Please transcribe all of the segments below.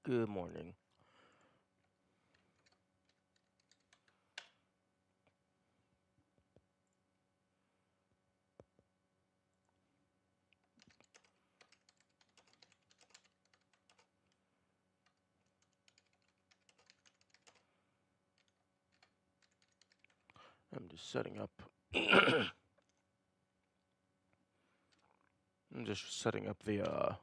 Good morning. I'm just setting up. I'm just setting up the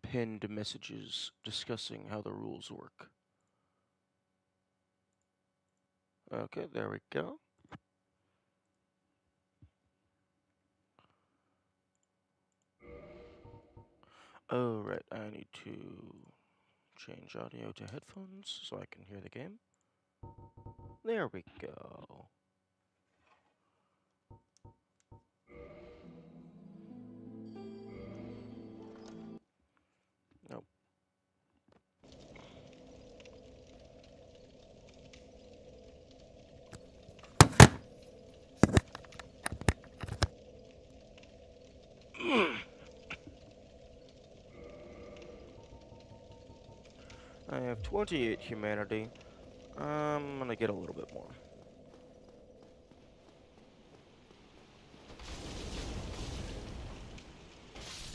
pinned messages discussing how the rules work. Okay, there we go. Oh, right, I need to change audio to headphones so I can hear the game. There we go. Nope. I have 28 humanity. I'm gonna get a little bit more.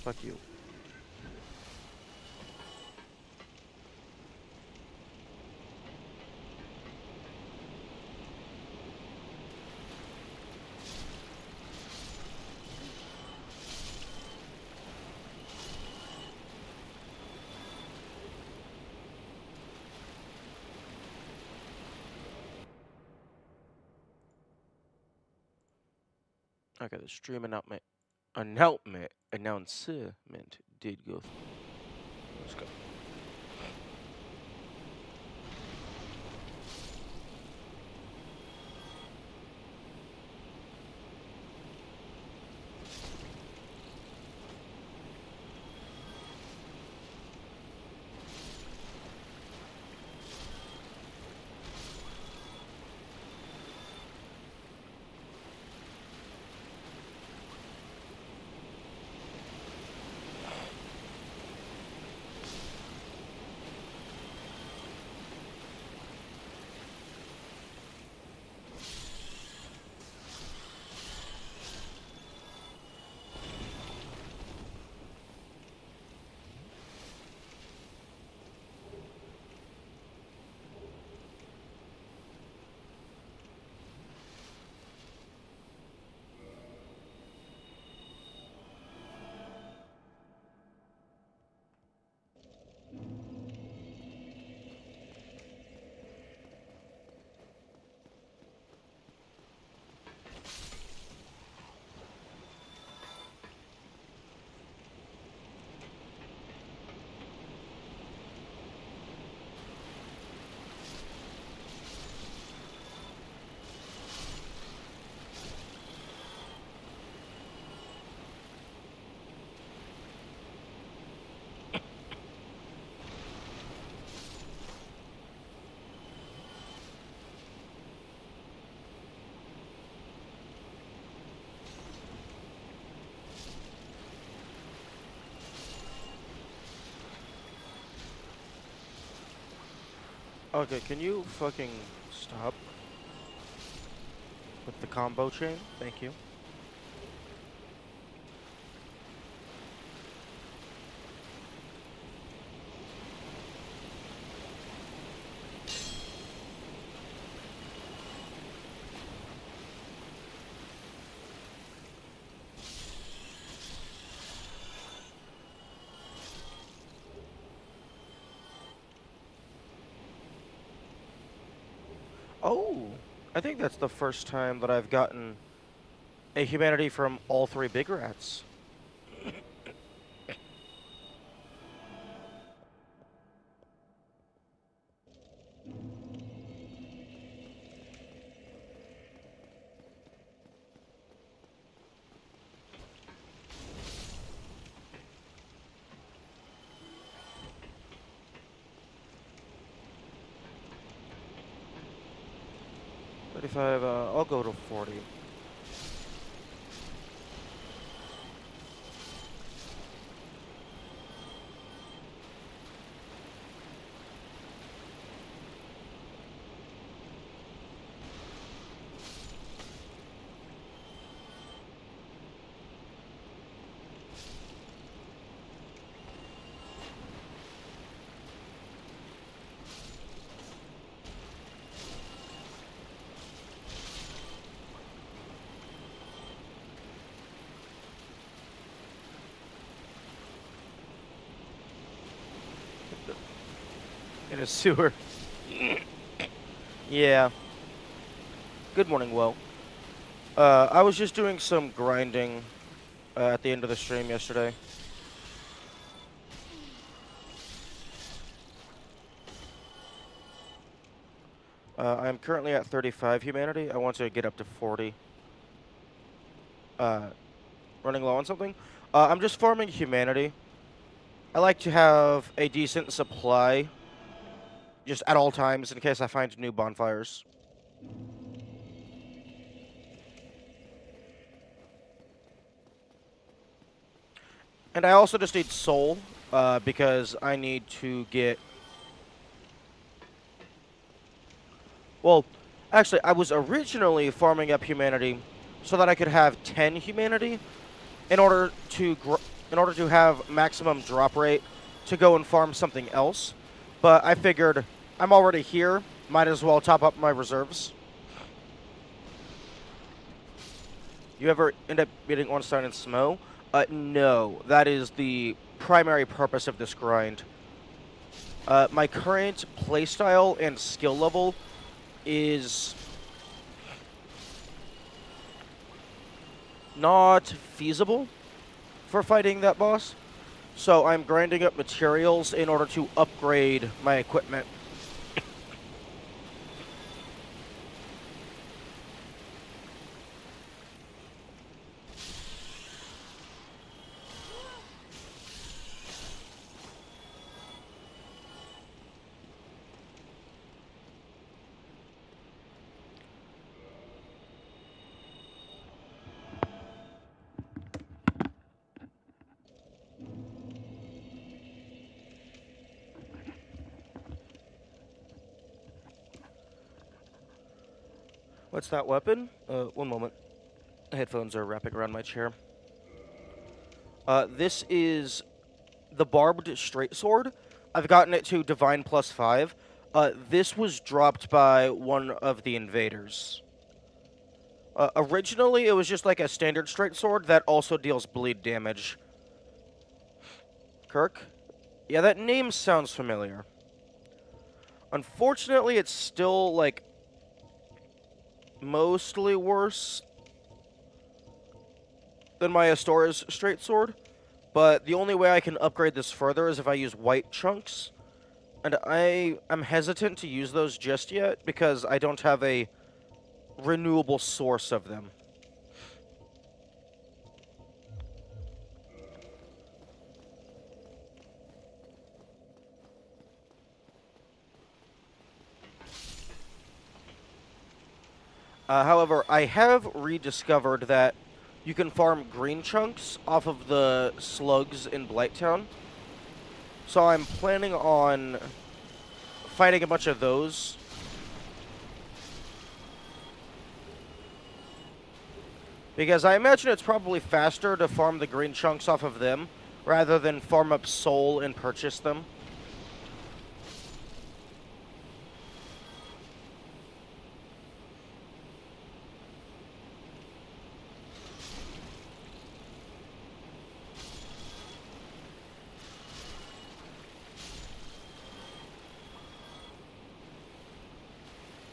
Fuck you. Okay, the stream announcement did go through. Let's go. Okay, can you fucking stop with the combo chain? Thank you. Oh, I think that's the first time that I've gotten a humanity from all three big rats. 35, I'll go to 40. in a sewer. Yeah. Good morning, Will. I was just doing some grinding at the end of the stream yesterday. I'm currently at 35 humanity. I want to get up to 40. Running low on something. I'm just farming humanity. I like to have a decent supply just at all times in case I find new bonfires. And I also just need soul because I need to get... Well, actually, I was originally farming up humanity so that I could have 10 humanity in order to have maximum drop rate to go and farm something else. But I figured I'm already here, might as well top up my reserves. You ever end up getting Ornstein and Smo? No, that is the primary purpose of this grind. My current playstyle and skill level is not feasible for fighting that boss. So I'm grinding up materials in order to upgrade my equipment. What's that weapon? One moment. The headphones are wrapping around my chair. This is the barbed straight sword. I've gotten it to Divine +5. This was dropped by one of the invaders. Originally, it was just like a standard straight sword that also deals bleed damage. Kirk? Yeah, that name sounds familiar. Unfortunately, it's still, like, mostly worse than my Astora's straight sword. But the only way I can upgrade this further is if I use white chunks. And I'm hesitant to use those just yet because I don't have a renewable source of them. However, I have rediscovered that you can farm green chunks off of the slugs in Blighttown. So I'm planning on fighting a bunch of those. Because I imagine it's probably faster to farm the green chunks off of them rather than farm up soul and purchase them.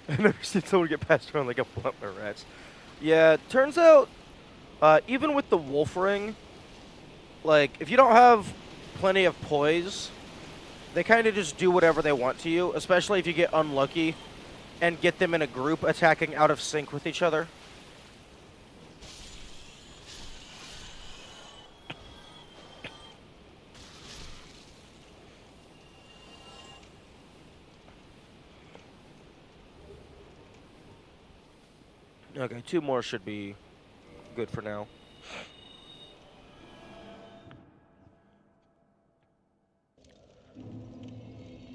I've never seen someone get passed around like a blunt by rats. Yeah, turns out, even with the wolf ring, like, if you don't have plenty of poise, they kind of just do whatever they want to you, especially if you get unlucky and get them in a group attacking out of sync with each other. Okay, 2 more should be good for now.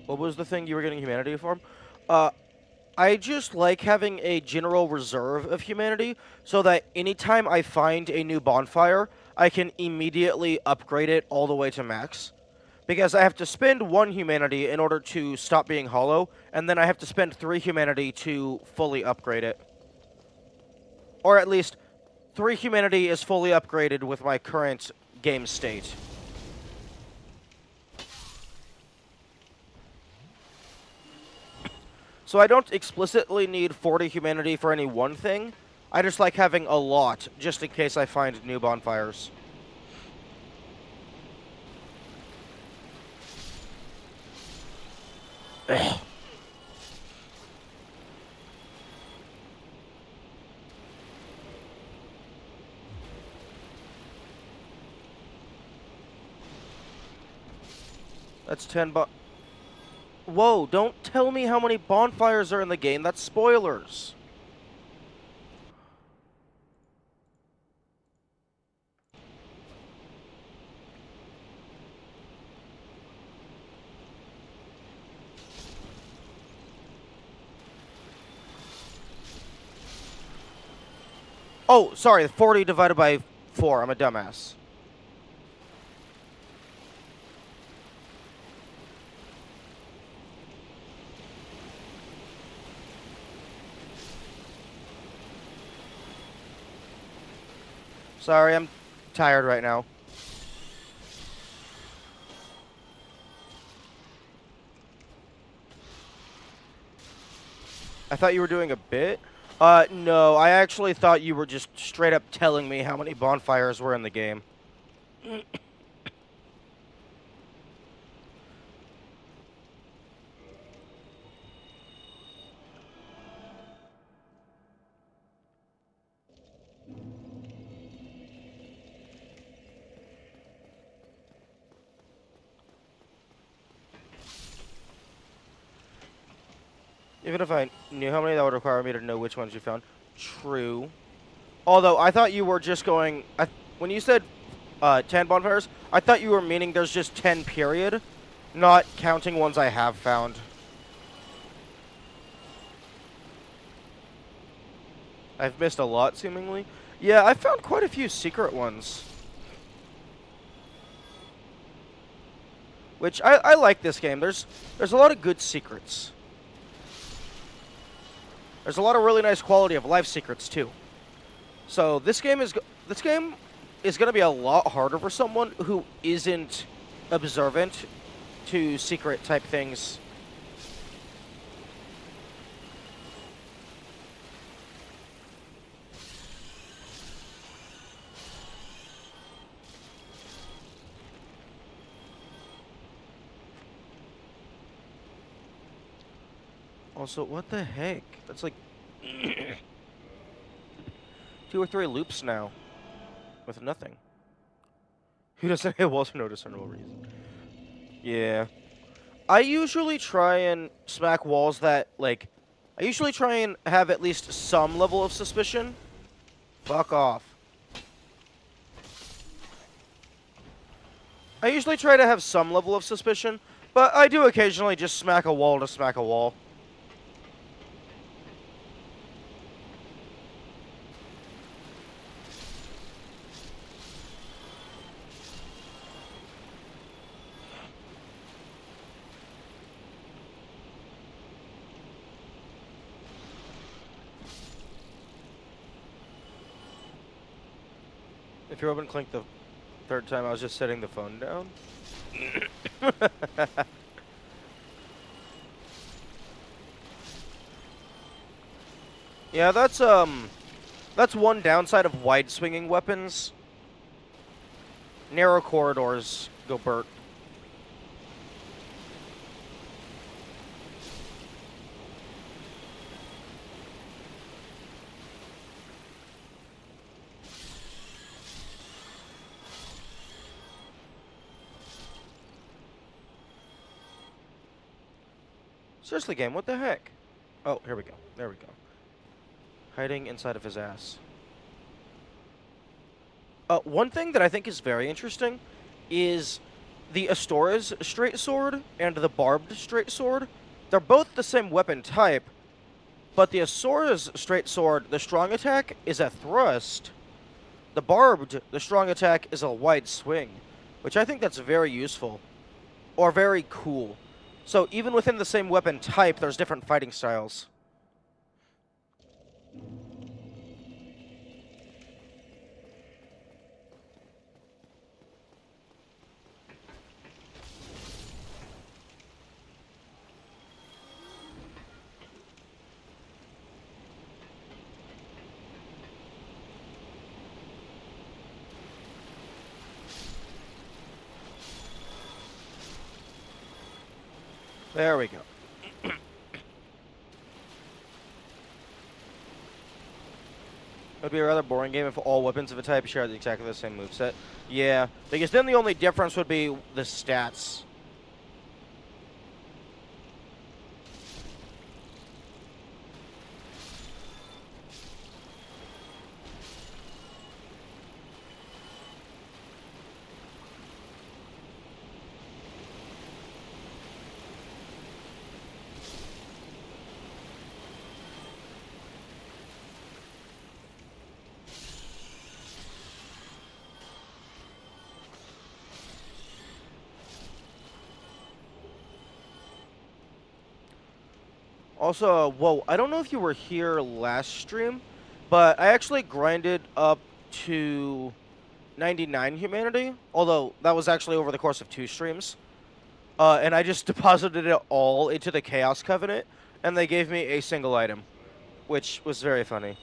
What was the thing you were getting humanity for? I just like having a general reserve of humanity so that anytime I find a new bonfire, I can immediately upgrade it all the way to max. Because I have to spend 1 humanity in order to stop being hollow, and then I have to spend 3 humanity to fully upgrade it. Or at least 3 humanity is fully upgraded with my current game state. So I don't explicitly need 40 humanity for any one thing. I just like having a lot, just in case I find new bonfires. That's 10 Whoa, don't tell me how many bonfires are in the game. That's spoilers. Oh, sorry, 40 divided by 4. I'm a dumbass. Sorry, I'm tired right now. I thought you were doing a bit. No, I actually thought you were just straight up telling me how many bonfires were in the game. Even if I knew how many, that would require me to know which ones you found. True. Although, I thought you were just going... when you said 10 bonfires, I thought you were meaning there's just 10 period, not counting ones I have found. I've missed a lot, seemingly. Yeah, I found quite a few secret ones. Which, I like this game. There's a lot of good secrets. There's a lot of really nice quality of life secrets, too. So, this game is going to be a lot harder for someone who isn't observant to secret-type things. Also, what the heck? That's like 2 or 3 loops now with nothing. Who doesn't hit walls for no discernible reason? Yeah. I usually try and smack walls that, like... I usually try and have at least some level of suspicion. Fuck off. I usually try to have some level of suspicion, but I do occasionally just smack a wall to smack a wall. If you open Clink the third time, I was just setting the phone down. Yeah, that's one downside of wide swinging weapons. Narrow corridors go Bert. Seriously, game, what the heck? Oh, here we go. There we go. Hiding inside of his ass. One thing that I think is very interesting is the Astora's straight sword and the barbed straight sword. They're both the same weapon type, but the Astora's straight sword, the strong attack, is a thrust. The barbed, the strong attack, is a wide swing, which I think that's very useful. Or very cool. So even within the same weapon type, there's different fighting styles. There we go. It would be a rather boring game if all weapons of a type shared exactly the same moveset. Yeah, because then the only difference would be the stats. Also, whoa, I don't know if you were here last stream, but I actually grinded up to 99 humanity, although that was actually over the course of 2 streams. And I just deposited it all into the Chaos Covenant, and they gave me a single item, which was very funny.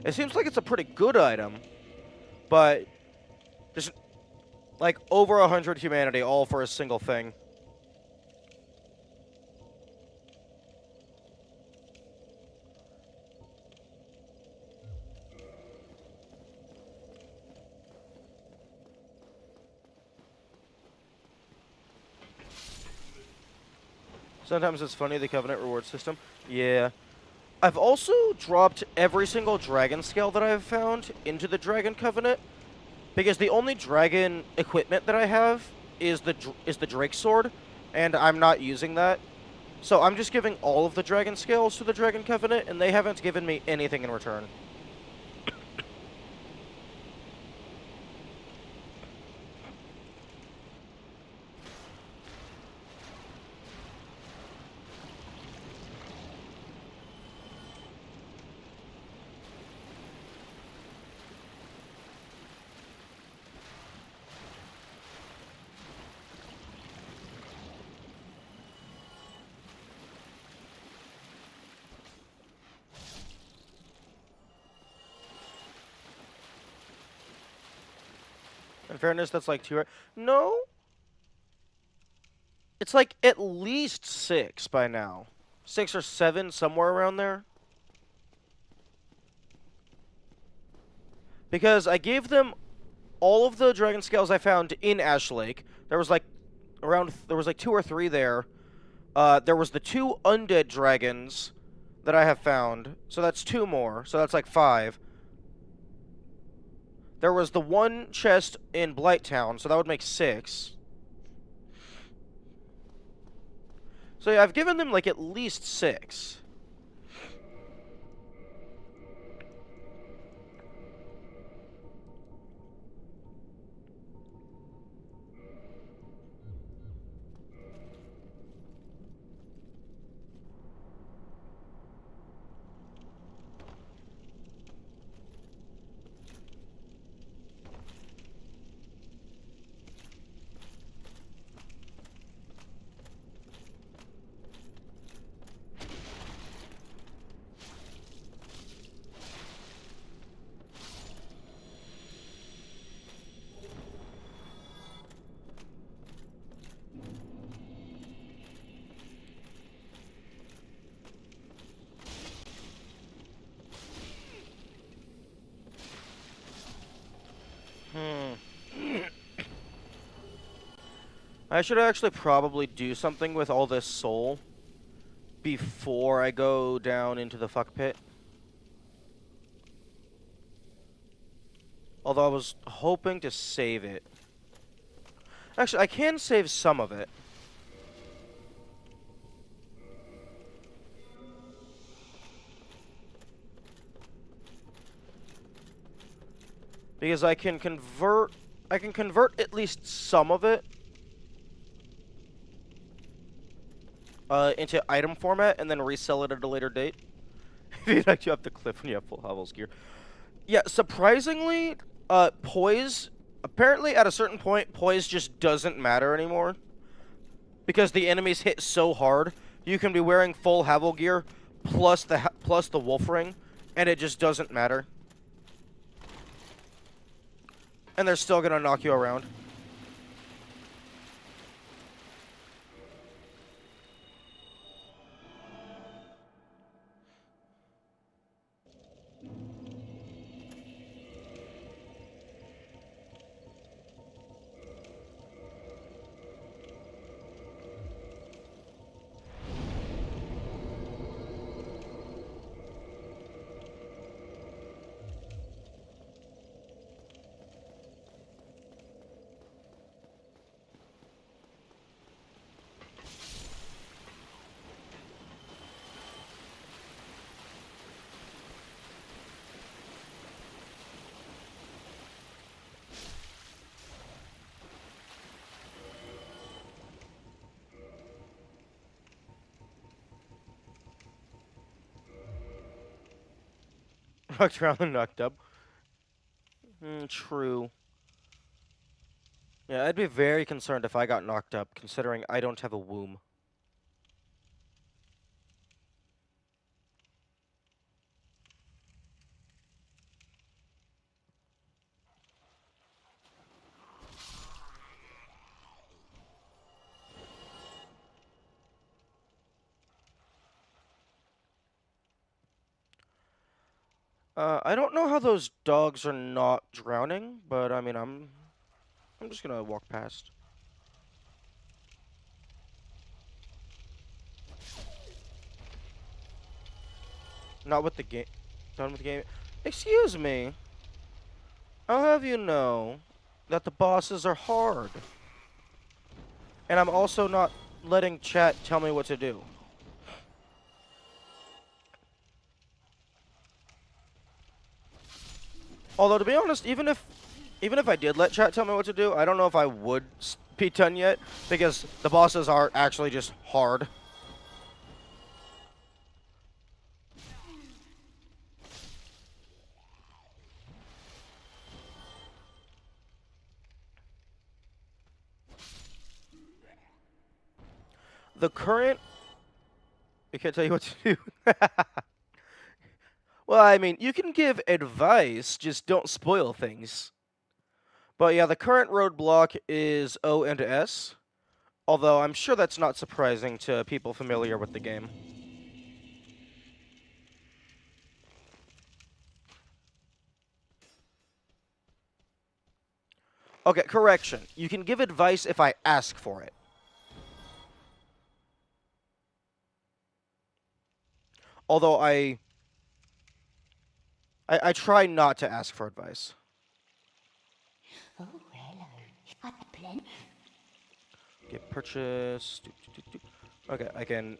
It seems like it's a pretty good item, but just like over 100 humanity all for a single thing. Sometimes it's funny, the Covenant reward system. Yeah. I've also dropped every single dragon scale that I've found into the Dragon Covenant, because the only dragon equipment that I have is the Drake Sword, and I'm not using that. So I'm just giving all of the dragon scales to the Dragon Covenant, and they haven't given me anything in return. In fairness, that's like 2. No. It's like at least 6 by now. 6 or 7, somewhere around there. Because I gave them all of the dragon scales I found in Ash Lake. There was like 2 or 3 there. There was the 2 undead dragons that I have found. So that's 2 more. So that's like 5. There was the 1 chest in Blighttown, so that would make 6. So yeah, I've given them like at least 6. I should actually probably do something with all this soul before I go down into the fuck pit. Although I was hoping to save it. Actually, I can save some of it. Because I can convert at least some of it into item format and then resell it at a later date. You actually have to clip when you have full Havel's gear. Yeah, surprisingly, poise, apparently at a certain point, poise just doesn't matter anymore. Because the enemies hit so hard, you can be wearing full Havel gear plus the wolf ring, and it just doesn't matter. And they're still gonna knock you around. knocked around and knocked up. True. Yeah, I'd be very concerned if I got knocked up, considering I don't have a womb. I don't know how those dogs are not drowning, but I mean, I'm just gonna walk past. Not with the game. Done with the game. Excuse me. I'll have you know that the bosses are hard. And I'm also not letting chat tell me what to do. Although, to be honest, even if I did let chat tell me what to do, I don't know if I would be done yet, because the bosses are actually just hard. The current... I can't tell you what to do. Well, I mean, you can give advice, just don't spoil things. But yeah, the current roadblock is O and S, although I'm sure that's not surprising to people familiar with the game. Okay, correction. You can give advice if I ask for it. Although I try not to ask for advice. Oh, hello. I've plenty. Get purchase. Okay, I can...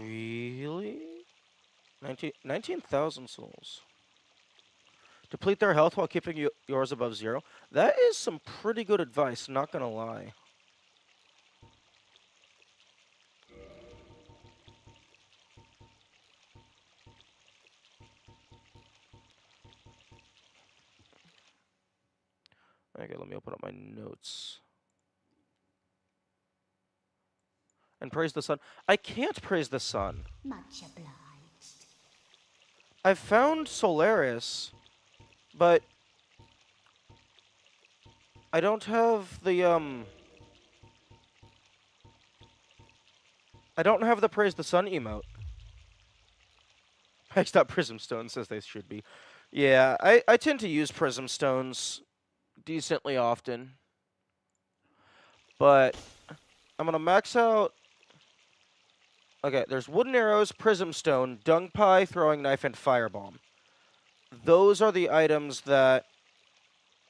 Really? 19,000 souls. Deplete their health while keeping yours above 0. That is some pretty good advice, not gonna lie. Okay, let me open up my notes. And praise the sun. I can't praise the sun. Much obliged. I've found Solaris, but I don't have the I don't have the praise the sun emote. Maxed out prism stones as they should be. Yeah, I tend to use prism stones decently often. But I'm gonna max out... Okay, there's wooden arrows, prism stone, dung pie, throwing knife, and firebomb. Those are the items that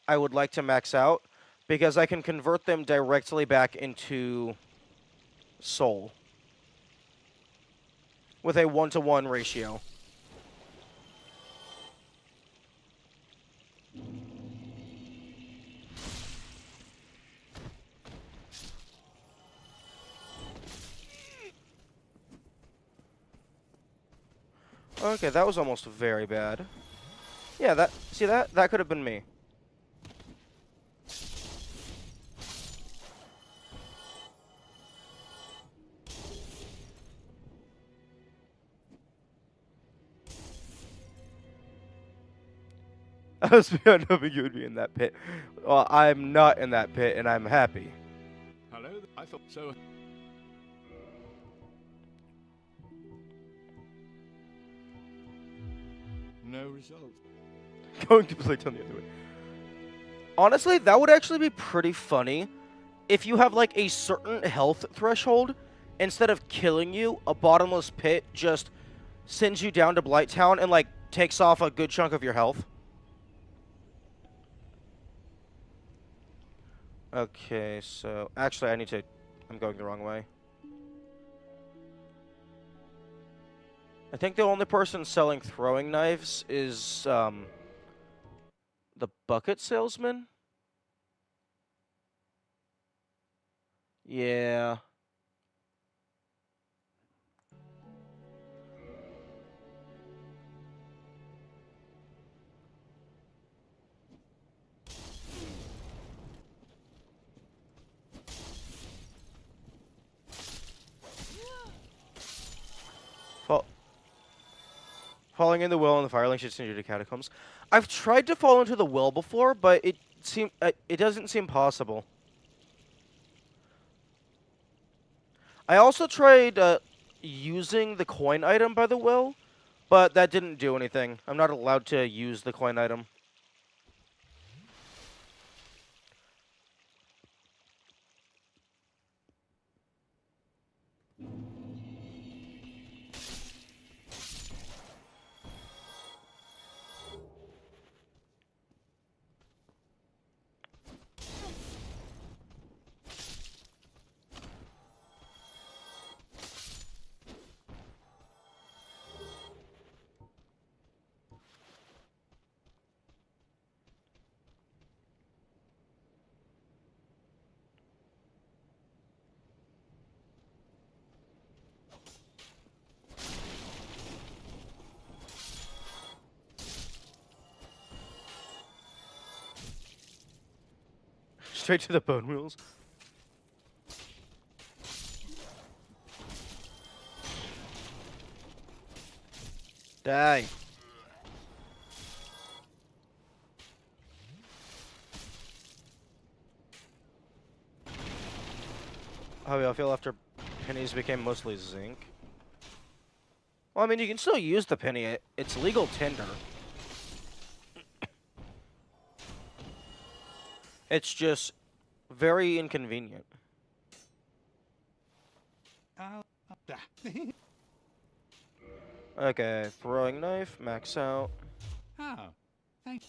I would like to max out, because I can convert them directly back into soul with a 1-to-1 ratio. Okay, that was almost very bad. Yeah, that could have been me. I was hoping you would be in that pit. Well, I'm not in that pit, and I'm happy. Hello? I thought so. No result. Going to play down the other way. Honestly, that would actually be pretty funny if you have like a certain health threshold. Instead of killing you, a bottomless pit just sends you down to Blighttown and like takes off a good chunk of your health. Okay, so actually I'm going the wrong way. I think the only person selling throwing knives is the bucket salesman. Yeah. Falling in the well and the firelink shoots into the catacombs. I've tried to fall into the well before, but it doesn't seem possible. I also tried using the coin item by the well, but that didn't do anything. I'm not allowed to use the coin item. Straight to the bone wheels. Die. How do I feel after pennies became mostly zinc? Well, I mean, you can still use the penny. It's legal tender. It's just very inconvenient. Okay, throwing knife, max out. Oh, thank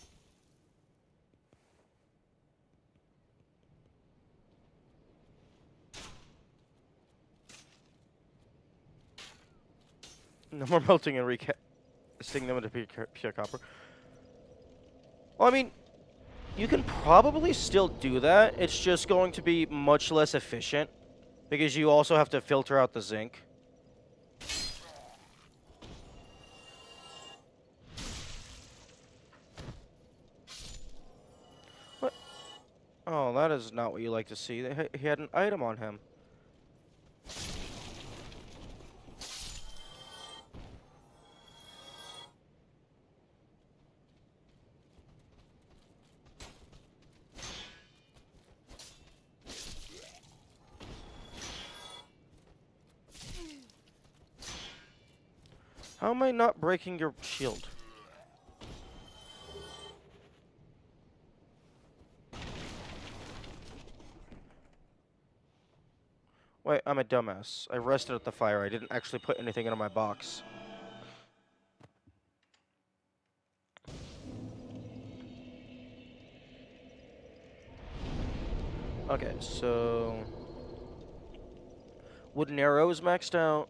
No more melting and recasting them into pure copper. Well, I mean, you can probably still do that. It's just going to be much less efficient because you also have to filter out the zinc. What? Oh, that is not what you like to see. He had an item on him. How am I not breaking your shield? Wait, I'm a dumbass. I rested at the fire. I didn't actually put anything into my box. Okay, so... Wooden arrow is maxed out.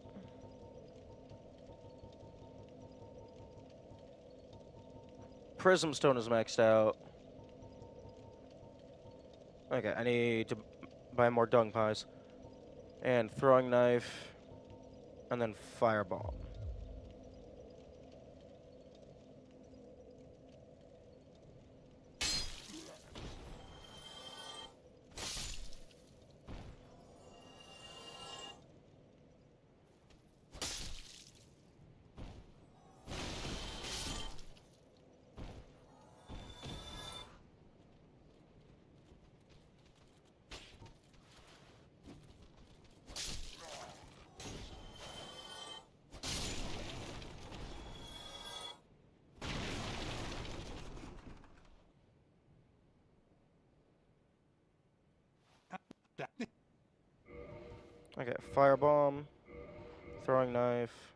Prism stone is maxed out. Okay, I need to buy more dung pies. And throwing knife. And then fireball. Okay, firebomb. Throwing knife.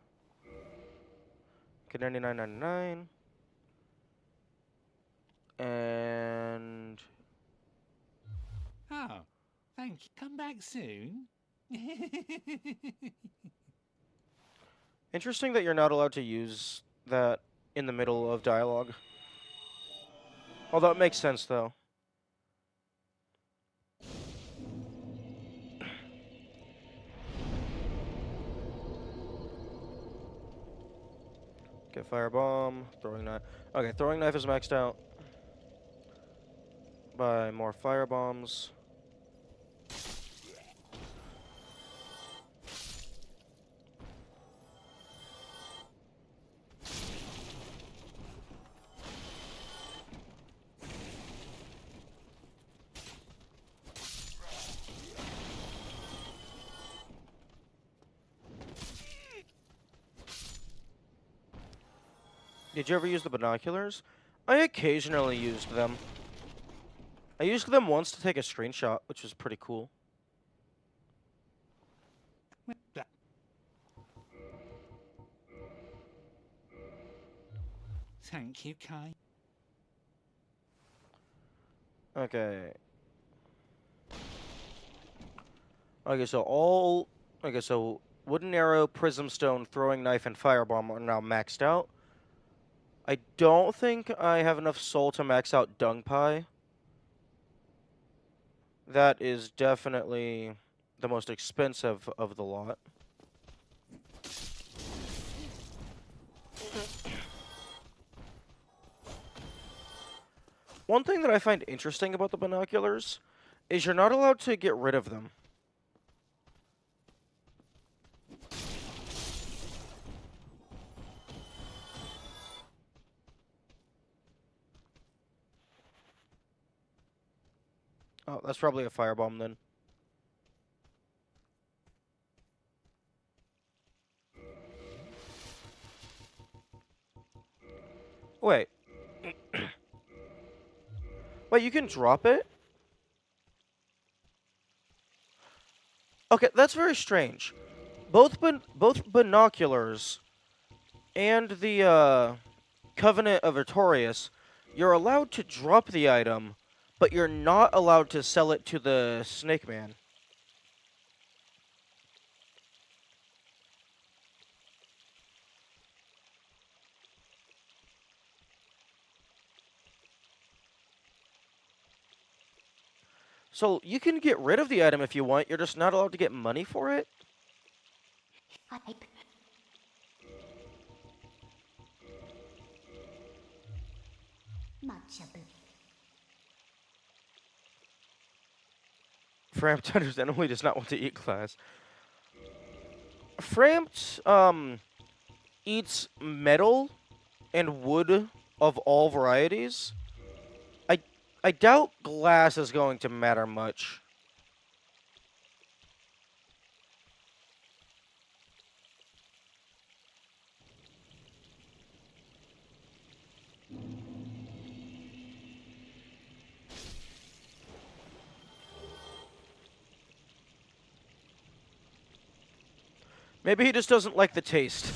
Okay, 99.99. And... Oh, thank you. Come back soon. Interesting that you're not allowed to use that in the middle of dialogue. Although it makes sense, though. Okay, firebomb, throwing knife. Okay, throwing knife is maxed out. Buy more firebombs. Did you ever use the binoculars? I occasionally used them. I used them once to take a screenshot, which was pretty cool. Thank you, Kai. Okay. So wooden arrow, prism stone, throwing knife, and firebomb are now maxed out. I don't think I have enough soul to max out dung pie. That is definitely the most expensive of the lot. One thing that I find interesting about the binoculars is you're not allowed to get rid of them. Oh, that's probably a firebomb then. Wait. Wait, you can drop it? Okay, that's very strange. Both binoculars and the Covenant of Artorias, you're allowed to drop the item, but you're not allowed to sell it to the Snake Man. So you can get rid of the item if you want, you're just not allowed to get money for it? I much obliged. Framped understandably does not want to eat glass. Framped, eats metal and wood of all varieties. I I doubt glass is going to matter much. Maybe he just doesn't like the taste.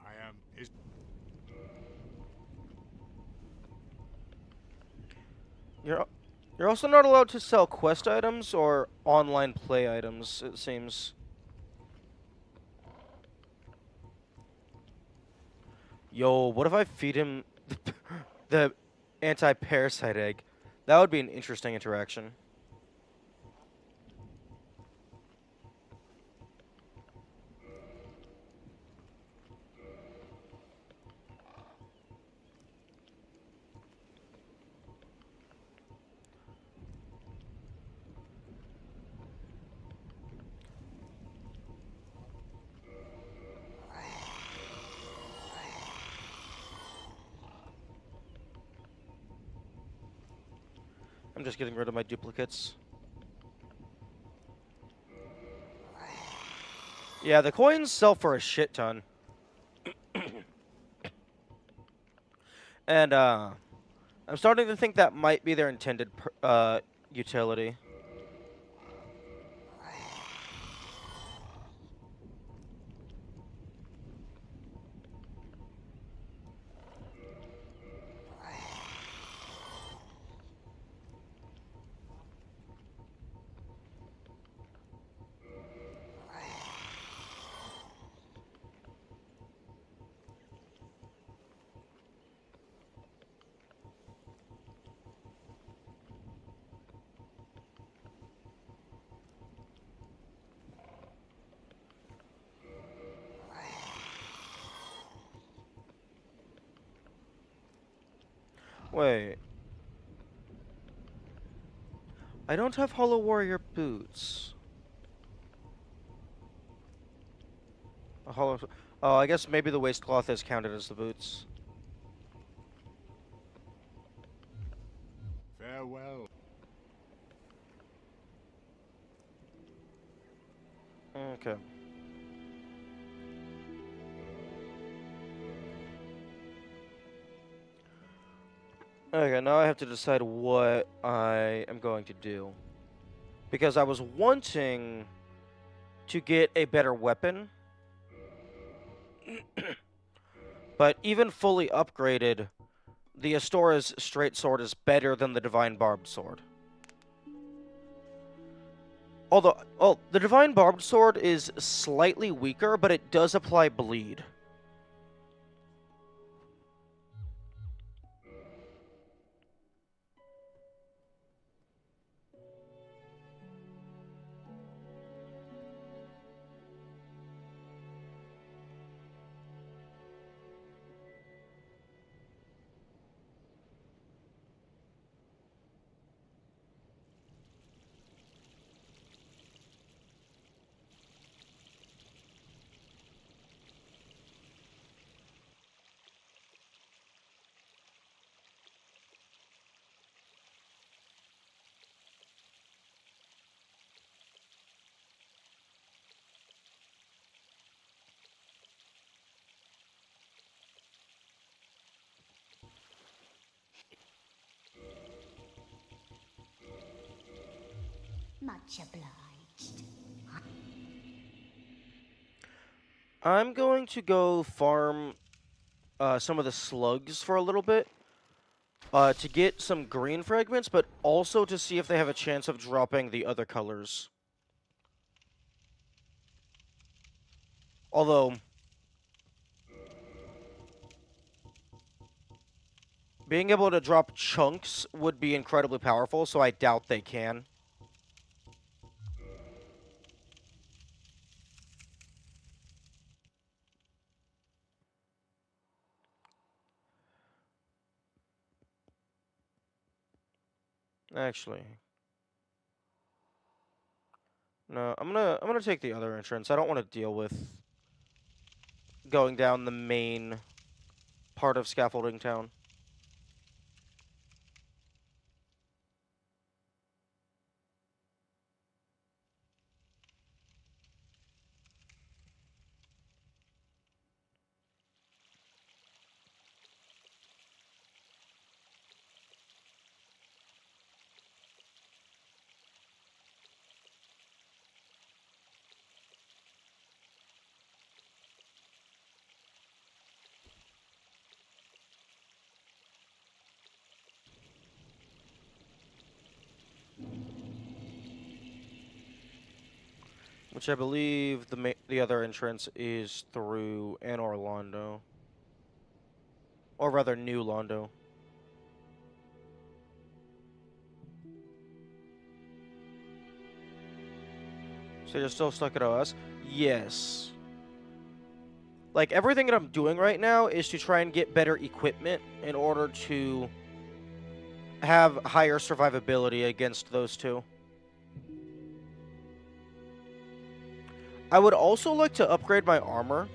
I am. Is You're you're also not allowed to sell quest items or online play items, it seems. Yo, what if I feed him the anti-parasite egg? That would be an interesting interaction. I'm just getting rid of my duplicates. Yeah, the coins sell for a shit ton. And I'm starting to think that might be their intended utility. Wait. I don't have Hollow Warrior boots. A hollow. Oh, I guess maybe the waistcloth is counted as the boots. Farewell. Okay. Okay, now I have to decide what I am going to do. Because I was wanting to get a better weapon, but even fully upgraded, the Astora's straight sword is better than the Divine Barbed Sword. Although, well, the Divine Barbed Sword is slightly weaker, but it does apply bleed. Much obliged. I'm going to go farm some of the slugs for a little bit to get some green fragments, but also to see if they have a chance of dropping the other colors. Although, being able to drop chunks would be incredibly powerful, so I doubt they can. Actually, no, I'm gonna take the other entrance. I don't want to deal with going down the main part of Scaffolding Town. Which I believe the other entrance is through Anor Londo. Or rather, New Londo. So you're still stuck at OS? Yes. Like, everything that I'm doing right now is to try and get better equipment in order to have higher survivability against those two. I would also like to upgrade my armor,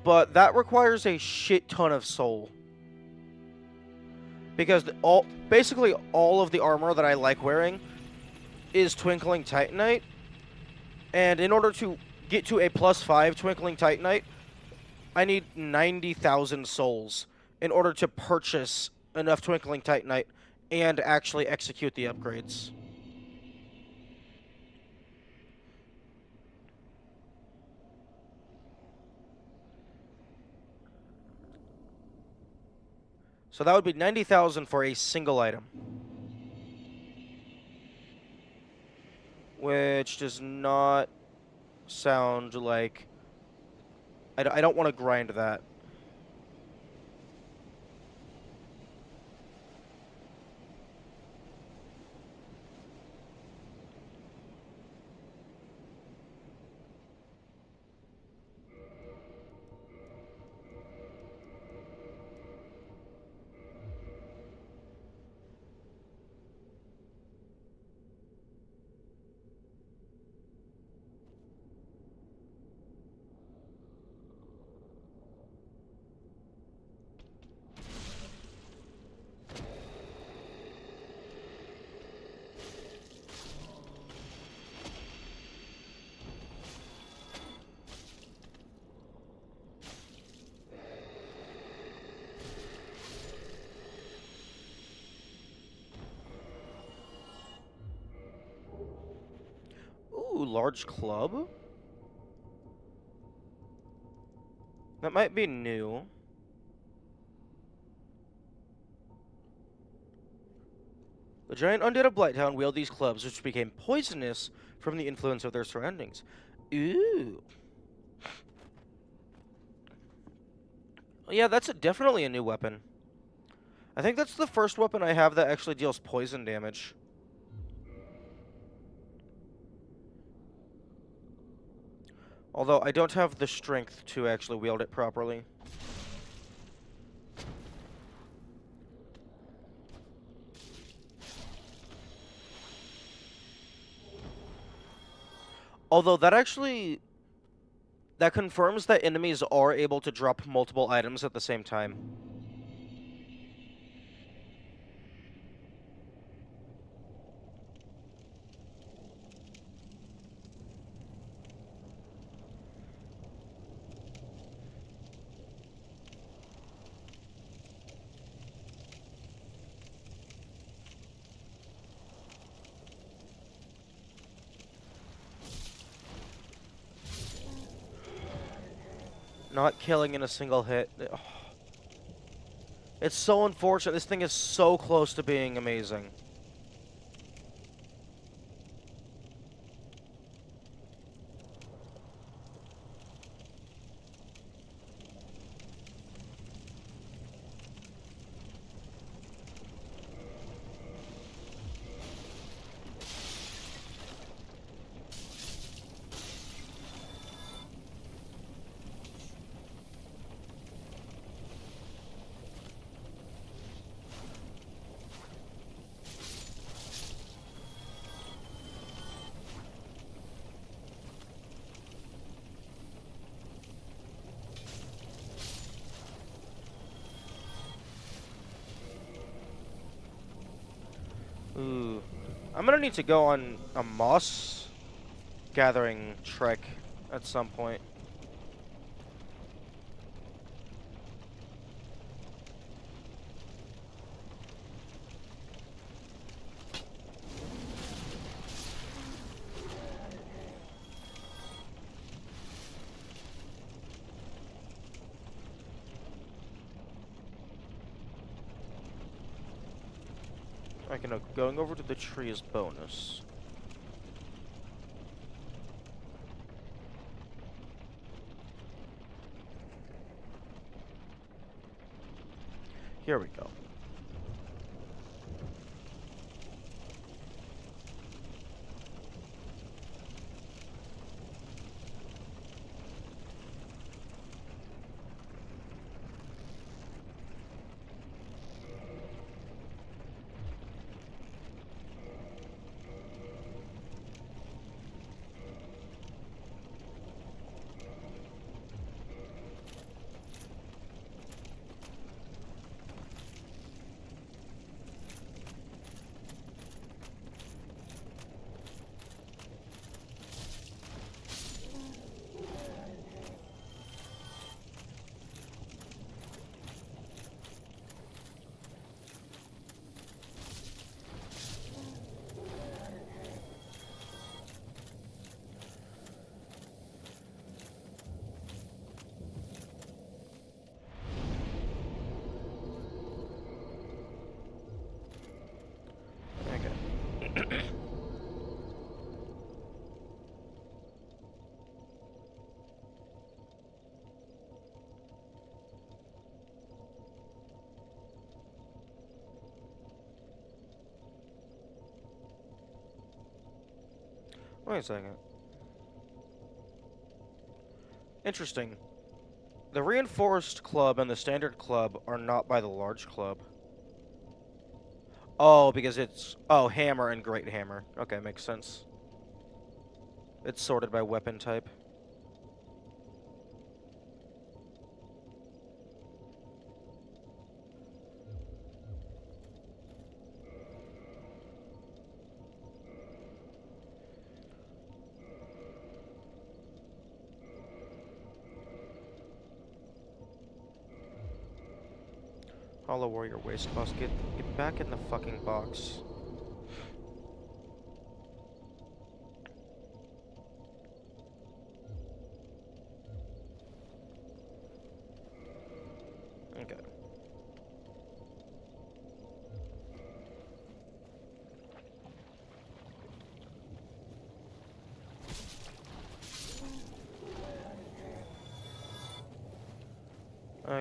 but that requires a shit ton of soul. Because basically all of the armor that I like wearing is Twinkling Titanite, and in order to get to a +5 Twinkling Titanite, I need 90,000 souls in order to purchase enough Twinkling Titanite and actually execute the upgrades. So that would be 90,000 for a single item. Which does not sound like... I don't want to grind that. large club? That might be new. The giant undead of Blighttown wield these clubs, which became poisonous from the influence of their surroundings. Ooh. Yeah, that's definitely a new weapon. I think that's the first weapon I have that actually deals poison damage. Although I don't have the strength to actually wield it properly. Although that confirms that enemies are able to drop multiple items at the same time. Not killing in a single hit. Ugh. It's so unfortunate. This thing is so close to being amazing. Ooh. I'm gonna need to go on a moss gathering trek at some point. Going over to the tree is bonus. Here we go. Okay. Wait a second. Interesting. The reinforced club and the standard club are not by the large club. Oh, because it's... Oh, hammer and great hammer. Okay, makes sense. It's sorted by weapon type. Hollow Warrior Waste Boss, get back in the fucking box.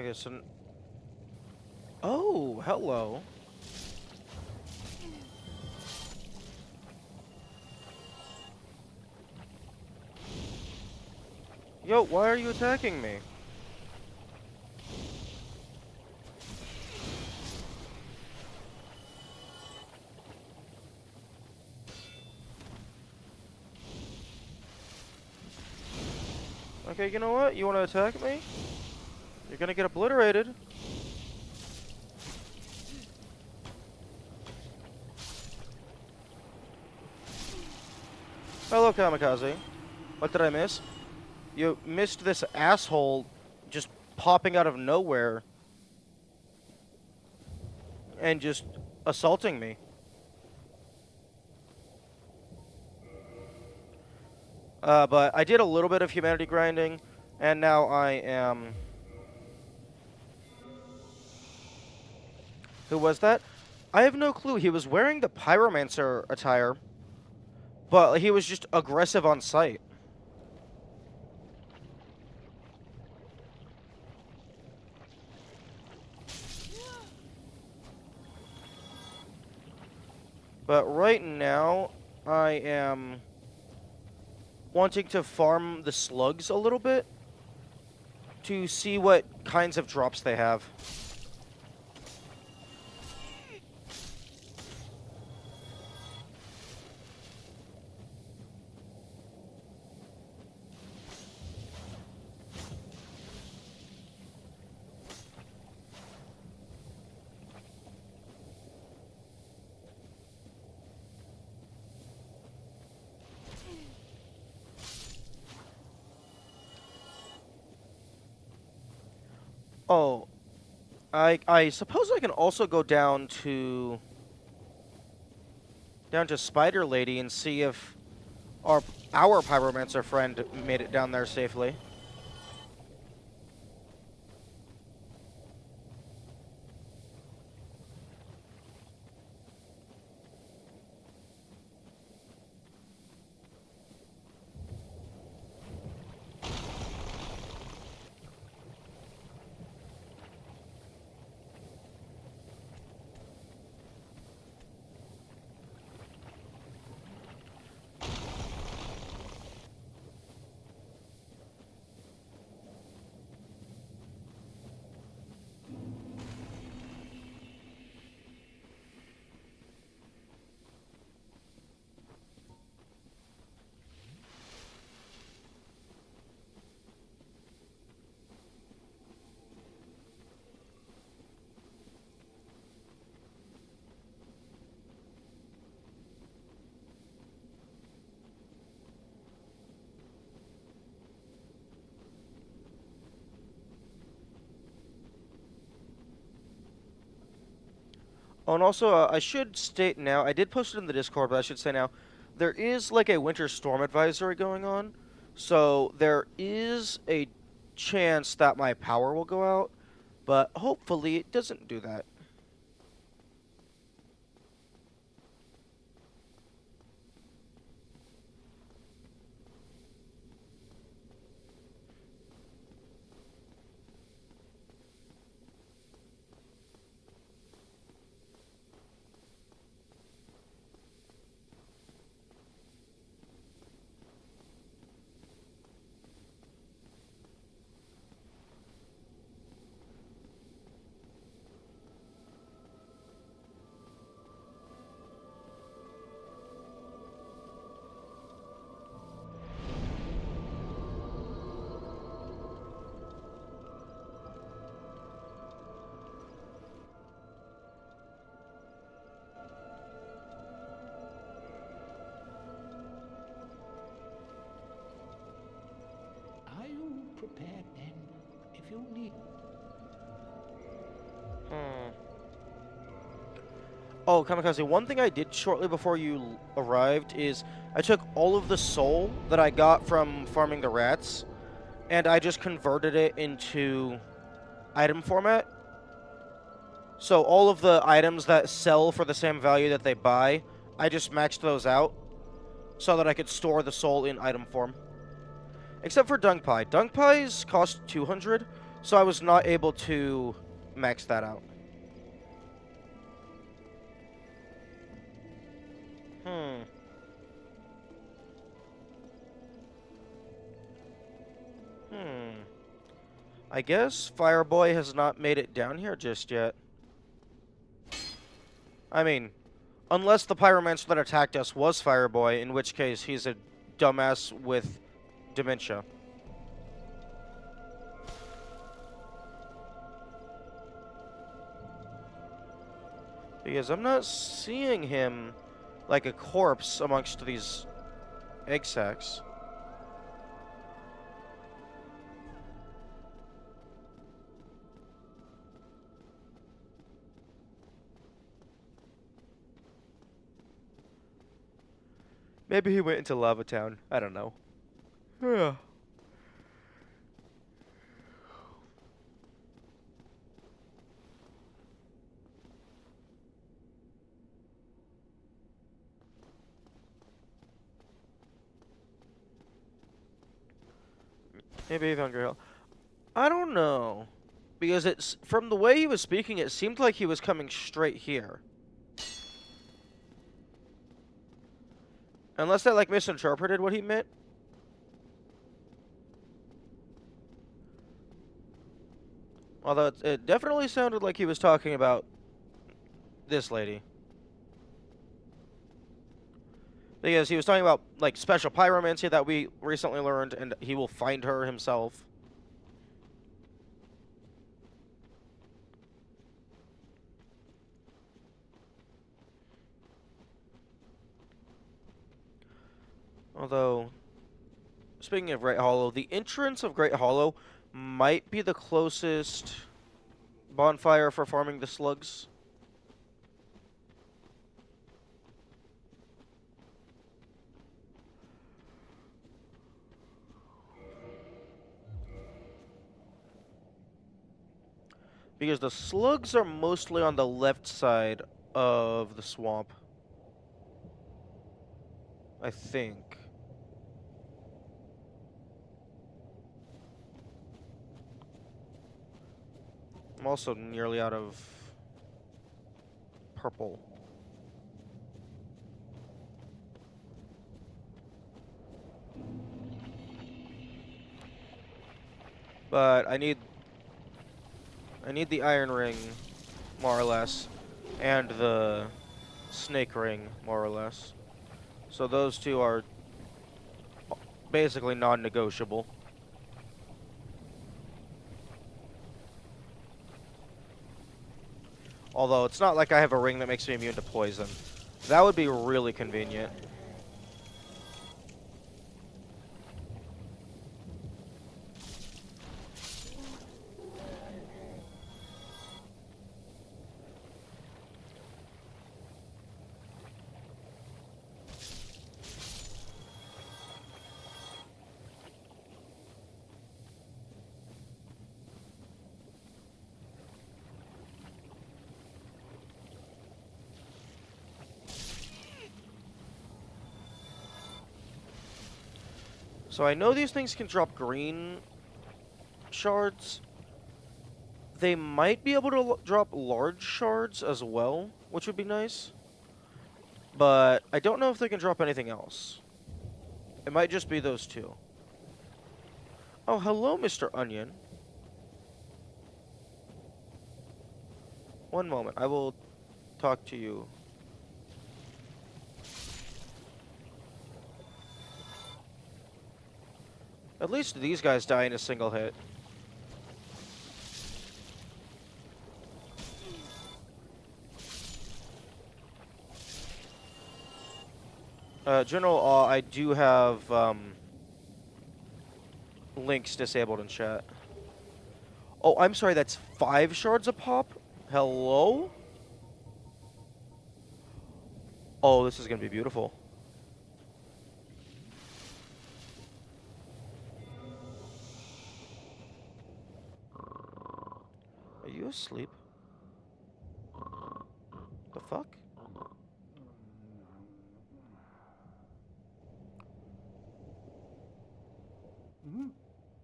Okay, so... Oh, hello. Yo, why are you attacking me? Okay, you know what? You want to attack me? You're gonna get obliterated. Hello, Kamikaze. What did I miss? You missed this asshole just popping out of nowhere and just assaulting me. But I did a little bit of humanity grinding, and now I am... Who was that? I have no clue. He was wearing the Pyromancer attire, but he was just aggressive on sight. But right now, I am wanting to farm the slugs a little bit to see what kinds of drops they have. Oh, I suppose I can also go down to Spider Lady and see if our Pyromancer friend made it down there safely. Oh, and also, I should state now, I did post it in the Discord, but I should say now, there is like a winter storm advisory going on, so there is a chance that my power will go out, but hopefully it doesn't do that. Are you prepared then? If you need. Oh, Kamikaze, one thing I did shortly before you arrived is I took all of the soul that I got from farming the rats, and I just converted it into item format. So all of the items that sell for the same value that they buy, I just maxed those out so that I could store the soul in item form. Except for dung pie. Dung pies cost 200, So I was not able to max that out. Hmm. Hmm. I guess Fireboy has not made it down here just yet. I mean, unless the pyromancer that attacked us was Fireboy, in which case he's a dumbass with dementia. Because I'm not seeing him like a corpse amongst these egg sacs. Maybe he went into Lava Town. I don't know. Yeah. Maybe Hungry Hill. I don't know. Because it's from the way he was speaking, it seemed like he was coming straight here. Unless I like misinterpreted what he meant. Although it definitely sounded like he was talking about this lady. Because he was talking about like special pyromancy that we recently learned, and he will find her himself. Although, speaking of Great Hollow, the entrance of Great Hollow might be the closest bonfire for farming the slugs. Because the slugs are mostly on the left side of the swamp. I think. I'm also nearly out of purple. But I need the iron ring, more or less, and the snake ring, more or less. So those two are basically non-negotiable. Although it's not like I have a ring that makes me immune to poison. That would be really convenient. So I know these things can drop green shards. They might be able to drop large shards as well, which would be nice. But I don't know if they can drop anything else. It might just be those two. Oh, hello, Mr. Onion. One moment. I will talk to you. At least these guys die in a single hit. General, I do have links disabled in chat. Oh, I'm sorry, that's 5 shards a pop? Hello? Oh, this is gonna be beautiful. Are you asleep? The fuck?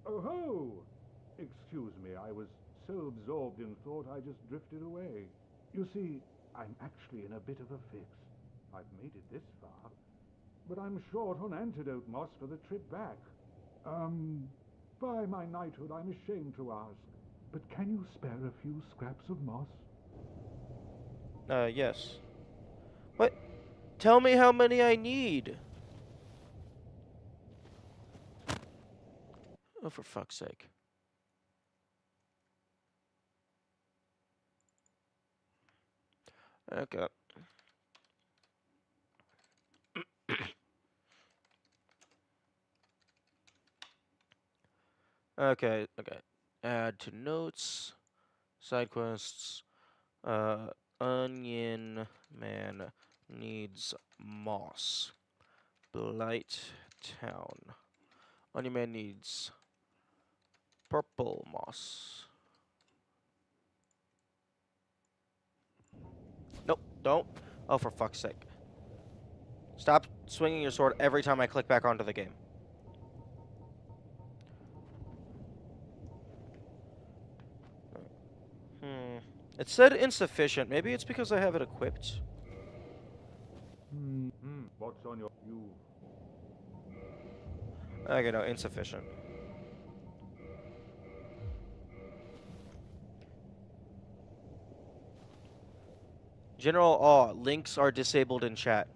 Oh ho! Excuse Excuse me, I was so absorbed in thought I just drifted away. You see, I'm actually in a bit of a fix. I've made it this far, but I'm short on antidote moss for the trip back. By my knighthood, I'm ashamed to ask, but can you spare a few scraps of moss? Yes. What? Tell me how many I need. Oh, for fuck's sake. Okay. Okay, okay. Add to notes. Side quests. Uh, Onion Man needs moss. Blight Town. Onion Man needs purple moss. Nope, don't. Oh, for fuck's sake. Stop swinging your sword every time I click back onto the game. Hmm. It said insufficient. Maybe it's because I have it equipped. What's on your... You... Okay, no, insufficient. General, links are disabled in chat.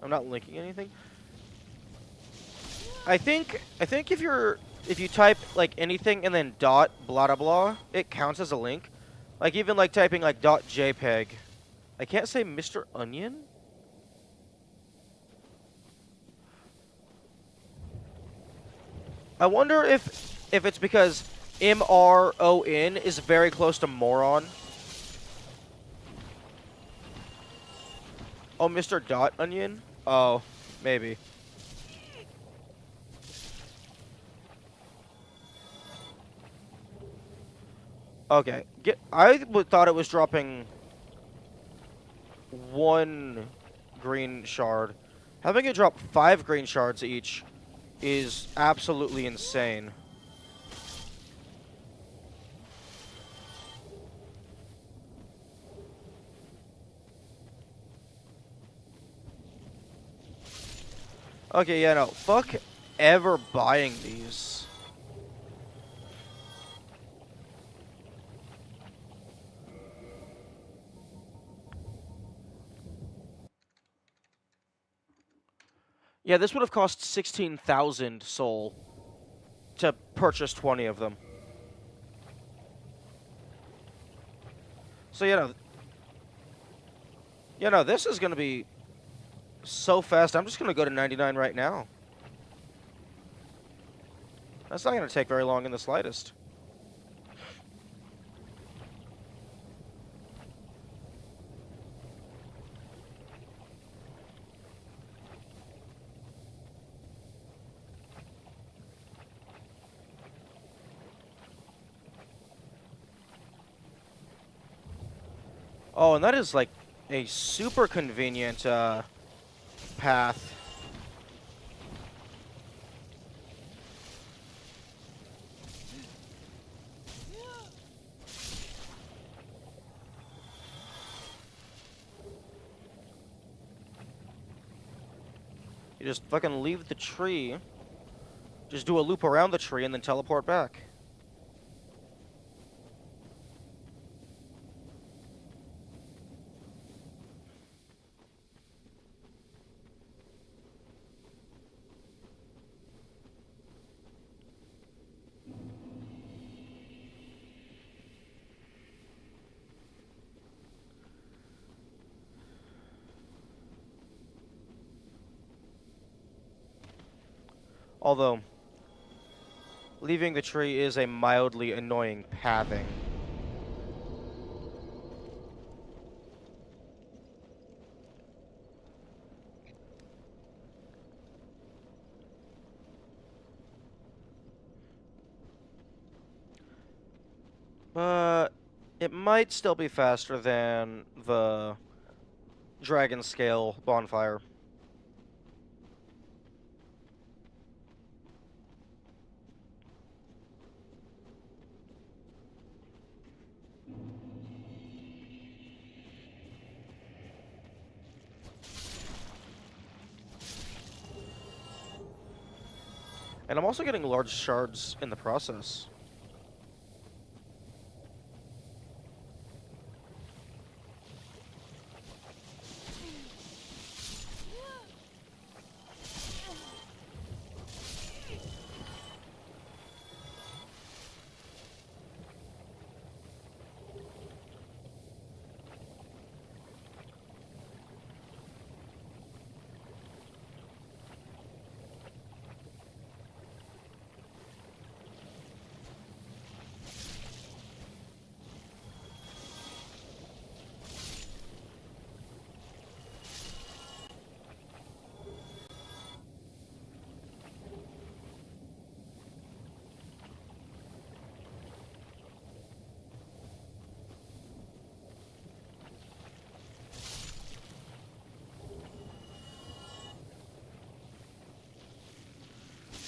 I'm not linking anything. I think if you type like anything and then dot blah blah blah, it counts as a link. Like even like typing like dot JPEG. I can't say Mr. Onion. I wonder if it's because MRON is very close to moron. Oh, Mr. Dot Onion? Oh, maybe. Okay. Thought it was dropping one green shard. Having it drop 5 green shards each is absolutely insane. Okay, yeah, no. Fuck ever buying these. Yeah, this would have cost 16,000 soul to purchase 20 of them. So, this is going to be so fast. I'm just going to go to 99 right now. That's not going to take very long in the slightest. Oh, and that is like a super convenient path. You just fucking leave the tree, just do a loop around the tree, and then teleport back. Although, leaving the tree is a mildly annoying pathing. But It might still be faster than the dragon scale bonfire. And I'm also getting large shards in the process.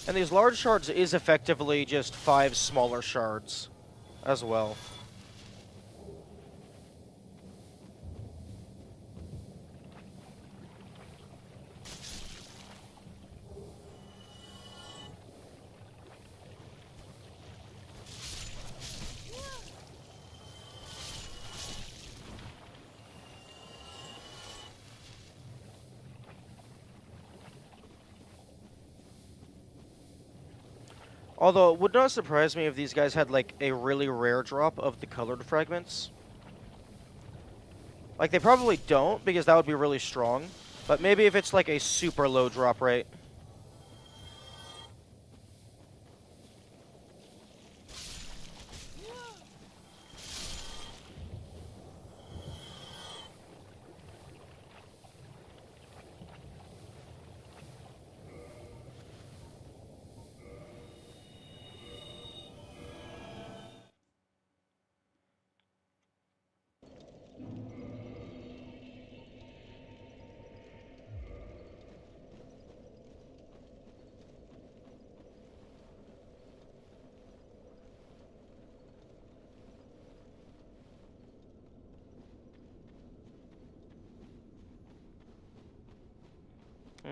And these large shards is effectively just 5 smaller shards as well. Although, it would not surprise me if these guys had, like, a really rare drop of the colored fragments. Like, they probably don't, because that would be really strong. But maybe if it's, like, a super low drop rate.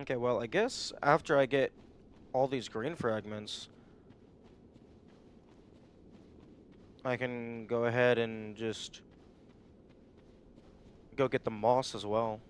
Okay, well, I guess after I get all these green fragments, I can go ahead and just go get the moss as well.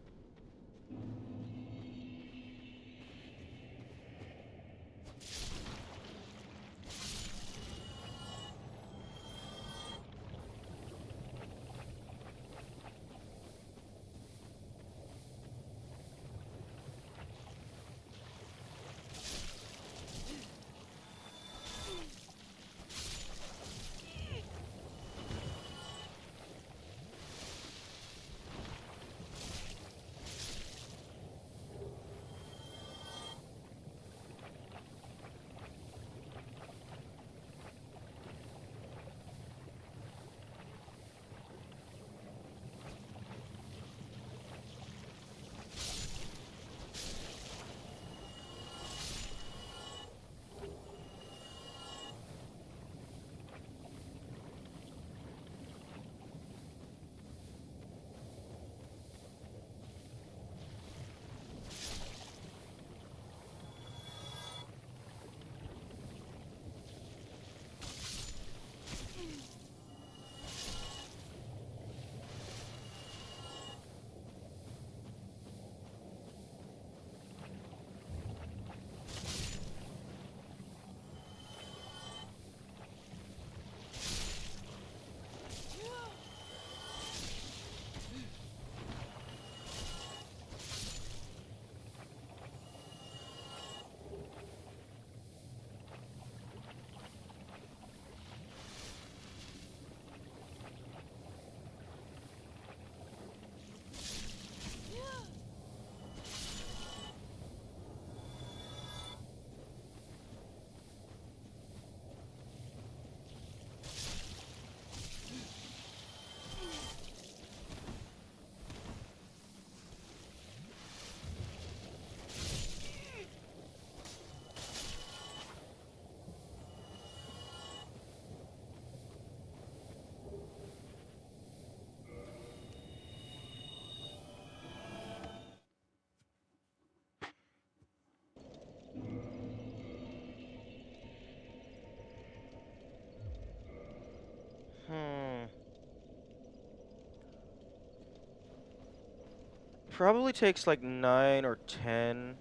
probably takes like 9 or 10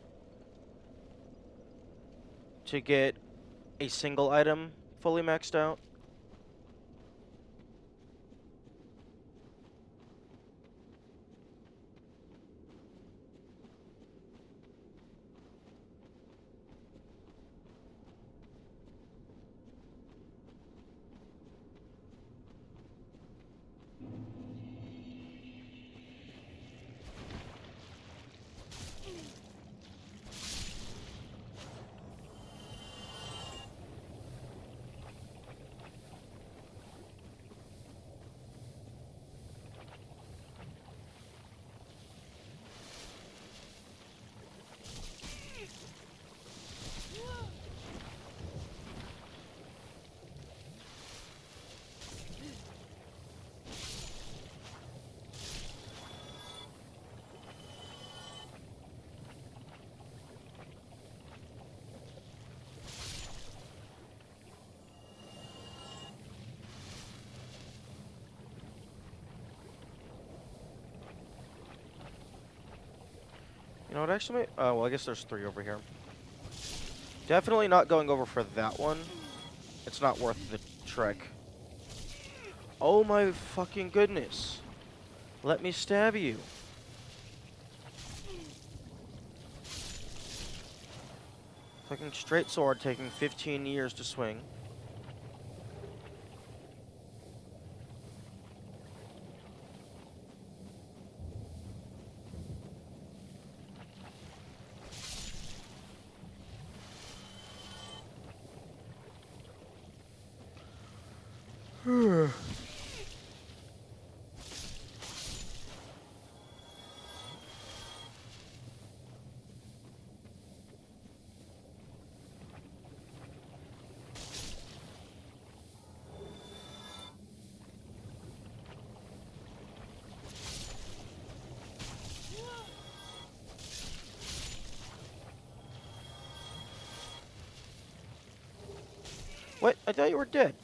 to get a single item fully maxed out. You know what, actually? Oh, well, I guess there's 3 over here. Definitely not going over for that one. It's not worth the trek. Oh my fucking goodness. Let me stab you. Fucking straight sword taking 15 years to swing. What? I thought you were dead.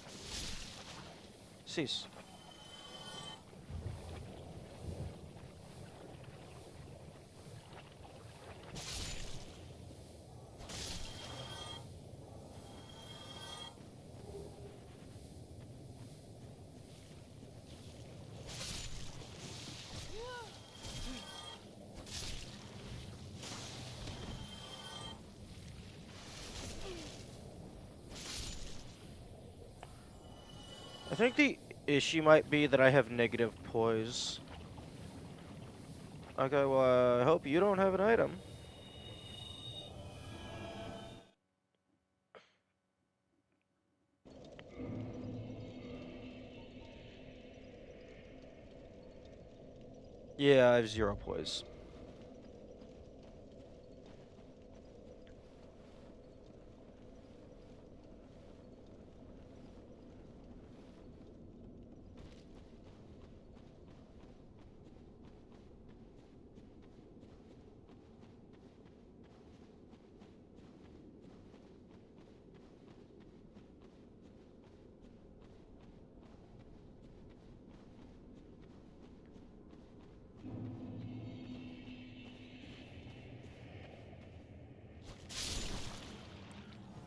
Cease. I think the issue might be that I have negative poise. Okay, well, I hope you don't have an item. Yeah, I have 0 poise.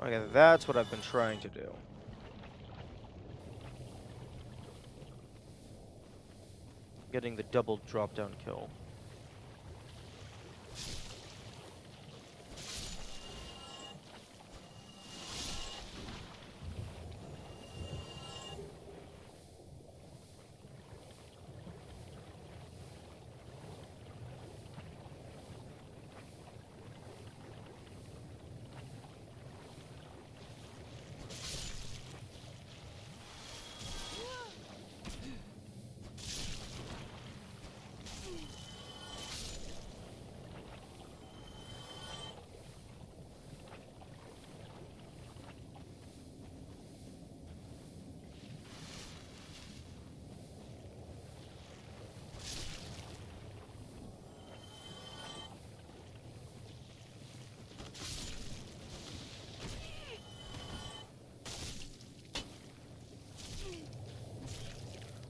Okay, that's what I've been trying to do. Getting the double drop-down kill.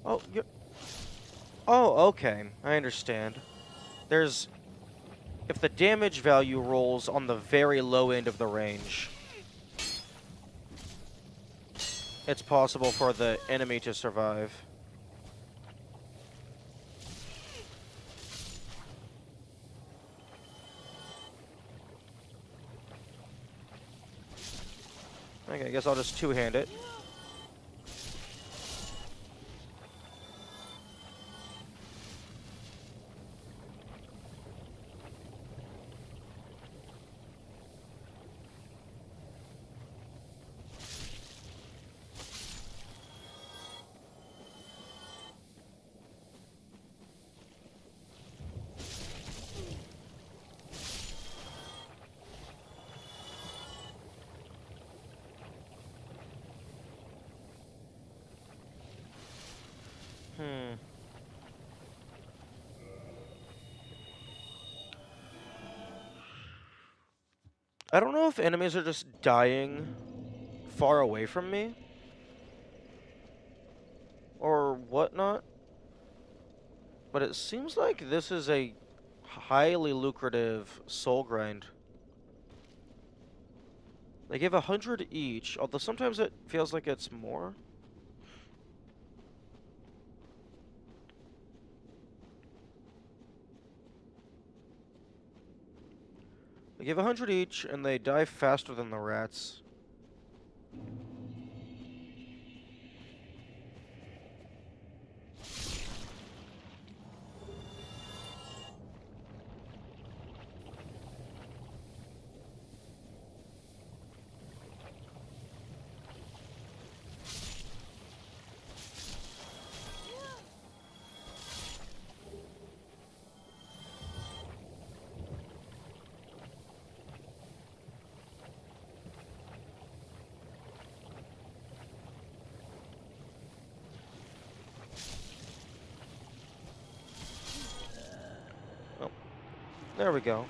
Oh, you Oh, okay. I understand. there's if the damage value rolls on the very low end of the range, it's possible for the enemy to survive. Okay, I guess I'll just two-hand it. Hmm. I don't know if enemies are just dying far away from me or whatnot, but it seems like this is a highly lucrative soul grind. They give 100 each, although sometimes it feels like it's more. They give 100 each, and they die faster than the rats. Oh, there we go.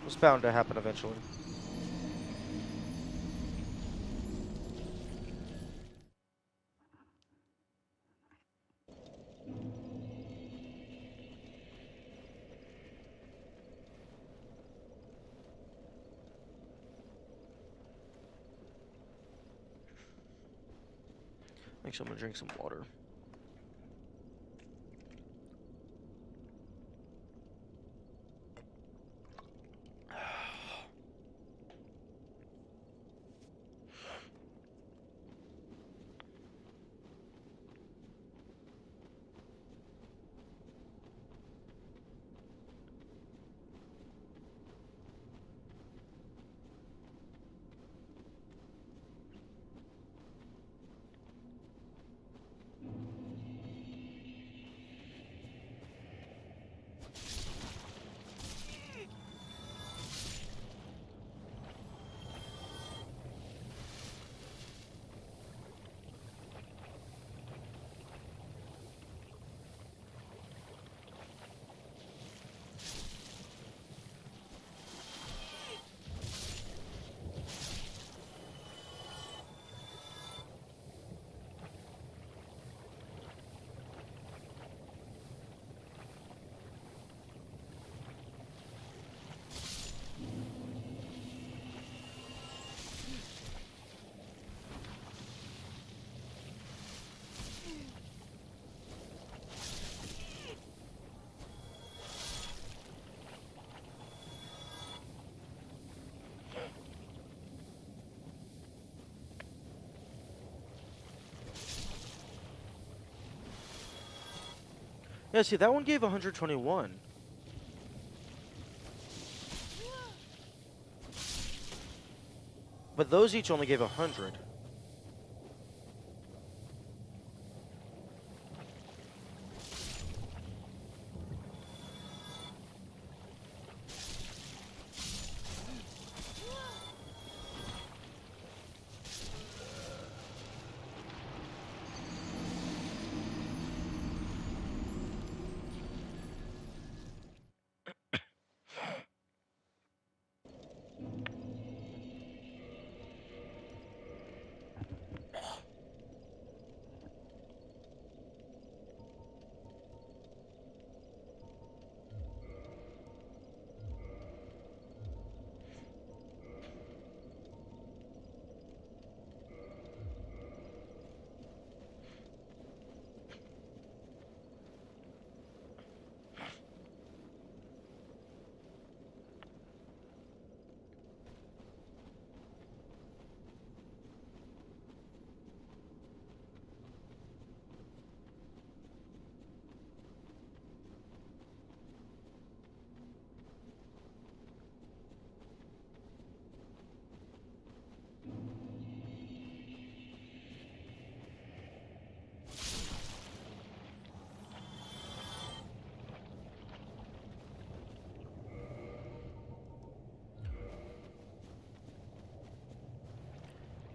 It was bound to happen eventually. Actually, I'm gonna drink some water. Yeah, see, that one gave 121. But those each only gave 100.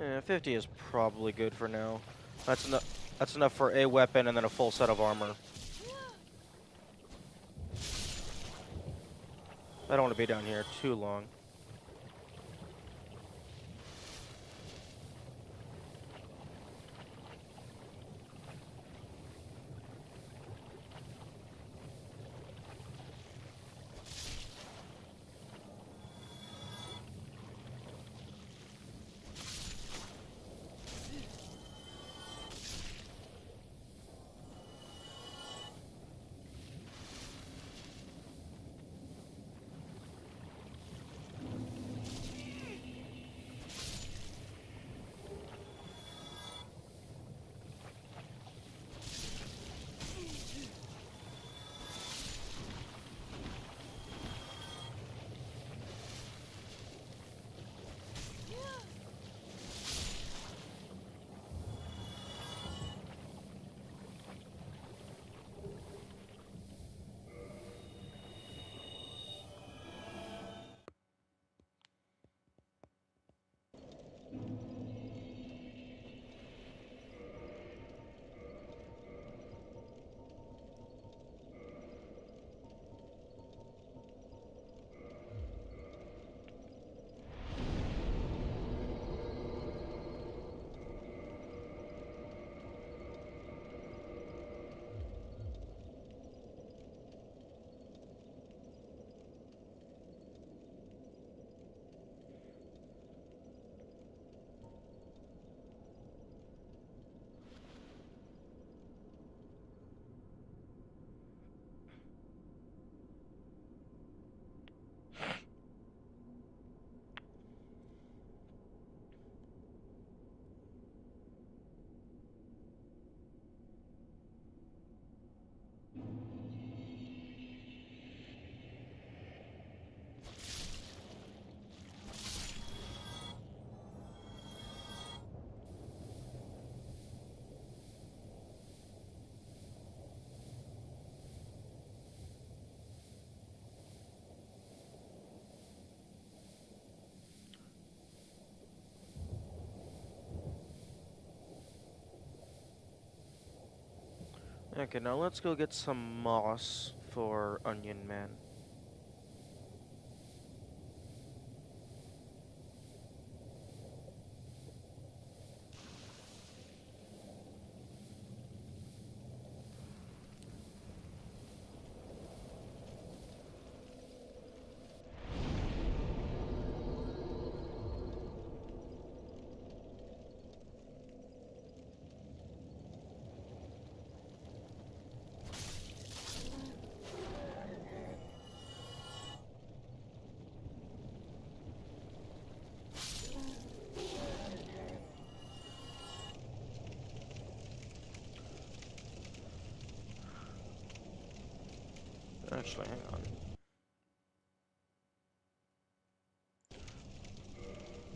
Yeah, 50 is probably good for now. That's enough. That's enough for a weapon and then a full set of armor. I don't want to be down here too long. Okay, now let's go get some moss for Onion Man. Actually, hang on.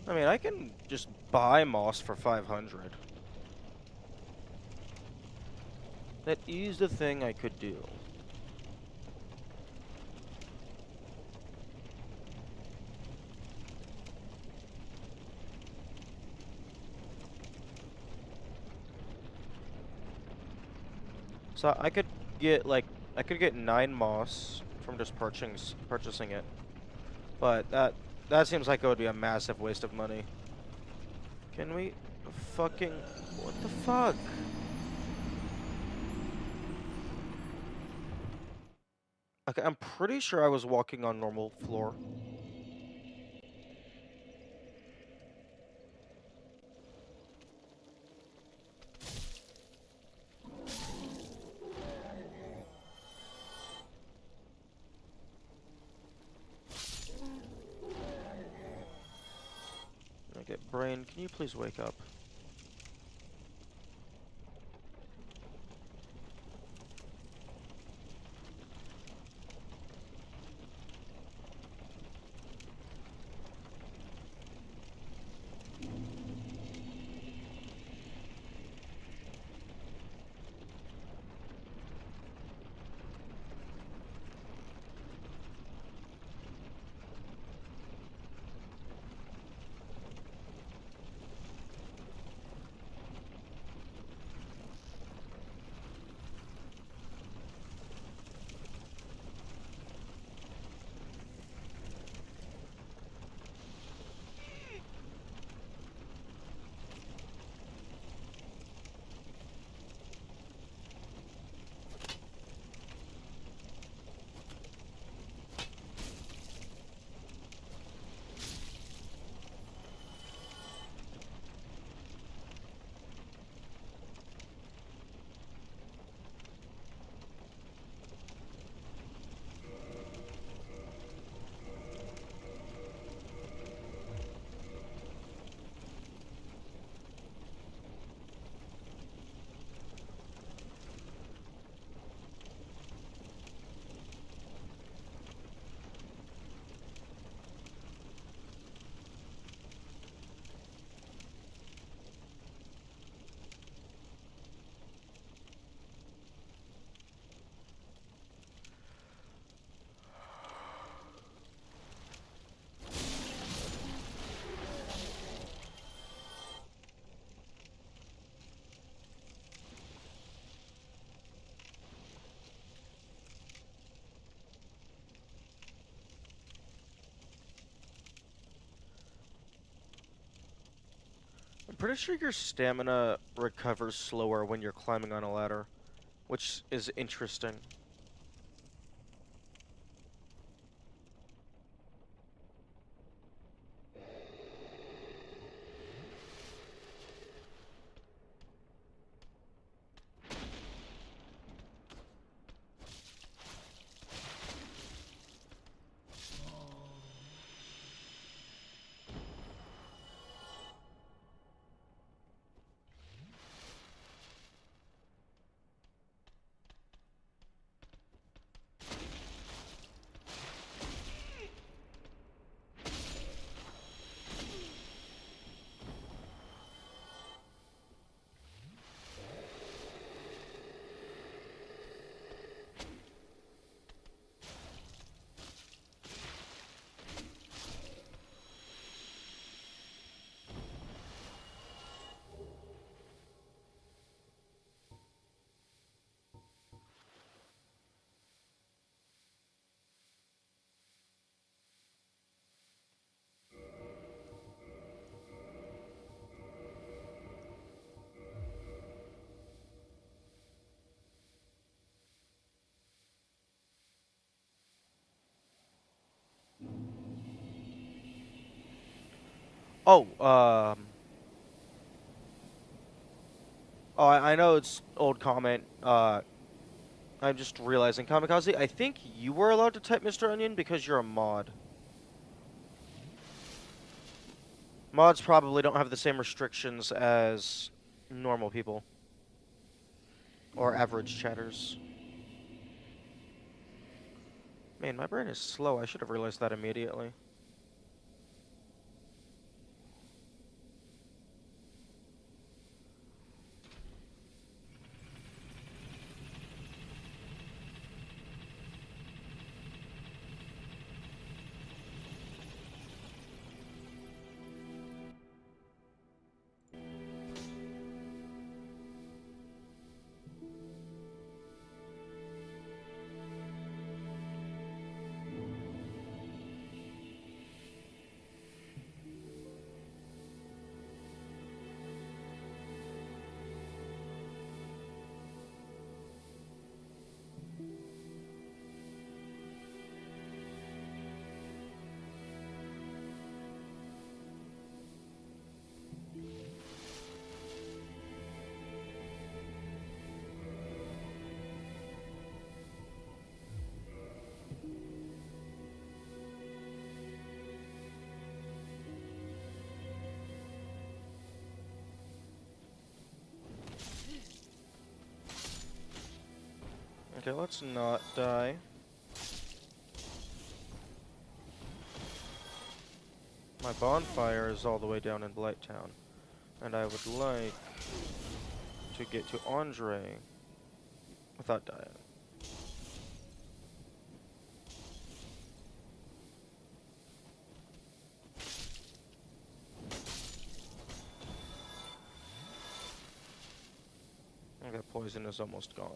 I mean, I can just buy moss for 500. That is the thing I could do. So I could get like I could get 9 moss from just purchasing it, but that seems like it would be a massive waste of money. Can we fucking what the fuck? Okay, I'm pretty sure I was walking on normal floor. Okay, brain, can you please wake up? pretty sure your stamina recovers slower when you're climbing on a ladder, which is interesting. Oh, I know it's old comment. I'm just realizing, Kamikaze, I think you were allowed to type Mr. Onion because you're a mod. Mods probably don't have the same restrictions as normal people or average chatters. Man, my brain is slow. I should have realized that immediately. Okay, let's not die. My bonfire is all the way down in Blighttown, and I would like to get to Andre without dying. Okay, poison is almost gone.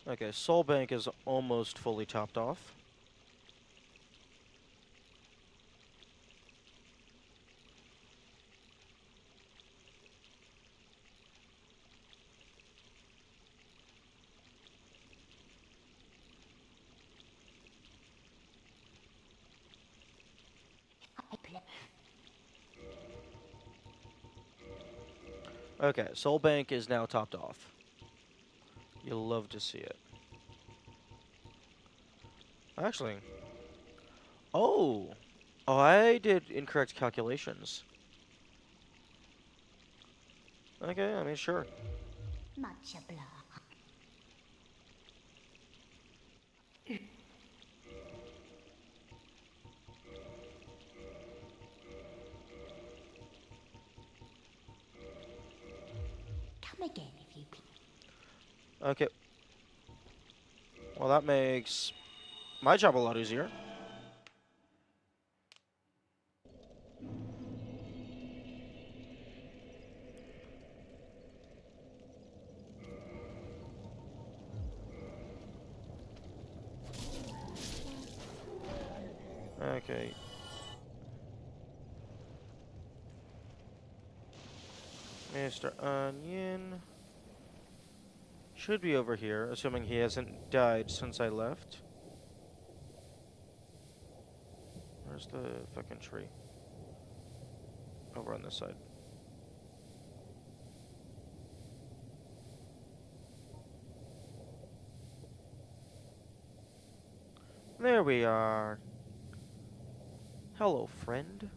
Okay, Soul Bank is almost fully topped off. Okay, Soul Bank is now topped off. You'll love to see it. Actually, oh, I did incorrect calculations. Okay, I mean, sure. Much obliged. Come again if you please. Okay. Well, that makes my job a lot easier. Okay. Mr. Onion should be over here, assuming he hasn't died since I left. Where's the fucking tree? Over on this side. There we are. Hello, friend.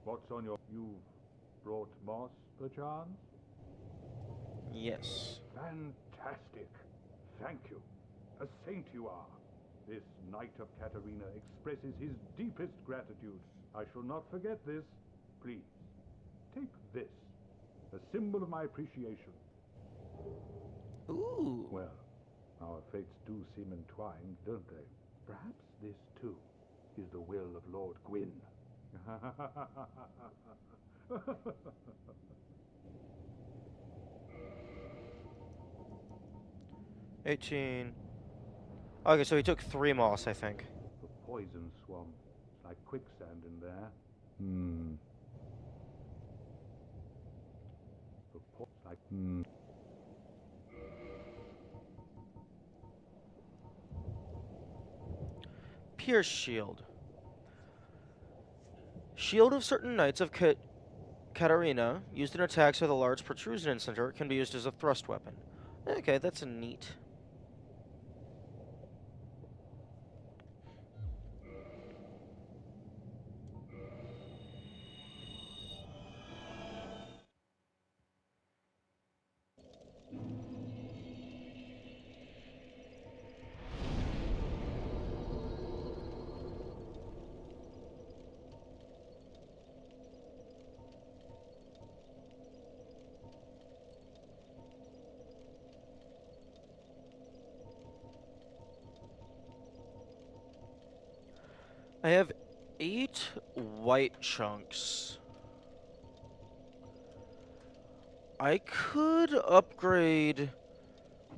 What's on your... You've brought moss, perchance? Yes. Fantastic. Thank you. A saint you are. This Knight of Katarina expresses his deepest gratitude. I shall not forget this. Please, take this. A symbol of my appreciation. Ooh. Well, our fates do seem entwined, don't they? Perhaps this, too, is the will of Lord Gwyn. 18. Okay, so he took 3 moss, I think. The poison swamp. It's like quicksand in there. Hmm. Pierce shield. Shield of certain knights of Katarina, used in attacks with a large protrusion in center, can be used as a thrust weapon. Okay, that's neat. I have 8 white chunks. I could upgrade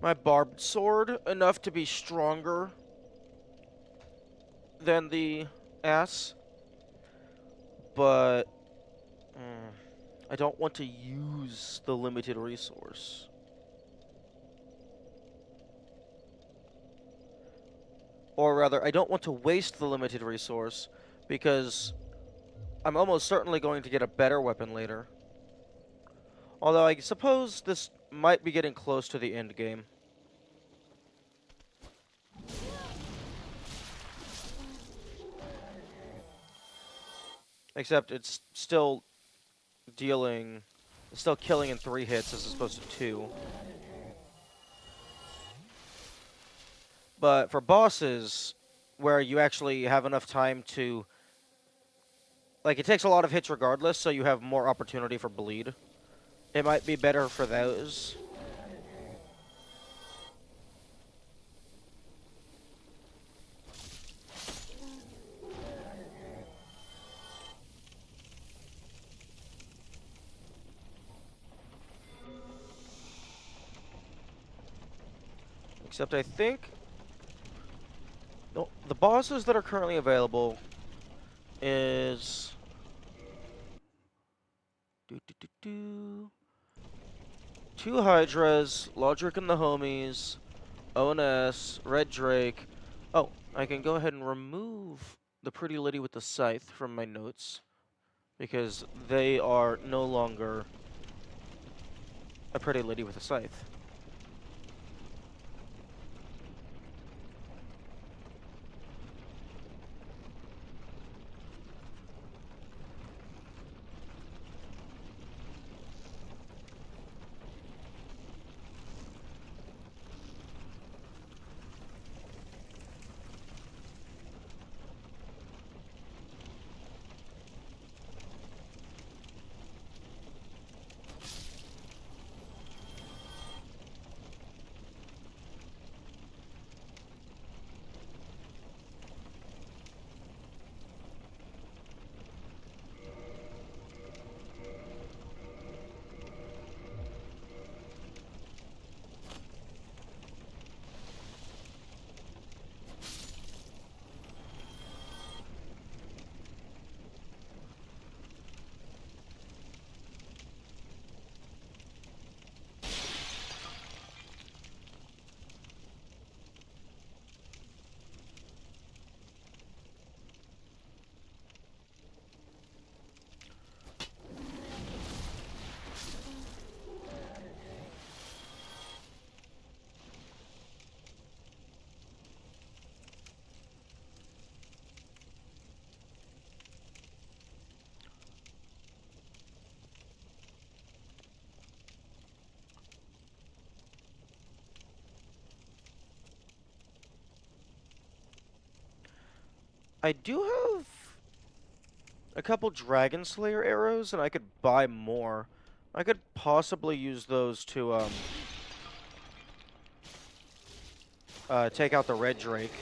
my barbed sword enough to be stronger than the ass, but I don't want to use the limited resource. Or rather, I don't want to waste the limited resource because I'm almost certainly going to get a better weapon later. Although I suppose this might be getting close to the end game. Except it's still killing in 3 hits as opposed to 2. But for bosses, where you actually have enough time to... Like, it takes a lot of hits regardless, so you have more opportunity for bleed. It might be better for those. Except I think... No, the bosses that are currently available is... 2 Hydras, Lodric and the Homies, ONS, Red Drake. Oh, I can go ahead and remove the Pretty Lady with the Scythe from my notes, because they are no longer a Pretty Lady with a Scythe. I do have a couple Dragon Slayer arrows, and I could buy more. I could possibly use those to take out the red drake.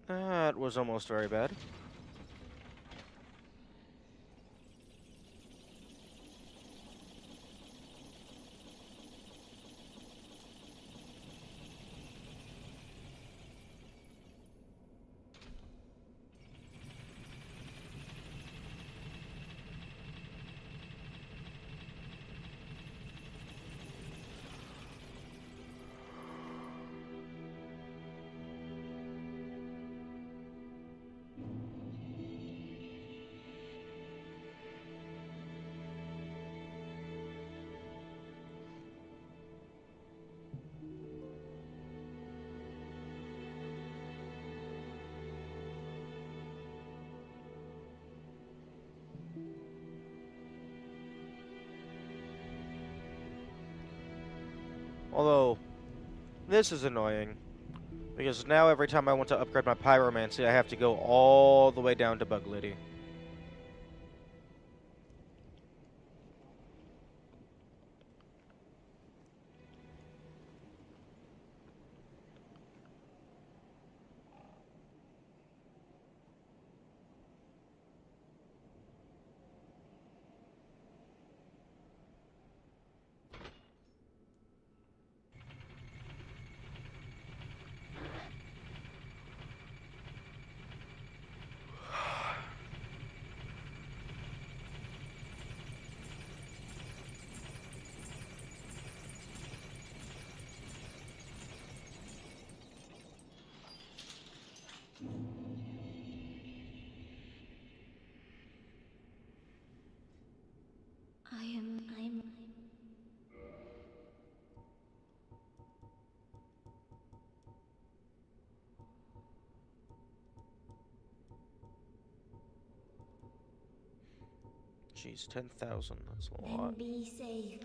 That was almost very bad. Although, this is annoying. Because now every time I want to upgrade my pyromancy, I have to go all the way down to Bug Lady. I'm... Jeez, 10,000, that's a lot. Then be safe.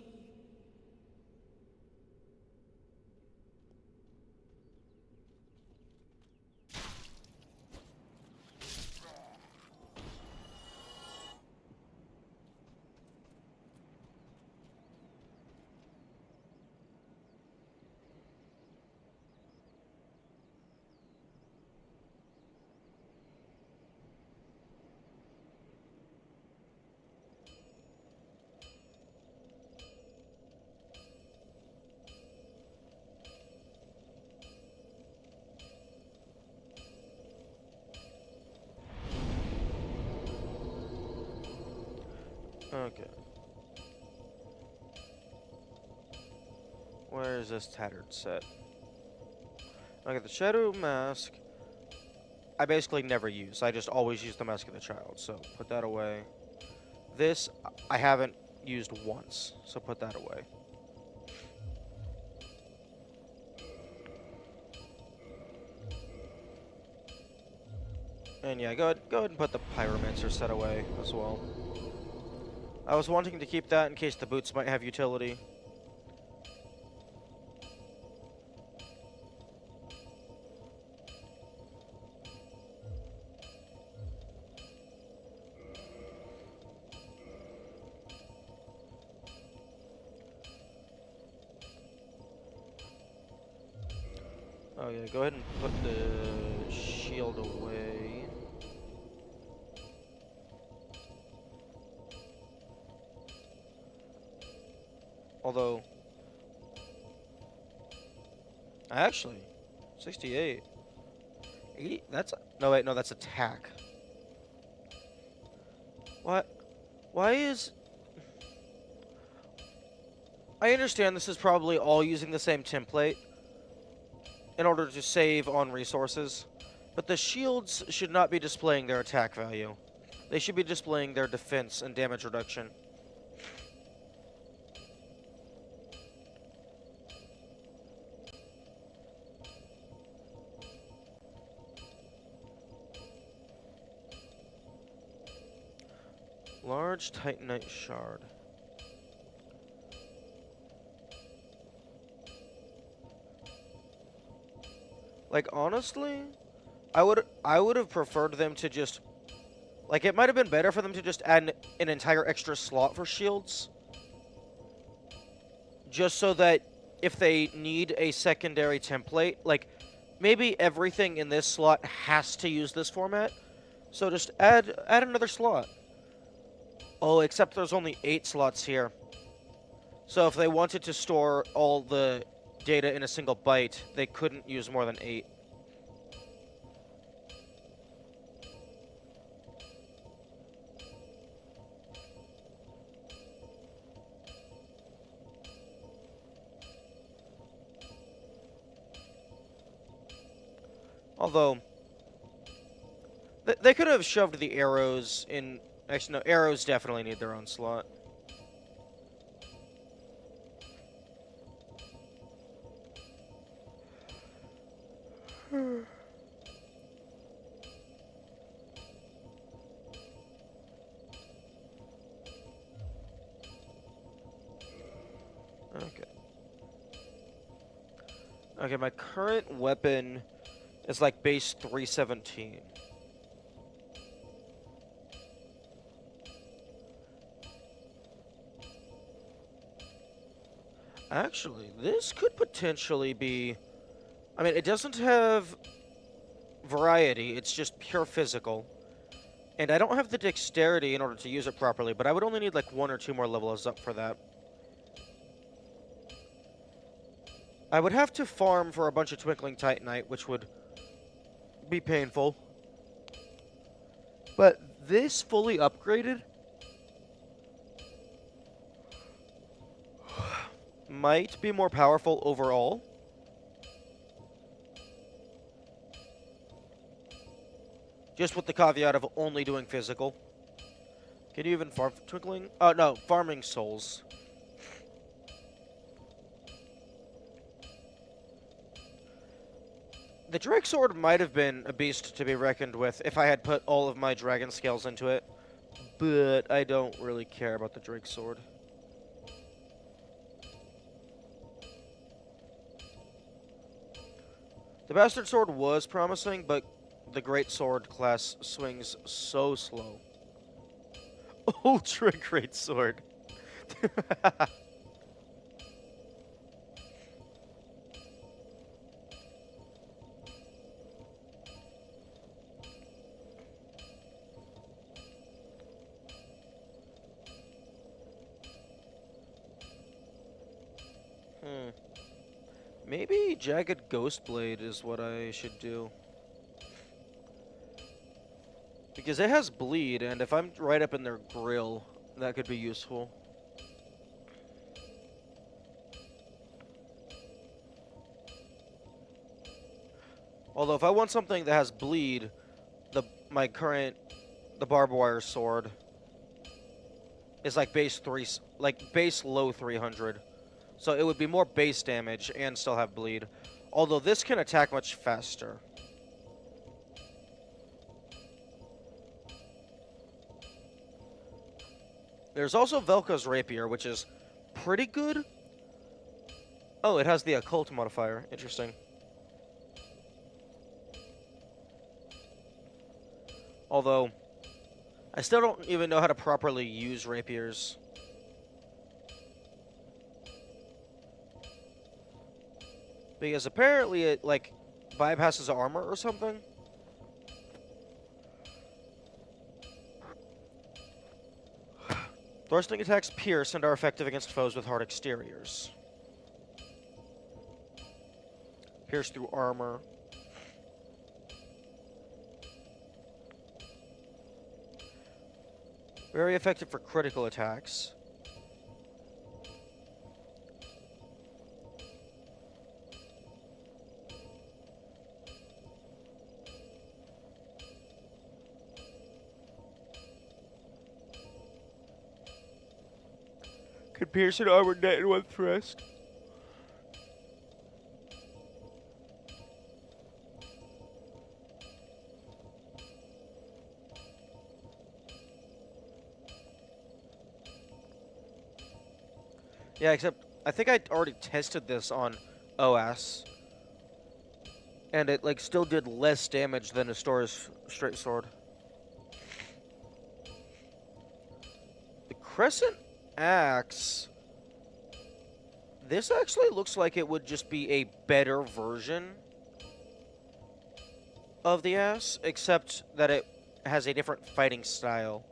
Okay. Where is this tattered set? Okay, the Shadow Mask, I basically never use. I just always use the Mask of the Child, so put that away. This, I haven't used once, so put that away. And yeah, go ahead and put the Pyromancer set away as well. I was wanting to keep that in case the boots might have utility. Oh yeah, go ahead and put the shield away. Although, actually, 68. 80, no wait, no, that's attack. What? Why is... I understand this is probably all using the same template in order to save on resources, but the shields should not be displaying their attack value. They should be displaying their defense and damage reduction. Large Titanite shard. Like, honestly, I would have preferred them to just... Like, it might have been better for them to just add an entire extra slot for shields. Just so that if they need a secondary template, like, maybe everything in this slot has to use this format. So just add another slot. Oh, except there's only 8 slots here. So if they wanted to store all the data in a single byte, they couldn't use more than 8. Although, they could have shoved the arrows in... Actually, no, arrows definitely need their own slot. Okay. Okay, my current weapon is like base 317. Actually, this could potentially be... I mean, it doesn't have variety, it's just pure physical. And I don't have the dexterity in order to use it properly, but I would only need like 1 or 2 more levels up for that. I would have to farm for a bunch of Twinkling Titanite, which would be painful. But this fully upgraded might be more powerful overall. Just with the caveat of only doing physical. Can you even farm Twinkling? Oh, no, farming souls. The Drake Sword might have been a beast to be reckoned with if I had put all of my dragon scales into it. But I don't really care about the Drake Sword. The Bastard Sword was promising, but the Great Sword class swings so slow. Ultra Great Sword. Maybe Jagged Ghostblade is what I should do. Because it has bleed, and if I'm right up in their grill, that could be useful. Although if I want something that has bleed, the barbed wire sword is like base low 300. So it would be more base damage and still have bleed. Although this can attack much faster. There's also Velka's Rapier, which is pretty good. Oh, it has the occult modifier. Interesting. Although, I still don't even know how to properly use rapiers. Because apparently it, like, bypasses armor or something. Thrusting attacks pierce and are effective against foes with hard exteriors. Pierce through armor. Very effective for critical attacks. Could pierce an armored net in one thrust. Yeah, except I think I already tested this on OS, and it like still did less damage than a Stora's straight sword. The Crescent Axe. This actually looks like it would just be a better version of the axe, except that it has a different fighting style.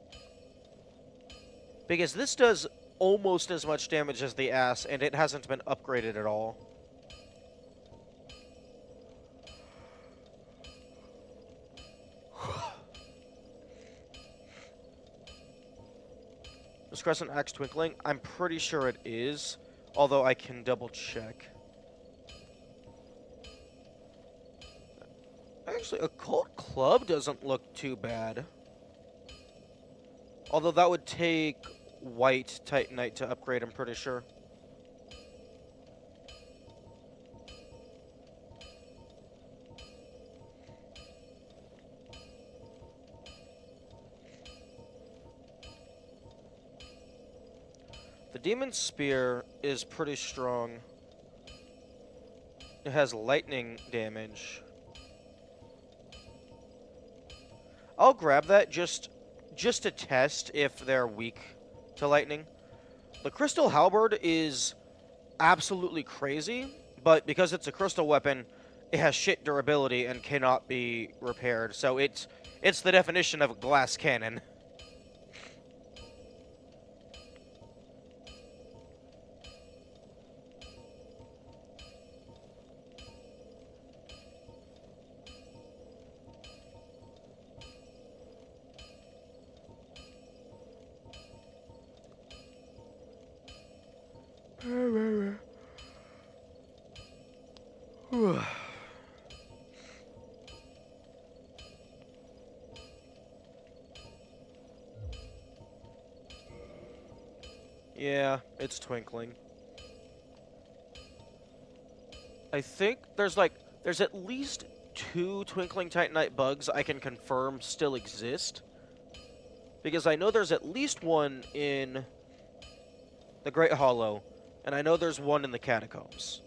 Because this does almost as much damage as the axe, and it hasn't been upgraded at all. Is Crescent Axe twinkling? I'm pretty sure it is, although I can double check. Actually, Occult Club doesn't look too bad. Although that would take White Titanite to upgrade, I'm pretty sure. The Demon Spear is pretty strong. It has lightning damage. I'll grab that just to test if they're weak to lightning. The Crystal Halberd is absolutely crazy, but because it's a crystal weapon, it has shit durability and cannot be repaired. So it's the definition of a glass cannon. Yeah, it's twinkling. I think there's at least 2 Twinkling Titanite bugs I can confirm still exist. Because I know there's at least one in the Great Hollow, and I know there's one in the Catacombs.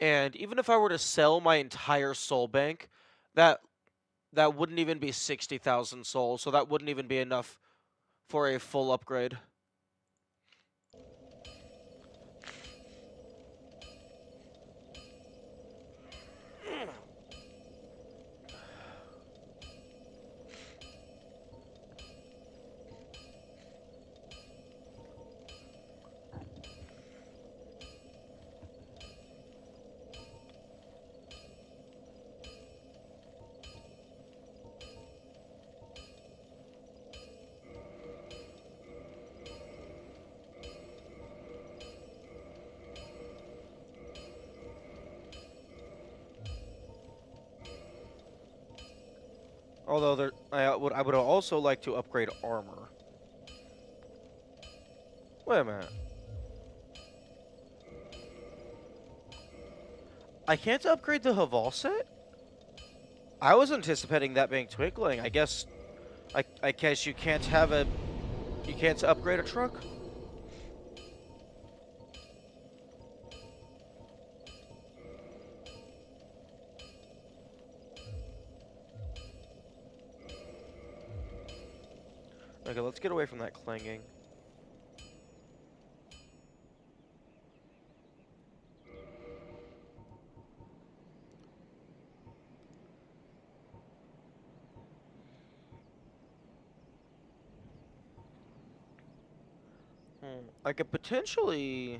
And even if I were to sell my entire soul bank, that wouldn't even be 60,000 souls, so that wouldn't even be enough for a full upgrade. Although I would also like to upgrade armor. Wait a minute. I can't upgrade the Haval set? I was anticipating that being twinkling. I guess you can't upgrade a truck? Okay, let's get away from that clanging. I could potentially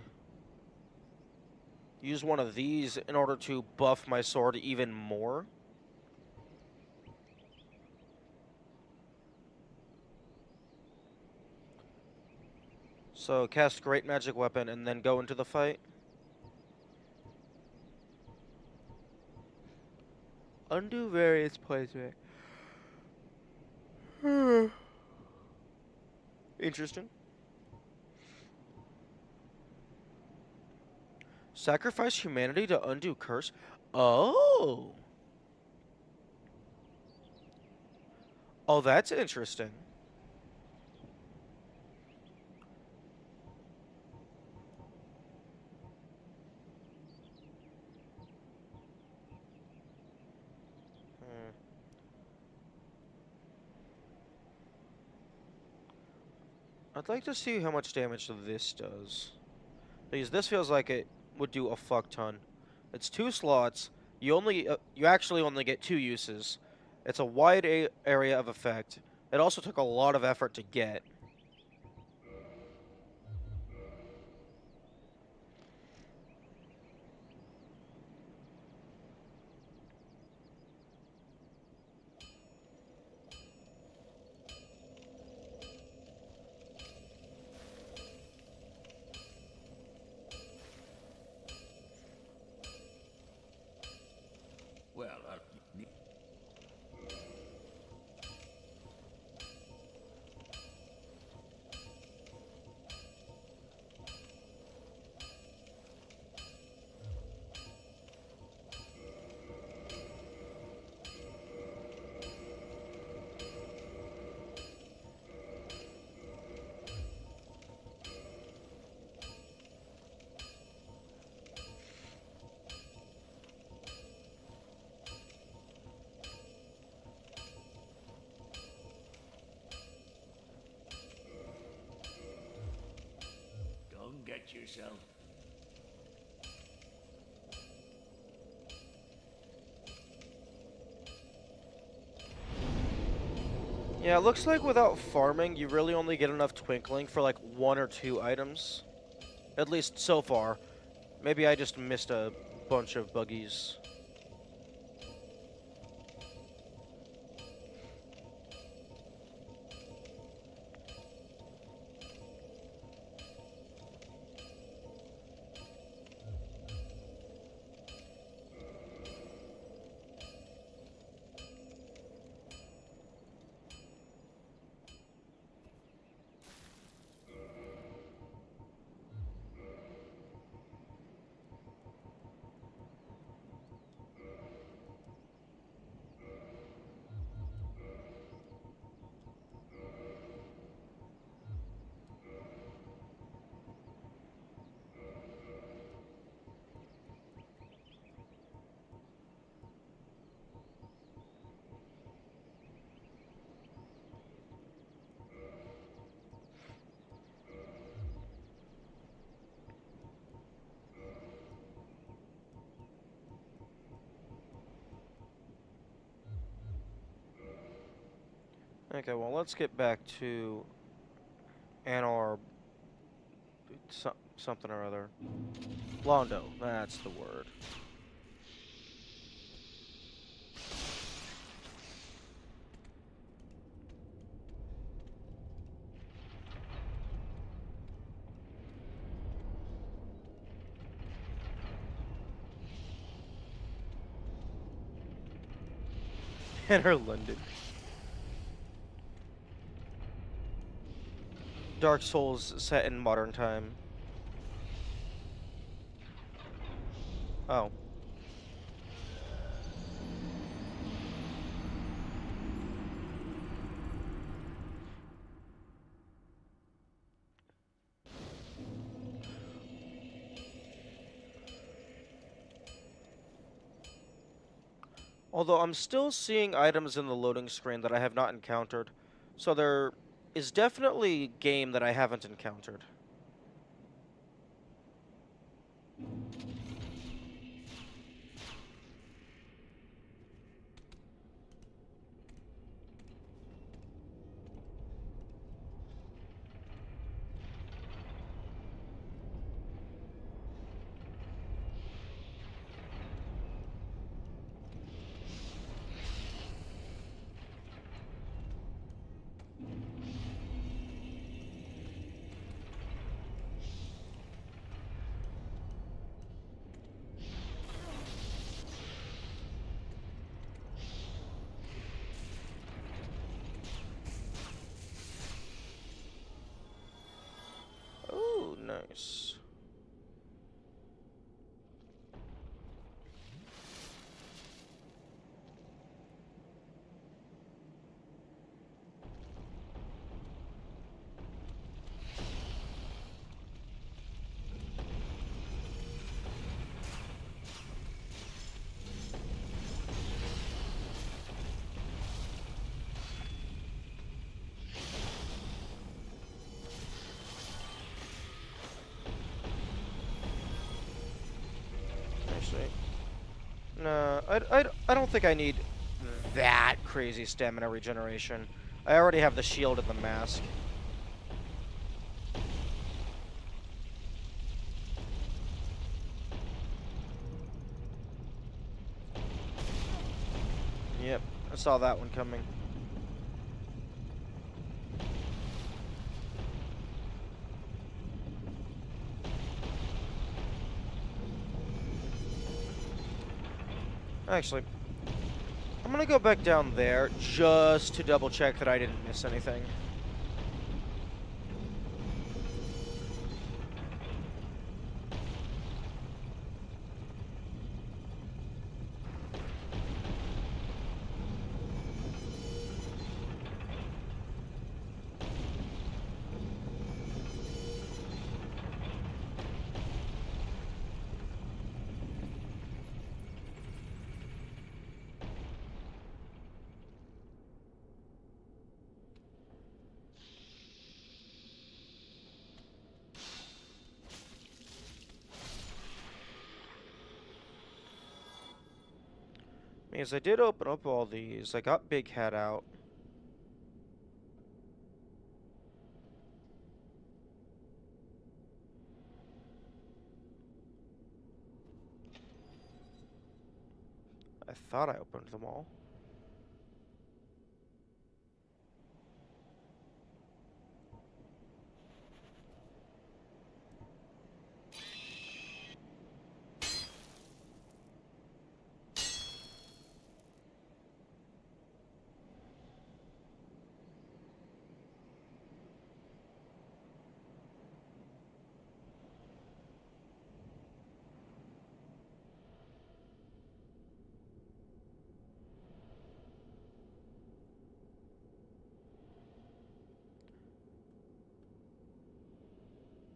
use one of these in order to buff my sword even more. So cast Great Magic Weapon and then go into the fight. Undo various placement. Interesting. Sacrifice humanity to undo curse? Oh! Oh, that's interesting. Hmm. I'd like to see how much damage this does. Because this feels like it would do a fuck ton. It's 2 slots. You actually only get 2 uses. It's a wide area of effect. It also took a lot of effort to get. Well, don't get yourself. Yeah, it looks like without farming, you really only get enough twinkling for like 1 or 2 items. At least so far. Maybe I just missed a bunch of buggies. Okay, well, let's get back to Anar something or other. Londo, that's the word. Anar London. Dark Souls set in modern time. Oh. Although I'm still seeing items in the loading screen that I have not encountered. So there is definitely game that I haven't encountered. Oh, nice. Actually, no, I don't think I need that crazy stamina regeneration. I already have the shield and the mask. Yep, I saw that one coming. Actually, I'm gonna go back down there just to double check that I didn't miss anything. Because I did open up all these. I got Big Head out. I thought I opened them all.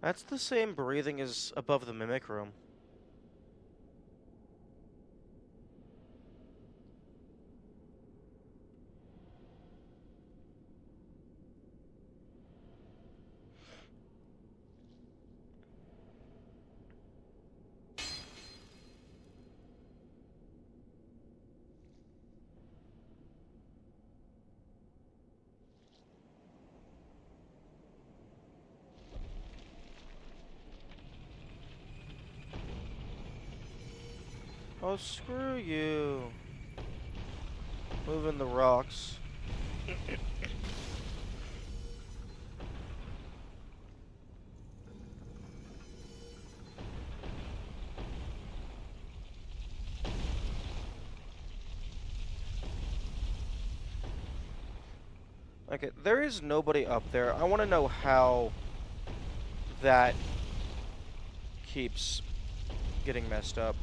That's the same breathing as above the Mimic Room. Oh, screw you. Moving the rocks. Okay, there is nobody up there. I want to know how that keeps getting messed up.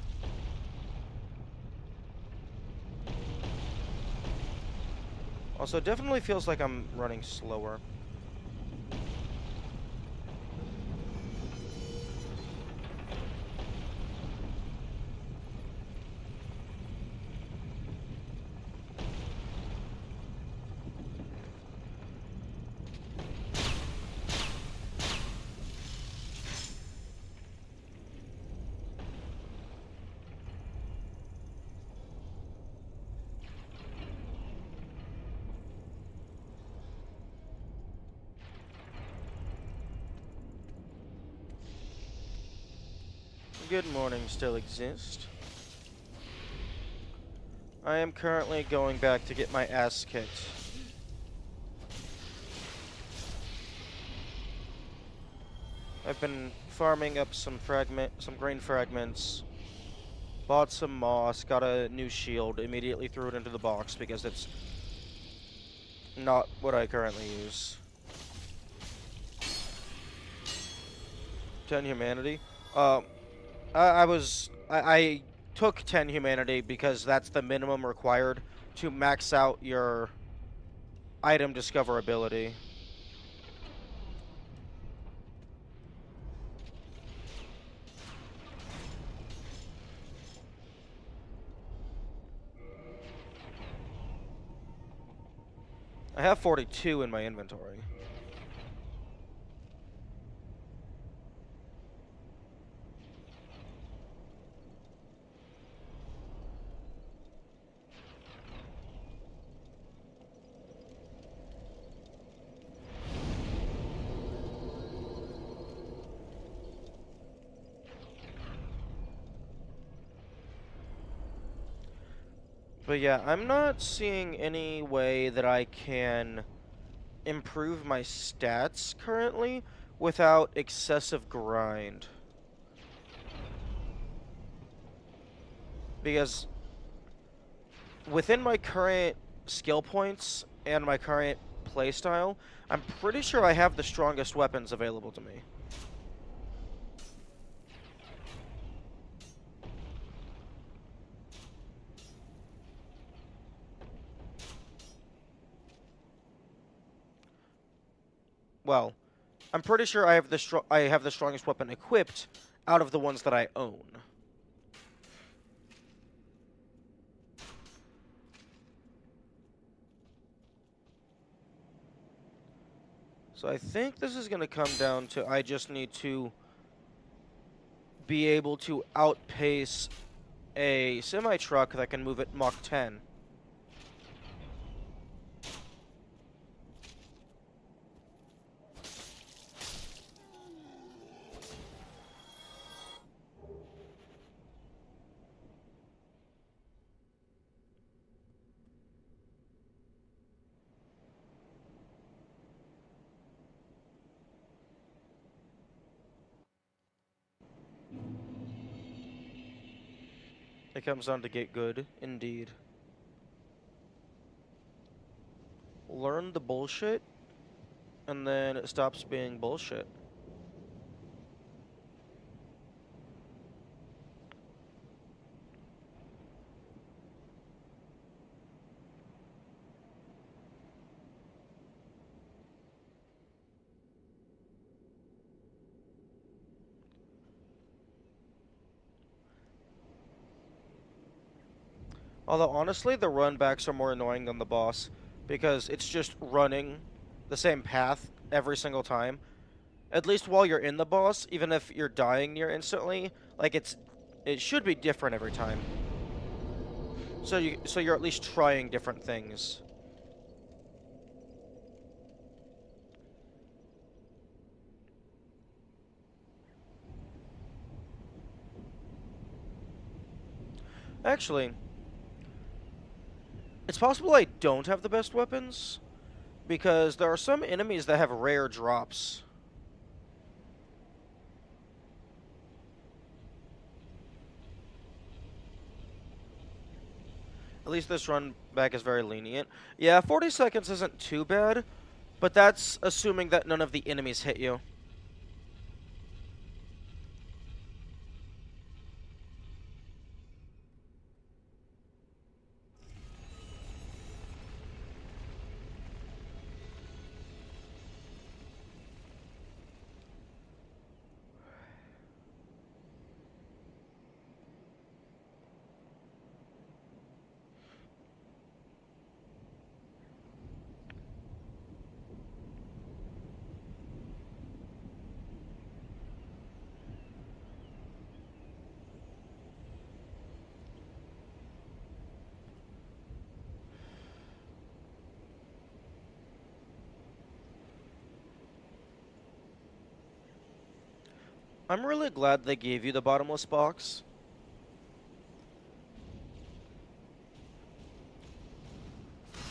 Also, it definitely feels like I'm running slower. Good morning still exist. I am currently going back to get my ass kicked. I've been farming up some grain fragments, bought some moss, got a new shield, immediately threw it into the box because it's not what I currently use. 10 humanity. I took 10 humanity because that's the minimum required to max out your item discoverability. I have 42 in my inventory. But yeah, I'm not seeing any way that I can improve my stats currently without excessive grind. Because within my current skill points and my current playstyle, I'm pretty sure I have the strongest weapons available to me. Well, I'm pretty sure I have the strongest weapon equipped out of the ones that I own. So I think this is going to come down to I just need to be able to outpace a semi-truck that can move at Mach 10. It comes down to get good, indeed. Learn the bullshit, and then it stops being bullshit. Although, honestly, the runbacks are more annoying than the boss, because it's just running the same path every single time. At least while you're in the boss, even if you're dying near instantly, like it should be different every time. So you're at least trying different things. Actually, it's possible I don't have the best weapons, because there are some enemies that have rare drops. At least this run back is very lenient. Yeah, 40 seconds isn't too bad, but that's assuming that none of the enemies hit you. I'm really glad they gave you the bottomless box.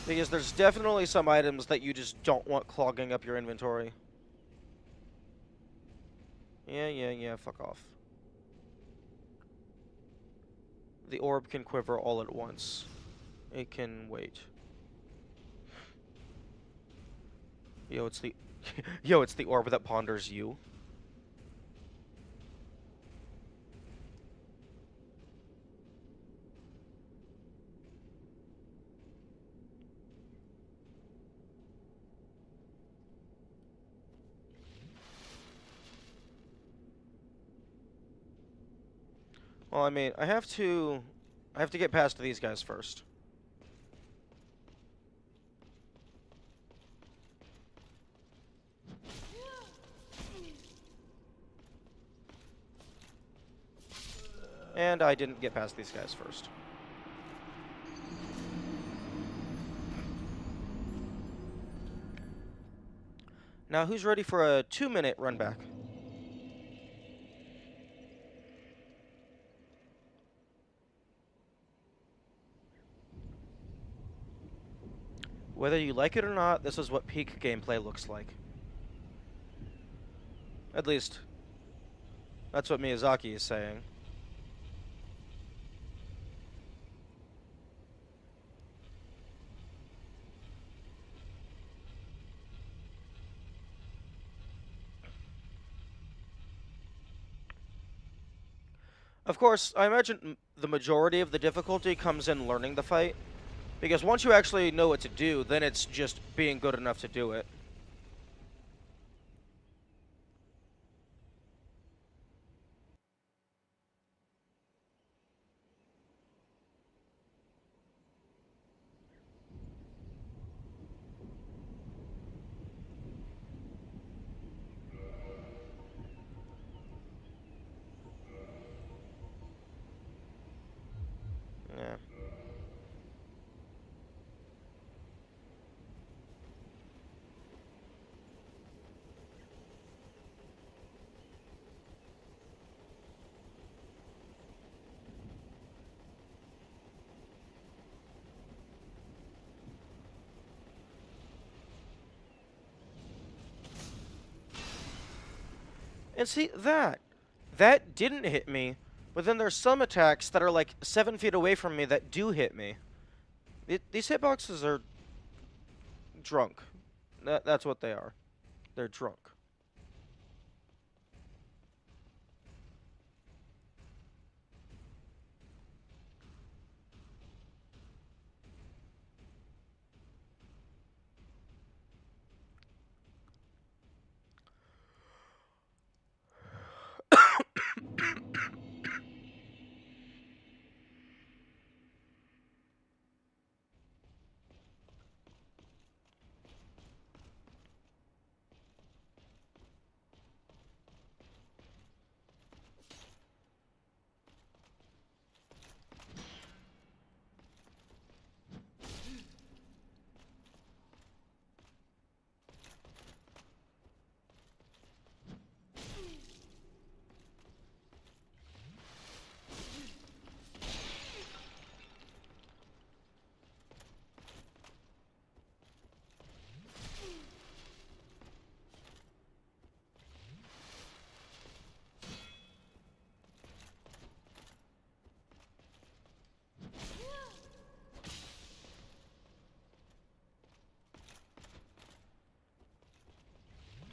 Because there's definitely some items that you just don't want clogging up your inventory. Yeah, fuck off. The orb can quiver all at once. It can wait. Yo, it's the Yo, it's the orb that ponders you. Well, I mean, I have to get past these guys first. And I didn't get past these guys first. Now, who's ready for a 2-minute run back? Whether you like it or not, this is what peak gameplay looks like. At least, that's what Miyazaki is saying. Of course, I imagine the majority of the difficulty comes in learning the fight. Because once you actually know what to do, then it's just being good enough to do it. Yeah. And see, that didn't hit me, but then there's some attacks that are like 7 feet away from me that do hit me. These hitboxes are drunk. That's what they are. They're drunk.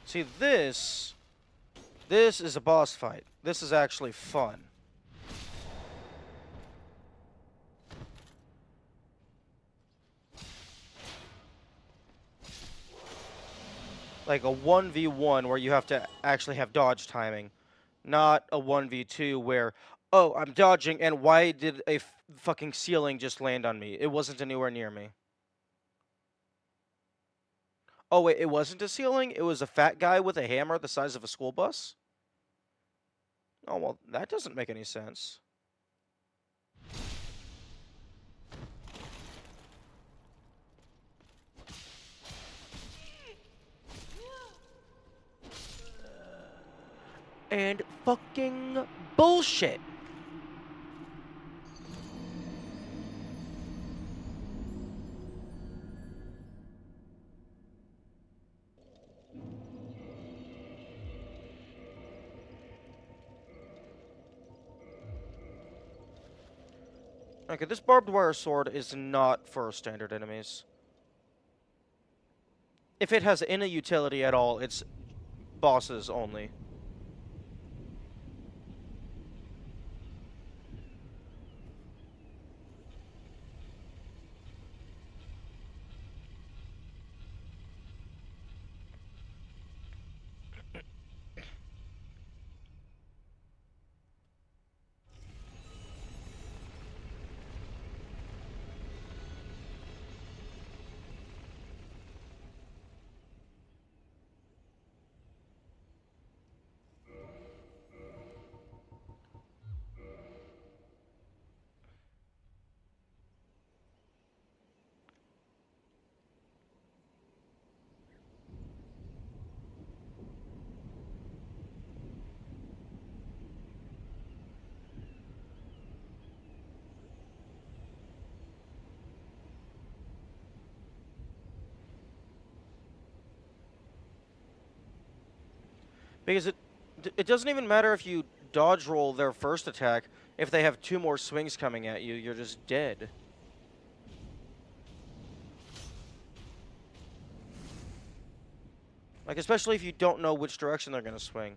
See, this is a boss fight. This is actually fun. Like a 1v1 where you have to actually have dodge timing, not a 1v2 where, oh, I'm dodging and why did a fucking ceiling just land on me? It wasn't anywhere near me. Oh wait, it wasn't a ceiling? It was a fat guy with a hammer the size of a school bus? Oh, well, that doesn't make any sense. And fucking bullshit. Okay, this barbed wire sword is not for standard enemies. If it has any utility at all, it's bosses only. Because it doesn't even matter if you dodge roll their first attack. If they have 2 more swings coming at you, you're just dead. Like, especially if you don't know which direction they're gonna swing.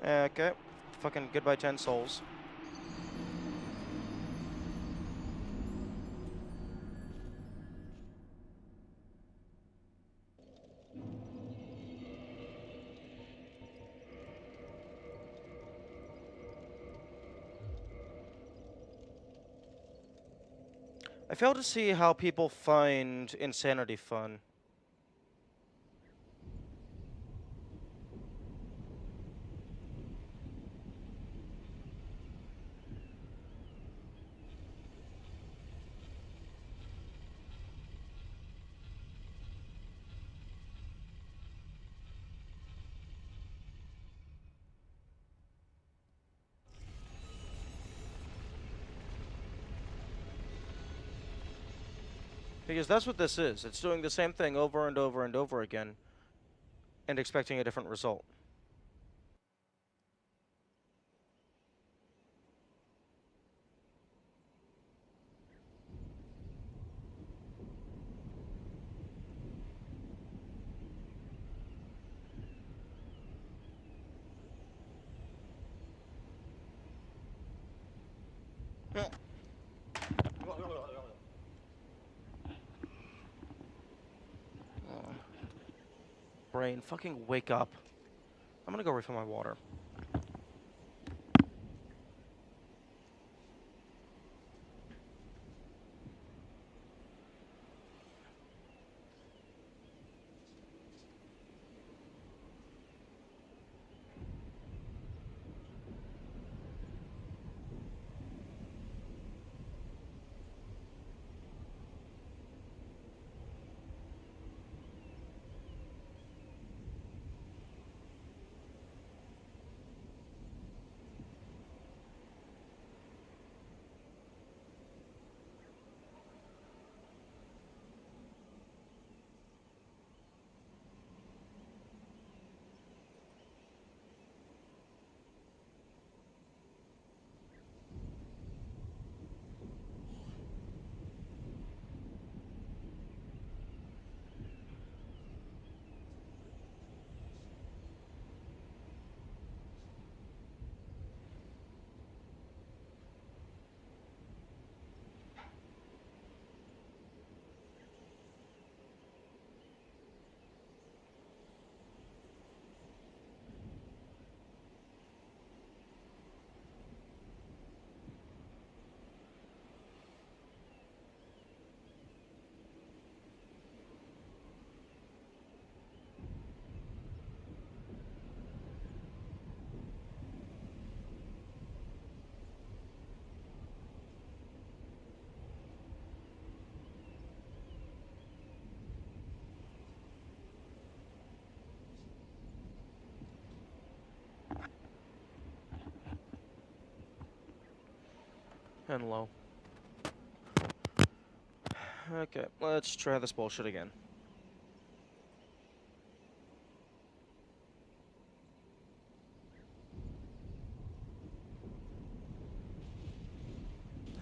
Okay. Fucking goodbye 10 souls. I fail to see how people find insanity fun. Because that's what this is. It's doing the same thing over and over and over again and expecting a different result. brain, fucking wake up. I'm gonna go refill my water. And low. Okay, let's try this bullshit again.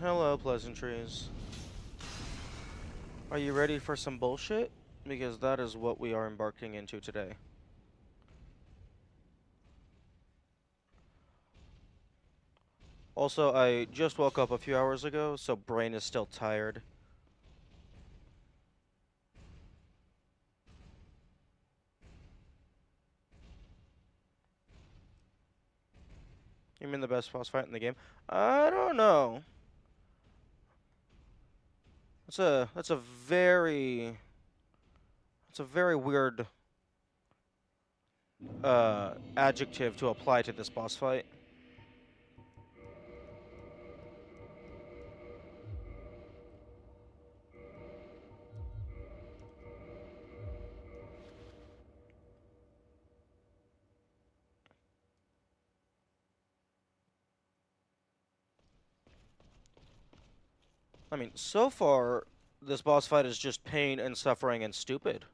Hello, pleasantries. Are you ready for some bullshit? Because that is what we are embarking into today. Also, I just woke up a few hours ago, so brain is still tired. You mean the best boss fight in the game? I don't know. That's a very weird adjective to apply to this boss fight. I mean, so far, this boss fight is just pain and suffering and stupid.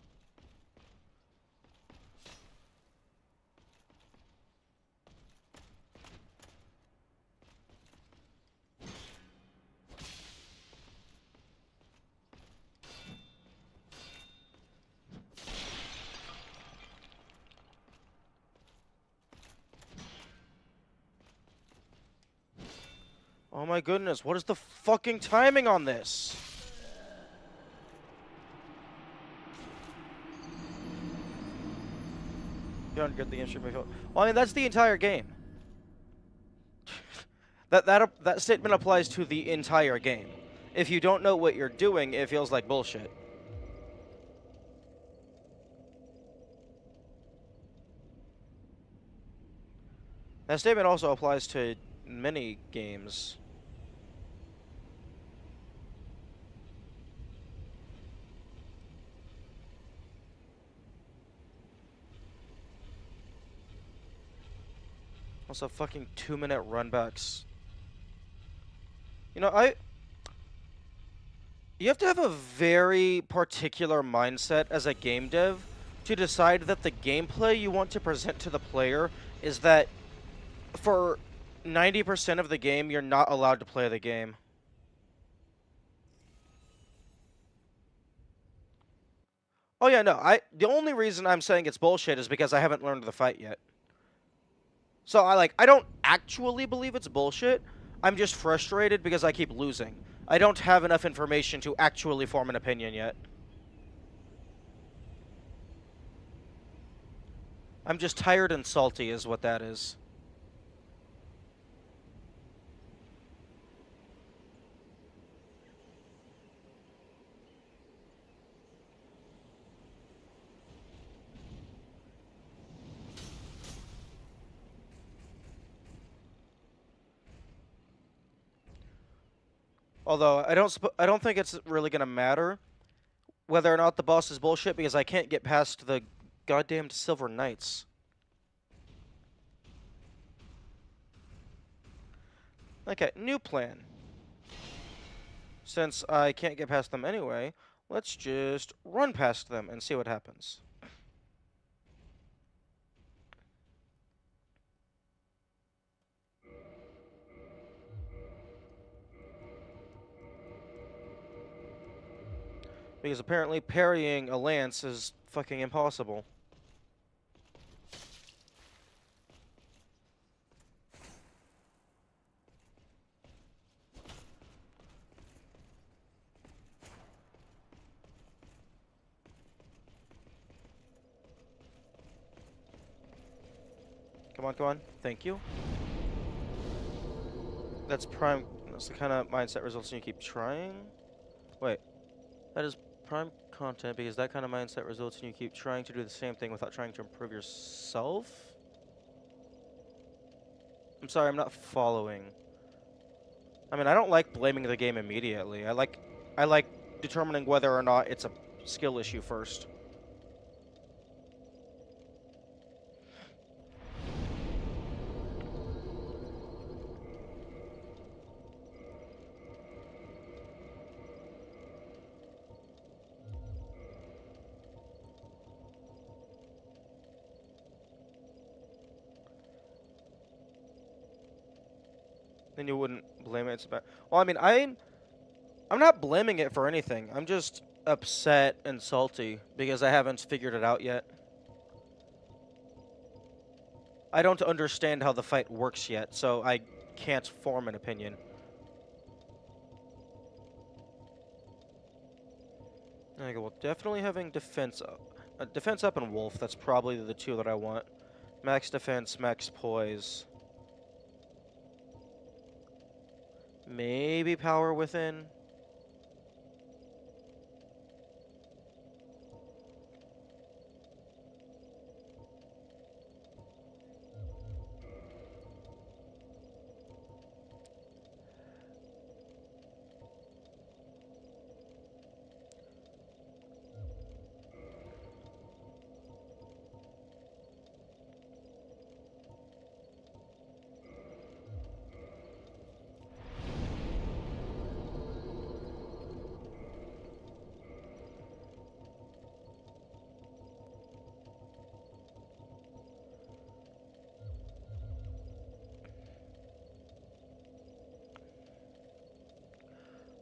Oh my goodness, what is the fucking timing on this? You don't get the instrument. Well, I mean, that's the entire game. That statement applies to the entire game. If you don't know what you're doing, it feels like bullshit. That statement also applies to many games. Also, fucking 2-minute runbacks. You know, you have to have a very particular mindset as a game dev to decide that the gameplay you want to present to the player is that for 90% of the game, you're not allowed to play the game. Oh yeah, no, the only reason I'm saying it's bullshit is because I haven't learned the fight yet. So I don't actually believe it's bullshit. I'm just frustrated because I keep losing. I don't have enough information to actually form an opinion yet. I'm just tired and salty is what that is. Although I don't think it's really gonna matter whether or not the boss is bullshit because I can't get past the goddamn Silver Knights. Okay, new plan. Since I can't get past them anyway, let's just run past them and see what happens. Because apparently parrying a lance is fucking impossible. Come on, come on. Thank you. That's prime. That's the kind of mindset results when you keep trying. Wait. That is prime content because that kind of mindset results when you keep trying to do the same thing without trying to improve yourself? I'm sorry, I'm not following. I mean, I don't like blaming the game immediately. I like determining whether or not it's a skill issue first. Then you wouldn't blame it. It's about. Well, I mean, I'm not blaming it for anything. I'm just upset and salty because I haven't figured it out yet. I don't understand how the fight works yet, so I can't form an opinion. Okay, well, definitely having defense up. Defense up and wolf, that's probably the two that I want. Max defense, max poise. Maybe power within.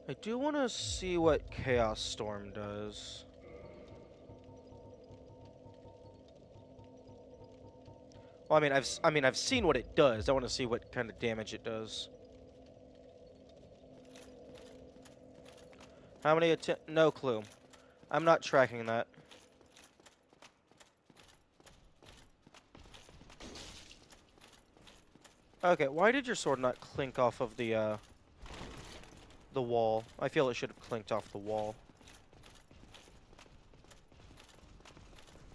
I do want to see what Chaos Storm does. Well, I mean, I've seen what it does. I want to see what kind of damage it does. How many no clue. I'm not tracking that. Okay, why did your sword not clink off of the wall? I feel it should have clinked off the wall.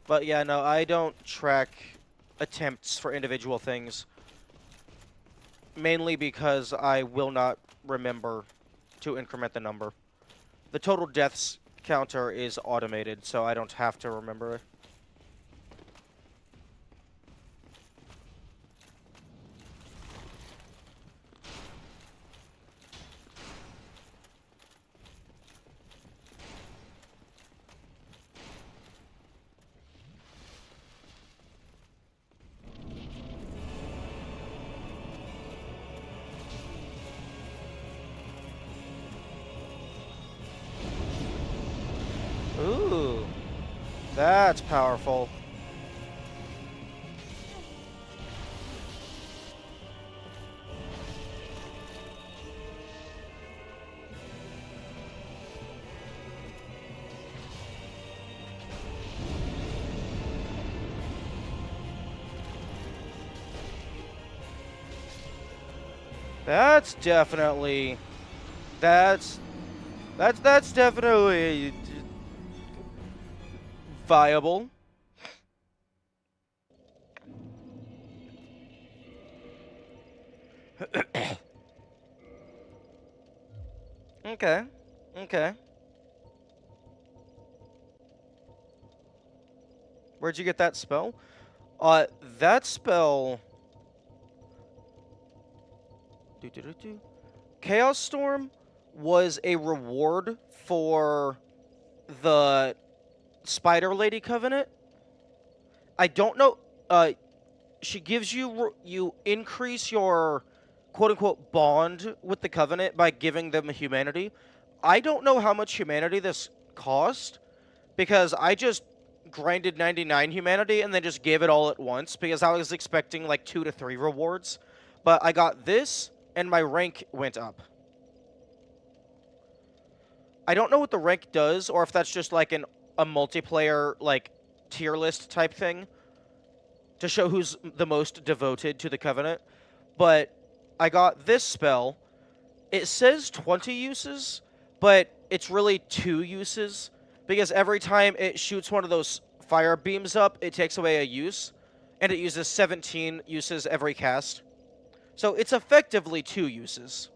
But yeah, no, I don't track attempts for individual things. Mainly because I will not remember to increment the number. The total deaths counter is automated, so I don't have to remember it. Ooh, that's powerful. That's definitely... That's definitely viable. Okay. Okay. Where'd you get that spell? That spell... Chaos Storm was a reward for the Spider Lady Covenant. I don't know. She gives you you increase your quote unquote bond with the Covenant by giving them humanity. I don't know how much humanity this cost because I just grinded 99 humanity and then just gave it all at once because I was expecting like 2 to 3 rewards. But I got this and my rank went up. I don't know what the rank does or if that's just like a multiplayer like tier list type thing to show who's the most devoted to the Covenant. But I got this spell. It says 20 uses, but it's really 2 uses because every time it shoots one of those fire beams up, it takes away a use, and it uses 17 uses every cast. So it's effectively 2 uses.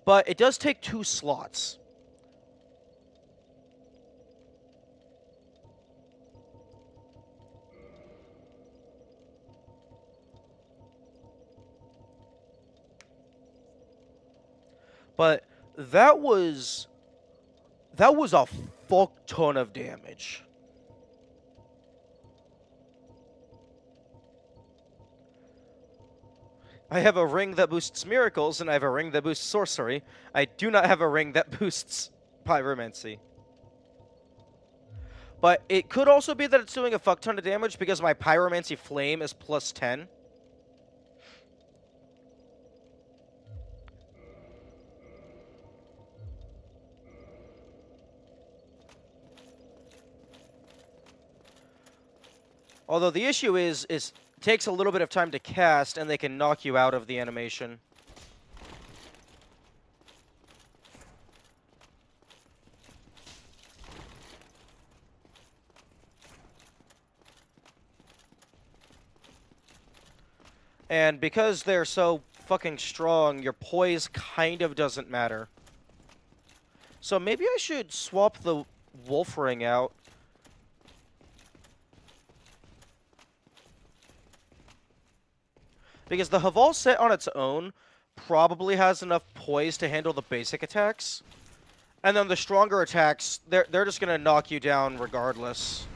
But it does take 2 slots. But that was a fuck ton of damage. I have a ring that boosts miracles, and I have a ring that boosts sorcery. I do not have a ring that boosts pyromancy. But it could also be that it's doing a fuck ton of damage because my pyromancy flame is plus 10. Although the issue is it takes a little bit of time to cast, and they can knock you out of the animation. And because they're so fucking strong, your poise kind of doesn't matter. So maybe I should swap the wolf ring out. Because the Haval set on its own probably has enough poise to handle the basic attacks. And then the stronger attacks, they're just going to knock you down regardless.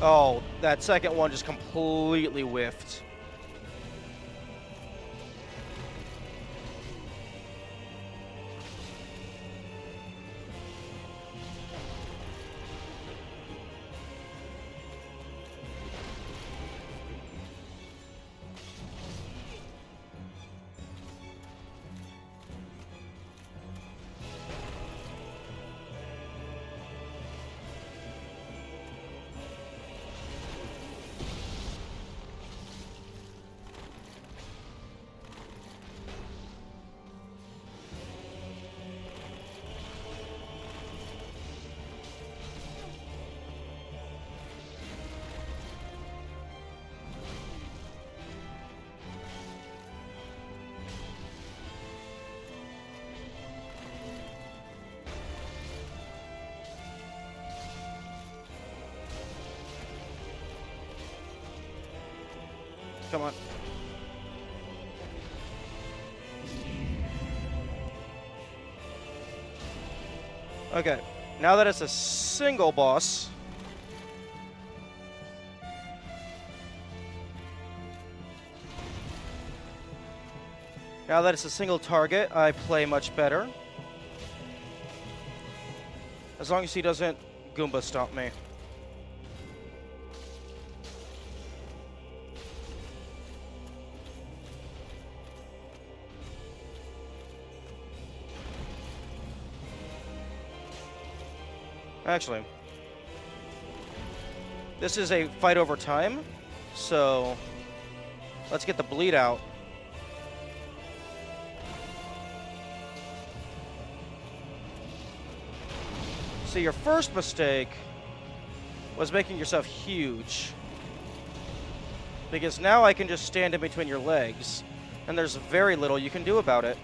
Oh, that second one just completely whiffed. Come on. Okay, now that it's a single boss, Now that it's a single target, I play much better. As long as he doesn't Goomba stomp me. Actually, this is a fight over time, so let's get the bleed out. So your first mistake was making yourself huge, because now I can just stand in between your legs, and there's very little you can do about it.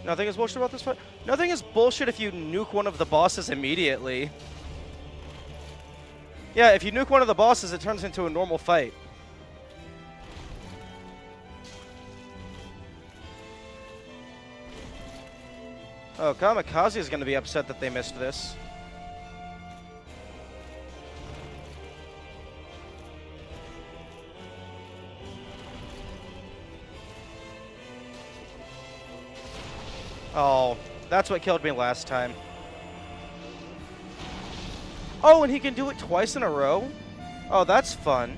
Nothing is bullshit about this fight? Nothing is bullshit if you nuke one of the bosses immediately. Yeah, if you nuke one of the bosses, it turns into a normal fight. Oh, Kamikaze is going to be upset that they missed this. Oh, that's what killed me last time. Oh, and he can do it twice in a row? Oh, that's fun.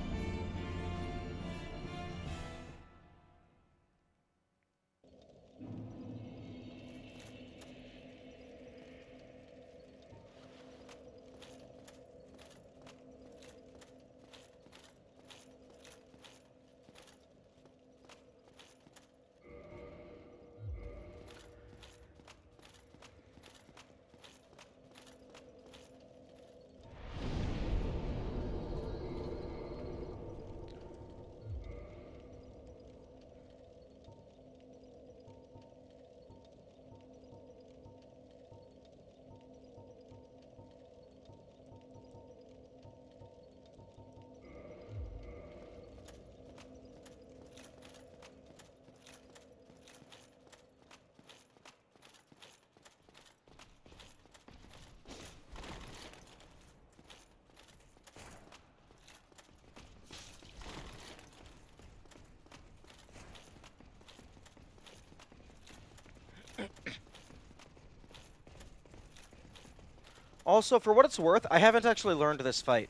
Also, for what it's worth, I haven't actually learned this fight.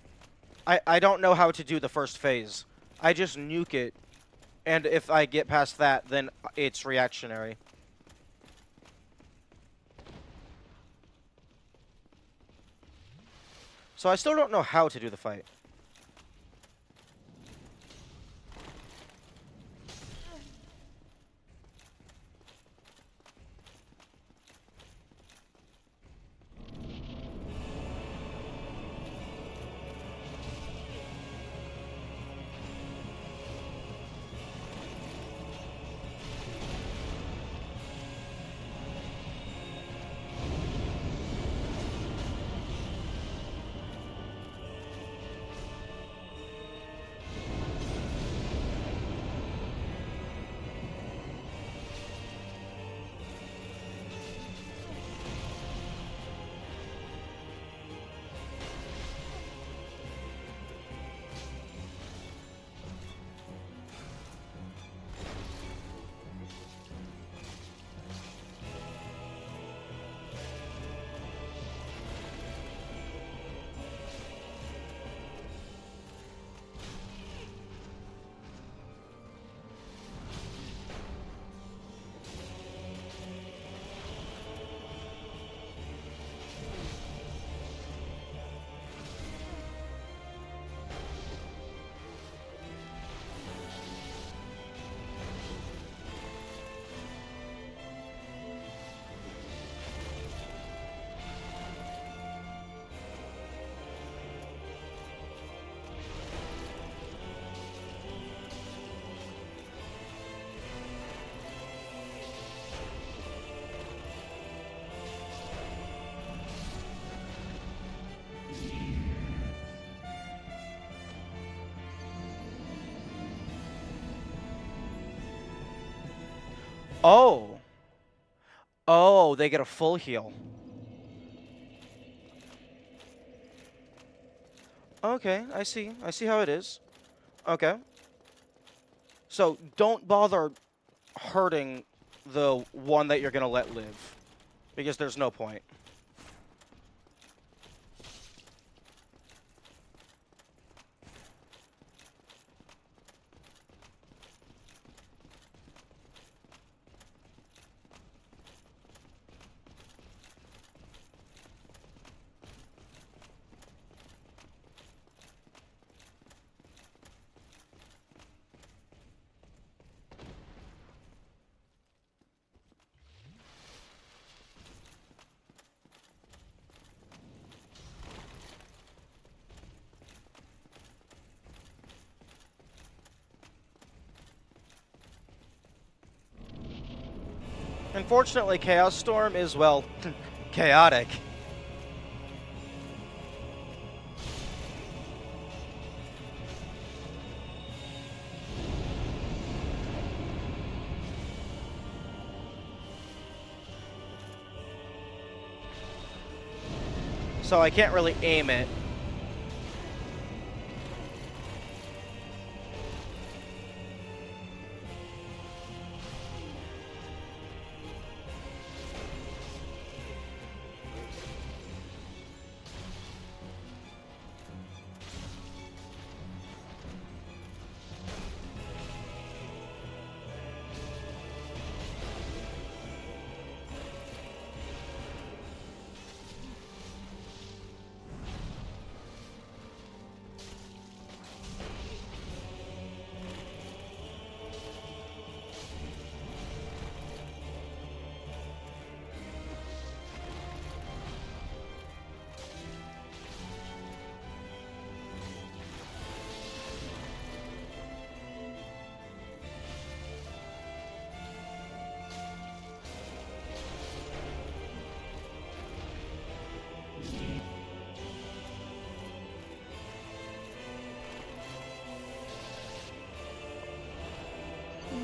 I don't know how to do the first phase. I just nuke it, and if I get past that, then it's reactionary. So I still don't know how to do the fight. Oh. Oh, they get a full heal. Okay, I see. I see how it is. Okay. So don't bother hurting the one that you're going to let live. Because there's no point. Unfortunately, Chaos Storm is, well, chaotic. So I can't really aim it.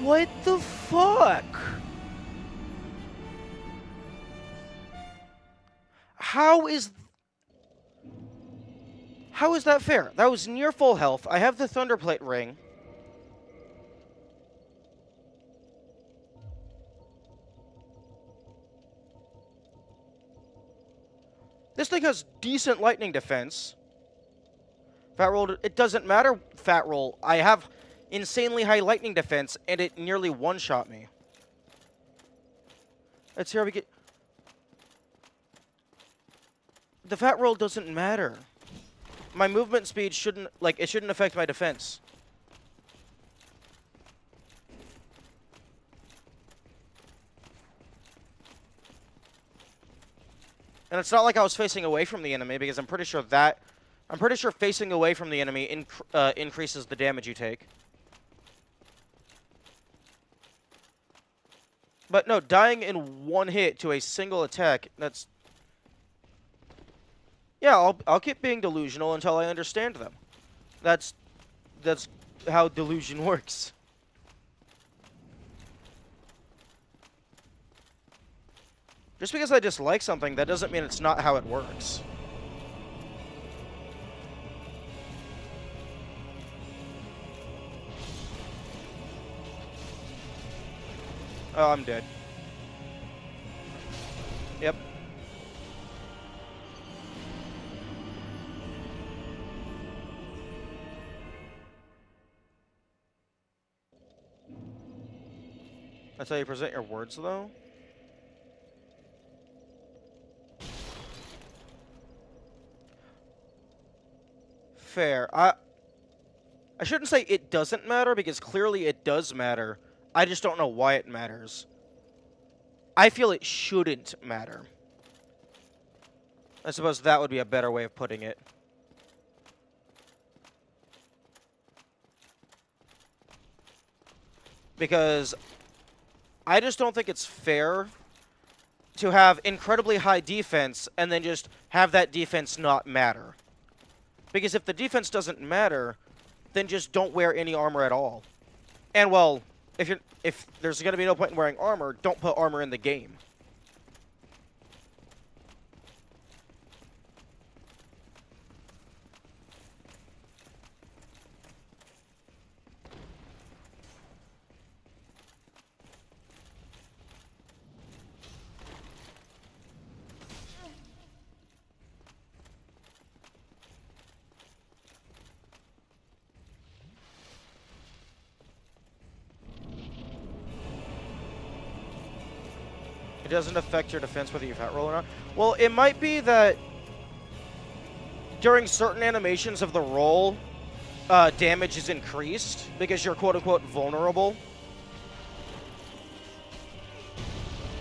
What the fuck? How is that fair? That was near full health. I have the Thunderplate ring. This thing has decent lightning defense. Fat roll, it doesn't matter, fat roll. I have insanely high lightning defense, and it nearly one-shot me. Let's see how we get... The fat roll doesn't matter. My movement speed shouldn't, like, it shouldn't affect my defense. And it's not like I was facing away from the enemy, because I'm pretty sure facing away from the enemy increases the damage you take. But no, dying in one hit to a single attack, that's... Yeah, I'll keep being delusional until I understand them. That's how delusion works. Just because I dislike something, that doesn't mean it's not how it works. Oh, I'm dead. Yep. That's how you present your words, though? Fair. I shouldn't say it doesn't matter, because clearly it does matter. I just don't know why it matters. I feel it shouldn't matter. I suppose that would be a better way of putting it. Because I just don't think it's fair to have incredibly high defense and then just have that defense not matter. Because if the defense doesn't matter, then just don't wear any armor at all. And, well, if there's going to be no point in wearing armor, don't put armor in the game. It doesn't affect your defense whether you fat roll or not. Well, it might be that during certain animations of the roll, damage is increased because you're quote-unquote vulnerable.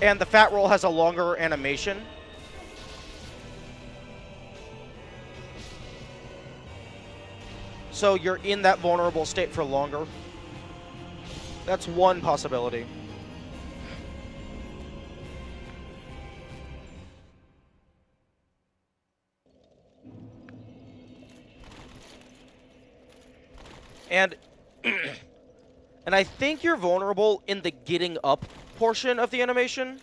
And the fat roll has a longer animation. So you're in that vulnerable state for longer. That's one possibility. And and I think you're vulnerable in the getting up portion of the animation.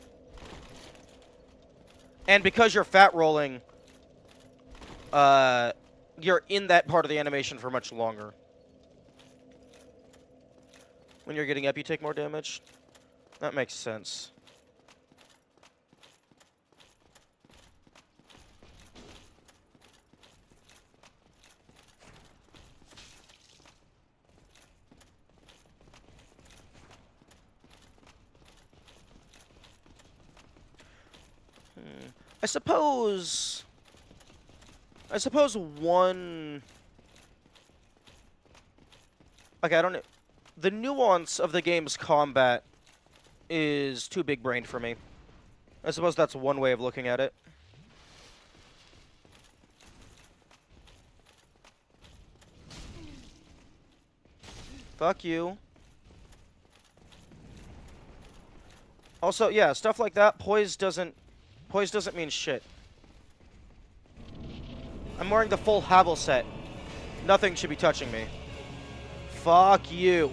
And because you're fat rolling, you're in that part of the animation for much longer. When you're getting up, you take more damage. That makes sense. I suppose one... Okay, I don't know. The nuance of the game's combat is too big-brained for me. I suppose that's one way of looking at it. Fuck you. Also, yeah, stuff like that, poise doesn't mean shit. I'm wearing the full Havel set. Nothing should be touching me. Fuck you.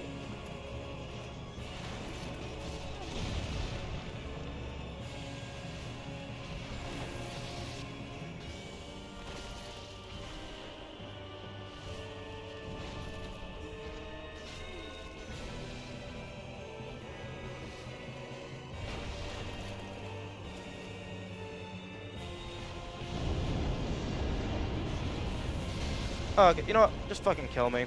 Oh, okay, you know what? Just fucking kill me.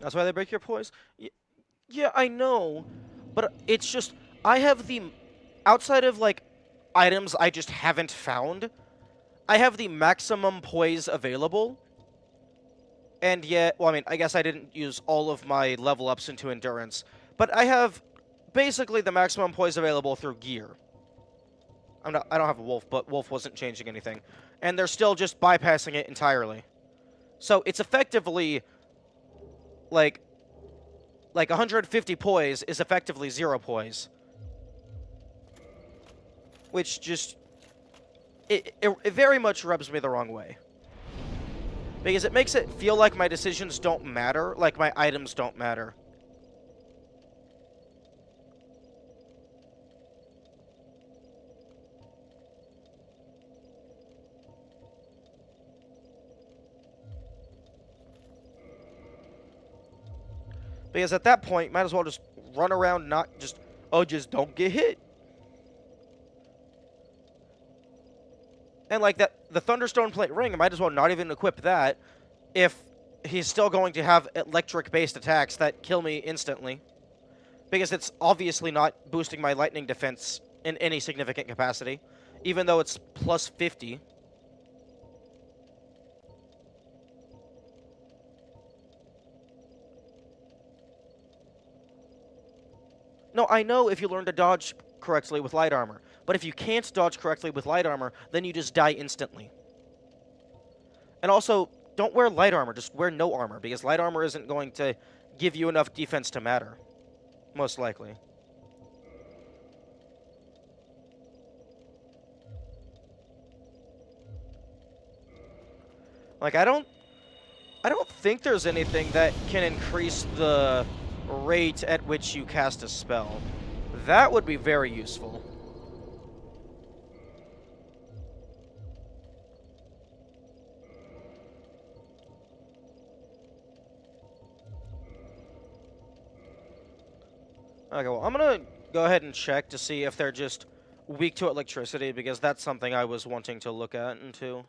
That's why they break your poise? Yeah, I know. But it's just, I have the... Outside of, like, items I just haven't found, I have the maximum poise available. And yet, well, I mean, I guess I didn't use all of my level ups into endurance. But I have basically the maximum poise available through gear. I don't have a wolf, but wolf wasn't changing anything. And they're still just bypassing it entirely. So it's effectively... Like 150 poise is effectively 0 poise. Which just... It very much rubs me the wrong way. Because it makes it feel like my decisions don't matter, like my items don't matter. Because at that point, might as well just run around, not just... Oh, just don't get hit. And like that, the Thunderstone Plate Ring, I might as well not even equip that if he's still going to have electric-based attacks that kill me instantly. Because it's obviously not boosting my lightning defense in any significant capacity, even though it's plus 50. No, I know if you learn to dodge correctly with light armor. But if you can't dodge correctly with light armor, then you just die instantly. And also, don't wear light armor, just wear no armor, because light armor isn't going to give you enough defense to matter. Most likely. Like, I don't think there's anything that can increase the rate at which you cast a spell. That would be very useful. Okay, well, I'm gonna go ahead and check to see if they're just weak to electricity, because that's something I was wanting to look at into.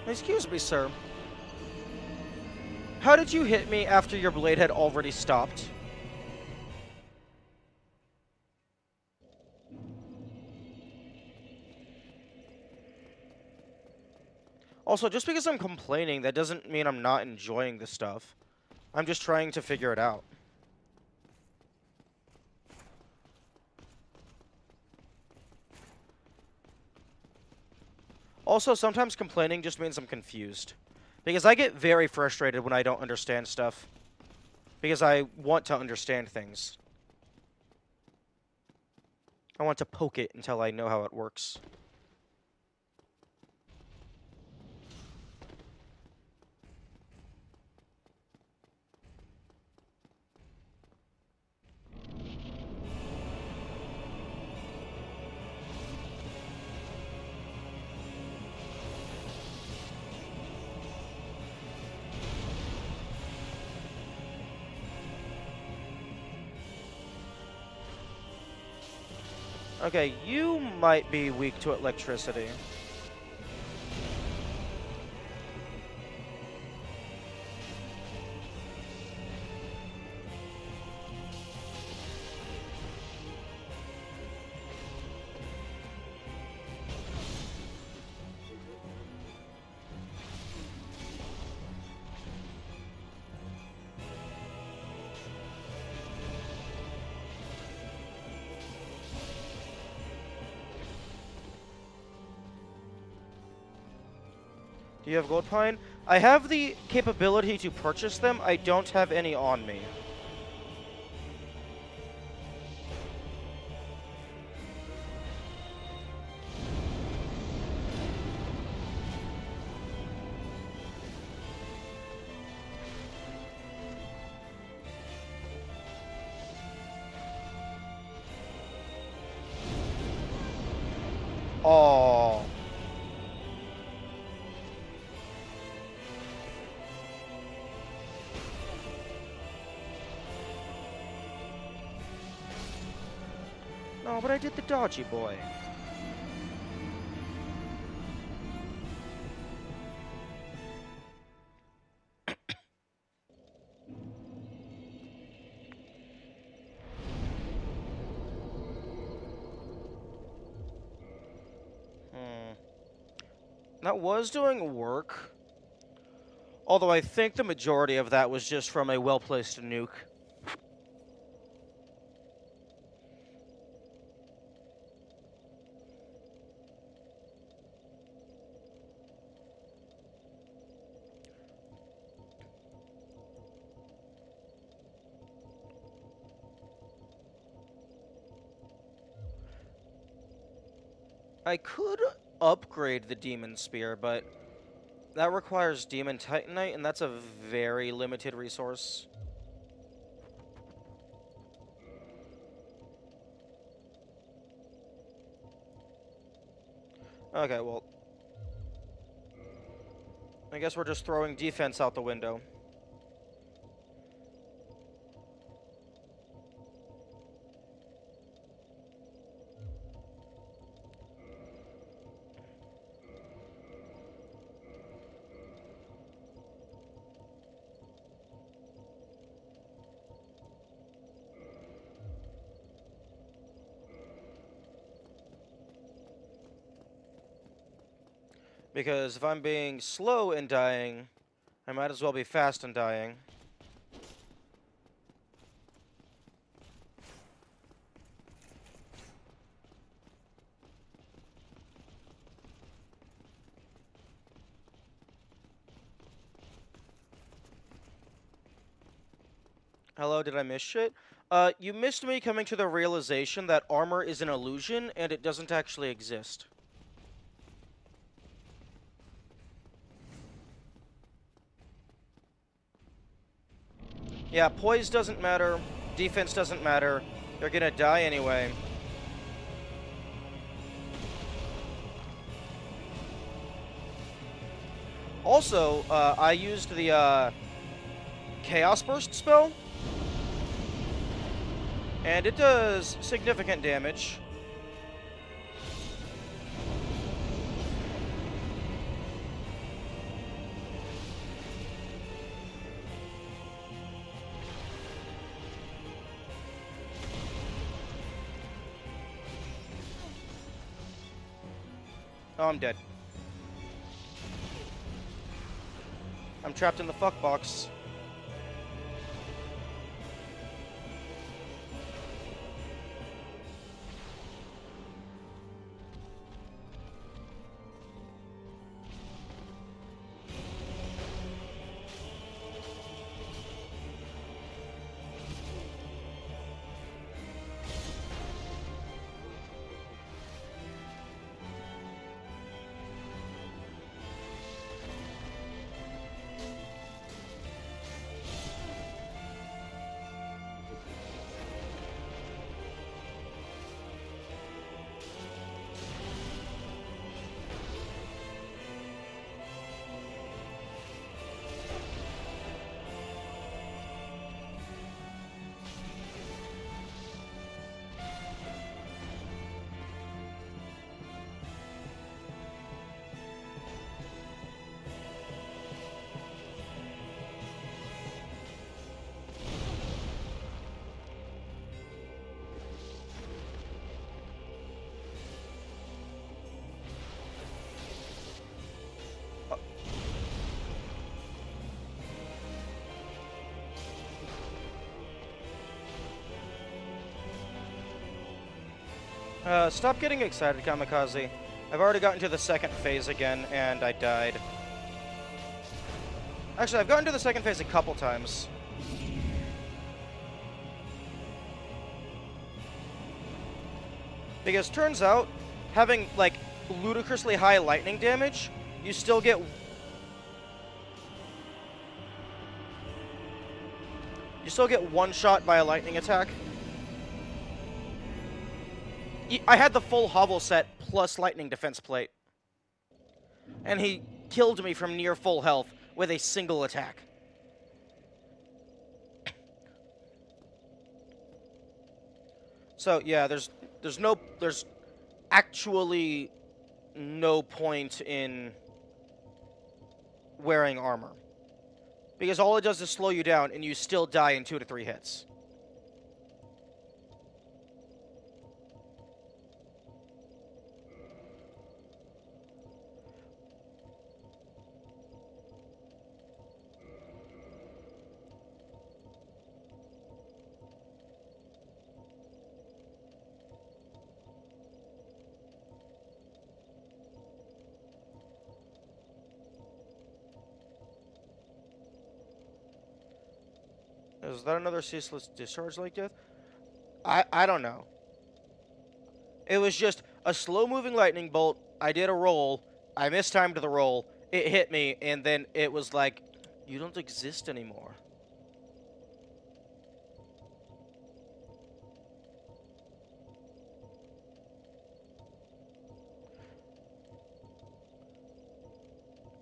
Excuse me, sir. How did you hit me after your blade had already stopped? Also, just because I'm complaining, that doesn't mean I'm not enjoying the stuff. I'm just trying to figure it out. Also, sometimes complaining just means I'm confused. Because I get very frustrated when I don't understand stuff. Because I want to understand things. I want to poke it until I know how it works. Okay, you might be weak to electricity. Do you have gold pine? I have the capability to purchase them. I don't have any on me. Oh. No, but I did the dodgy boy. That was doing work. Although I think the majority of that was just from a well-placed nuke. I could upgrade the Demon Spear, but that requires Demon Titanite, and that's a very limited resource. Okay, well, I guess we're just throwing defense out the window. Because if I'm being slow in dying, I might as well be fast in dying. Hello, did I miss shit? You missed me coming to the realization that armor is an illusion and it doesn't actually exist. Yeah, poise doesn't matter, defense doesn't matter, they're gonna die anyway. Also, I used the Chaos Burst spell, and it does significant damage. Oh, I'm dead. I'm trapped in the fuck box. Stop getting excited, Kamikaze. I've already gotten to the second phase again, and I died. Actually, I've gotten to the second phase a couple times. Because turns out, having, like, ludicrously high lightning damage, you still get... You still get one shot by a lightning attack. I had the full hovel set plus lightning defense plate. And he killed me from near full health with a single attack. So yeah, there's actually no point in wearing armor. Because all it does is slow you down and you still die in 2 to 3 hits. Is that another ceaseless discharge like death? I don't know. It was just a slow-moving lightning bolt. I did a roll. I mistimed the roll. It hit me, and then it was like, you don't exist anymore.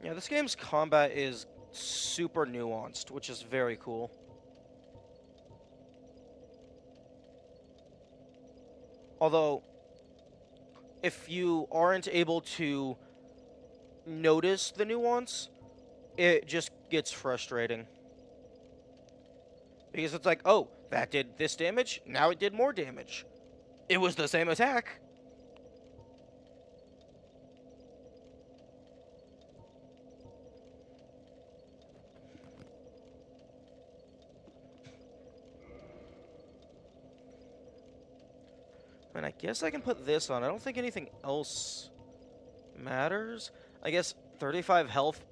Yeah, Yeah, this game's combat is super nuanced, which is very cool. Although, if you aren't able to notice the nuance, it just gets frustrating. Because it's like, oh, that did this damage, now it did more damage. It was the same attack. And I guess I can put this on. I don't think anything else matters. I guess 35 health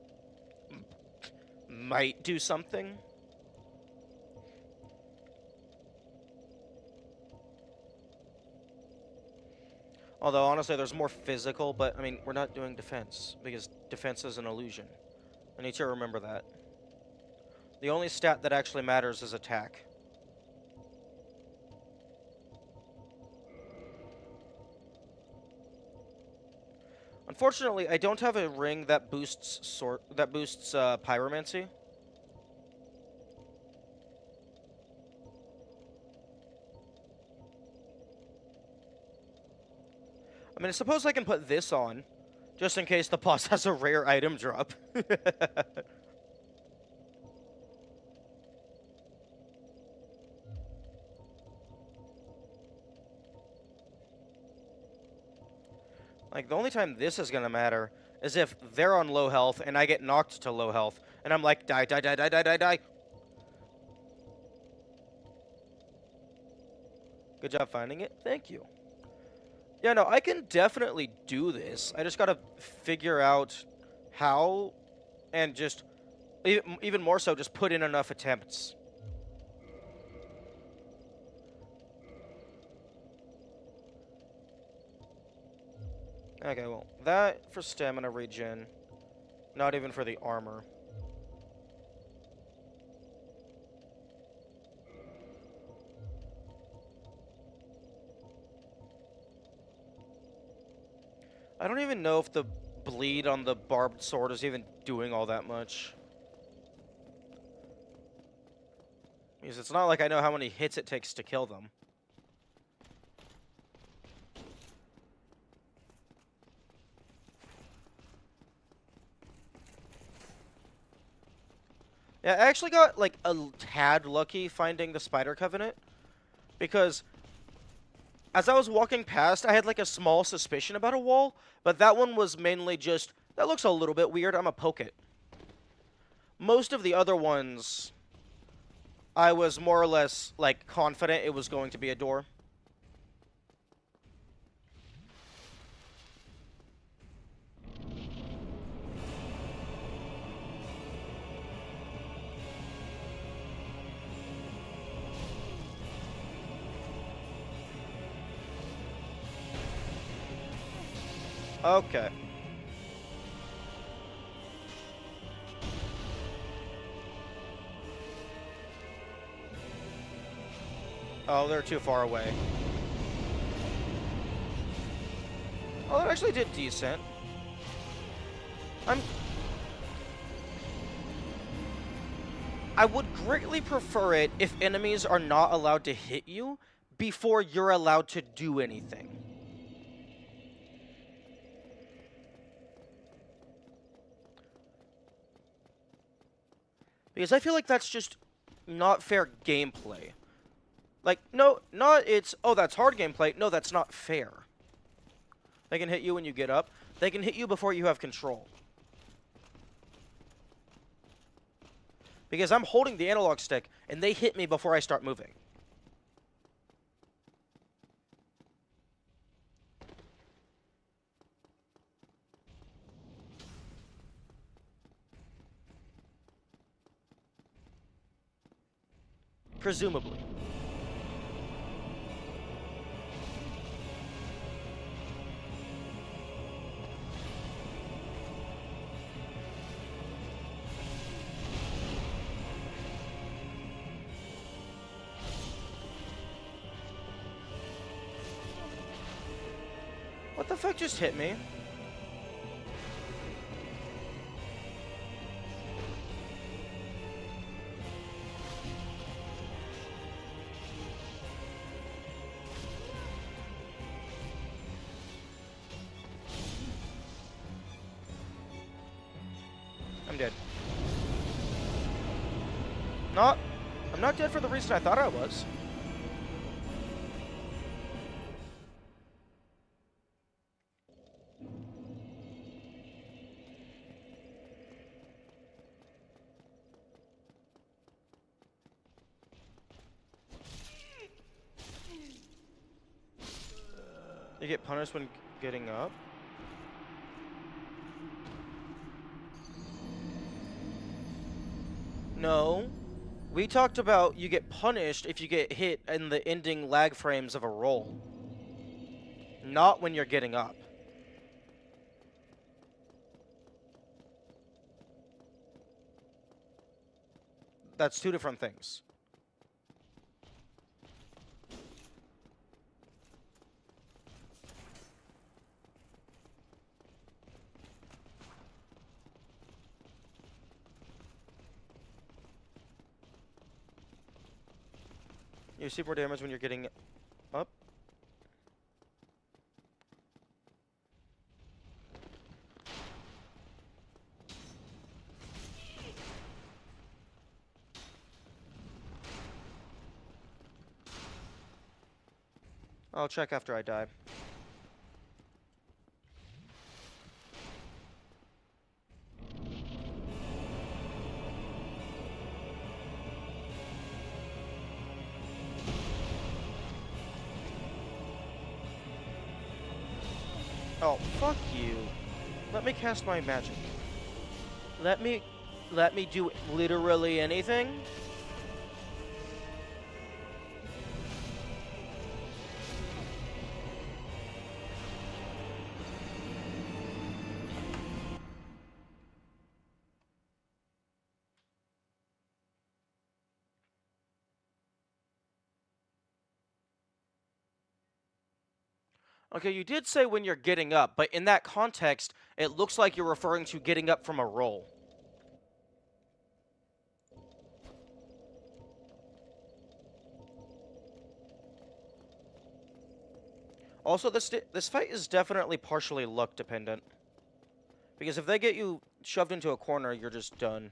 might do something. Although, honestly, there's more physical, but, I mean, we're not doing defense, because defense is an illusion. I need to remember that. The only stat that actually matters is attack. Unfortunately, I don't have a ring that boosts pyromancy. I mean, I suppose I can put this on, just in case the boss has a rare item drop. Like, the only time this is gonna matter is if they're on low health and I get knocked to low health, and I'm like, die, die, die, die, die, die, die. Good job finding it. Thank you. Yeah, no, I can definitely do this. I just gotta figure out how, and just, even more so, just put in enough attempts. Okay, well, that for stamina regen. Not even for the armor. I don't even know if the bleed on the barbed sword is even doing all that much. Because it's not like I know how many hits it takes to kill them. Yeah, I actually got, like, a tad lucky finding the Spider Covenant. Because as I was walking past, I had, like, a small suspicion about a wall. But that one was mainly just, that looks a little bit weird, I'm gonna poke it. Most of the other ones, I was more or less, like, confident it was going to be a door. Okay. Oh, they're too far away. Oh, that actually did decent. I would greatly prefer it if enemies are not allowed to hit you before you're allowed to do anything. Because I feel like that's just not fair gameplay. Like, no, not it's, oh, that's hard gameplay. No, that's not fair. They can hit you when you get up. They can hit you before you have control. Because I'm holding the analog stick, and they hit me before I start moving. Presumably. What the fuck just hit me? dead. Not... I'm not dead for the reason I thought I was. You get punished when getting up? No. We talked about you get punished if you get hit in the ending lag frames of a roll. Not when you're getting up. That's two different things. You receive more damage when you're getting up. I'll check after I die. Oh, fuck you. Let me cast my magic. Let me do literally anything? Okay, you did say when you're getting up, but in that context, it looks like you're referring to getting up from a roll. Also, this fight is definitely partially luck dependent. Because if they get you shoved into a corner, you're just done.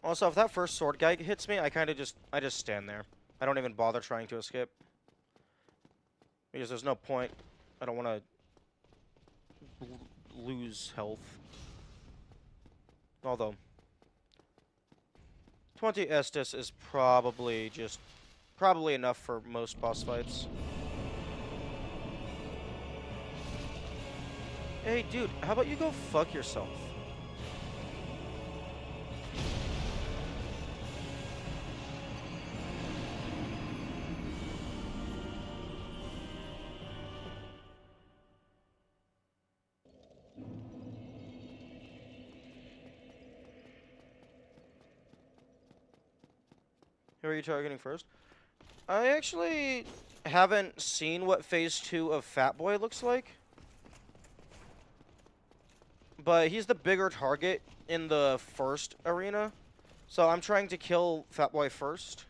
Also, if that first sword guy hits me, I just stand there. I don't even bother trying to escape. Because there's no point. I don't want to lose health. Although 20 Estus is probably enough for most boss fights. Hey dude, how about you go fuck yourself? Who are you targeting first? I actually haven't seen what Phase 2 of Fat Boy looks like. But he's the bigger target in the first arena. So I'm trying to kill Fat Boy first.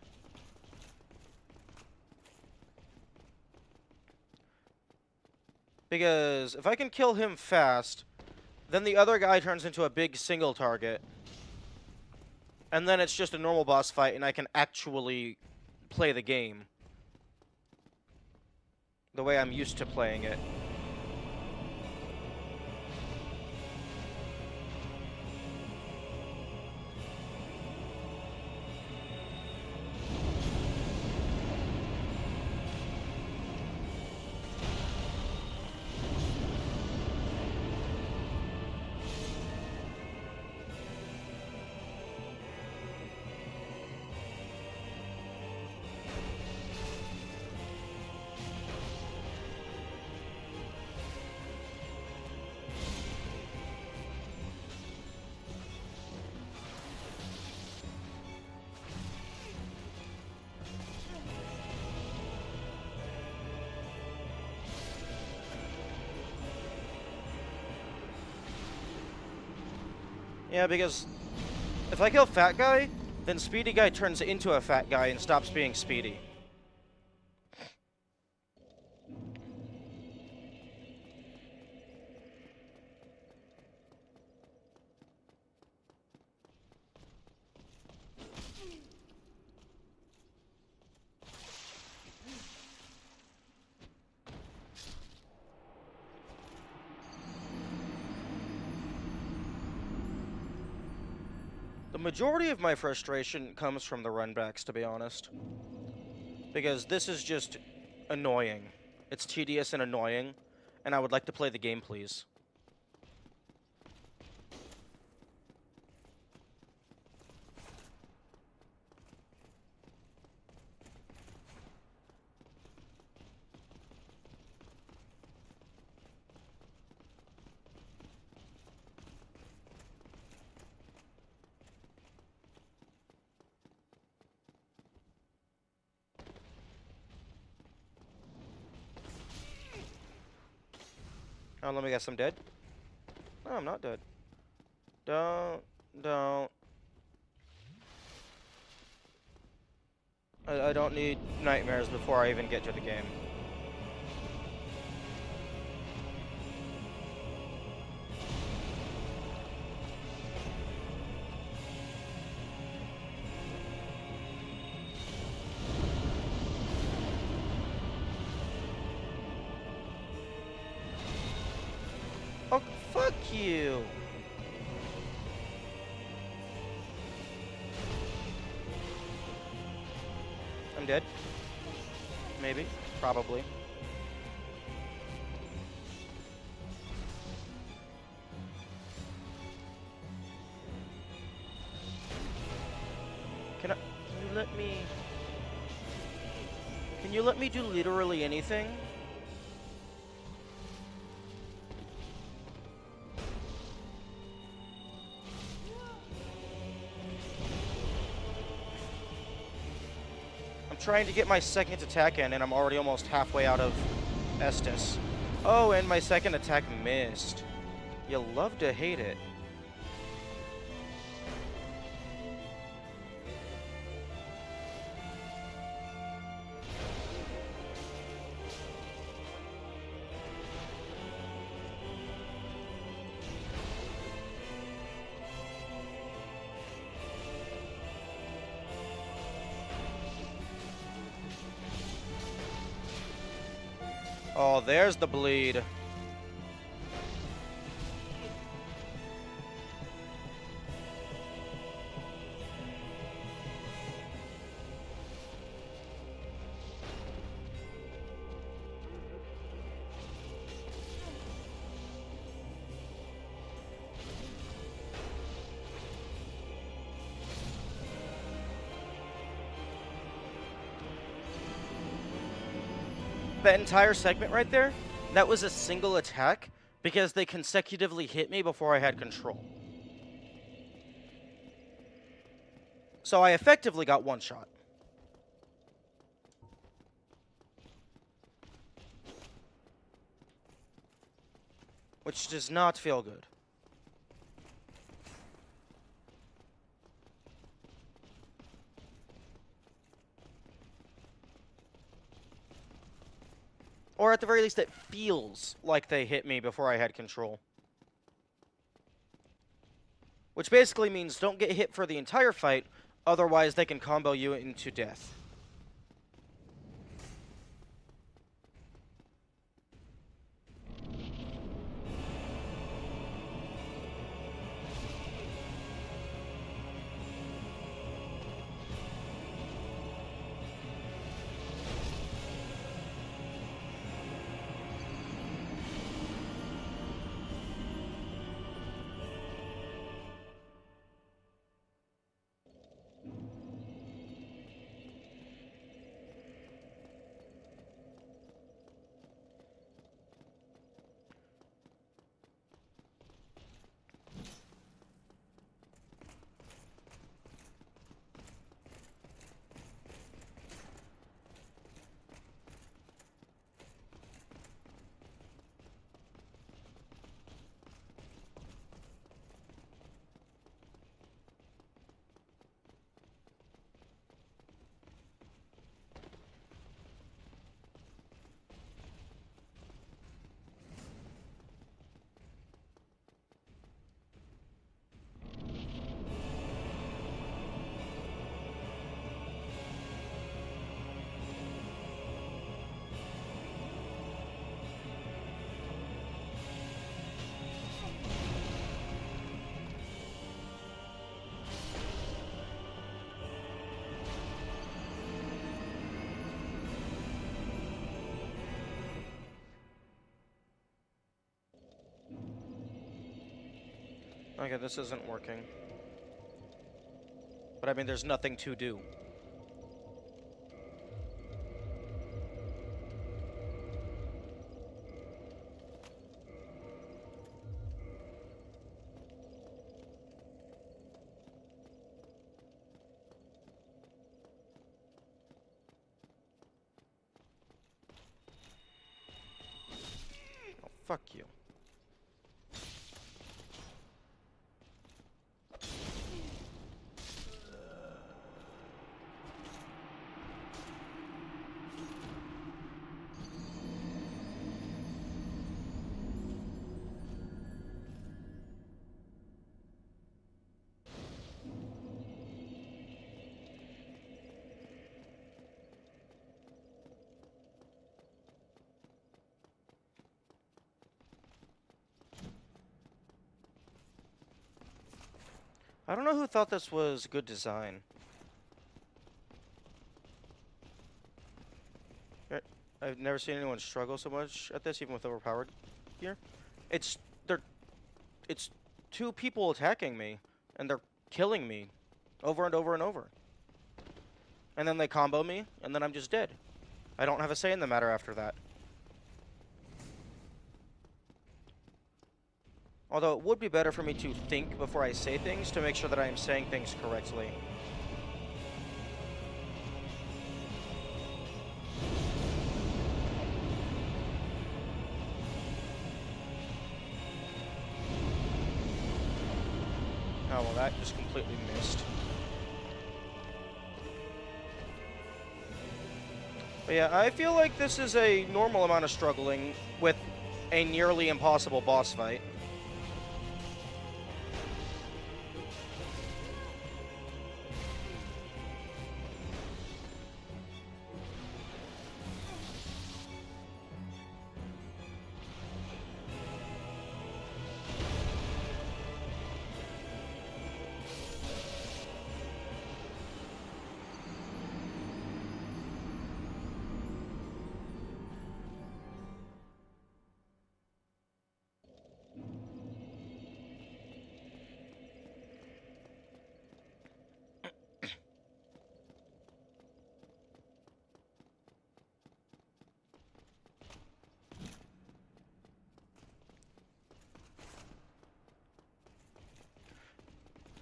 Because if I can kill him fast, then the other guy turns into a big single target. And then it's just a normal boss fight, and I can actually play the game the way I'm used to playing it. Yeah, because if I kill Fat Guy, then Speedy Guy turns into a Fat Guy and stops being Speedy. The majority of my frustration comes from the runbacks, to be honest. Because this is just annoying. It's tedious and annoying, and I would like to play the game, please. Oh, let me guess, I'm dead? No, I'm not dead. Don't. I don't need nightmares before I even get to the game. Oh, fuck you! I'm dead. Maybe. Probably. Can you let me... Can you let me do literally anything? I'm trying to get my second attack in, and I'm already almost halfway out of Estus. Oh, and my second attack missed. You love to hate it. Oh, there's the bleed. That entire segment right there, that was a single attack because they consecutively hit me before I had control. So I effectively got one shot. Which does not feel good. Or at the very least, it feels like they hit me before I had control. Which basically means don't get hit for the entire fight, otherwise they can combo you into death. Okay, this isn't working. But I mean, there's nothing to do. Oh, fuck you. I don't know who thought this was good design. I've never seen anyone struggle so much at this, even with overpowered gear. It's they're it's two people attacking me, and they're killing me over and over and over. And then they combo me, and then I'm just dead. I don't have a say in the matter after that. Although it would be better for me to think before I say things to make sure that I am saying things correctly. Oh, well, that just completely missed. But yeah, I feel like this is a normal amount of struggling with a nearly impossible boss fight.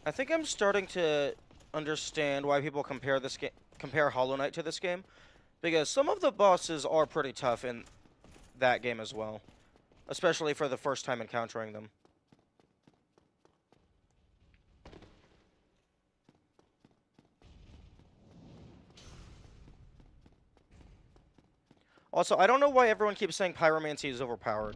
I think I'm starting to understand why people compare Hollow Knight to this game, because some of the bosses are pretty tough in that game as well, especially for the first time encountering them. Also, I don't know why everyone keeps saying pyromancy is overpowered.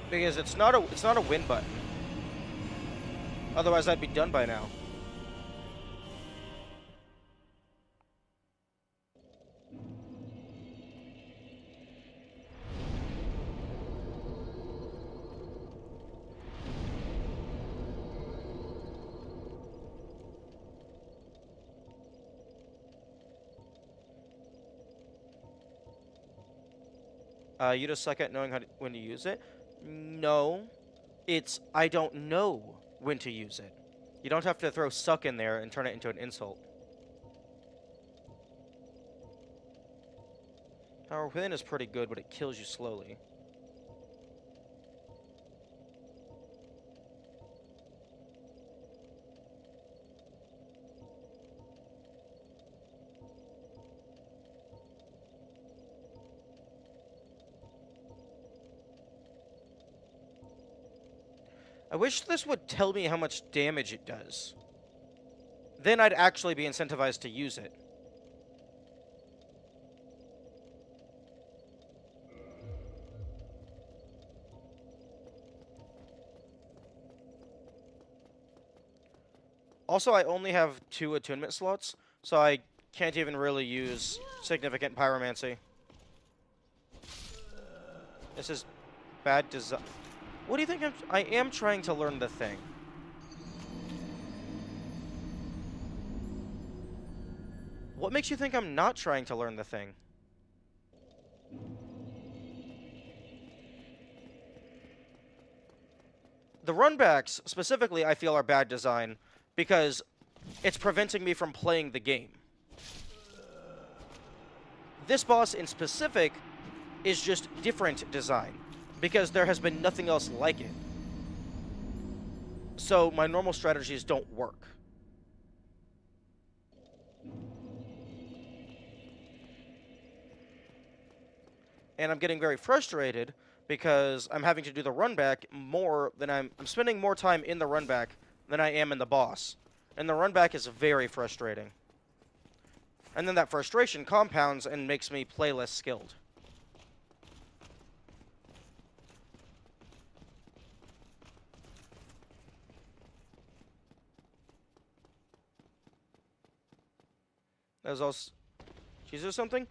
Because it's not a win button. Otherwise, I'd be done by now. You just suck at knowing when to use it? No. It's I don't know when to use it. You don't have to throw suck in there and turn it into an insult. Power Within is pretty good, but it kills you slowly. I wish this would tell me how much damage it does. Then I'd actually be incentivized to use it. Also, I only have 2 attunement slots, so I can't even really use significant pyromancy. This is bad design. What do you think I am trying to learn the thing. What makes you think I'm not trying to learn the thing? The runbacks, specifically, I feel are bad design because it's preventing me from playing the game. This boss in specific is just different design because there has been nothing else like it. So my normal strategies don't work. And I'm getting very frustrated because I'm having to do the run back more than I'm spending more time in the run back than I am in the boss. And the run back is very frustrating. And then that frustration compounds and makes me play less skilled. There's also... Is there something?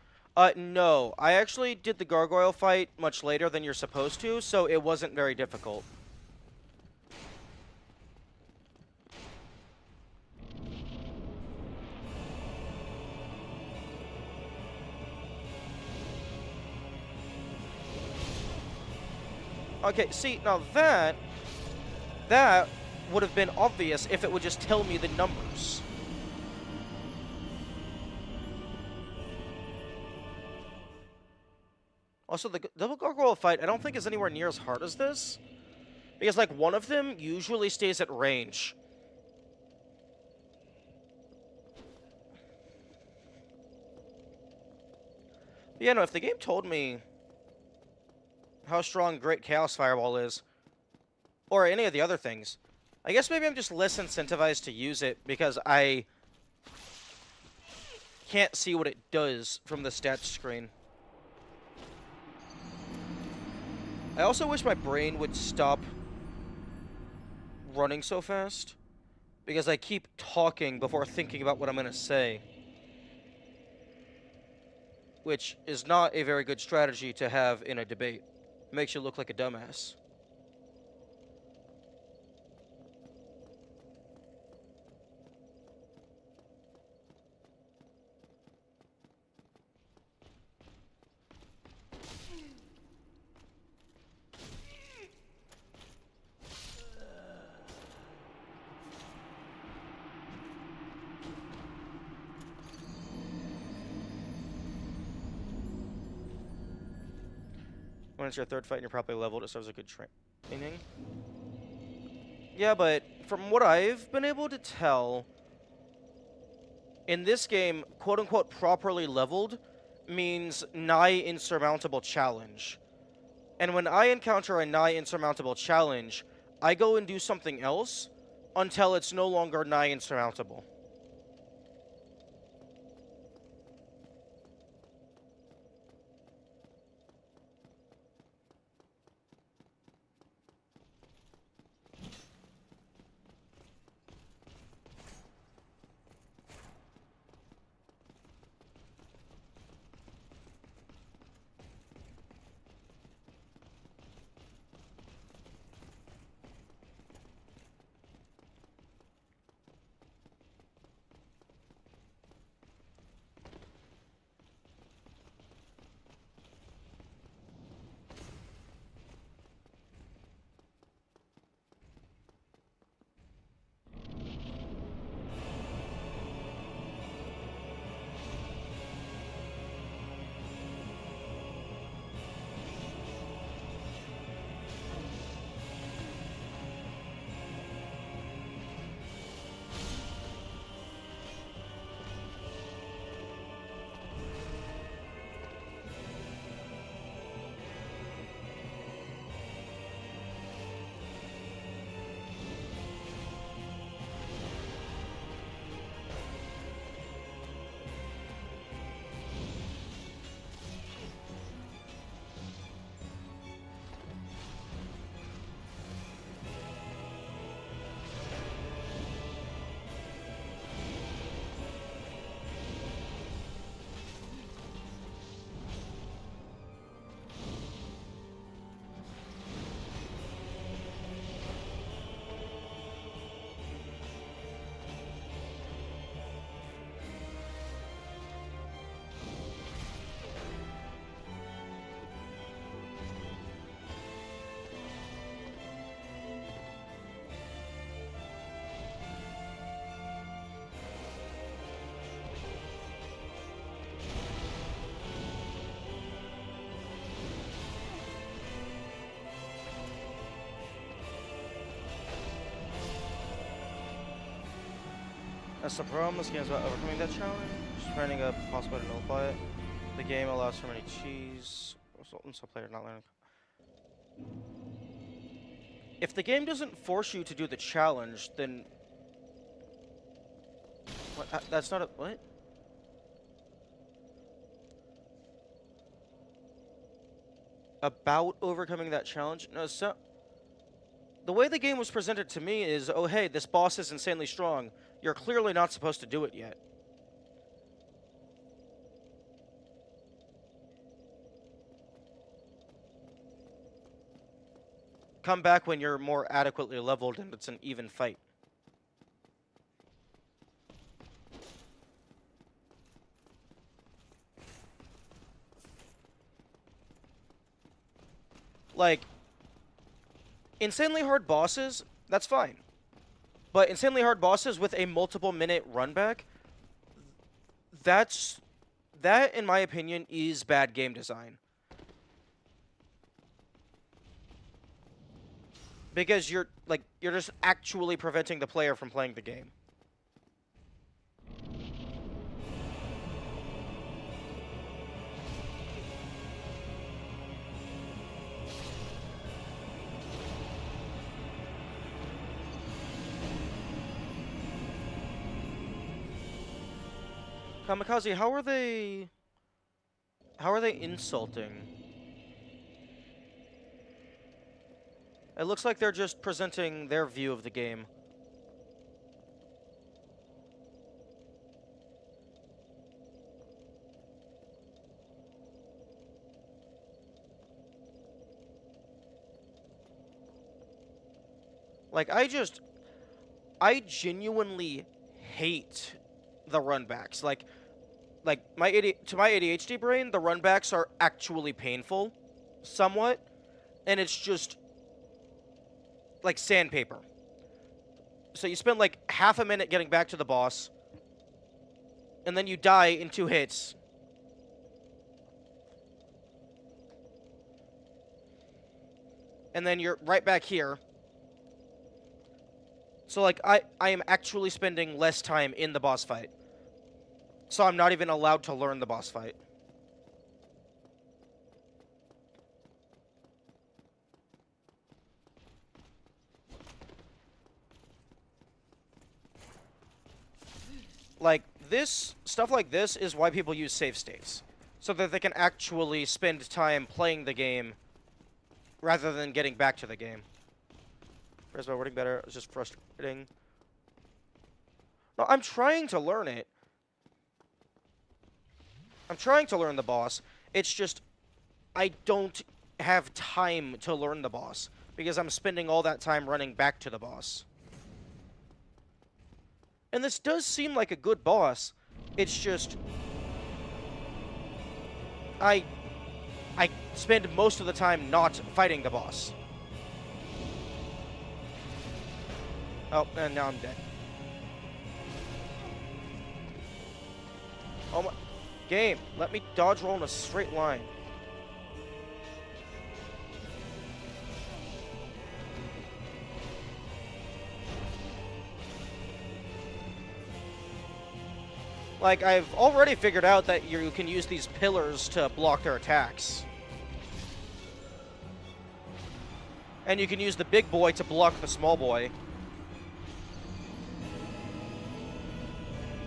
No. I actually did the gargoyle fight much later than you're supposed to, so it wasn't very difficult. Okay, see, now that would have been obvious if it would just tell me the numbers. Also, the double gargoyle fight, I don't think is anywhere near as hard as this. Because, like, one of them usually stays at range. But yeah, no, if the game told me how strong Great Chaos Fireball is, or any of the other things, I guess maybe I'm just less incentivized to use it because I can't see what it does from the stats screen. I also wish my brain would stop running so fast, because I keep talking before thinking about what I'm going to say. Which is not a very good strategy to have in a debate. It makes you look like a dumbass. When it's your third fight and you're properly leveled, it serves a good training. Yeah, but from what I've been able to tell, in this game, quote-unquote properly leveled means nigh insurmountable challenge. And when I encounter a nigh insurmountable challenge, I go and do something else until it's no longer nigh insurmountable. That's the problem. This game is about overcoming that challenge, finding a possible way to nullify it. The game allows for many cheese, resulting so players not learning. If the game doesn't force you to do the challenge, then what? That's not a what? About overcoming that challenge? No, so the way the game was presented to me is, oh hey, this boss is insanely strong. You're clearly not supposed to do it yet. Come back when you're more adequately leveled and it's an even fight. Like, insanely hard bosses, that's fine. But insanely hard bosses with a multiple minute run back, that, in my opinion, is bad game design. Because you're just actually preventing the player from playing the game. Kamikaze, how are they insulting? It looks like they're just presenting their view of the game. Like, I genuinely hate the runbacks. Like to my ADHD brain, the runbacks are actually painful, somewhat, and it's just like sandpaper. So you spend like half a minute getting back to the boss, and then you die in 2 hits. And then you're right back here. So like I am actually spending less time in the boss fight. So I'm not even allowed to learn the boss fight. Like, stuff like this is why people use save states. So that they can actually spend time playing the game rather than getting back to the game. Where's my wording better? It's just frustrating. No, I'm trying to learn it. I'm trying to learn the boss. It's just, I don't have time to learn the boss because I'm spending all that time running back to the boss. And this does seem like a good boss. It's just, I spend most of the time not fighting the boss. Oh, and now I'm dead. Oh my... Game, let me dodge roll in a straight line. Like, I've already figured out that you can use these pillars to block their attacks. And you can use the big boy to block the small boy.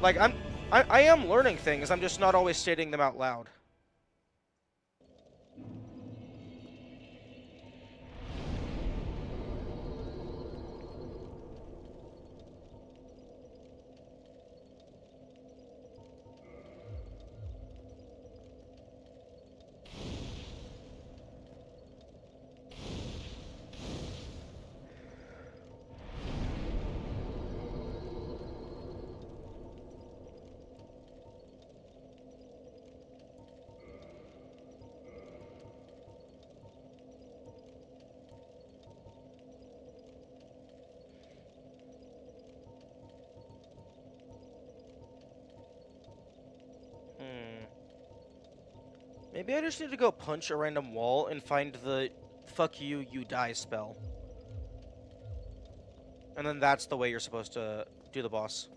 Like, I am learning things, I'm just not always stating them out loud. Maybe I just need to go punch a random wall and find the fuck you, you die spell. And then that's the way you're supposed to do the boss.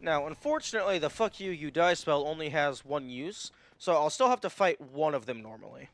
Now, unfortunately, the fuck you, you die spell only has one use, so I'll still have to fight one of them normally.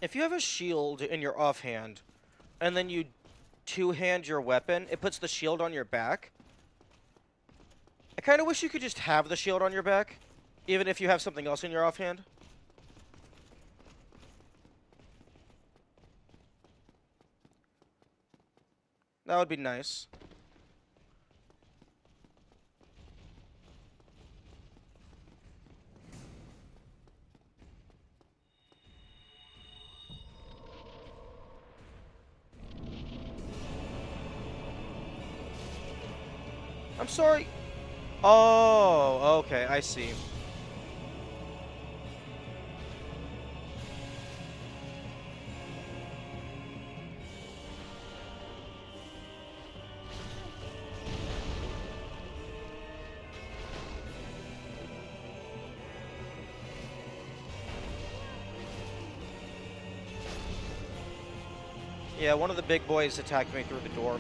If you have a shield in your offhand, and then you two-hand your weapon, it puts the shield on your back. I kind of wish you could just have the shield on your back, even if you have something else in your offhand. That would be nice. I'm sorry. Oh, okay, I see. Yeah, one of the big boys attacked me through the door.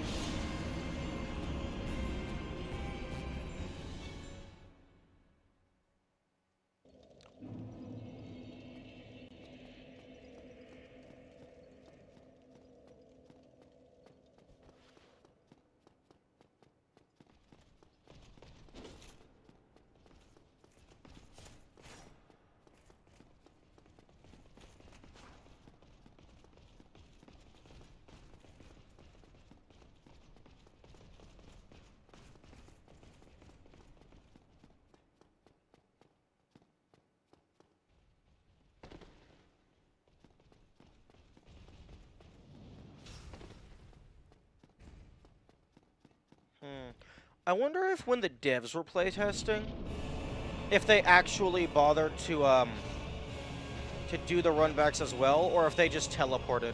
I wonder if when the devs were playtesting, if they actually bothered to do the runbacks as well, or if they just teleported.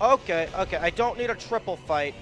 Okay, okay, I don't need a triple fight.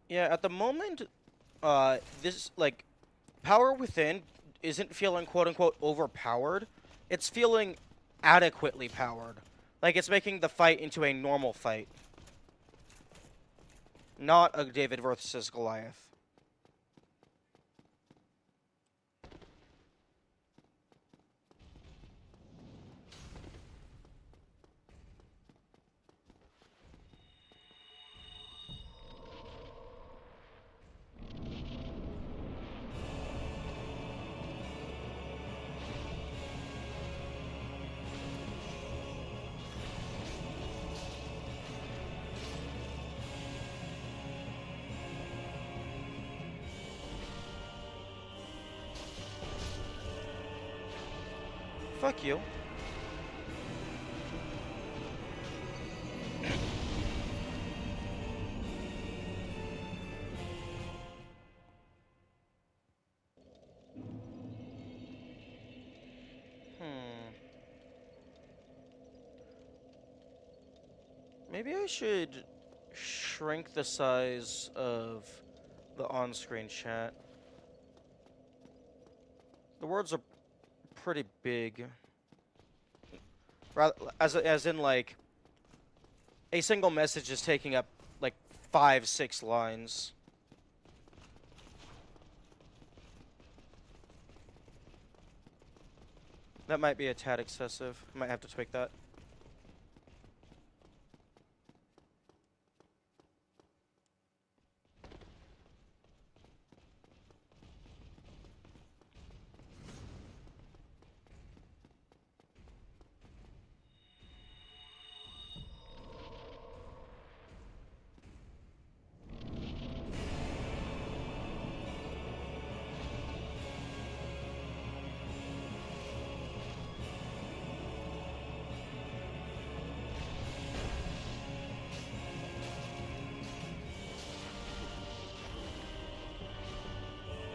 Yeah, at the moment, this, like, Power Within isn't feeling quote-unquote overpowered. It's feeling adequately powered. Like, it's making the fight into a normal fight. Not a David versus Goliath. Fuck you. Maybe I should shrink the size of the on-screen chat. The words are pretty big. Rather, as in like a single message is taking up like 5-6 lines. That might be a tad excessive. I might have to tweak that.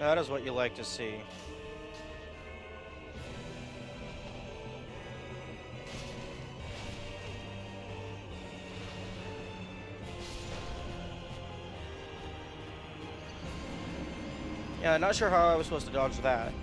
That is what you like to see. Yeah, not sure how I was supposed to dodge that.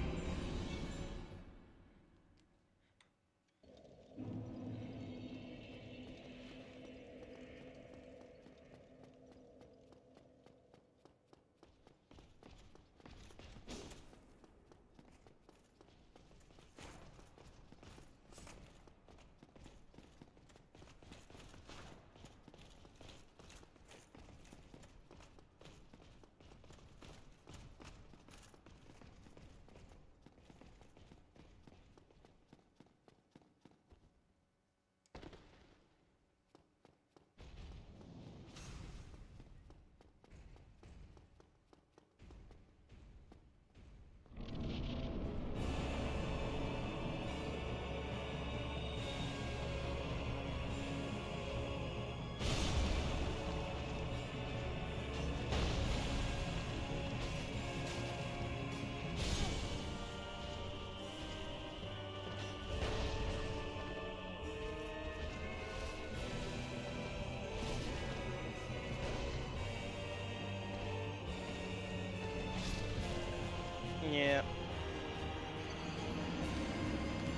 Yeah.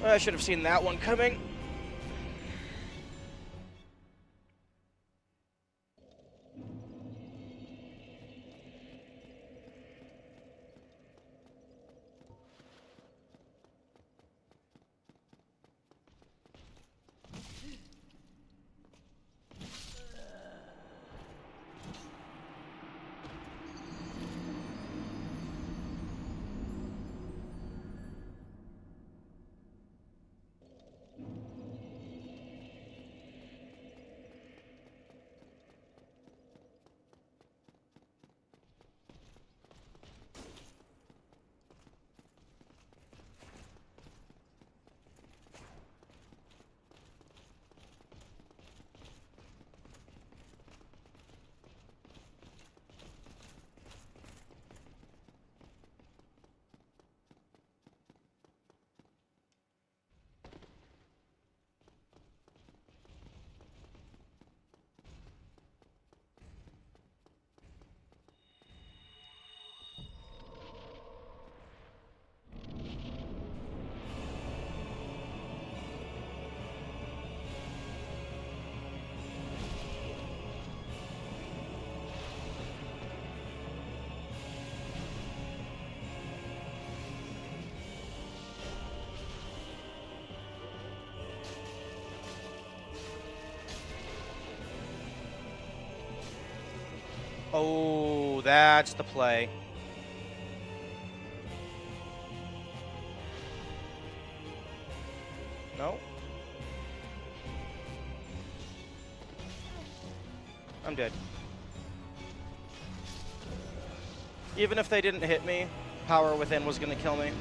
I should have seen that one coming. Oh, that's the play. No. I'm dead. Even if they didn't hit me, power within was gonna kill me.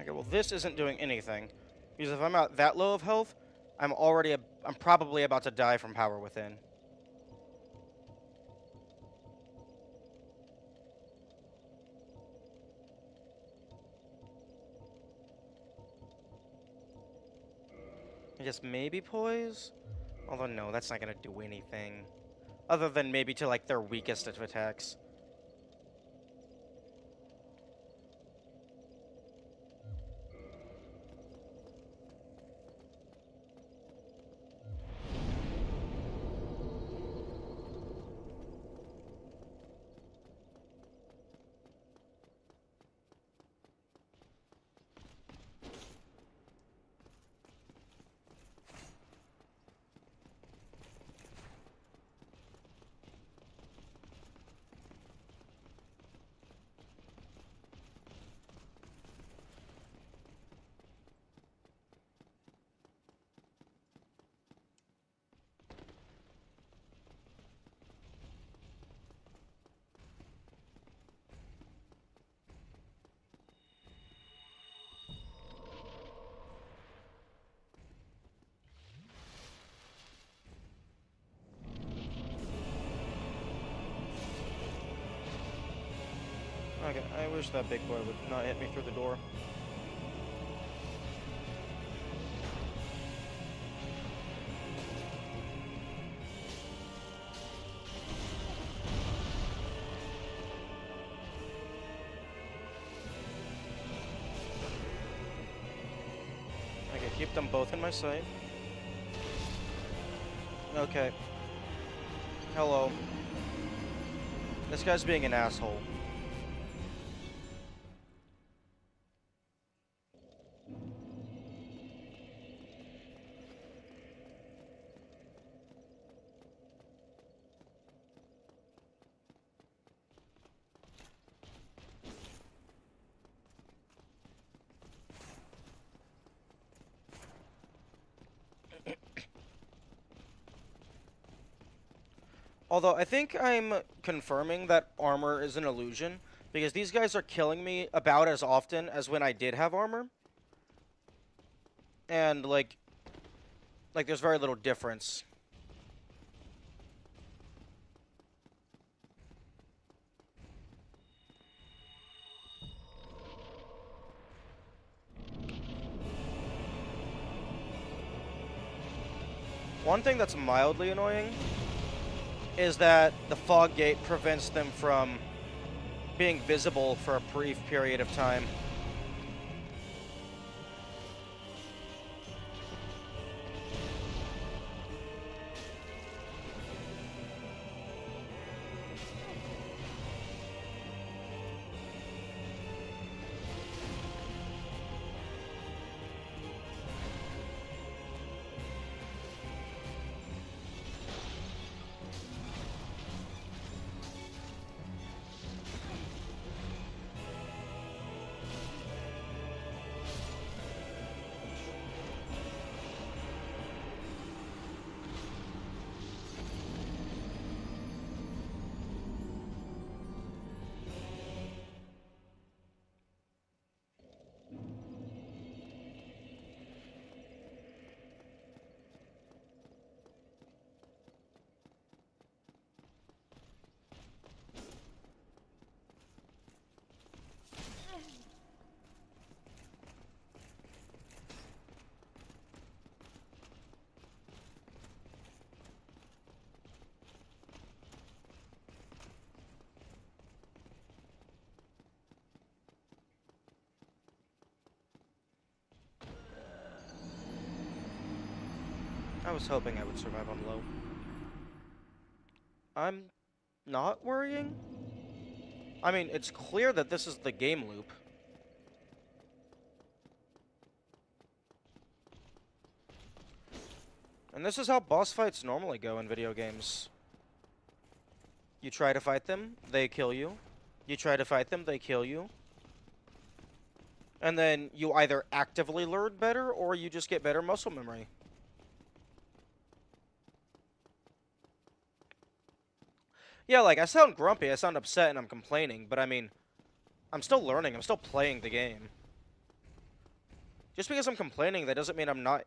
Okay, well this isn't doing anything. Because if I'm at that low of health, I'm probably about to die from power within. I guess maybe poise? Although no, that's not gonna do anything. Other than maybe to like their weakest of attacks. Okay, I wish that big boy would not hit me through the door. Okay, keep them both in my sight. Okay. Hello. This guy's being an asshole. Although, I think I'm confirming that armor is an illusion, because these guys are killing me about as often as when I did have armor. And, like there's very little difference. One thing that's mildly annoying is that the fog gate prevents them from being visible for a brief period of time. I was hoping I would survive on low. I'm not worrying. I mean, it's clear that this is the game loop. And this is how boss fights normally go in video games. You try to fight them, they kill you. You try to fight them, they kill you. And then you either actively learn better, or you just get better muscle memory. Yeah, like, I sound grumpy, I sound upset, and I'm complaining, but I mean, I'm still learning, I'm still playing the game. Just because I'm complaining, that doesn't mean I'm not.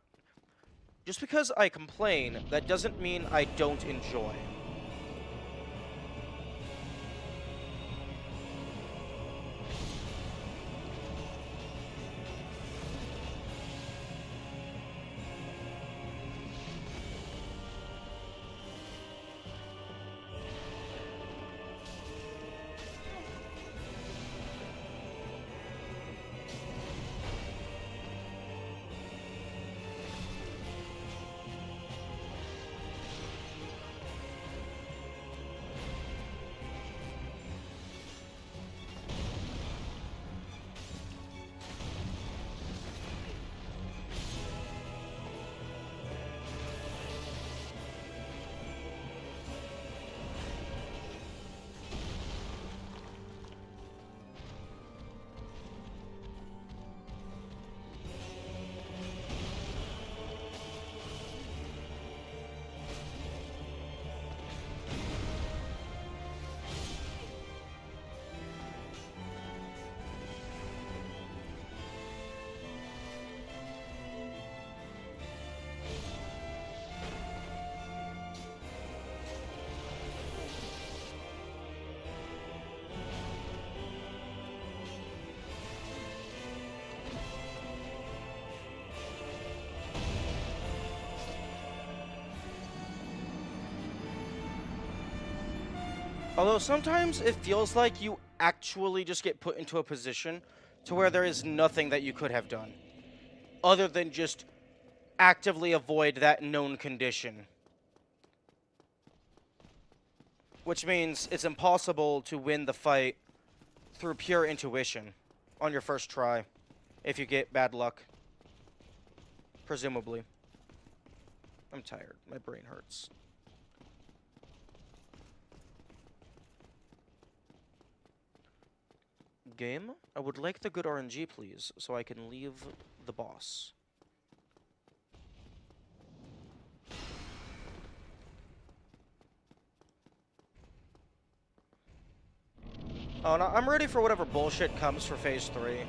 Just because I complain, that doesn't mean I don't enjoy. Although sometimes it feels like you actually just get put into a position to where there is nothing that you could have done other than just actively avoid that known condition. Which means it's impossible to win the fight through pure intuition on your first try if you get bad luck. Presumably. I'm tired. My brain hurts. Game, I would like the good RNG, please, so I can leave the boss. Oh, no, I'm ready for whatever bullshit comes for Phase 3.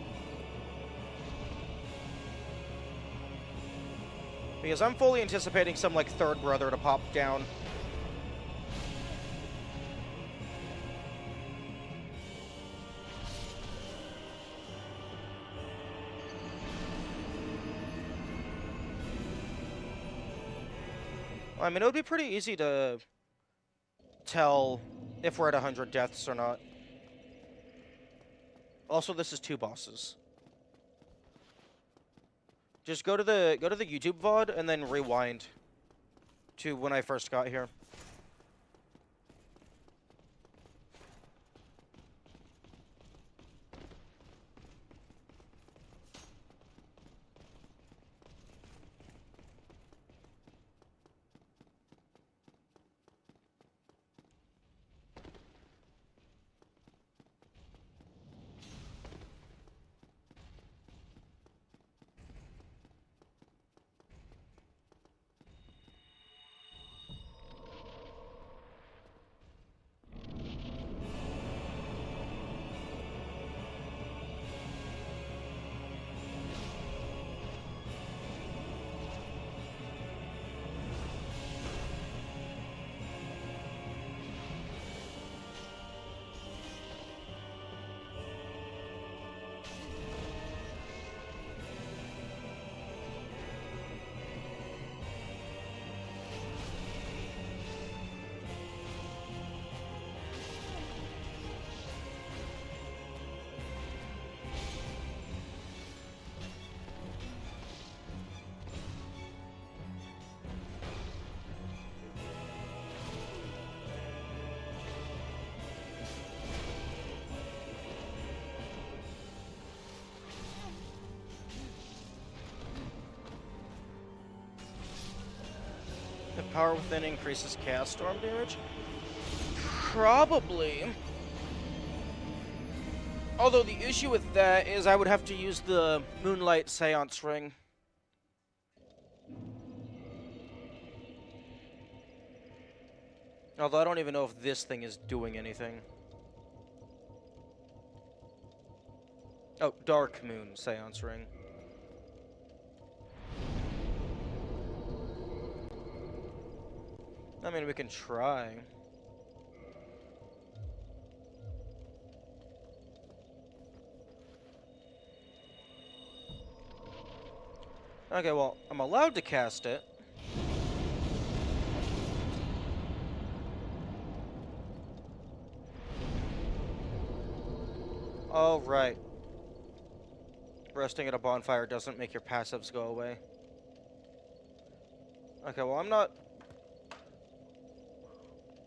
Because I'm fully anticipating some, like, third brother to pop down. I mean, it would be pretty easy to tell if we're at 100 deaths or not. Also, this is 2 bosses. Just go to the YouTube VOD and then rewind to when I first got here. If power within increases chaos storm damage? Probably. Although the issue with that is I would have to use the Moonlight Seance Ring. Although I don't even know if this thing is doing anything. Oh, Dark Moon Seance Ring. I mean, we can try. Okay, well, I'm allowed to cast it. Oh, right. Resting at a bonfire doesn't make your passives go away. Okay, well, I'm not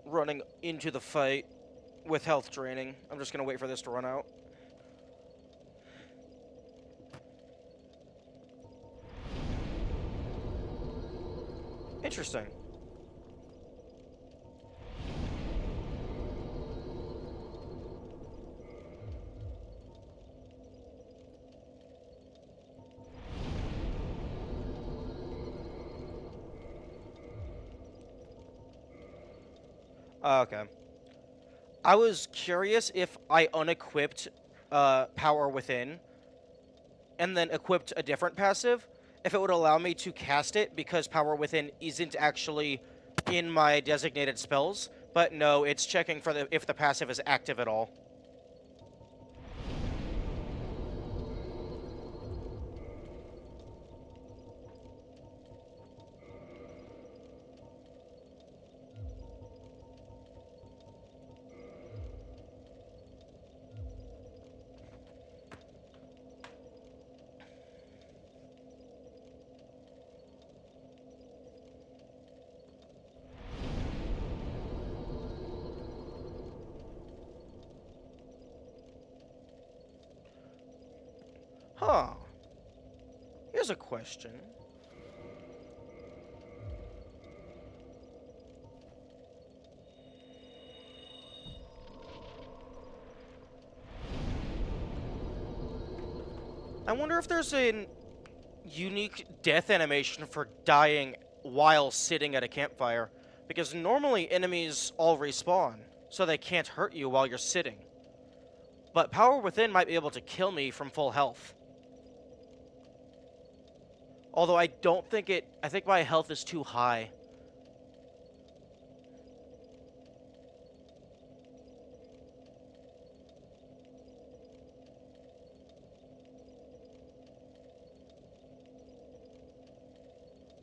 running into the fight with health draining. I'm just gonna wait for this to run out. Interesting. Okay. I was curious if I unequipped Power Within and then equipped a different passive, if it would allow me to cast it because Power Within isn't actually in my designated spells. But no, it's checking for if the passive is active at all. Huh. Here's a question. I wonder if there's a unique death animation for dying while sitting at a campfire, because normally enemies all respawn, so they can't hurt you while you're sitting. But Power Within might be able to kill me from full health. Although I don't think I think my health is too high.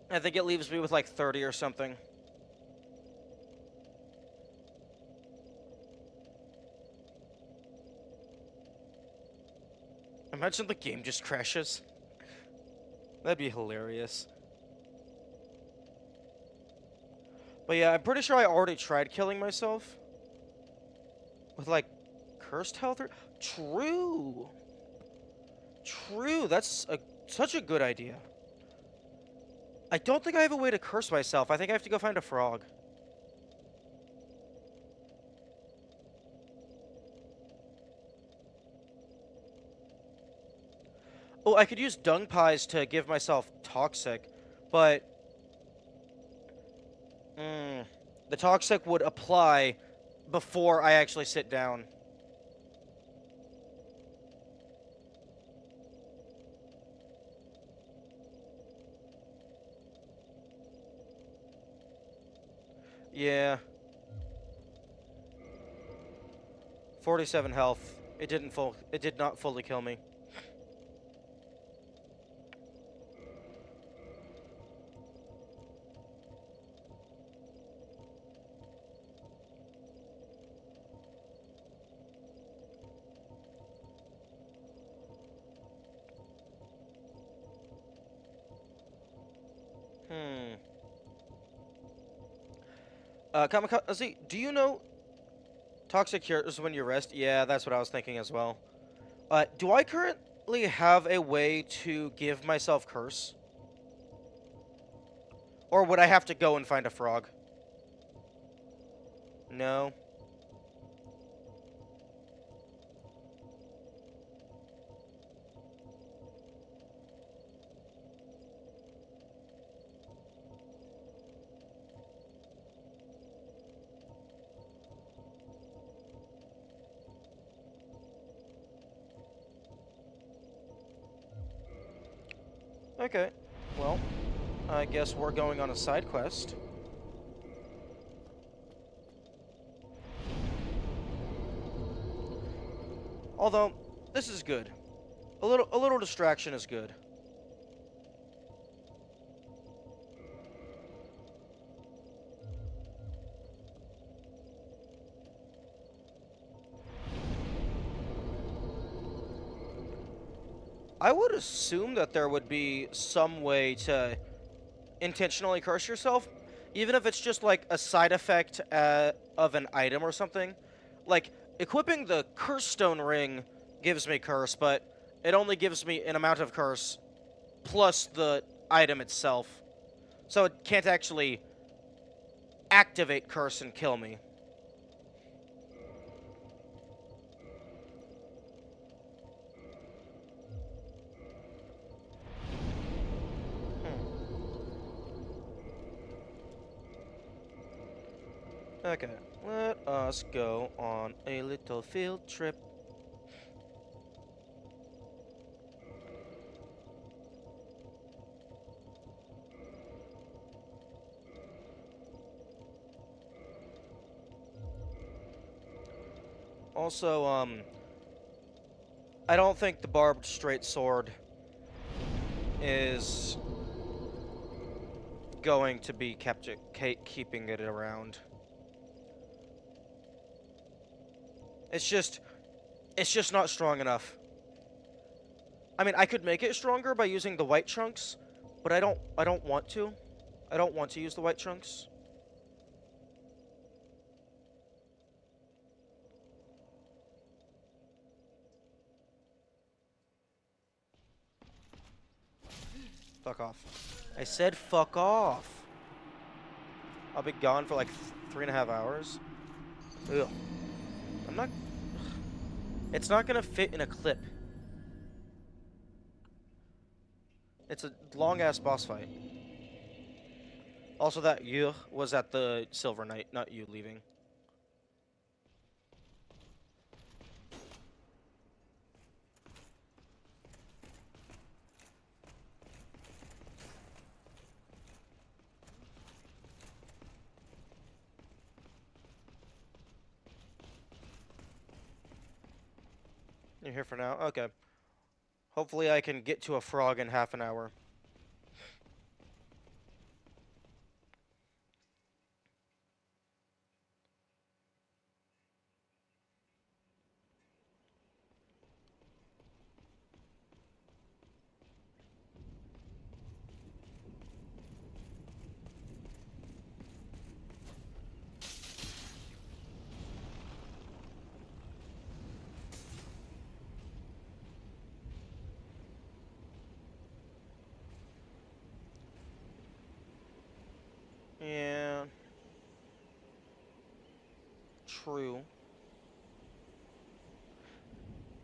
I think it leaves me with like 30 or something. Imagine the game just crashes. That'd be hilarious. But yeah, I'm pretty sure I already tried killing myself. With like cursed health or... True! True, that's such a good idea. I don't think I have a way to curse myself. I think I have to go find a frog. Oh, I could use dung pies to give myself toxic, but the toxic would apply before I actually sit down. Yeah. 47 health. It did not fully kill me. Hmm. Kamikaze, do you know toxic cures when you rest? Yeah, that's what I was thinking as well. Do I currently have a way to give myself curse? Or would I have to go and find a frog? No. Okay. Well, I guess we're going on a side quest. Although, this is good. A little distraction is good. I would assume that there would be some way to intentionally curse yourself, even if it's just like a side effect of an item or something. Like, equipping the curse stone ring gives me curse, but it only gives me an amount of curse plus the item itself. So it can't actually activate curse and kill me. Hmm. Okay, let us go on a little field trip. Also, I don't think the barbed straight sword is going to be keeping it around. It's just not strong enough. I mean, I could make it stronger by using the white chunks, but I don't want to. I don't want to use the white chunks. Fuck off. I said fuck off. I'll be gone for like 3.5 hours. Ugh. I'm not... It's not gonna fit in a clip. It's a long-ass boss fight. Also, that you was at the Silver Knight, not you leaving. You're here for now? Okay. Hopefully I can get to a frog in half an hour. Yeah. True.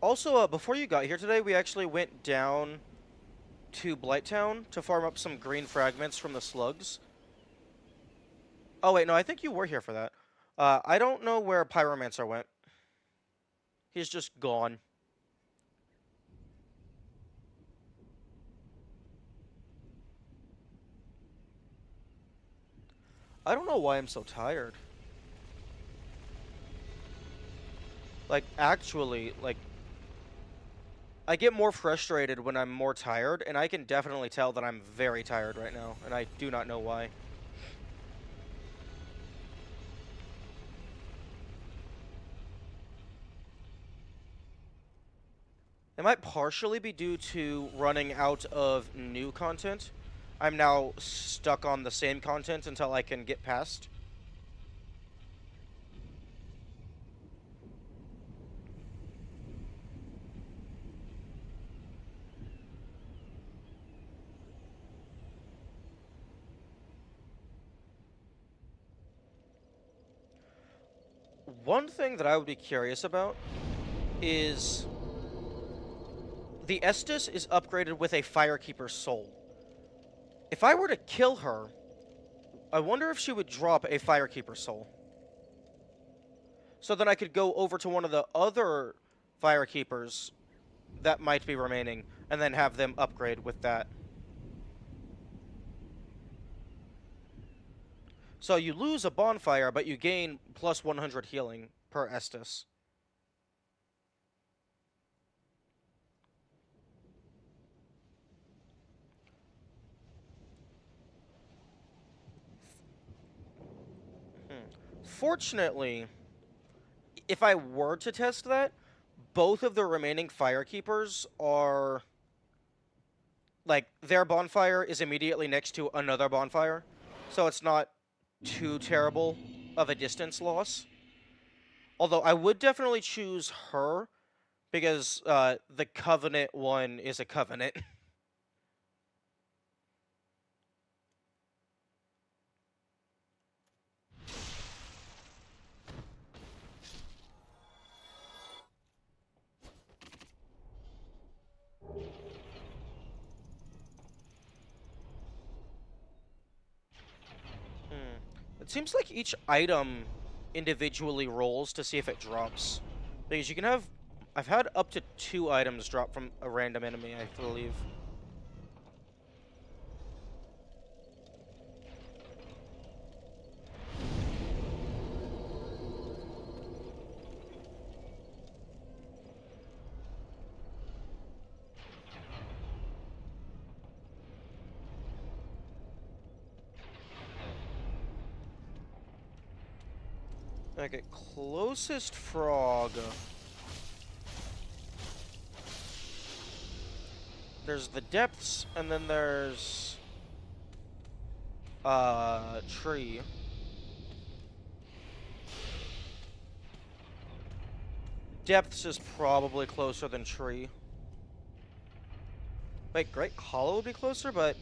Also, before you got here today, we actually went down to Blighttown to farm up some green fragments from the slugs. Oh, wait, no, I think you were here for that. I don't know where Pyromancer went. He's just gone. I don't know why I'm so tired. Like, actually, like, I get more frustrated when I'm more tired, and I can definitely tell that I'm very tired right now, and I do not know why. It might partially be due to running out of new content. I'm now stuck on the same content until I can get past. One thing that I would be curious about is the Estus is upgraded with a Firekeeper soul. If I were to kill her, I wonder if she would drop a Firekeeper soul. So then I could go over to one of the other Firekeepers that might be remaining and then have them upgrade with that. So you lose a bonfire, but you gain plus 100 healing per Estus. Unfortunately, if I were to test that, both of the remaining Firekeepers are like their bonfire is immediately next to another bonfire, so it's not too terrible of a distance loss. Although I would definitely choose her because the Covenant one is a Covenant. Hmm. It seems like each item individually rolls to see if it drops. Because you can have... I've had up to 2 items drop from a random enemy, I believe. Okay, closest frog. There's the depths, and then there's... tree. Depths is probably closer than tree. Wait, Great Hollow would be closer, but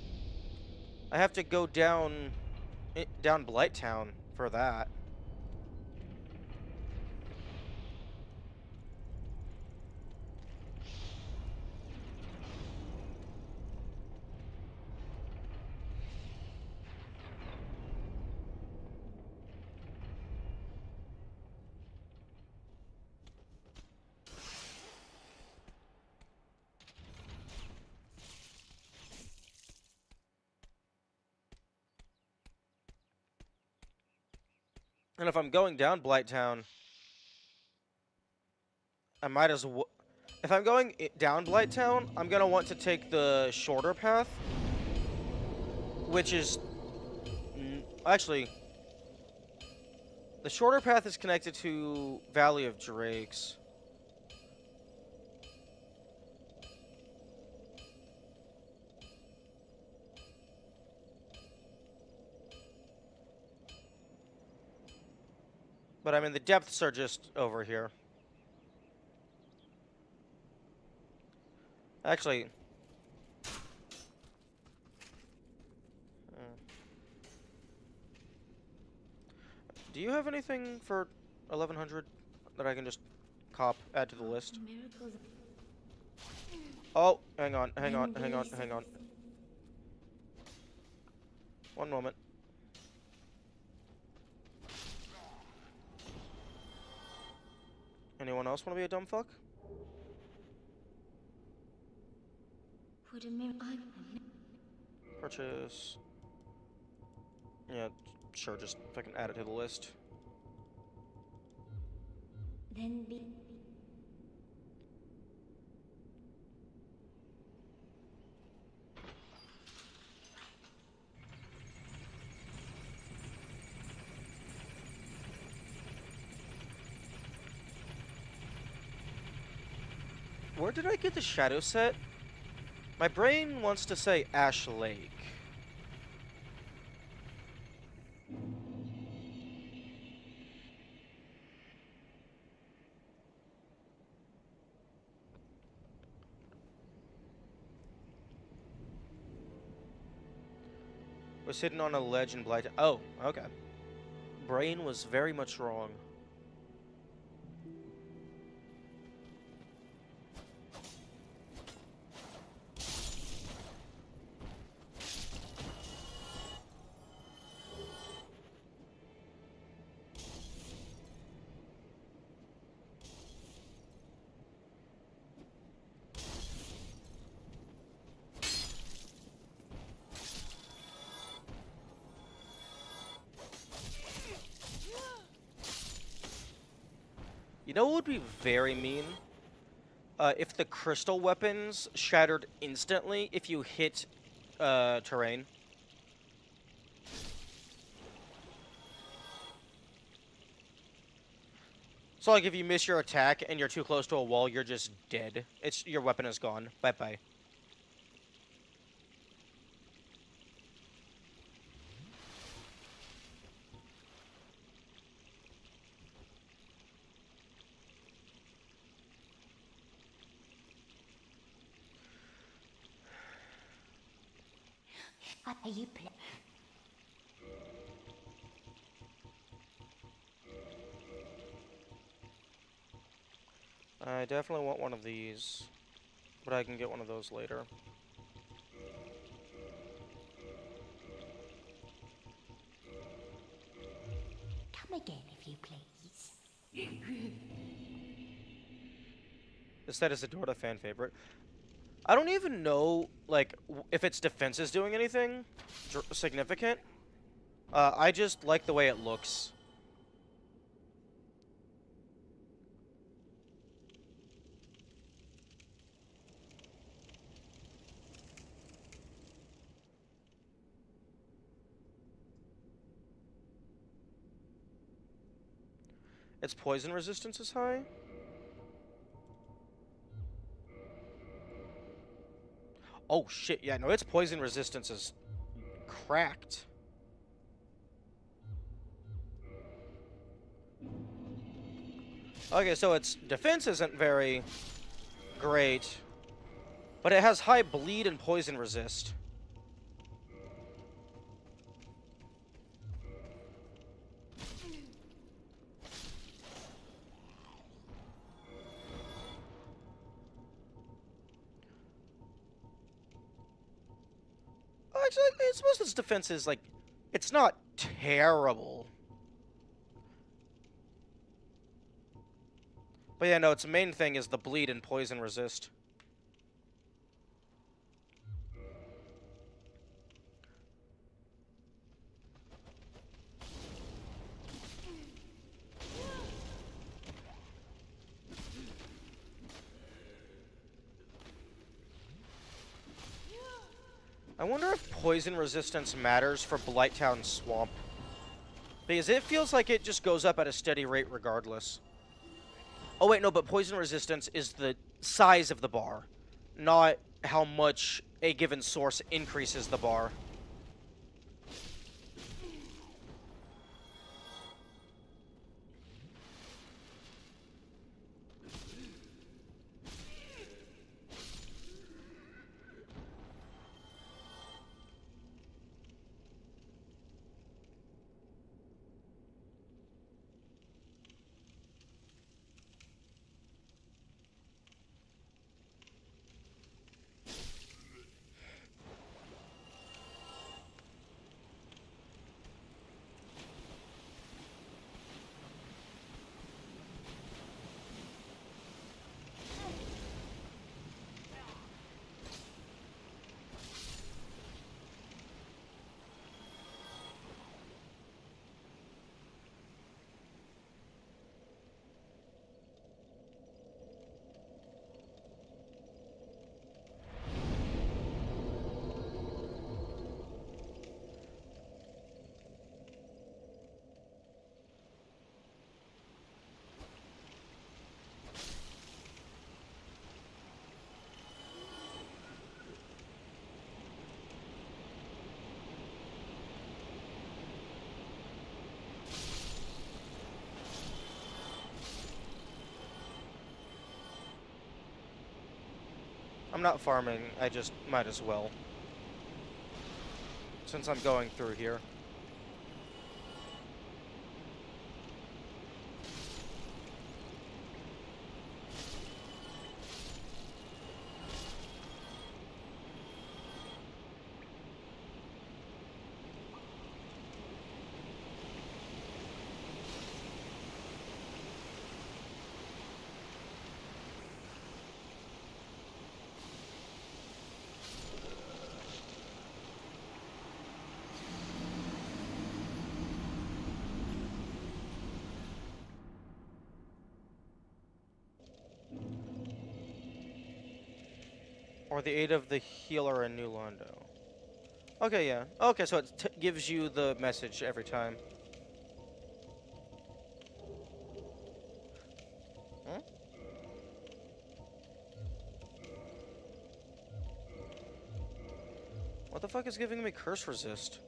I have to go down down Blighttown for that. And if I'm going down Blighttown, I might as well... If I'm going down Blighttown, I'm gonna want to take the shorter path, which is... Actually, the shorter path is connected to Valley of Drakes. But I mean, the depths are just over here. Actually... do you have anything for 1100 that I can just add to the list? Miracles. Oh, hang on, hang on, hang on, hang on. One moment. Anyone else want to be a dumb fuck? Would a miracle Purchase. Yeah, sure, just fucking add it to the list. then be? Where did I get the shadow set? My brain wants to say Ash Lake. Was hidden on a ledge in Blight. Oh, okay. Brain was very much wrong. You know what would be very mean? If the crystal weapons shattered instantly if you hit terrain. So like if you miss your attack and you're too close to a wall, you're just dead. Your weapon is gone. Bye bye. What are you playing? I definitely want one of these, but I can get one of those later. Come again, if you please. This is a Dorta fan favorite. I don't even know, like, if its defense is doing anything significant. I just like the way it looks. Its poison resistance is high. Oh shit, yeah, no, its poison resistance is cracked. Okay, so its defense isn't very great, but it has high bleed and poison resist. Actually, I suppose its defense is, like, it's not terrible. But yeah, no, its main thing is the bleed and poison resist. I wonder if poison resistance matters for Blighttown Swamp. Because it feels like it just goes up at a steady rate regardless. Oh wait, no, but poison resistance is the size of the bar, not how much a given source increases the bar. I'm not farming, I just might as well. Since I'm going through here. Or the aid of the healer in New Londo. Okay, yeah. Okay, so it gives you the message every time. What the fuck is giving me curse resist?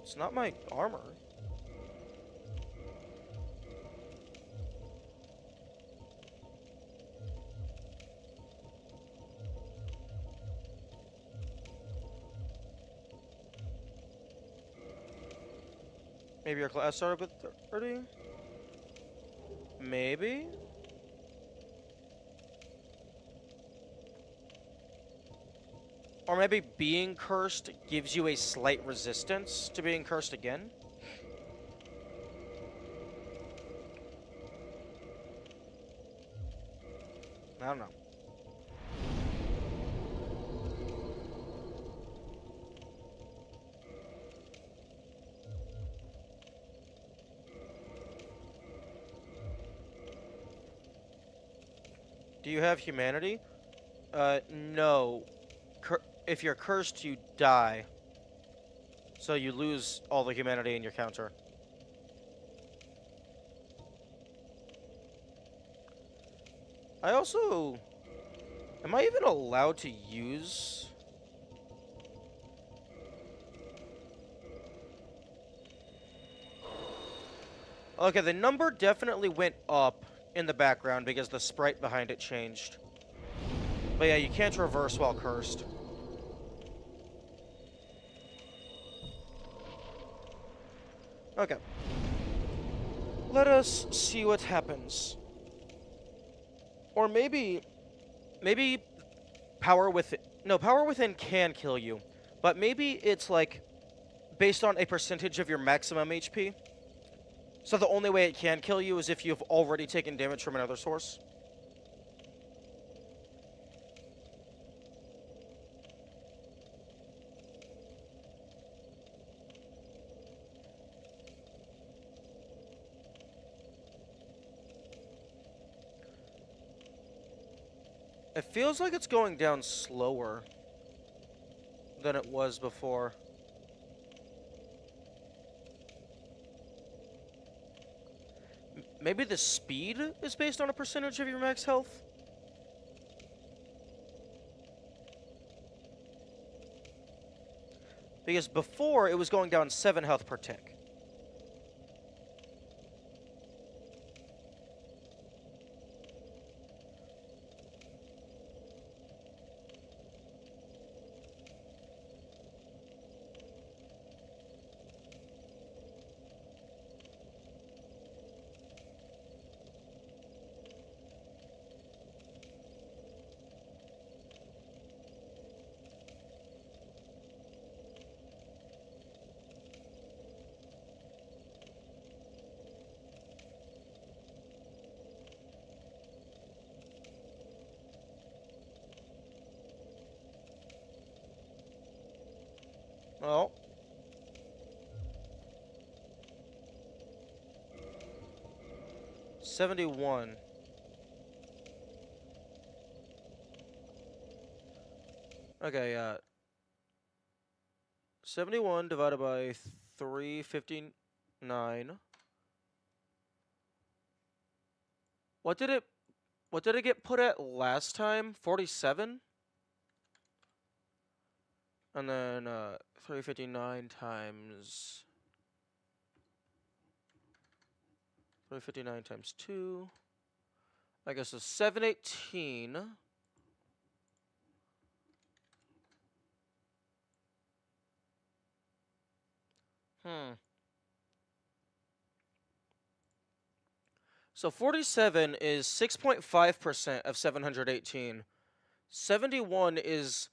It's not my armor. Maybe your class started with 30? Maybe? Or maybe being cursed gives you a slight resistance to being cursed again? I don't know. Do you have humanity? No. If you're cursed, you die. So you lose all the humanity in your counter. I also... Am I even allowed to use... Okay, the number definitely went up in the background because the sprite behind it changed. But yeah, you can't reverse while cursed. Okay. Let us see what happens. Or maybe power within... No, power within can kill you. But maybe it's like based on a percentage of your maximum HP. So the only way it can kill you is if you've already taken damage from another source. It feels like it's going down slower than it was before. Maybe the speed is based on a percentage of your max health? Because before, it was going down 7 health per tick. Oh. $71. Okay, 71 divided by 359. What did it get put at last time? 47? And then 359 times 359 times 2. I guess it's 718. So 47 is 6.5% of 718. 71 is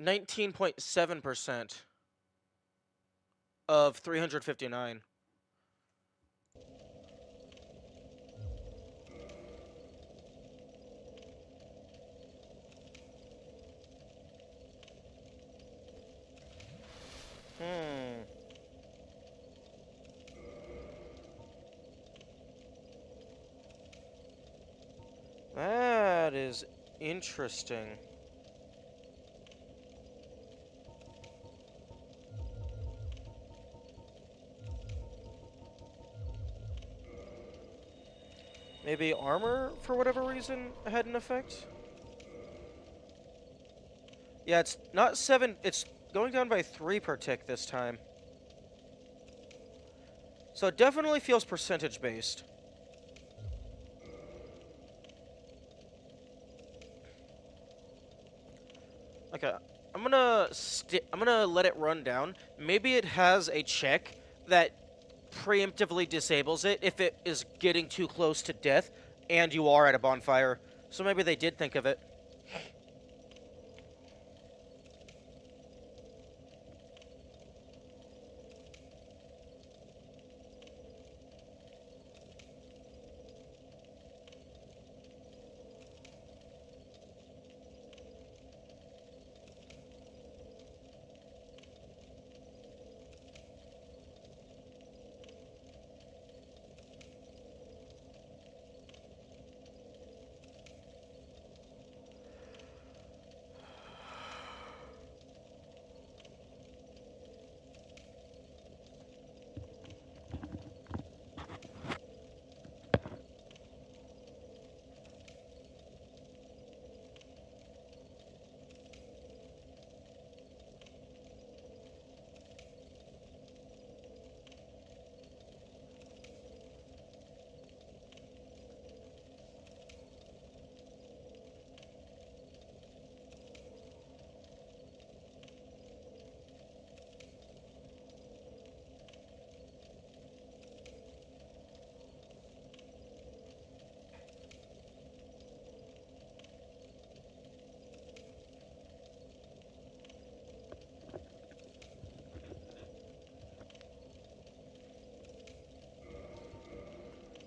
19.7% of 359. That is interesting. Maybe armor, for whatever reason, had an effect? Yeah, it's not 7. It's going down by 3 per tick this time. So it definitely feels percentage based. Okay, I'm gonna let it run down. Maybe it has a check that preemptively disables it if it is getting too close to death and you are at a bonfire. So maybe they did think of it.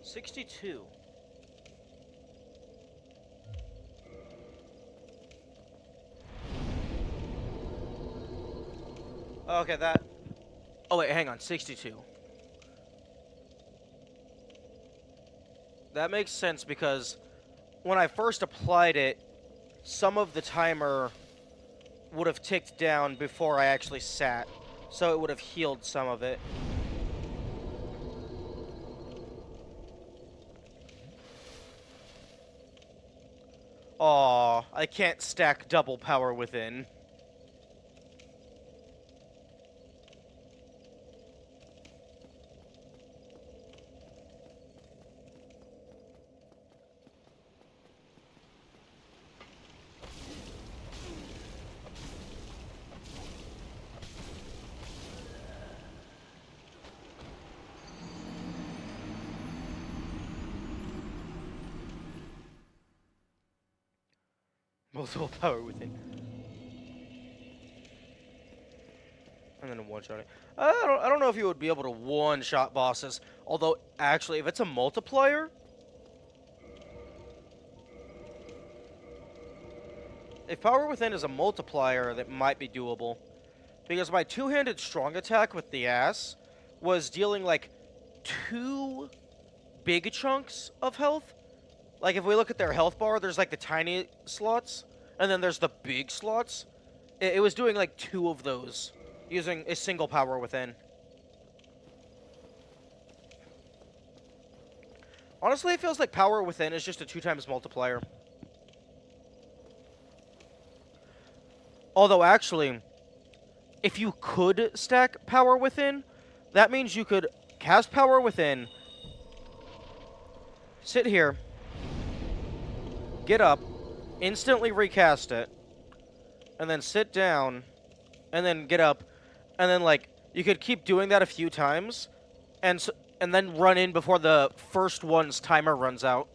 $62. Okay, that. Oh wait, hang on. 62. That makes sense because when I first applied it, some of the timer would have ticked down before I actually sat, so it would have healed some of it. Aw, I can't stack double power within. Multiple power within. And then a one-shot. I don't know if you would be able to one-shot bosses. Although, actually, if it's a multiplier... If Power Within is a multiplier, that might be doable. Because my two-handed strong attack with the ass was dealing, like, 2 big chunks of health. Like, if we look at their health bar, there's, like, the tiny slots, and then there's the big slots. It was doing, like, 2 of those, using a single Power Within. Honestly, it feels like Power Within is just a 2 times multiplier. Although, actually, if you could stack Power Within, that means you could cast Power Within, sit here, get up, instantly recast it, and then sit down, and then get up, and then, like, you could keep doing that a few times, and then run in before the first one's timer runs out.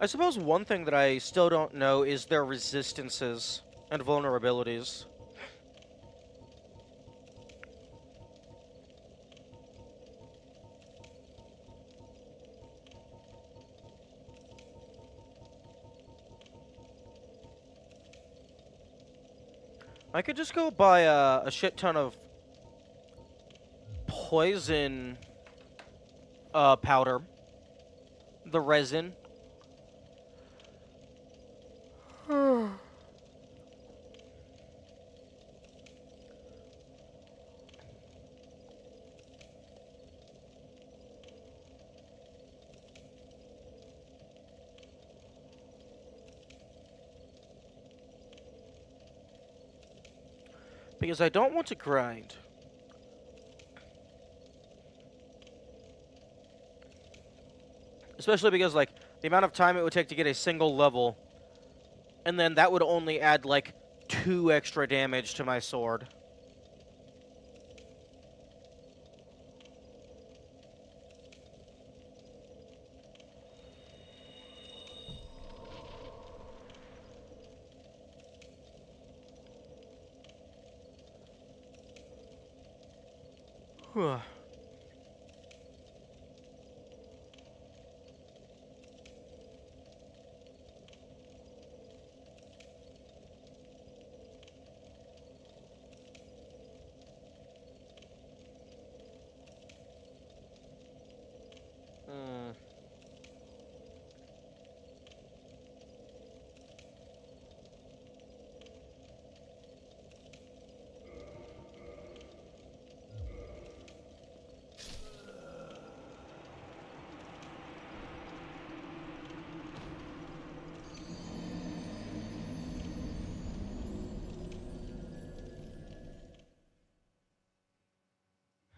I suppose one thing that I still don't know is their resistances and vulnerabilities. I could just go buy a shit ton of poison powder, the resin. Because I don't want to grind. Especially because, like, the amount of time it would take to get a single level, and then that would only add, like, 2 extra damage to my sword. Huh.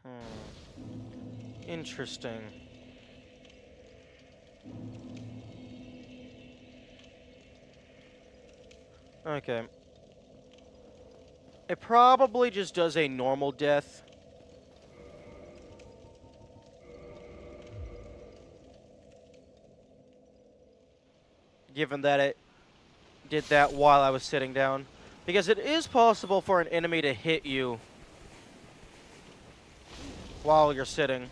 Hmm. Interesting. Okay. It probably just does a normal death. Given that it did that while I was sitting down. Because it is possible for an enemy to hit you while you're sitting.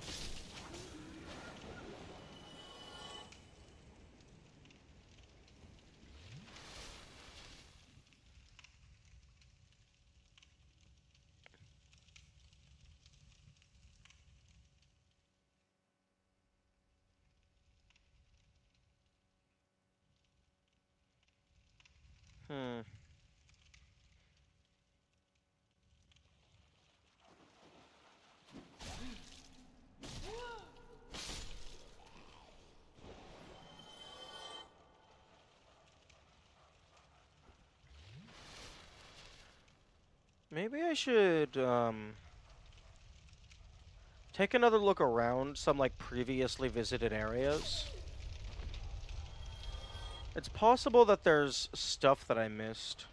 Hmm. Maybe I should, take another look around some, like, previously visited areas. It's possible that there's stuff that I missed.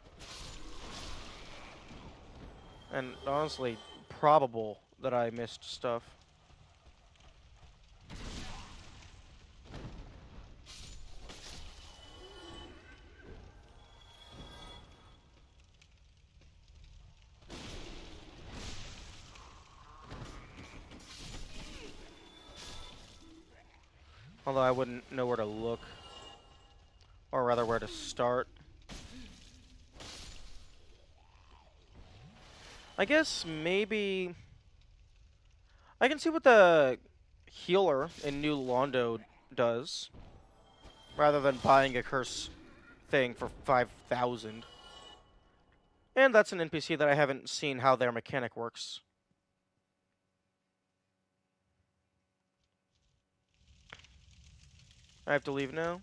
And honestly, probable that I missed stuff. Although I wouldn't know where to look. Or rather, where to start. I guess maybe... I can see what the healer in New Londo does. Rather than buying a curse thing for 5,000. And that's an NPC that I haven't seen how their mechanic works. I have to leave now?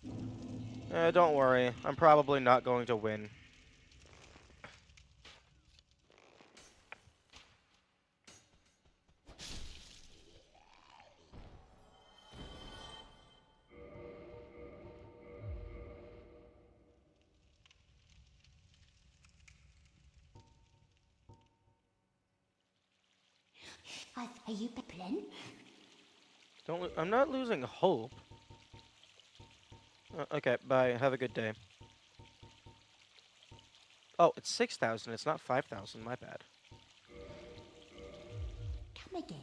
Don't worry. I'm probably not going to win. Are you playing? I'm not losing hope. Okay, bye. Have a good day. Oh, it's 6,000. It's not 5,000. My bad. Come again.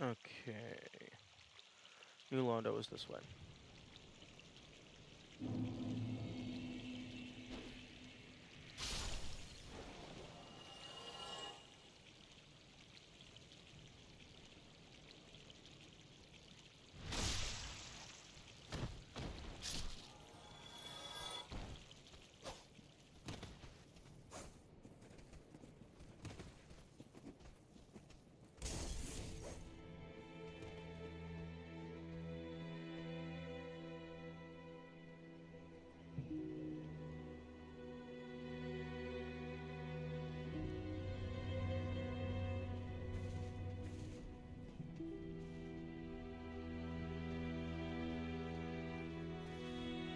Okay. New Londo is this way.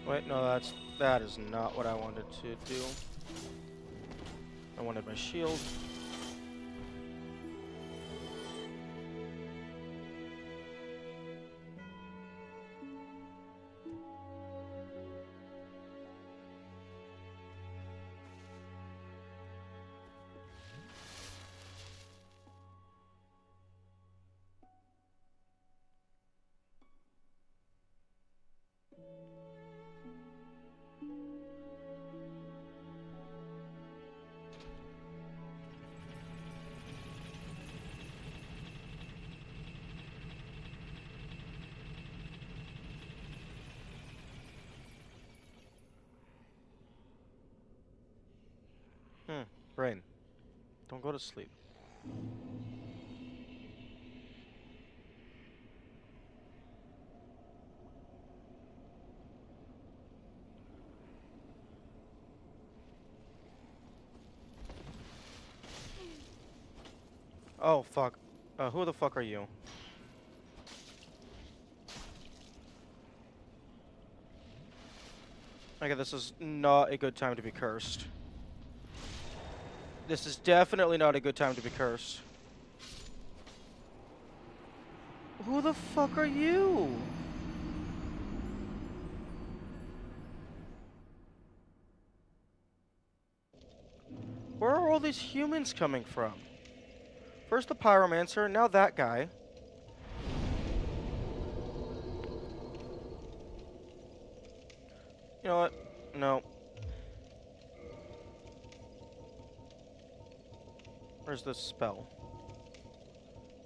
Wait, no, that is not what I wanted to do. I wanted my shield. Brain, don't go to sleep. Oh, fuck. Who the fuck are you? Okay, this is not a good time to be cursed. This is definitely not a good time to be cursed. Who the fuck are you? Where are all these humans coming from? First the pyromancer, now that guy. You know what? No. Where's this spell?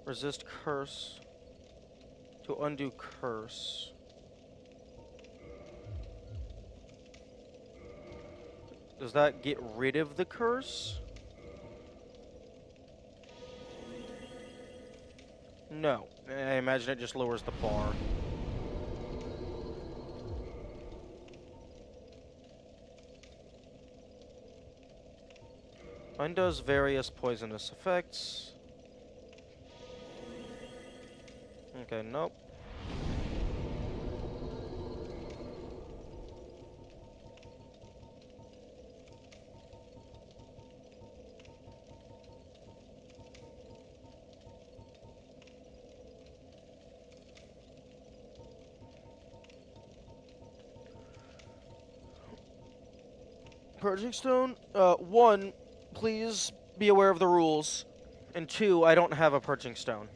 Resist curse. To undo curse. Does that get rid of the curse? No. I imagine it just lowers the bar. Undoes various poisonous effects. Okay, nope. Purging Stone, one, please be aware of the rules. And two, I don't have a Purging Stone.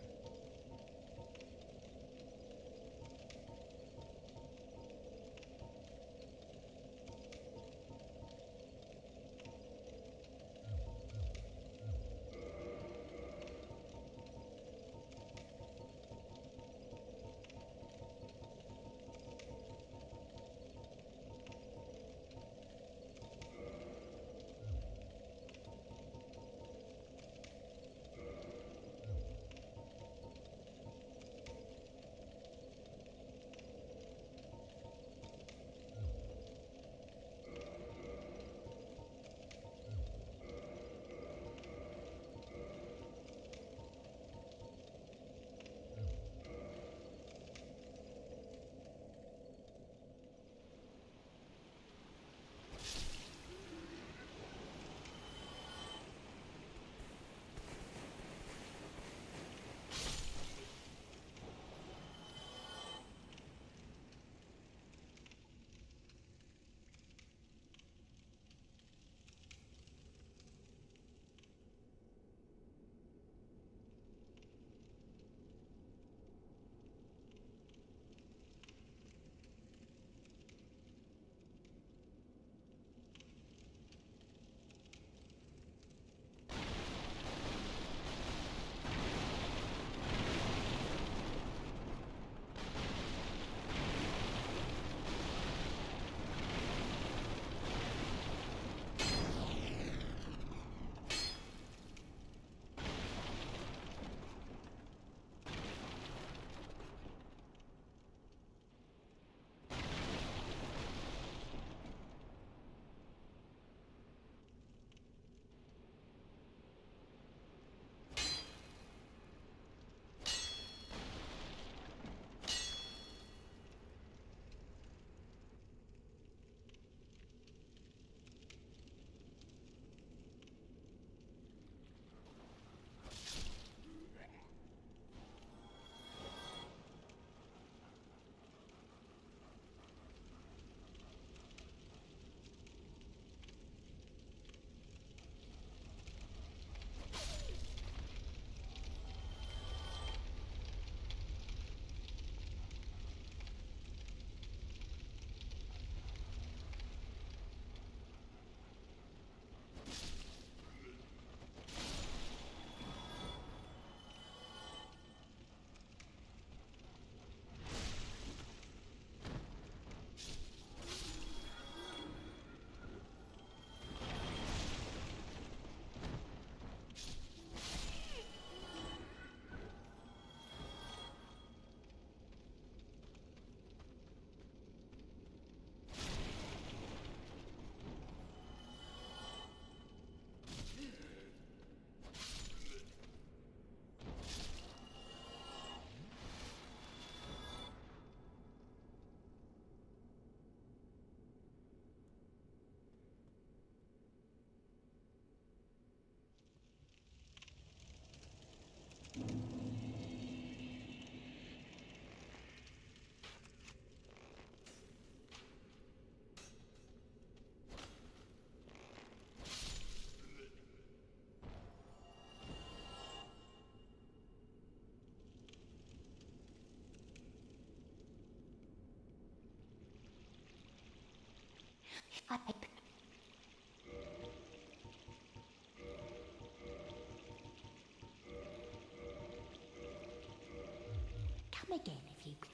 again if you please.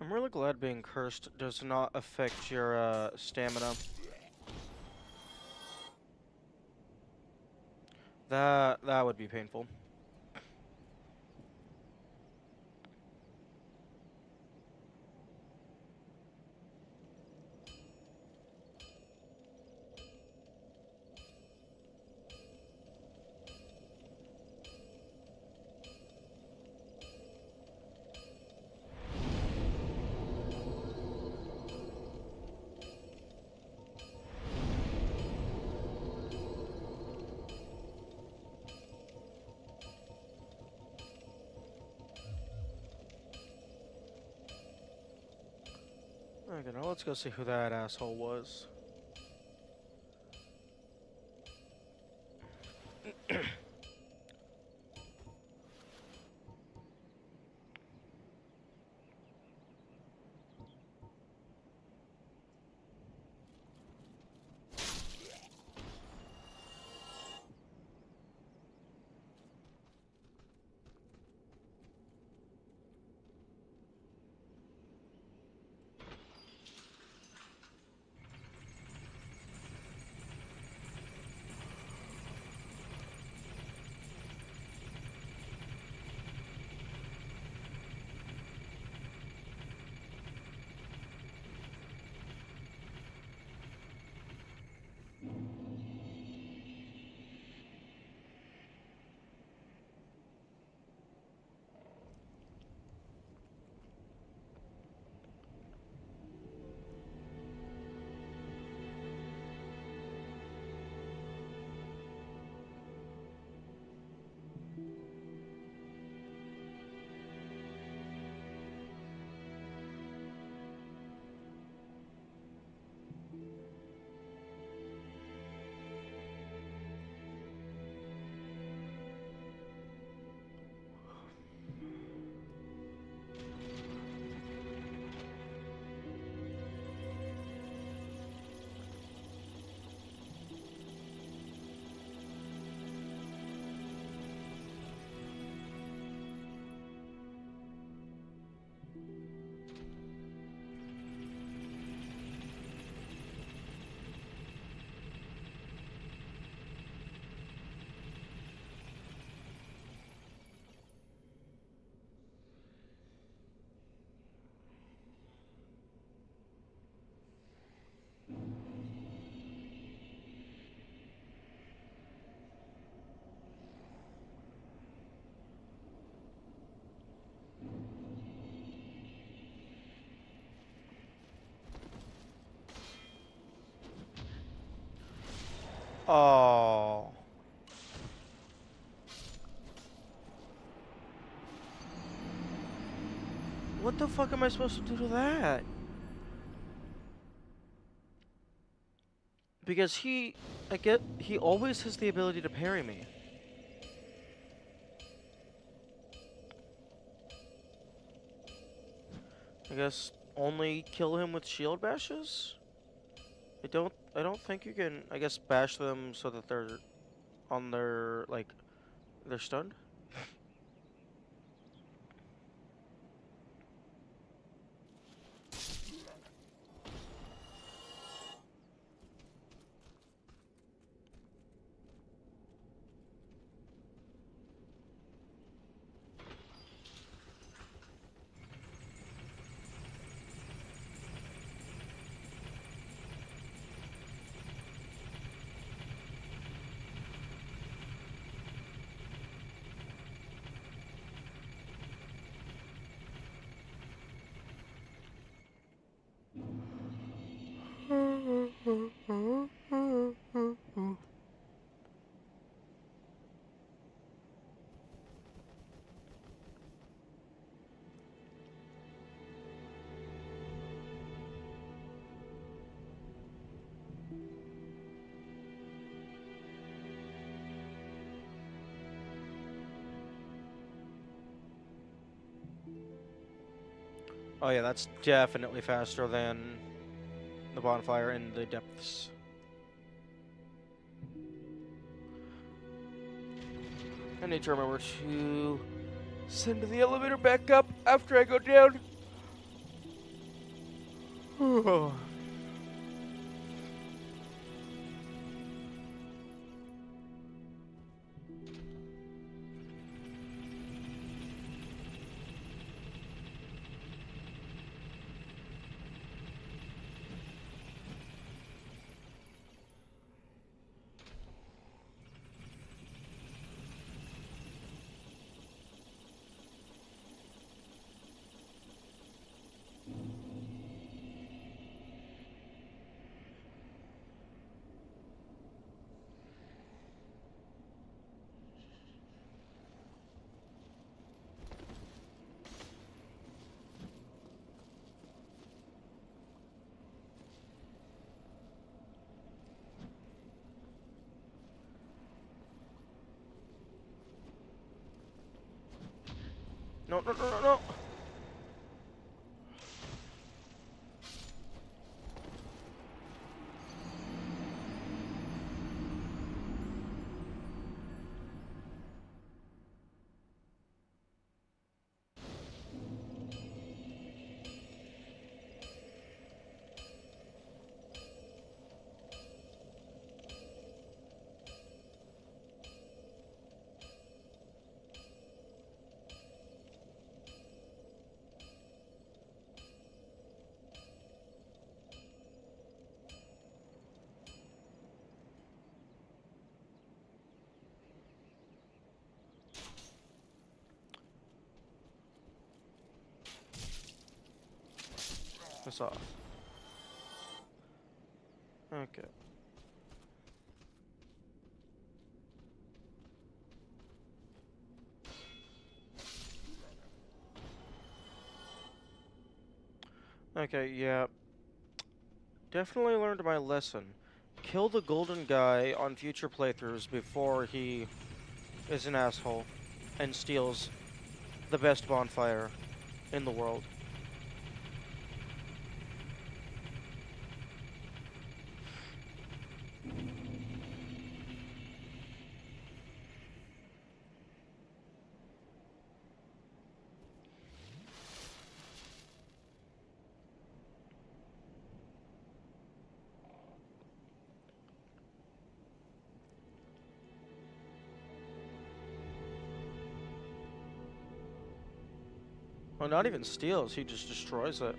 I'm really glad being cursed does not affect your stamina. That would be painful. Okay, now let's go see who that asshole was. Oh. What the fuck am I supposed to do to that? Because he always has the ability to parry me. I guess only kill him with shield bashes? I don't think you can, I guess, bash them so that they're on their, like, they're stunned? Oh yeah, that's definitely faster than the bonfire in the depths. I need to remember to send the elevator back up after I go down. No, no, no, no, no. Piss off. Okay. Okay, yeah. Definitely learned my lesson. Kill the golden guy on future playthroughs before he is an asshole and steals the best bonfire in the world. Well, not even steals, he just destroys it.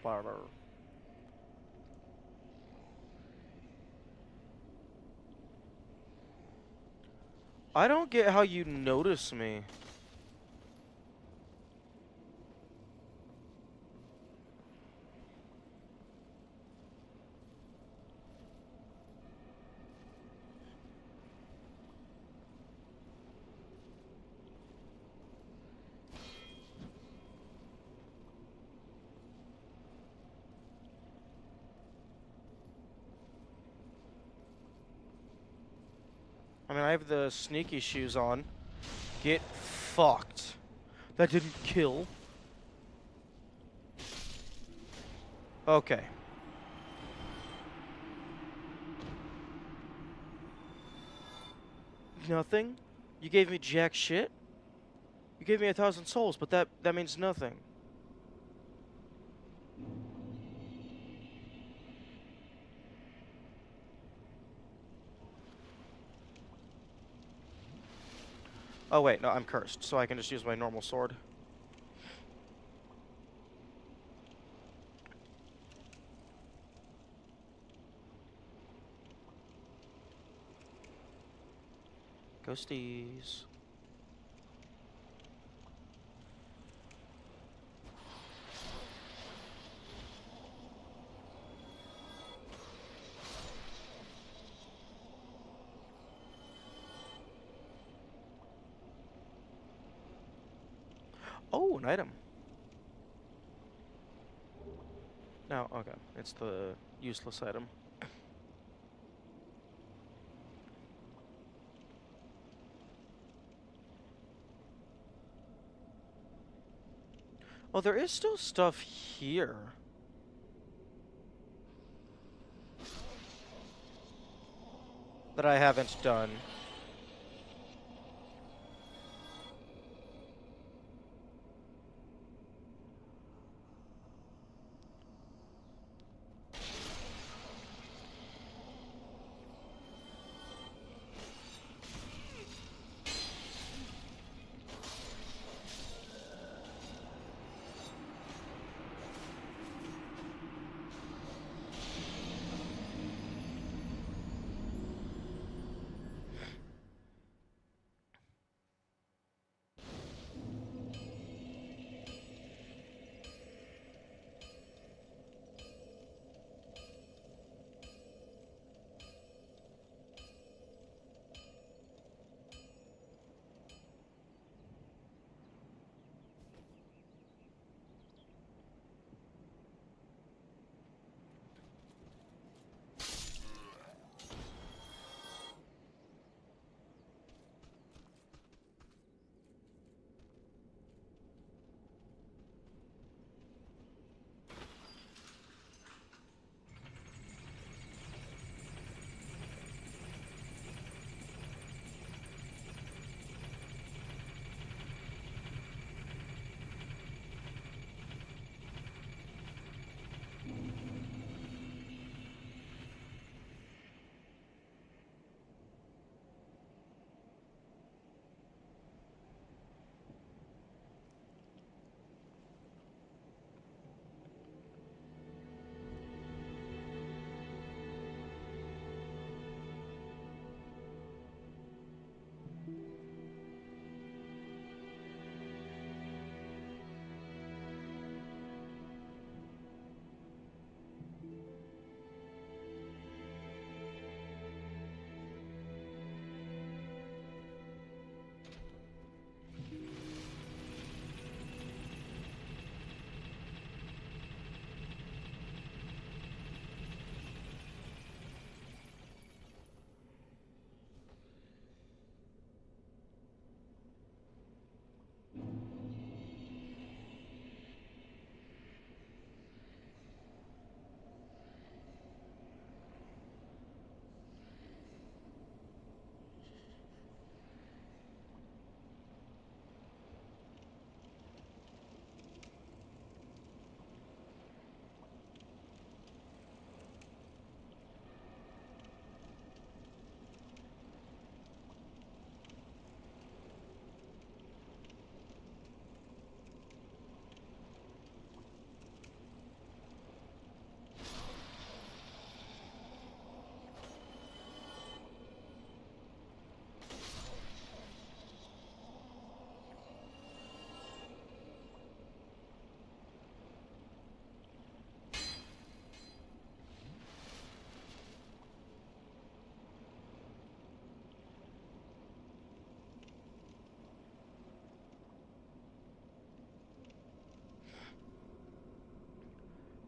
splatter. I don't get how you notice me. I mean, I have the sneaky shoes on. Get fucked. That didn't kill. Okay. Nothing? You gave me jack shit? You gave me 1,000 souls, but that means nothing. Oh wait, no, I'm cursed, so I can just use my normal sword. Ghosties. Oh, an item. No, okay. It's the useless item. Oh, there is still stuff here. That I haven't done.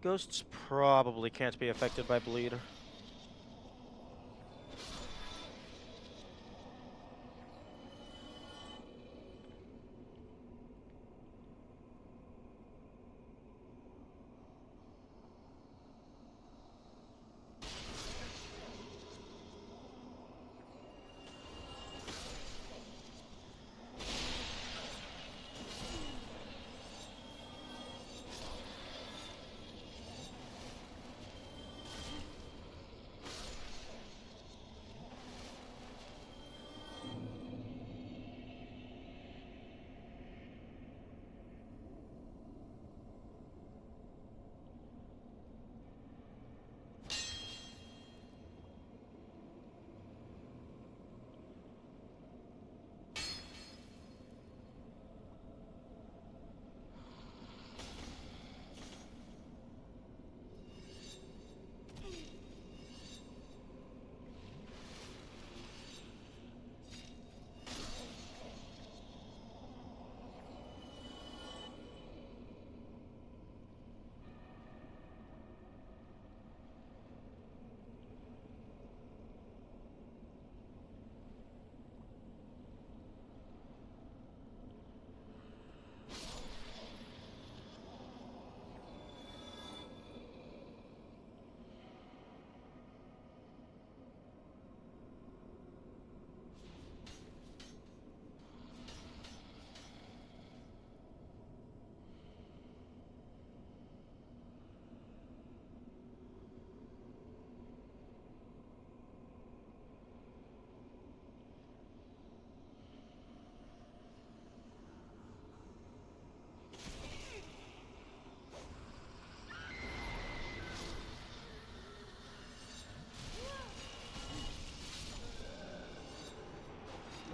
Ghosts probably can't be affected by bleed.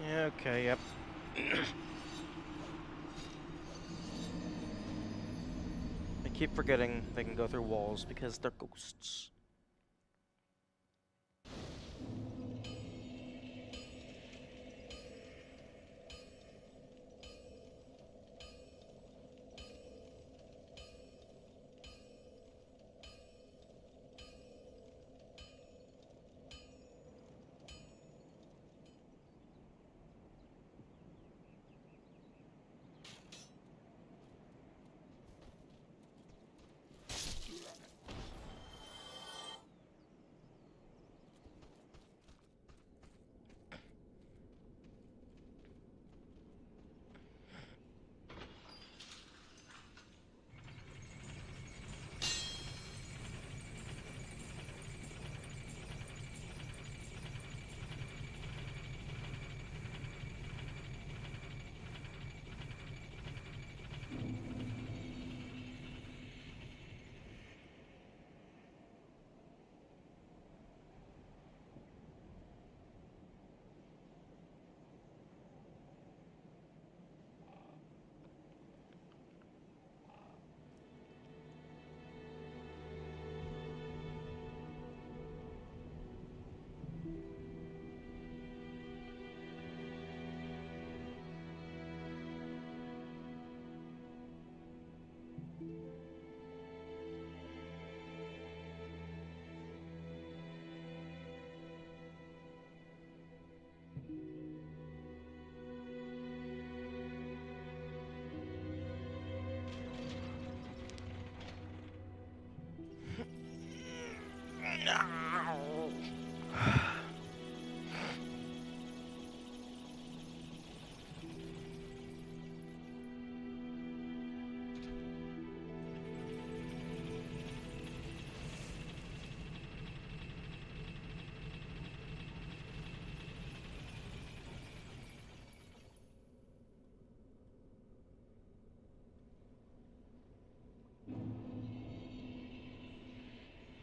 Yeah, okay, yep. I keep forgetting they can go through walls because they're ghosts.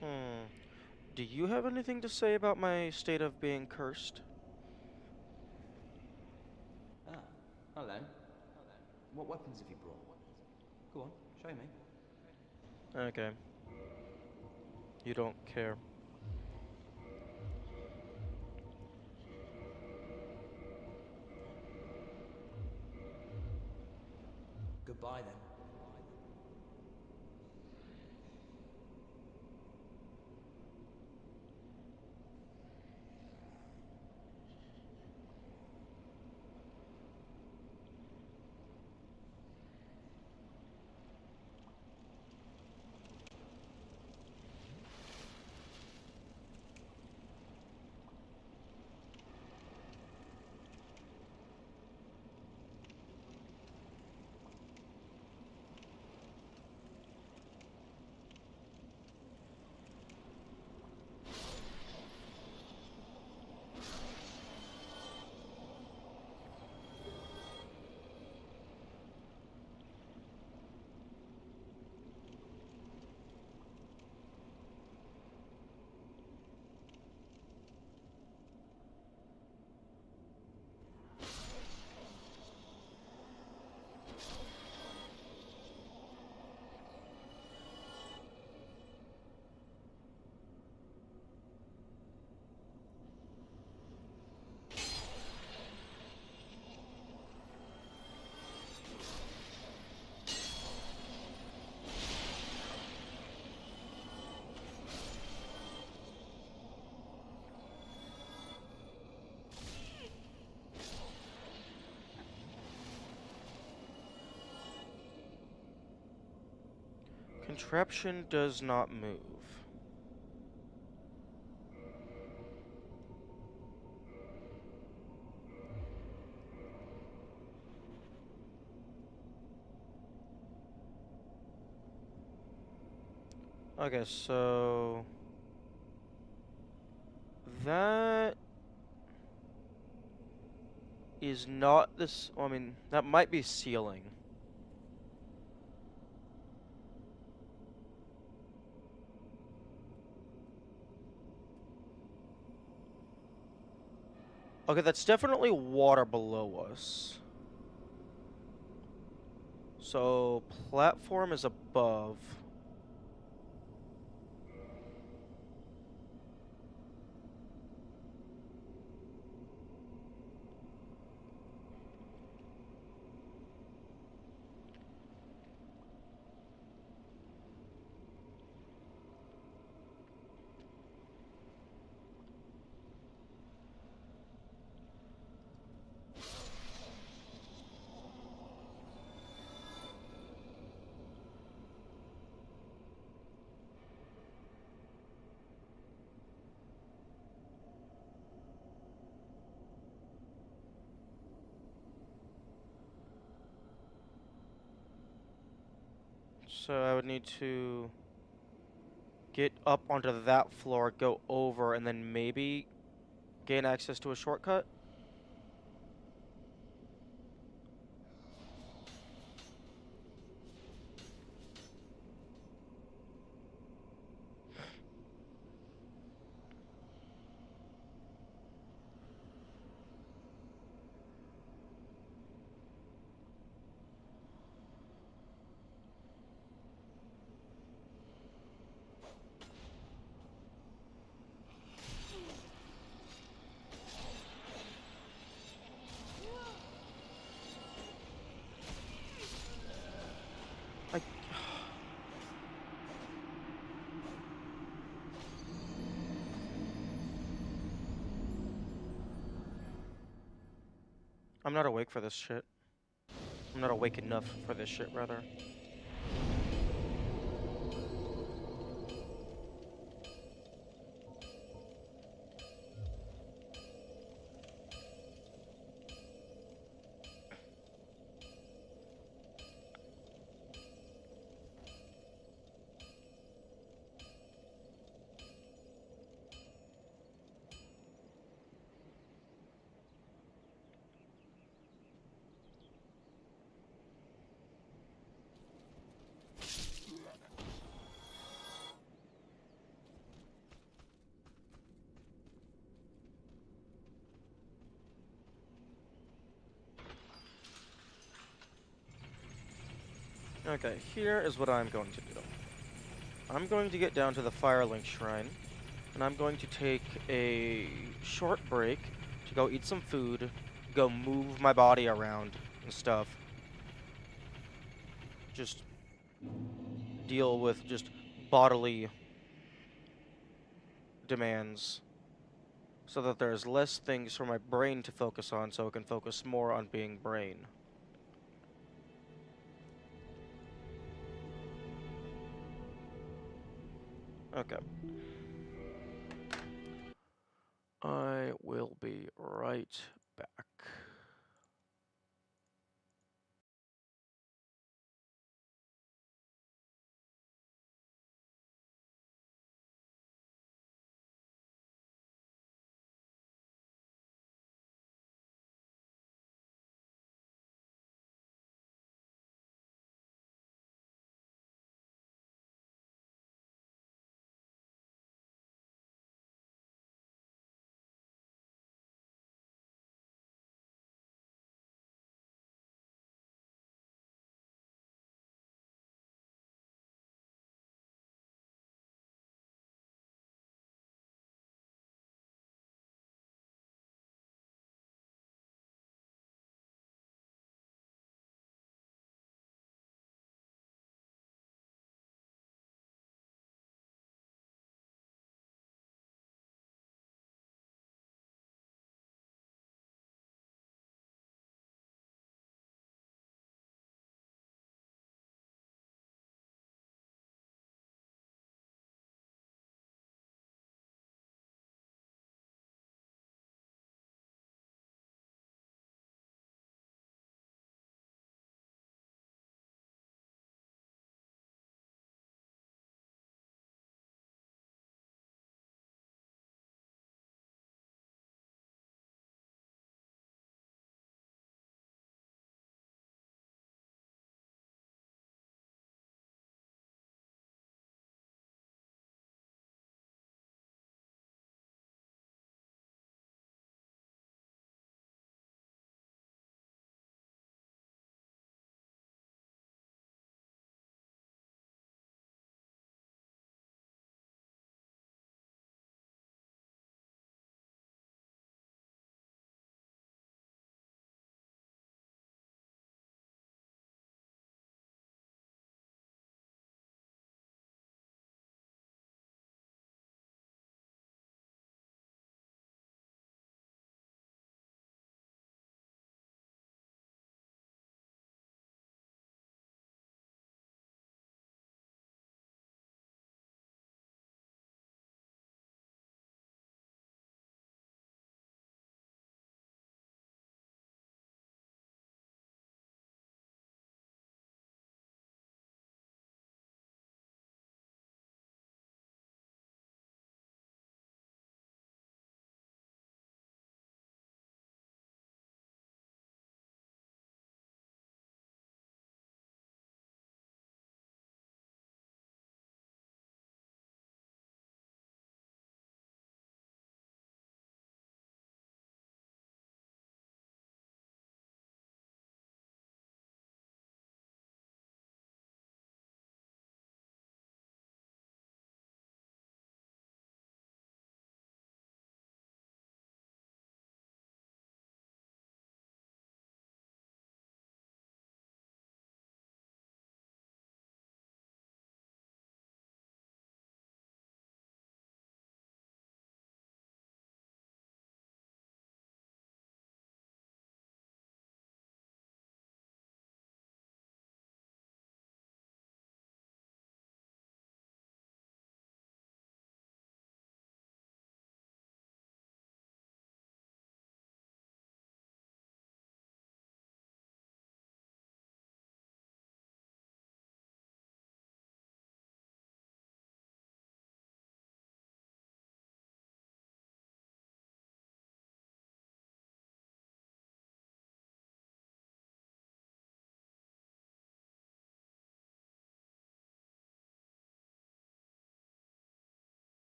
Hmm. Do you have anything to say about my state of being cursed? Ah, hello. What weapons have you brought? Go on, show me. Okay. You don't care. Goodbye then. Contraption does not move. Okay, so that is not this. Well, I mean, that might be ceiling. Okay, that's definitely water below us. So, platform is above. So I would need to get up onto that floor, go over, and then maybe gain access to a shortcut. I I'm not awake for this shit. I'm not awake enough for this shit, rather. Okay, here is what I'm going to do. I'm going to get down to the Firelink Shrine, and I'm going to take a short break to go eat some food, go move my body around and stuff. Just deal with just bodily demands so that there's less things for my brain to focus on so it can focus more on being brain. Okay. I will be right back.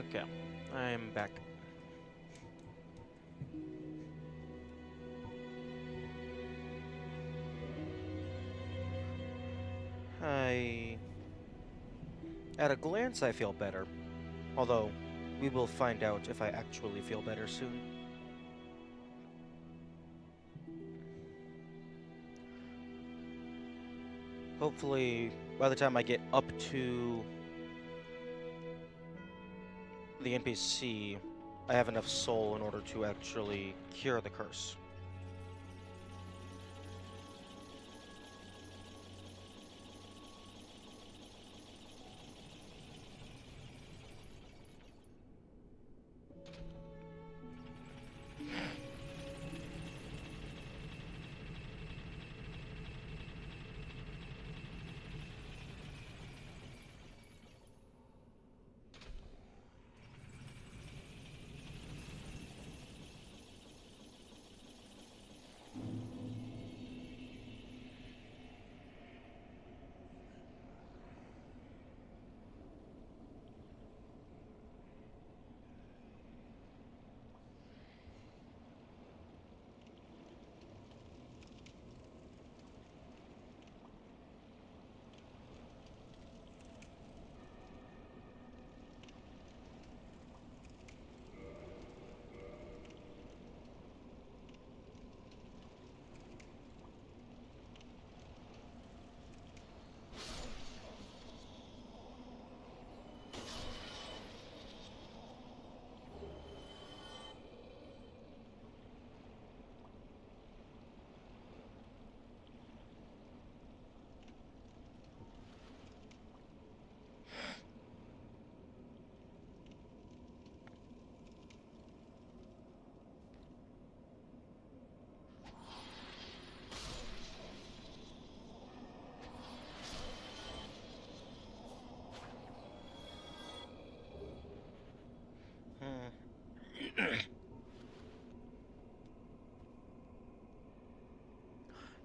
Okay, I'm back. At a glance, I feel better. Although, we will find out if I actually feel better soon. Hopefully, by the time I get up to the NPC, I have enough soul in order to actually cure the curse.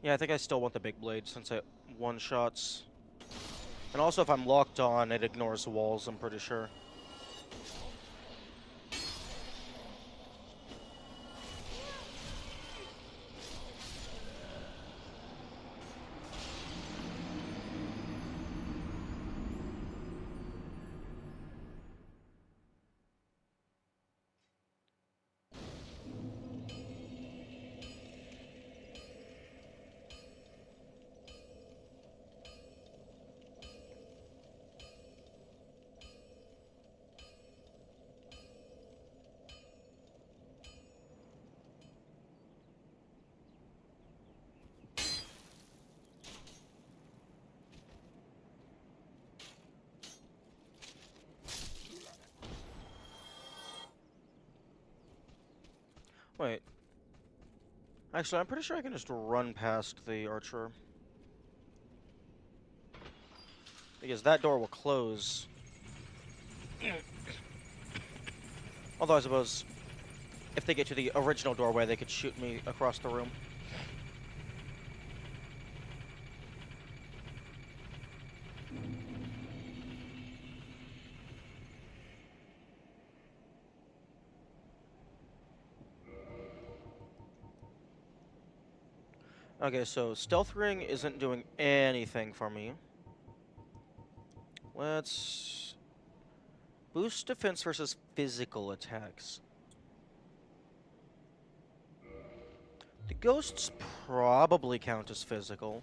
Yeah, I think I still want the big blade since it one-shots. And also, if I'm locked on, it ignores walls, I'm pretty sure. Wait. Actually, I'm pretty sure I can just run past the archer. Because that door will close. Although I suppose if they get to the original doorway, they could shoot me across the room. Okay, so Stealth Ring isn't doing anything for me. Let's boost defense versus physical attacks. The ghosts probably count as physical.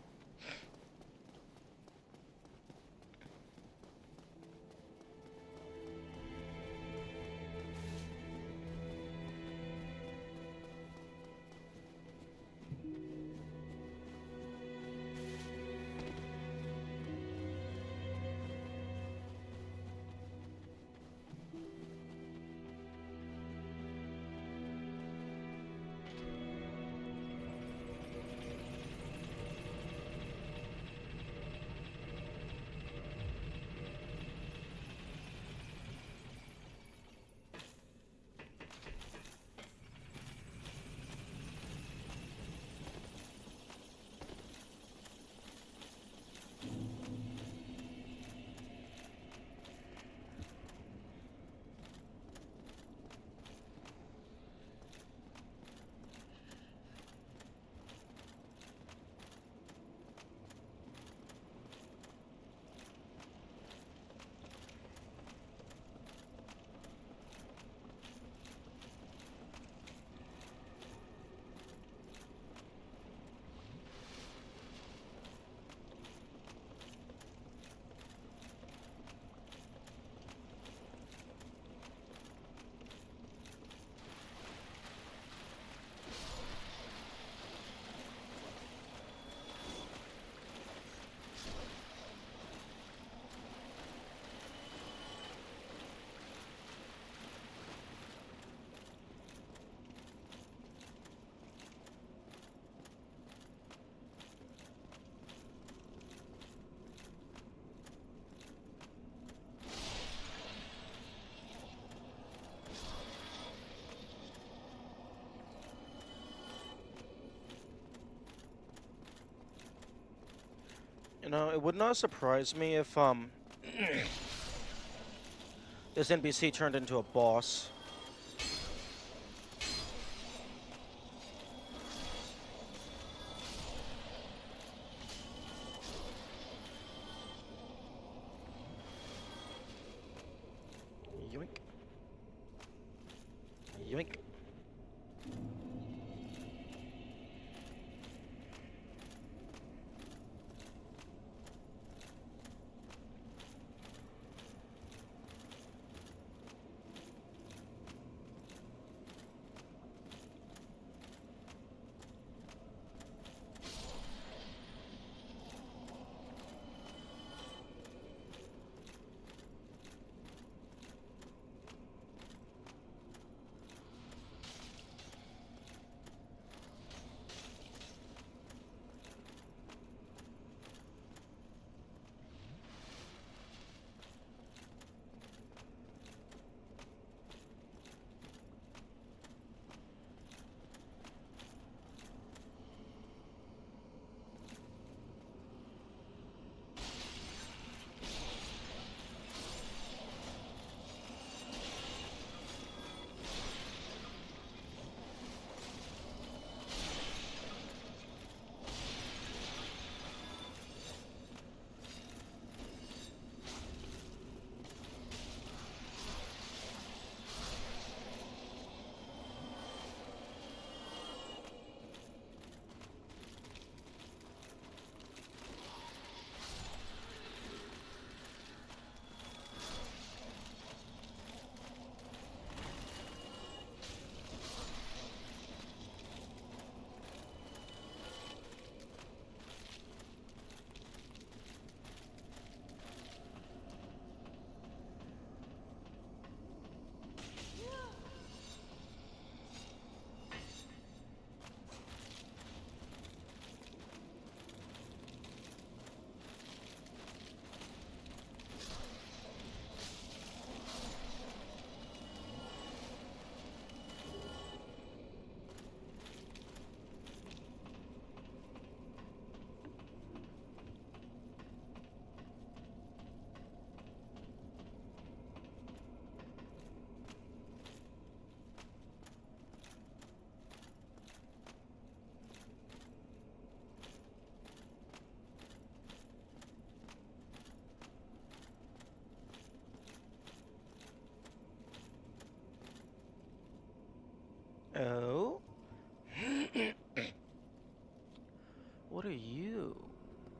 You know, it would not surprise me if this NPC turned into a boss. Yoink. Yoink. Oh? What are you?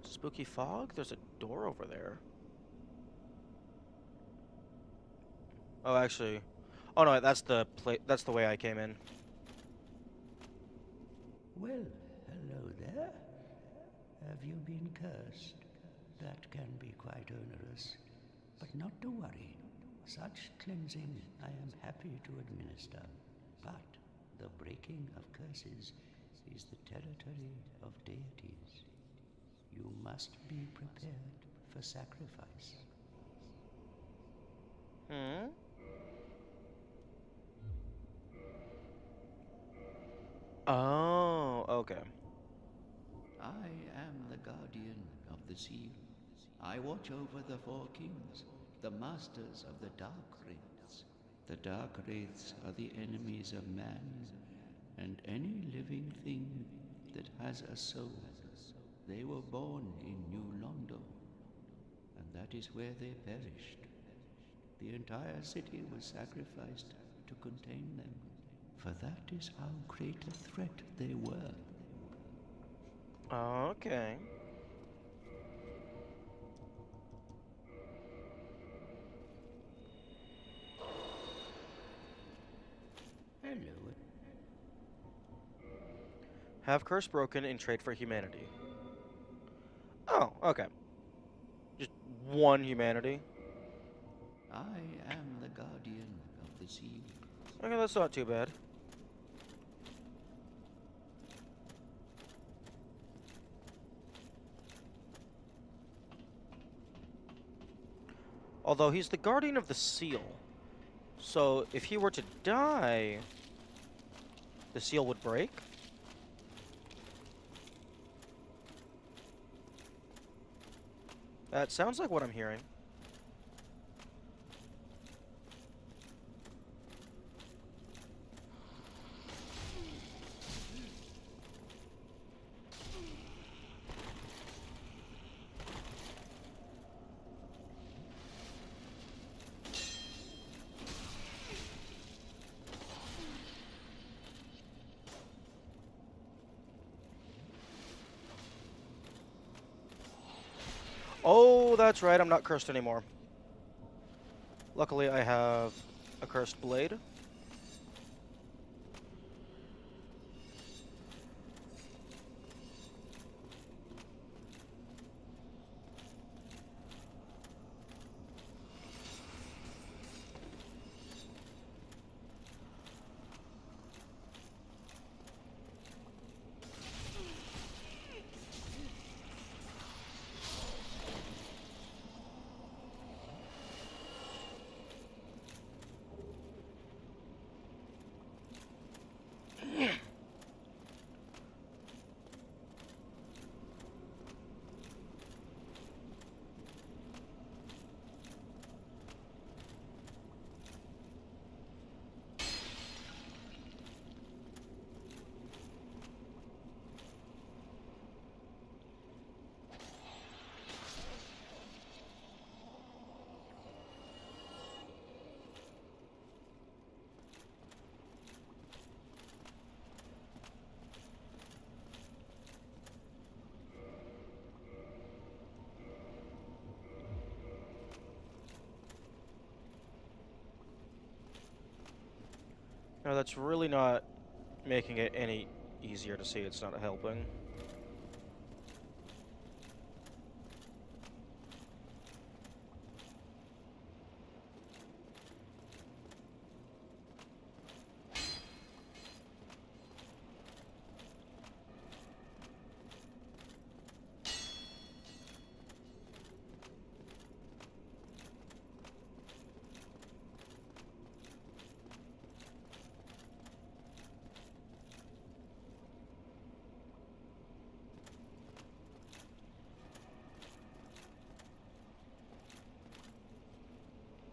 Spooky fog? There's a door over there. Oh, actually. Oh no, that's the that's the way I came in. Well, hello there. Have you been cursed? That can be quite onerous. But not to worry. Such cleansing I am happy to administer. But the breaking of curses is the territory of deities. You must be prepared for sacrifice. Hmm? Oh, okay. I am the guardian of the seal. I watch over the four kings, the masters of the dark wraiths. The dark wraiths are the enemies of man, and any living thing that has a soul. They were born in New Londo, and that is where they perished. The entire city was sacrificed to contain them, for that is how great a threat they were. Okay. Hello. Have curse broken in trade for humanity. Oh, okay. Just one humanity. I am the guardian of the seal. Okay, that's not too bad. Although he's the guardian of the seal. So if he were to die, the seal would break? That sounds like what I'm hearing. Oh, that's right, I'm not cursed anymore. Luckily, I have a cursed blade. No, that's really not making it any easier to see. It's not helping.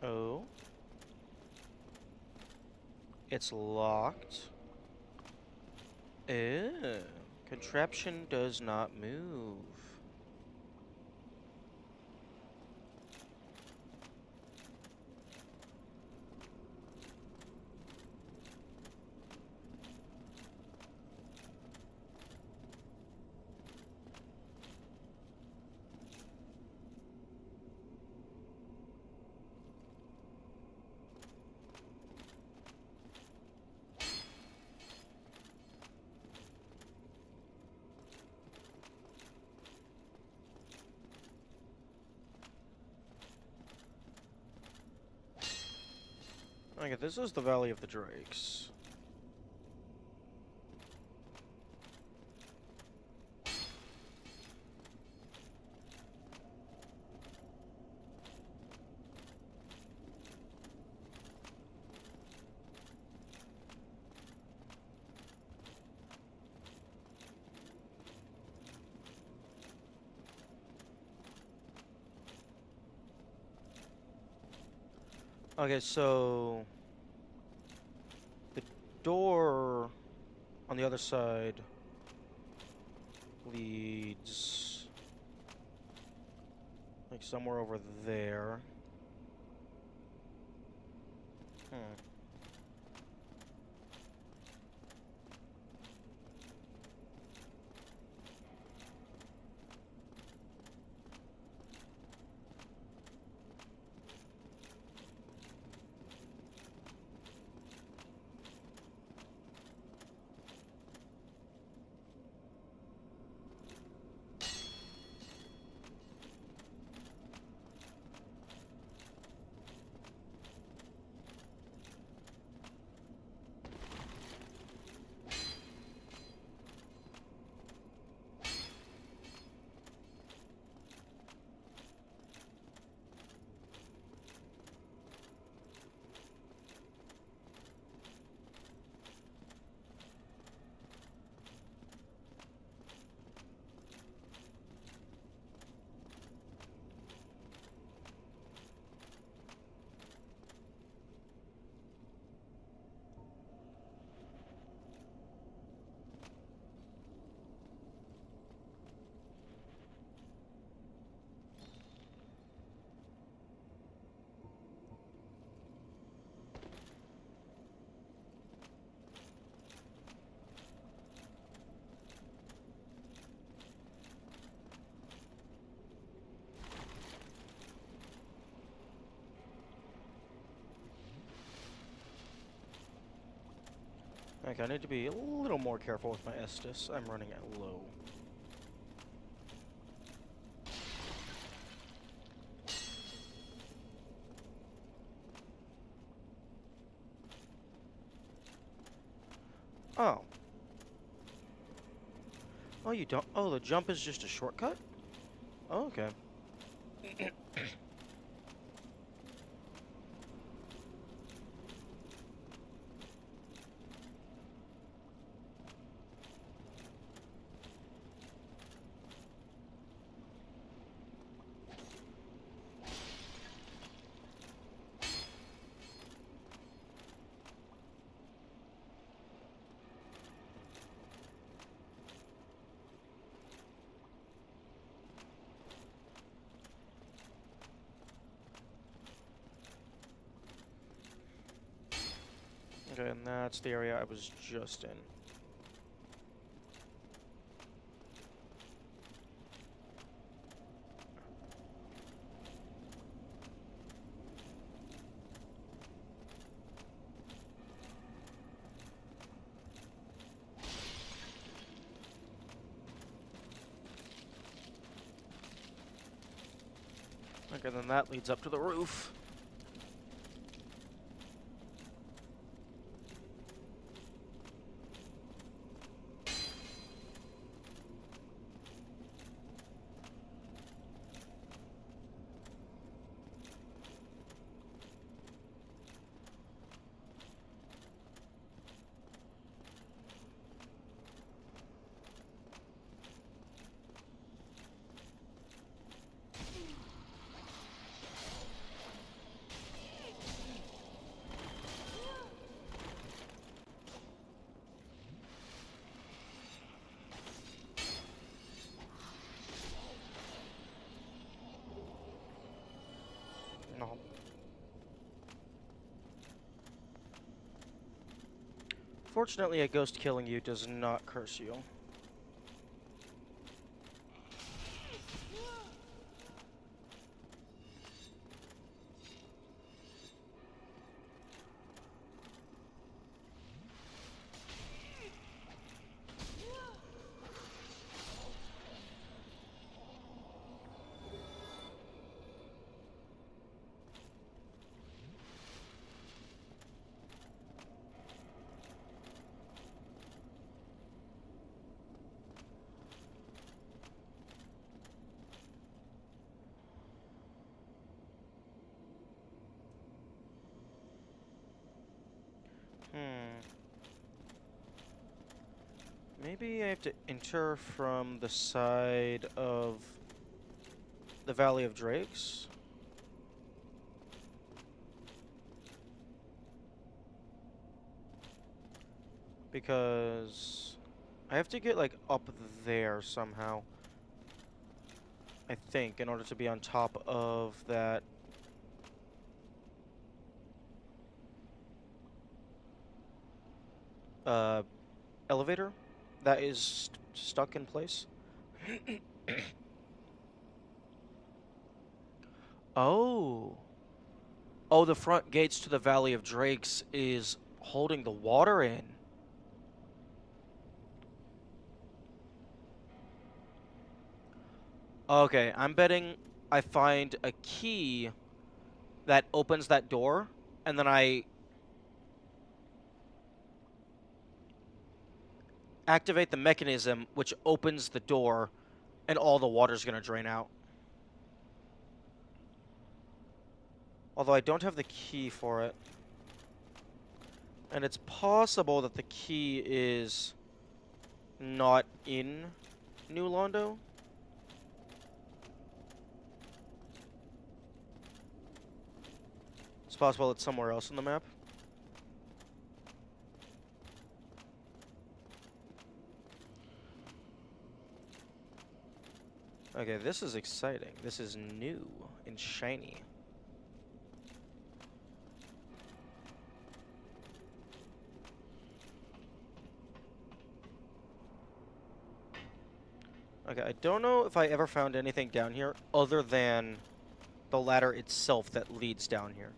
Oh. It's locked. Ew. Contraption does not move. Okay, this is the Valley of the Drakes. Okay, so the door on the other side leads like somewhere over there. Hmm. Okay, I need to be a little more careful with my Estus. I'm running at low. Oh. Oh, you don't. Oh, the jump is just a shortcut? Oh, okay. Okay, and that's the area I was just in. Okay, then that leads up to the roof. No. Fortunately, a ghost killing you does not curse you. Maybe I have to enter from the side of the Valley of Drakes. Because I have to get, like, up there somehow. I think, in order to be on top of that. Elevator that is stuck in place. Oh. Oh, the front gates to the Valley of Drakes is holding the water in. Okay, I'm betting I find a key that opens that door, and then I activate the mechanism which opens the door, and all the water's gonna drain out. Although I don't have the key for it. And it's possible that the key is not in New Londo. It's possible it's somewhere else on the map. Okay, this is exciting. This is new and shiny. Okay, I don't know if I ever found anything down here other than the ladder itself that leads down here.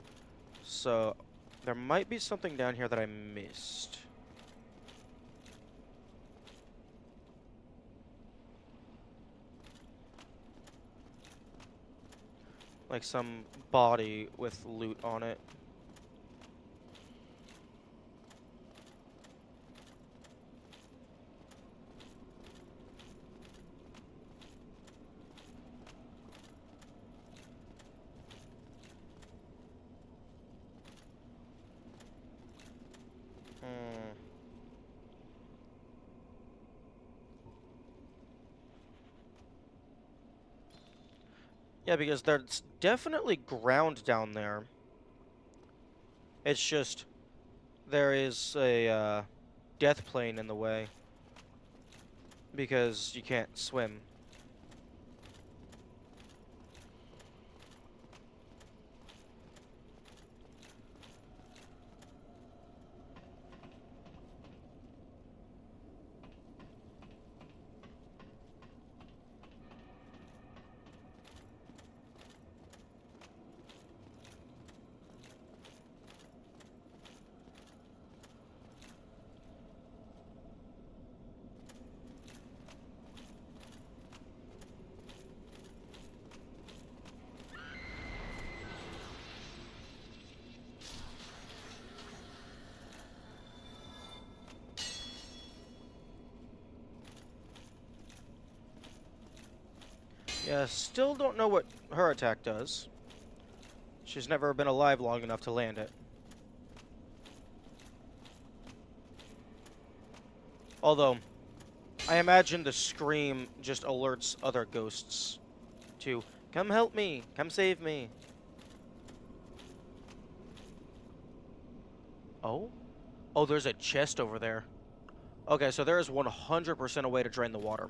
So, there might be something down here that I missed. Like some body with loot on it. Hmm. Yeah, because there's definitely ground down there. It's just there is a death plane in the way because you can't swim. Yeah, still don't know what her attack does. She's never been alive long enough to land it. Although, I imagine the scream just alerts other ghosts to, come help me, come save me. Oh? Oh, there's a chest over there. Okay, so there is 100% a way to drain the water.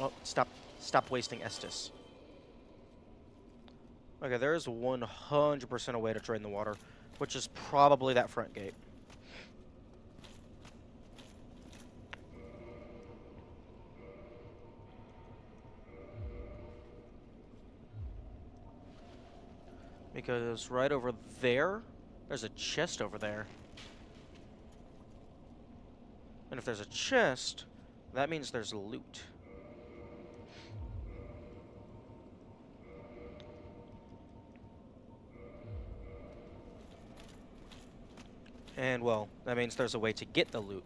Oh, stop wasting Estus. Okay, there is 100% a way to drain the water, which is probably that front gate. Because right over there, there's a chest over there. And if there's a chest, that means there's loot. And, well, that means there's a way to get the loot.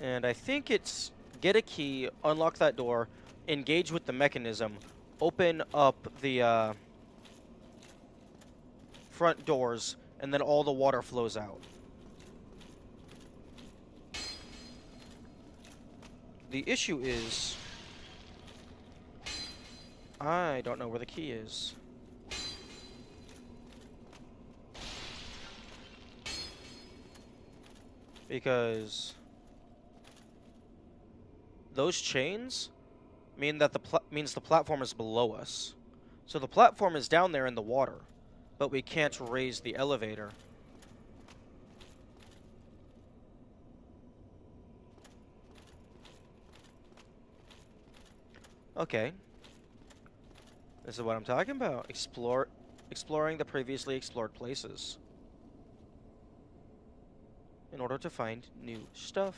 And I think it's get a key, unlock that door, engage with the mechanism, open up the front doors, and then all the water flows out. The issue is, I don't know where the key is. Because those chains mean that means the platform is below us. So the platform is down there in the water, but we can't raise the elevator. Okay. This is what I'm talking about. Exploring the previously explored places in order to find new stuff.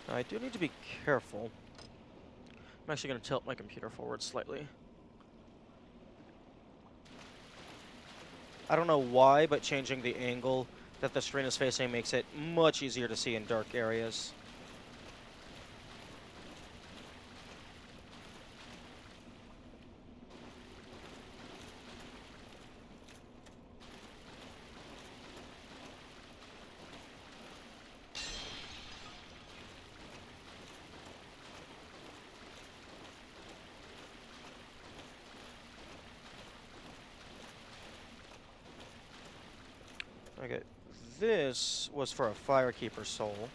Now, I do need to be careful. I'm actually going to tilt my computer forward slightly. I don't know why, but changing the angle that the screen is facing makes it much easier to see in dark areas. Okay, this was for a Firekeeper soul.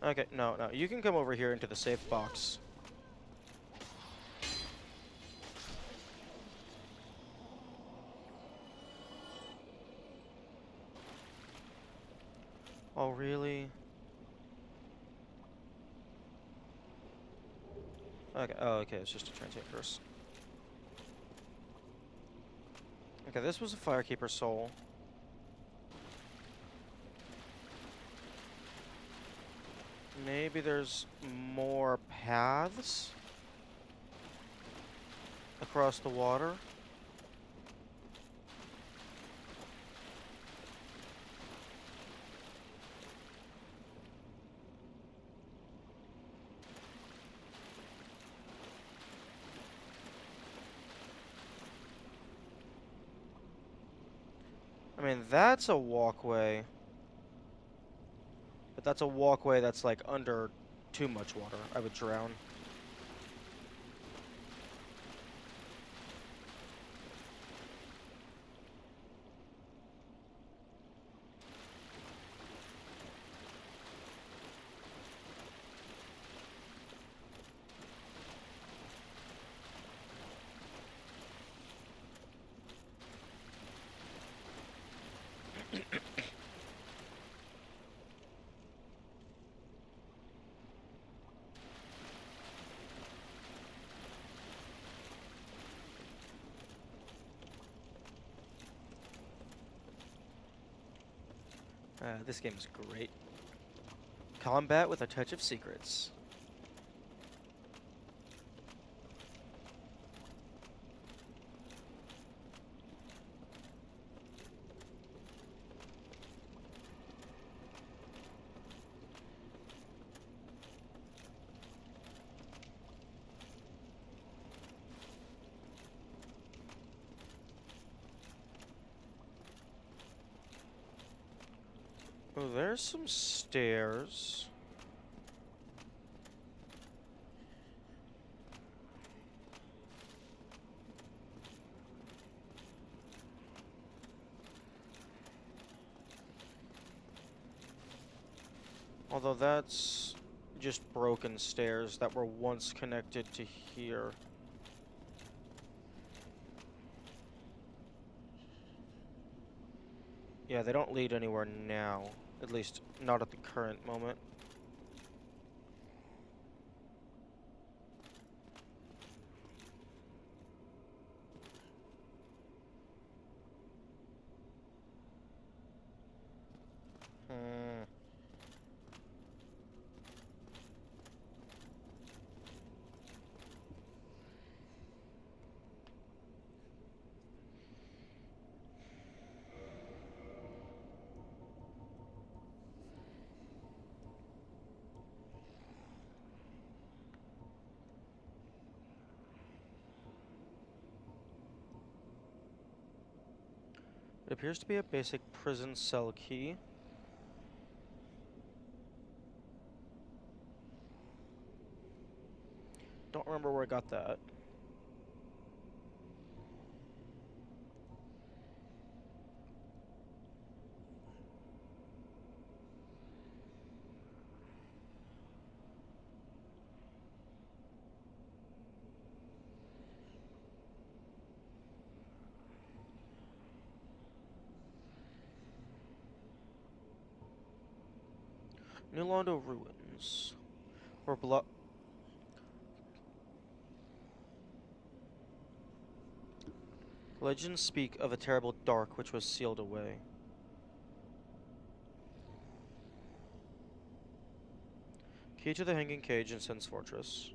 Okay, no, you can come over here into the safe box. Oh, really? Okay, oh, okay, it's just a transient curse. Okay, this was a Firekeeper soul. Maybe there's more paths across the water. I mean, that's a walkway. But that's a walkway that's like under too much water. I would drown. This game is great. Combat with a touch of secrets. Oh, there's some stairs. Although that's just broken stairs that were once connected to here. Yeah, they don't lead anywhere now. At least, not at the current moment. Hmm. It appears to be a basic prison cell key. Don't remember where I got that. New Londo Ruins. Or legends speak of a terrible dark which was sealed away. Key to the Hanging Cage in Sin's Fortress.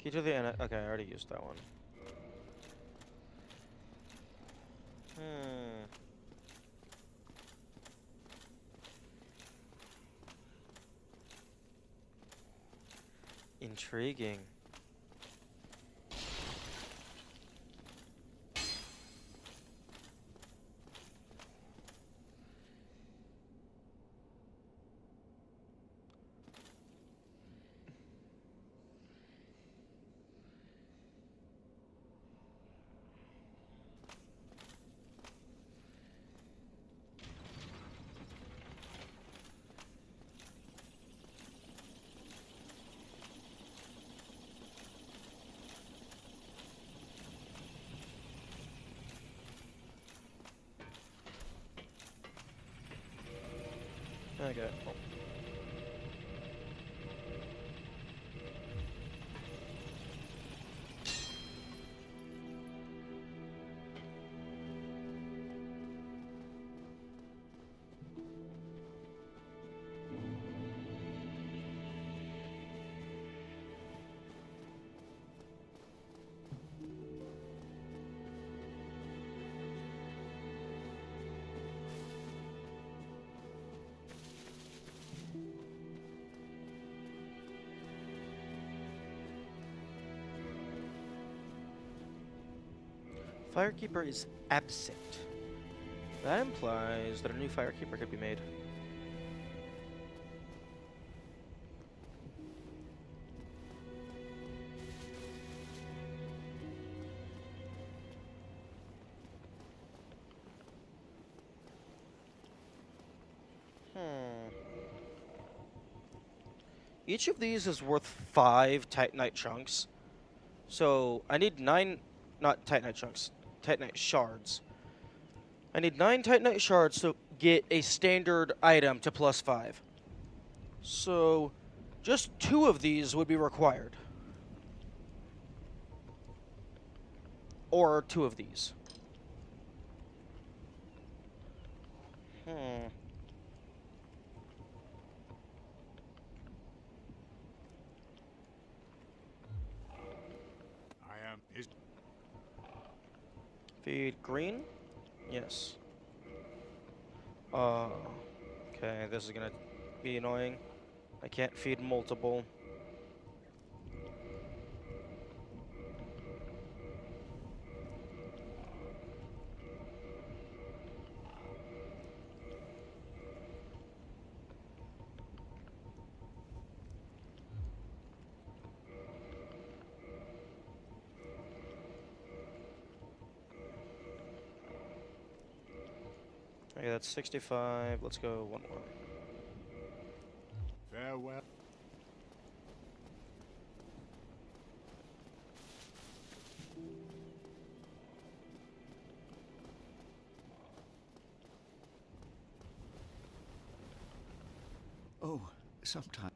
Key to the okay, I already used that one. Intriguing. Okay. Well. Firekeeper is absent. That implies that a new Firekeeper could be made. Each of these is worth 5 Titanite chunks. So I need 9, not Titanite chunks, Titanite shards. I need 9 Titanite shards to get a standard item to +5. So just 2 of these would be required. Or 2 of these. Feed green? Yes. Okay, this is gonna be annoying. I can't feed multiple. Okay, that's 65. Let's go one more. Farewell. Oh, sometime.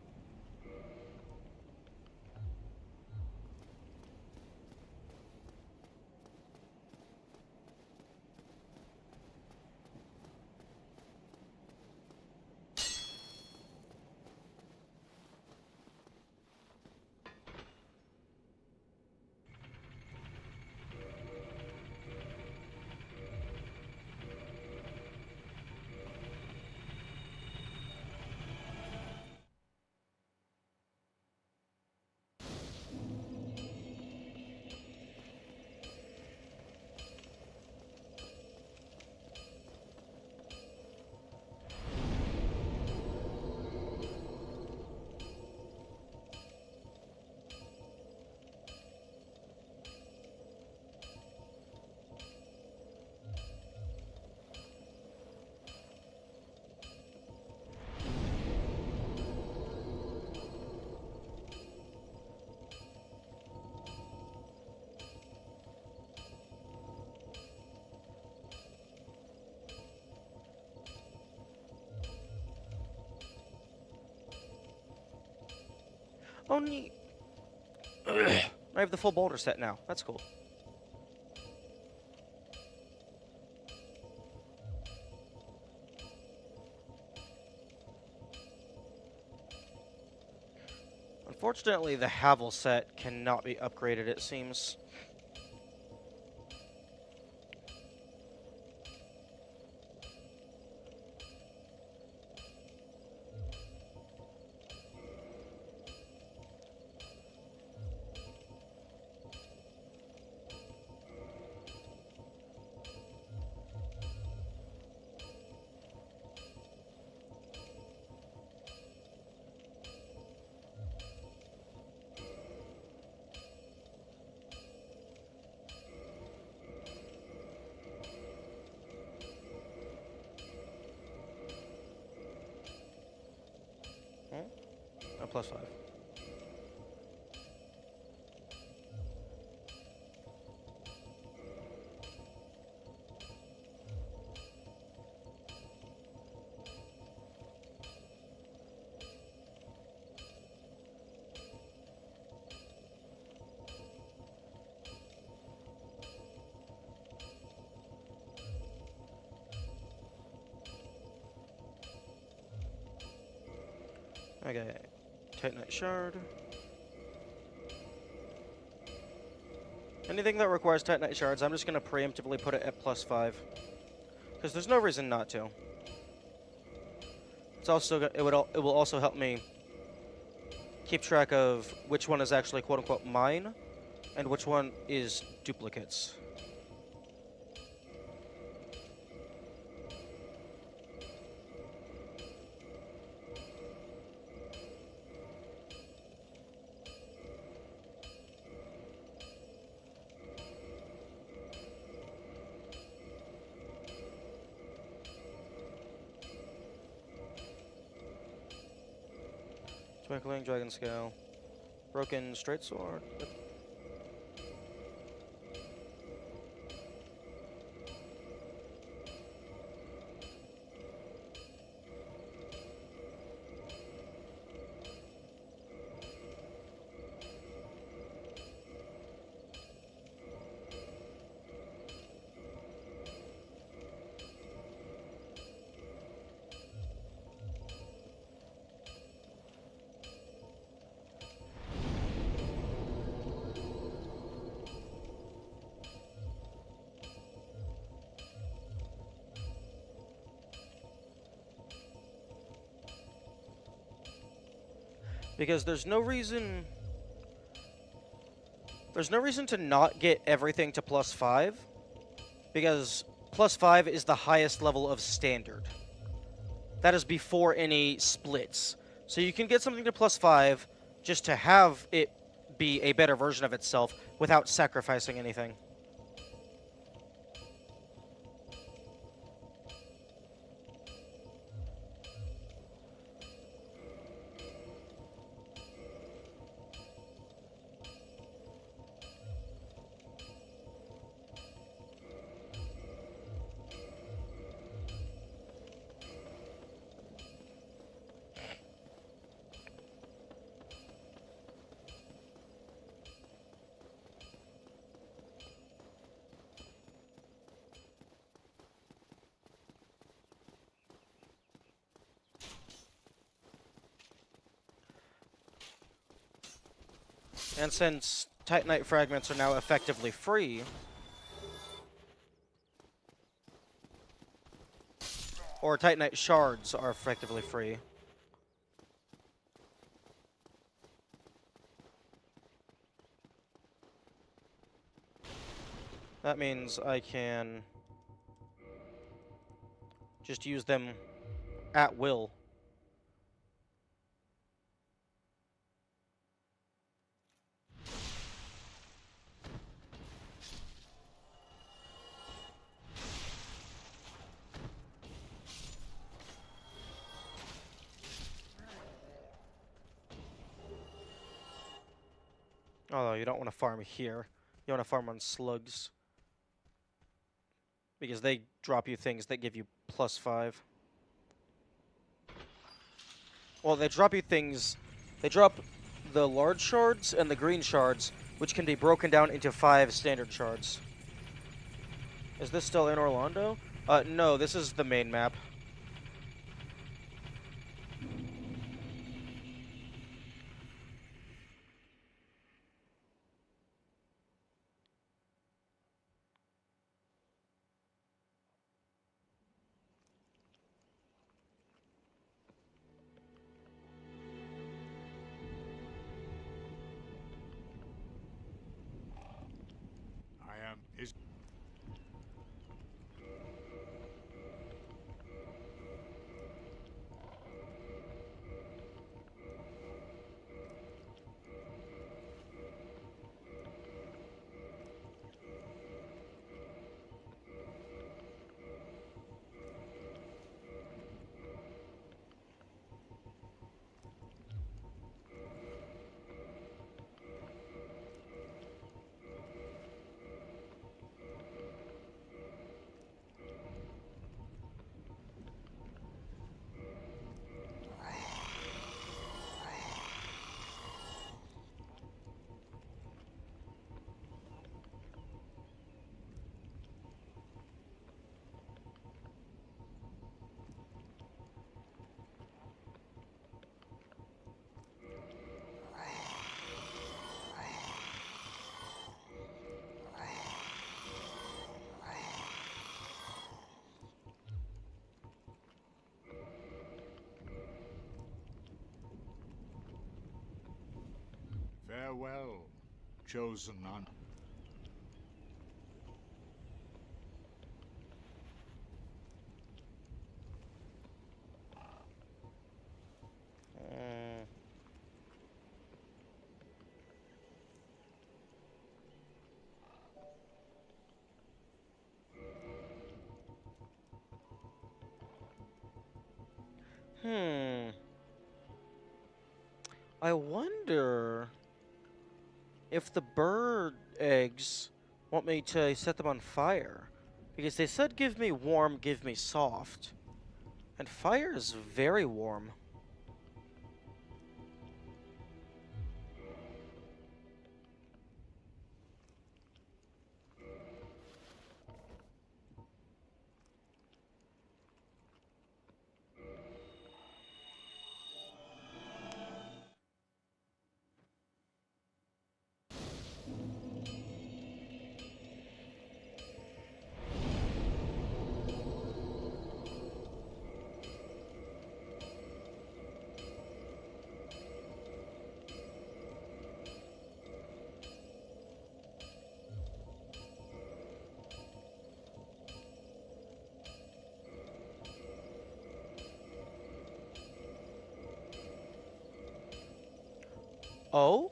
Oh, neat. I have the full boulder set now. That's cool. Unfortunately, the Havel set cannot be upgraded, it seems. A +5. Okay. Titanite shard. Anything that requires Titanite shards, I'm just going to preemptively put it at +5. Because there's no reason not to. It's also it will also help me keep track of which one is actually quote-unquote mine and which one is duplicates. Twinkling Dragon Scale. Broken Straight Sword. Because there's no reason to not get everything to +5, because +5 is the highest level of standard. That is before any splits. So you can get something to +5 just to have it be a better version of itself without sacrificing anything. And since Titanite fragments are now effectively free, or Titanite shards are effectively free, that means I can just use them at will. Although you don't want to farm here. You want to farm on slugs. Because they drop you things that give you +5. Well, they drop you things... They drop the large shards and the green shards, which can be broken down into 5 standard shards. Is this still in Orlando? No, this is the main map. I am. Is. Farewell, chosen one. Mm. Hmm. I wonder if the bird eggs want me to set them on fire. Because they said give me warm, give me soft. And fire is very warm. Oh?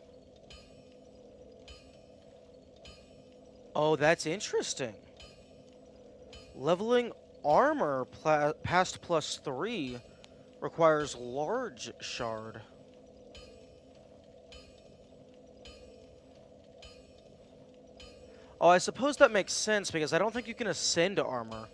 Oh, that's interesting. Leveling armor past +3 requires large shard. Oh, I suppose that makes sense because I don't think you can ascend armor.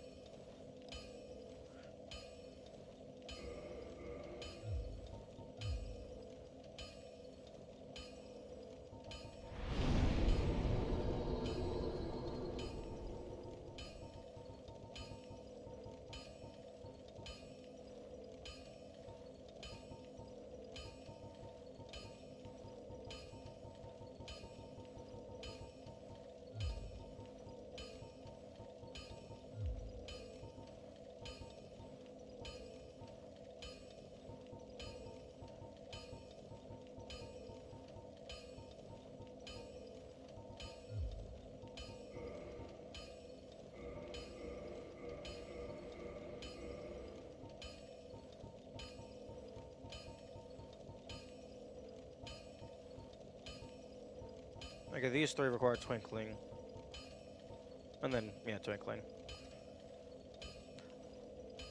Okay, these 3 require twinkling. And then, yeah, twinkling.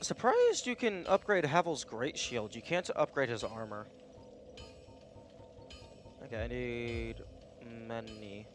Surprised you can upgrade Havel's Great Shield. You can't upgrade his armor. Okay, I need many.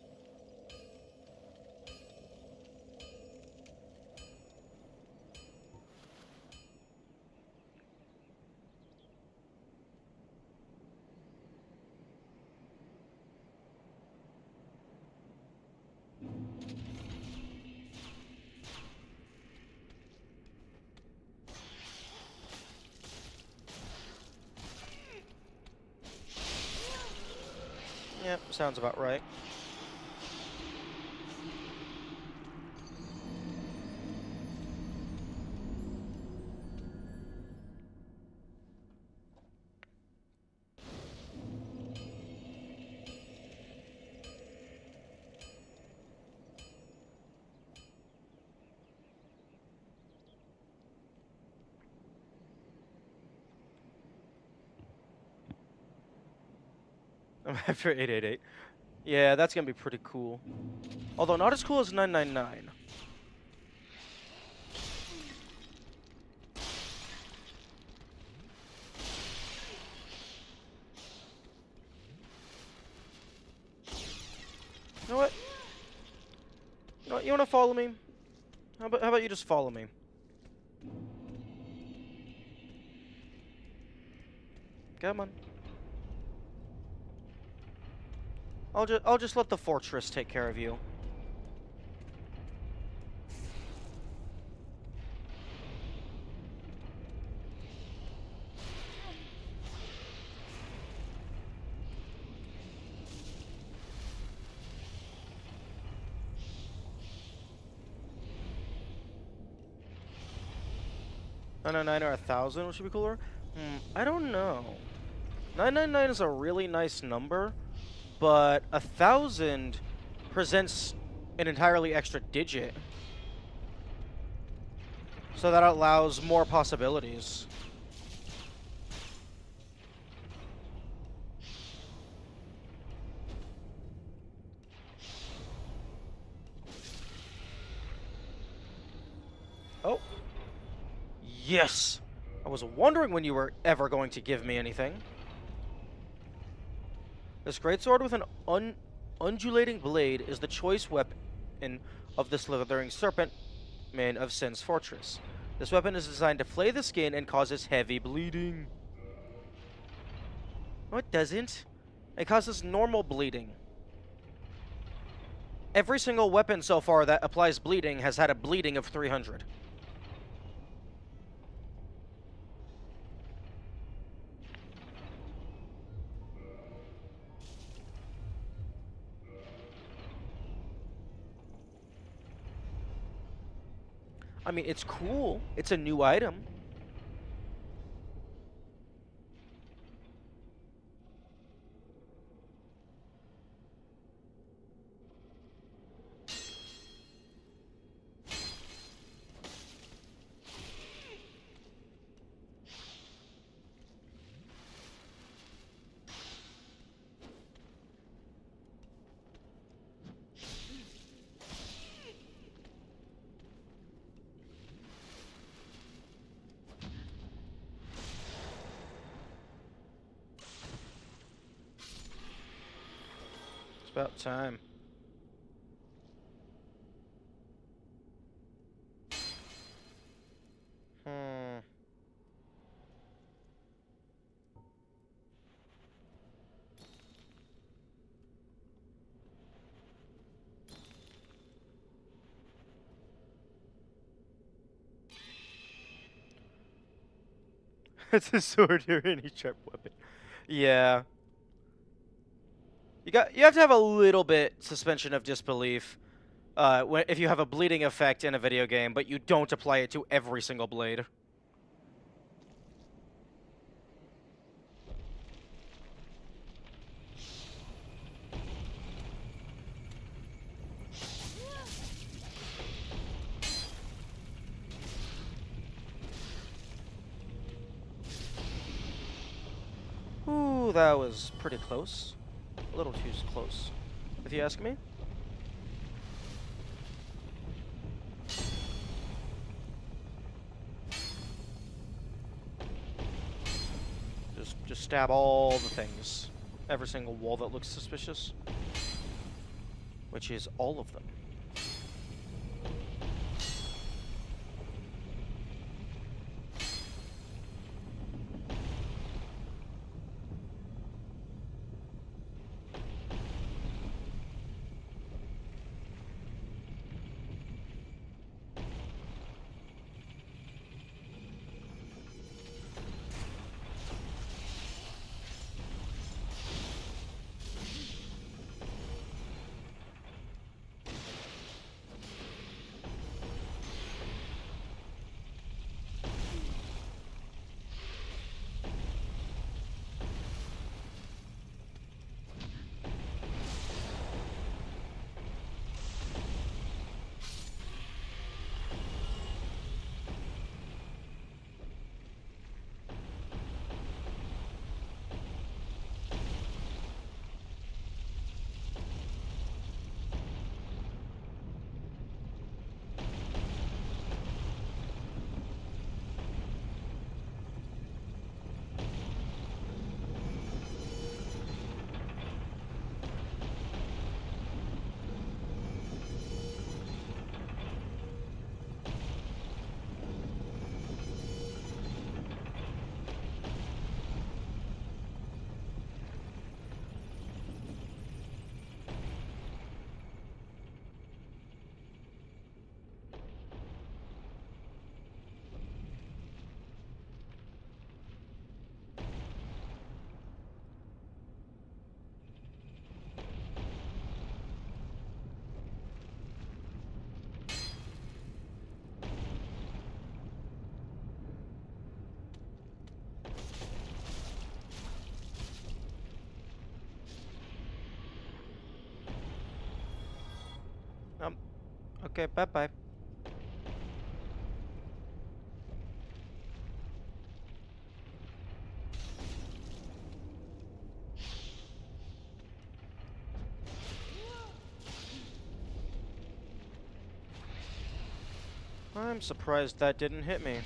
Yep, sounds about right. I'm after 888. Yeah, that's gonna be pretty cool. Although not as cool as 999. You know what? You know what? You wanna follow me? How about you just follow me? Come on. I'll just let the fortress take care of you. Nine nine nine or 1,000, which should be cooler. I don't know. 999 is a really nice number, but 1,000 presents an entirely extra digit, so that allows more possibilities. Oh. Yes! I was wondering when you were ever going to give me anything. This greatsword with an undulating blade is the choice weapon of the slithering serpent man of Sin's fortress. This weapon is designed to flay the skin and causes heavy bleeding. No, it doesn't. It causes normal bleeding. Every single weapon so far that applies bleeding has had a bleeding of 300. I mean, it's cool. It's a new item. It's about time. Hmm. It's a sword or any sharp weapon. Yeah. You have to have a little bit suspension of disbelief if you have a bleeding effect in a video game, but you don't apply it to every single blade. Ooh, that was pretty close. A little too close, if you ask me. Just stab all the things. Every single wall that looks suspicious. Which is all of them. Okay, bye-bye. I'm surprised that didn't hit me.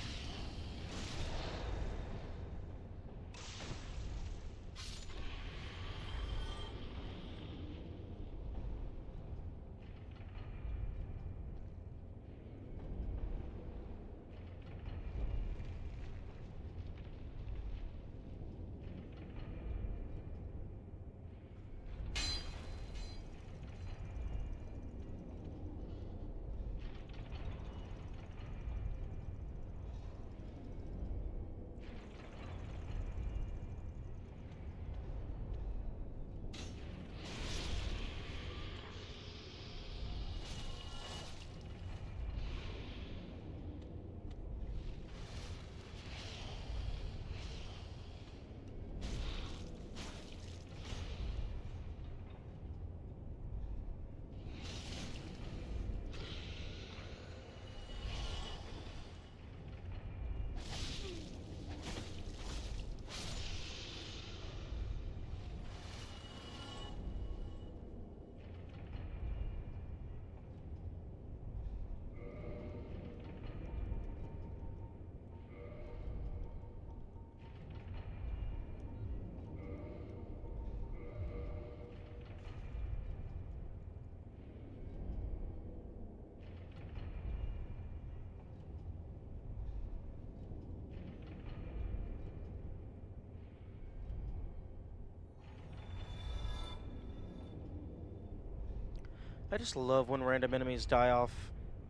I just love when random enemies die off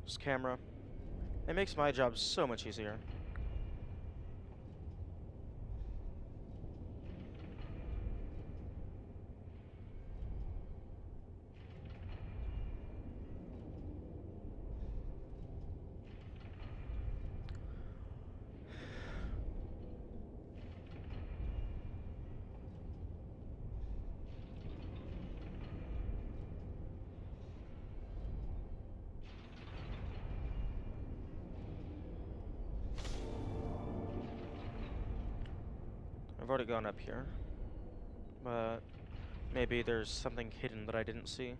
this camera. It makes my job so much easier. I've already gone up here, but maybe there's something hidden that I didn't see.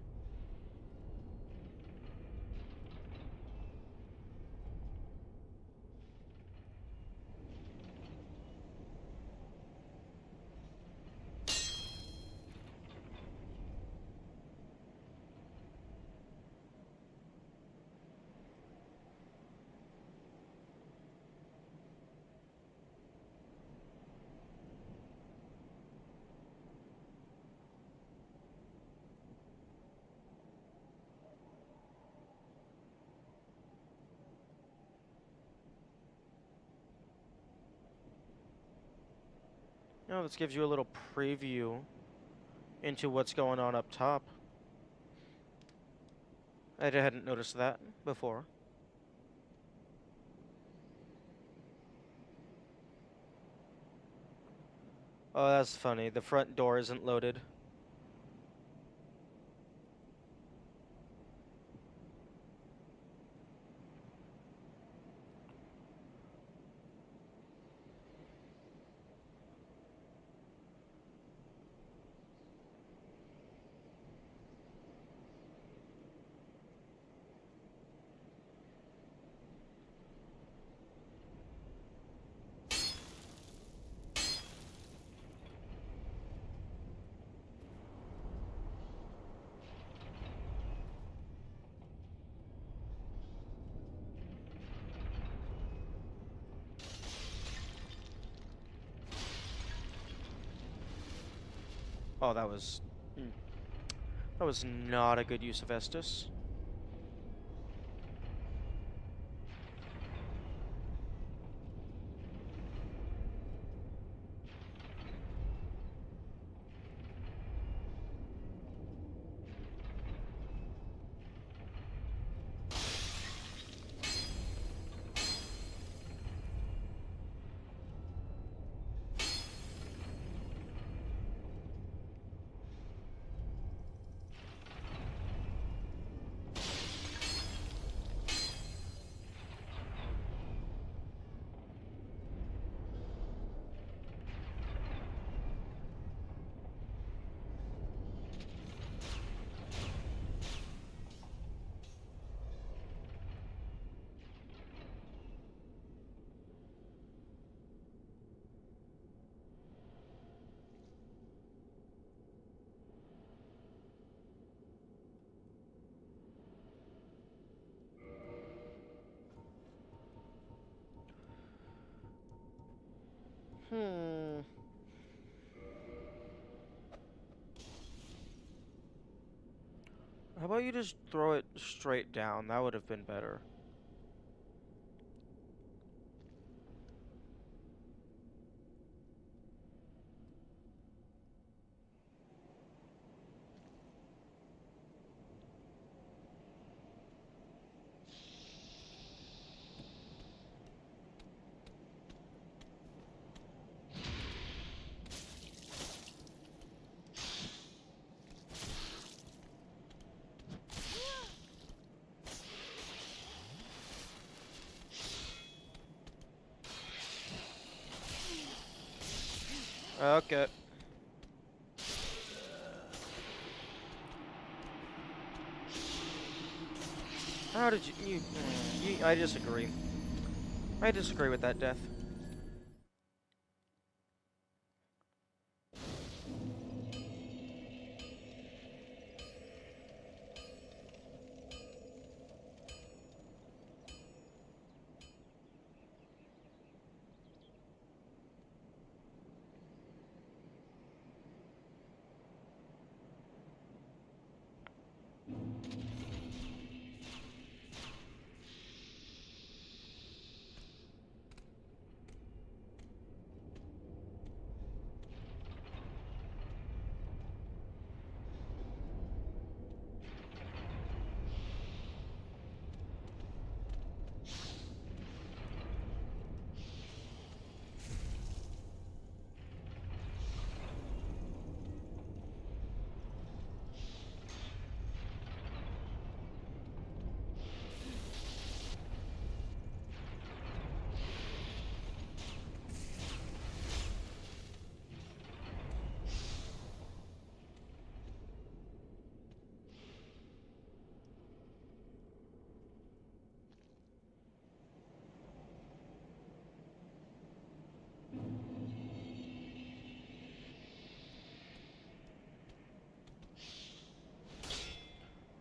Oh, this gives you a little preview into what's going on up top. I hadn't noticed that before. Oh, that's funny. The front door isn't loaded. Oh, that was not a good use of Estus. Hmm. How about you just throw it straight down? That would have been better. Okay. How did I disagree. I disagree with that death.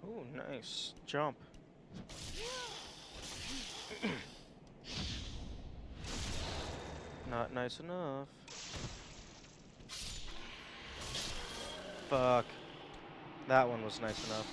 Ooh, nice jump. Not nice enough. Fuck. That one was nice enough.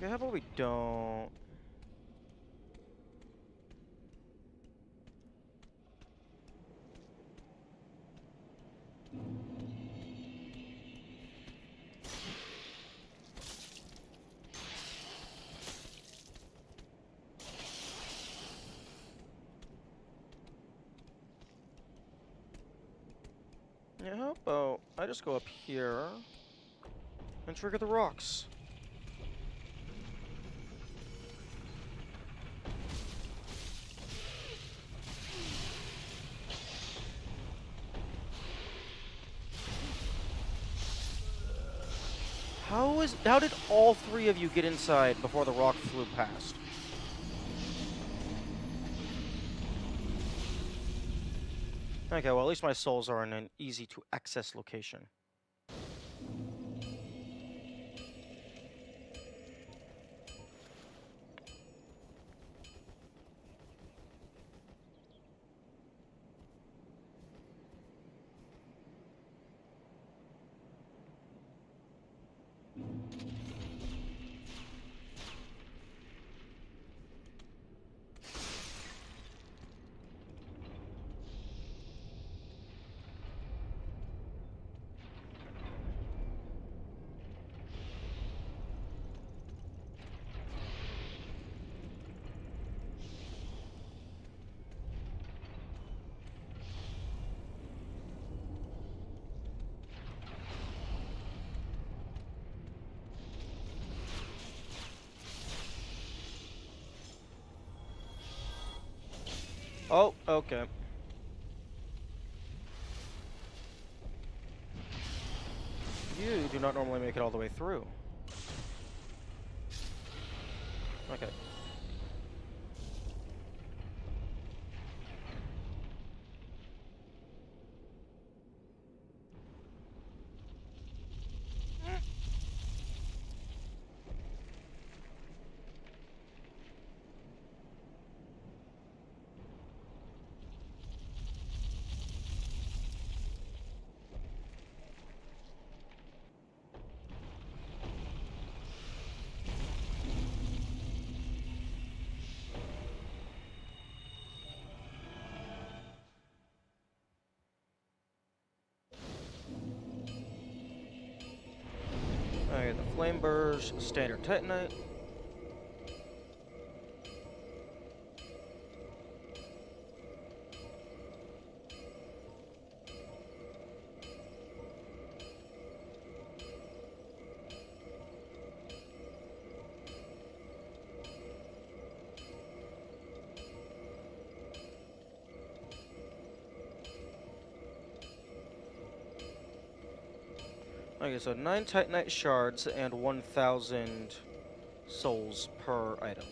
Okay, how about we don't? Yeah, how about I just go up here and trigger the rocks? How did all three of you get inside before the rock flew past? Okay, well at least my souls are in an easy to access location. Oh, okay. You do not normally make it all the way through. Okay. Okay, the flame burst, standard titanite. Okay, so 9 titanite shards and 1,000 souls per item.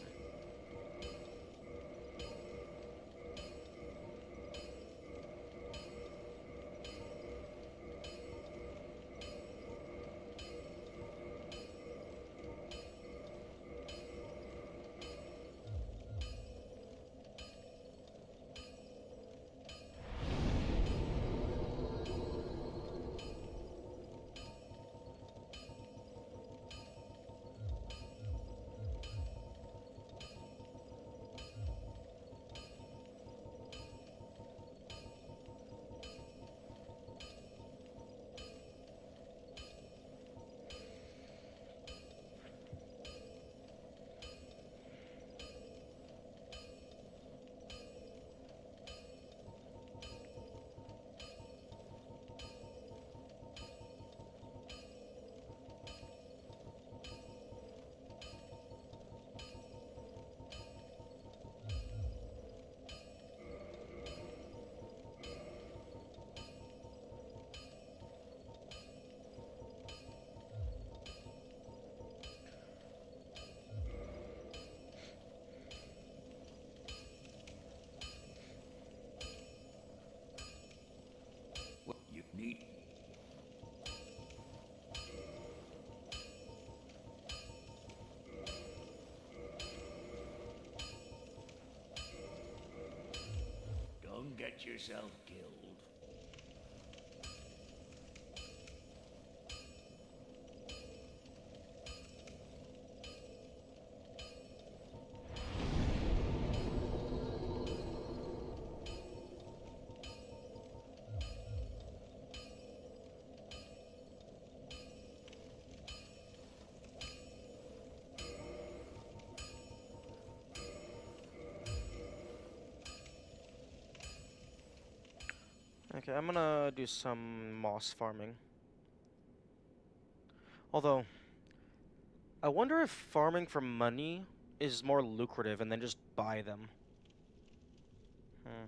What you need? Don't get yourself killed. Okay, I'm gonna do some moss farming. Although, I wonder if farming for money is more lucrative and then just buy them. Hmm.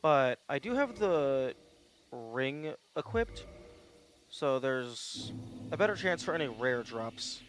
But I do have the ring equipped, so there's a better chance for any rare drops.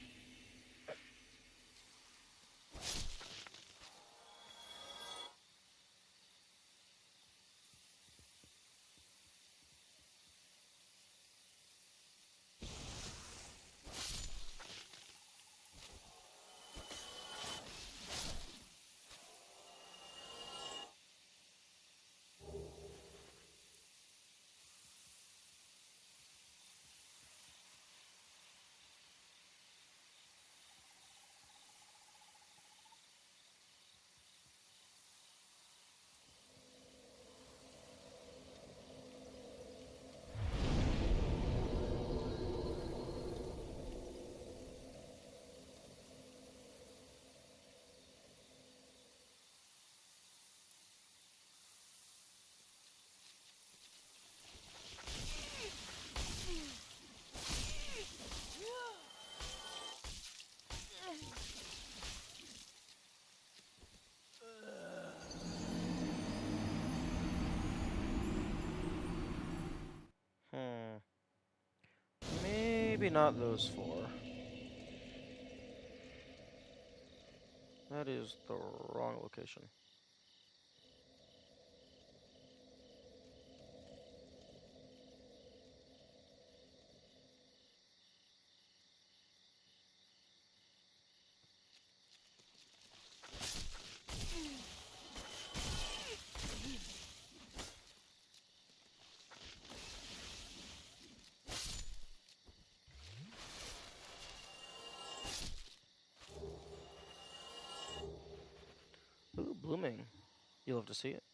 maybe not those four. That is the wrong location. Ooh, blooming. You'll have to see it.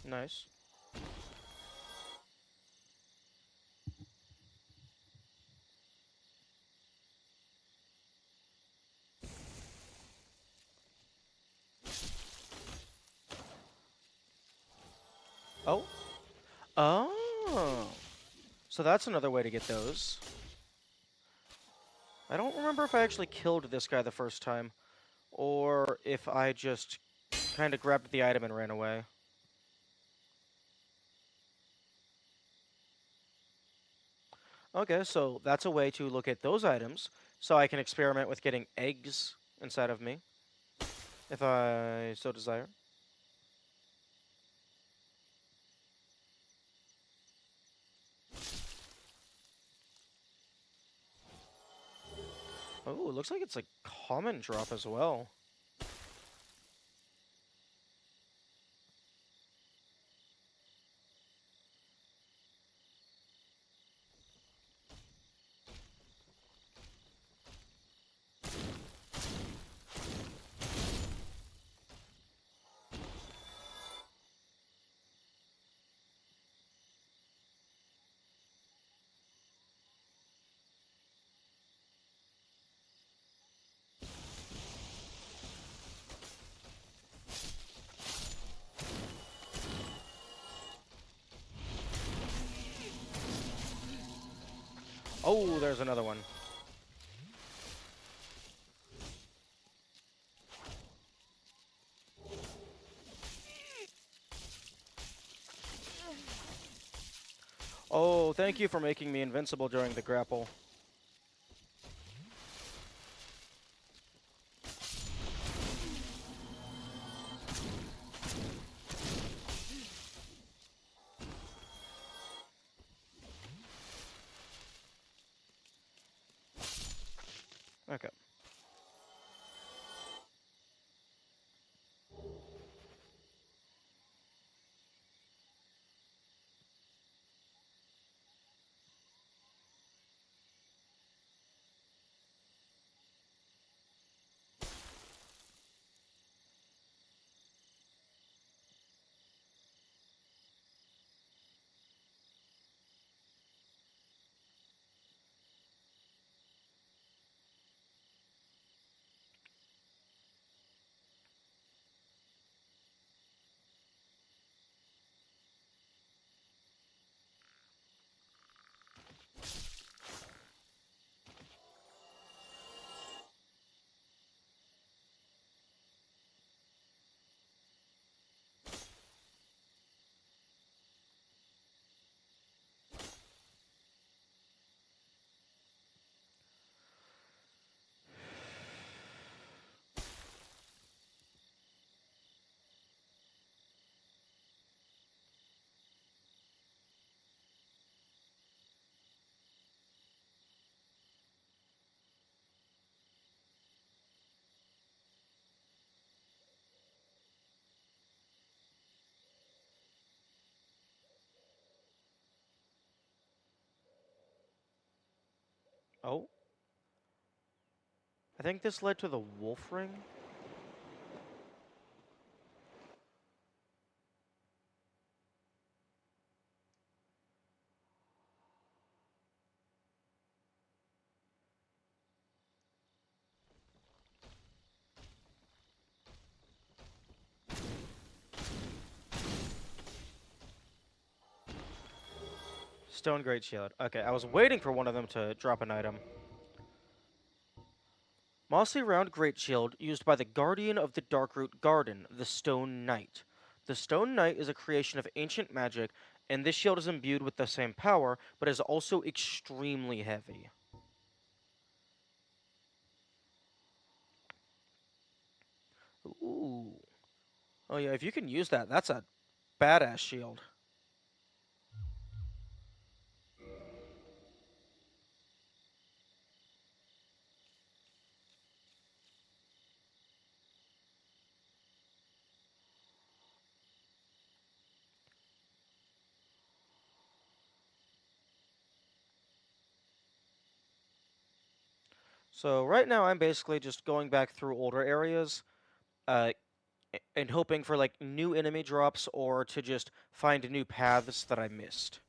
Nice. Oh. Oh. So that's another way to get those. I don't remember if I actually killed this guy the first time, or if I just kind of grabbed the item and ran away. Okay, so that's a way to look at those items, so I can experiment with getting eggs inside of me, if I so desire. Oh, it looks like it's a common drop as well. Oh, there's another one. Oh, thank you for making me invincible during the grapple. Okay. Oh. I think this led to the wolf ring. Stone Great Shield. Okay, I was waiting for one of them to drop an item. Mossy round Great Shield used by the Guardian of the Darkroot Garden, the Stone Knight. The Stone Knight is a creation of ancient magic, and this shield is imbued with the same power, but is also extremely heavy. Ooh. Oh yeah, if you can use that, that's a badass shield. So right now I'm basically just going back through older areas, uh, and hoping for like new enemy drops or to just find new paths that I missed.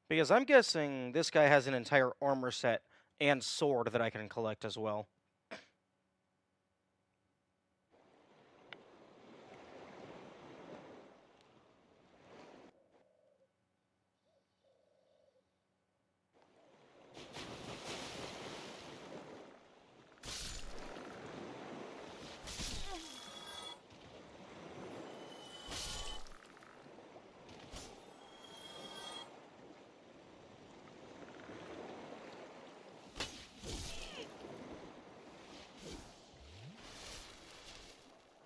Because I'm guessing this guy has an entire armor set and sword that I can collect as well.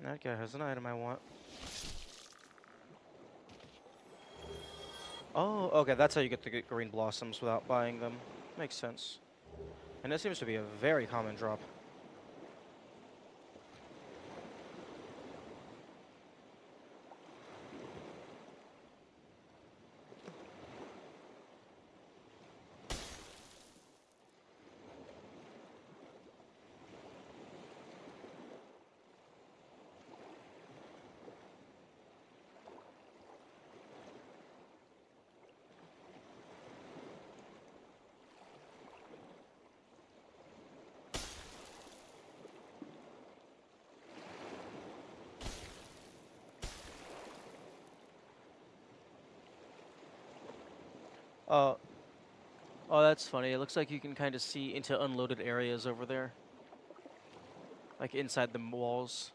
That guy has an item I want. Oh, okay, that's how you get the green blossoms without buying them. Makes sense. And it seems to be a very common drop. Uh, oh, that's funny. It looks like you can kind of see into unloaded areas over there. Like inside the walls.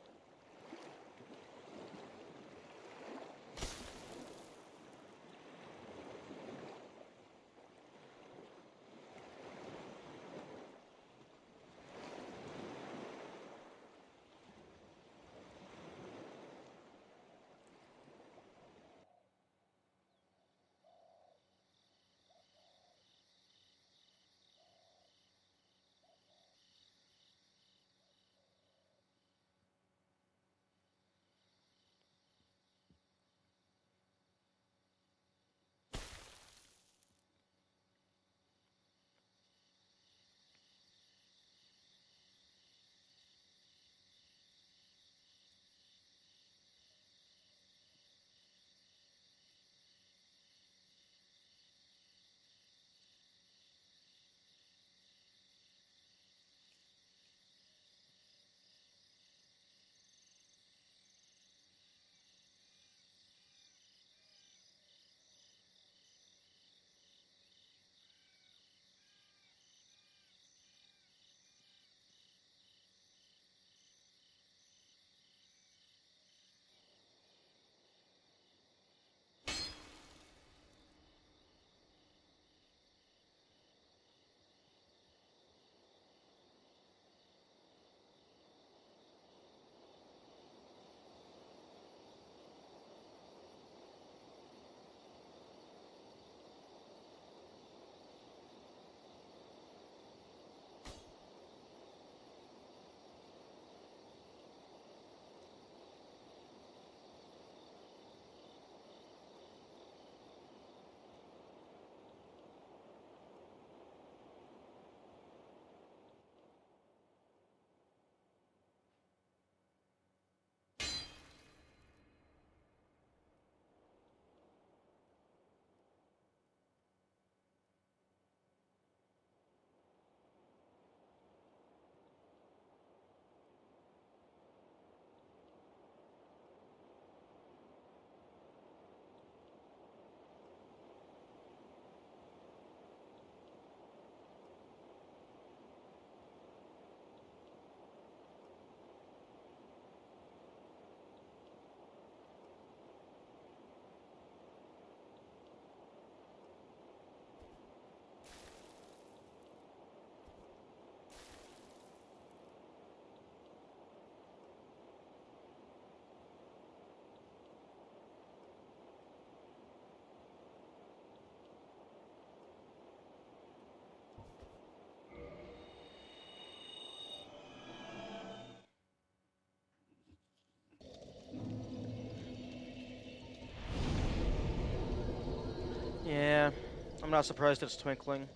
I'm not surprised it's twinkling.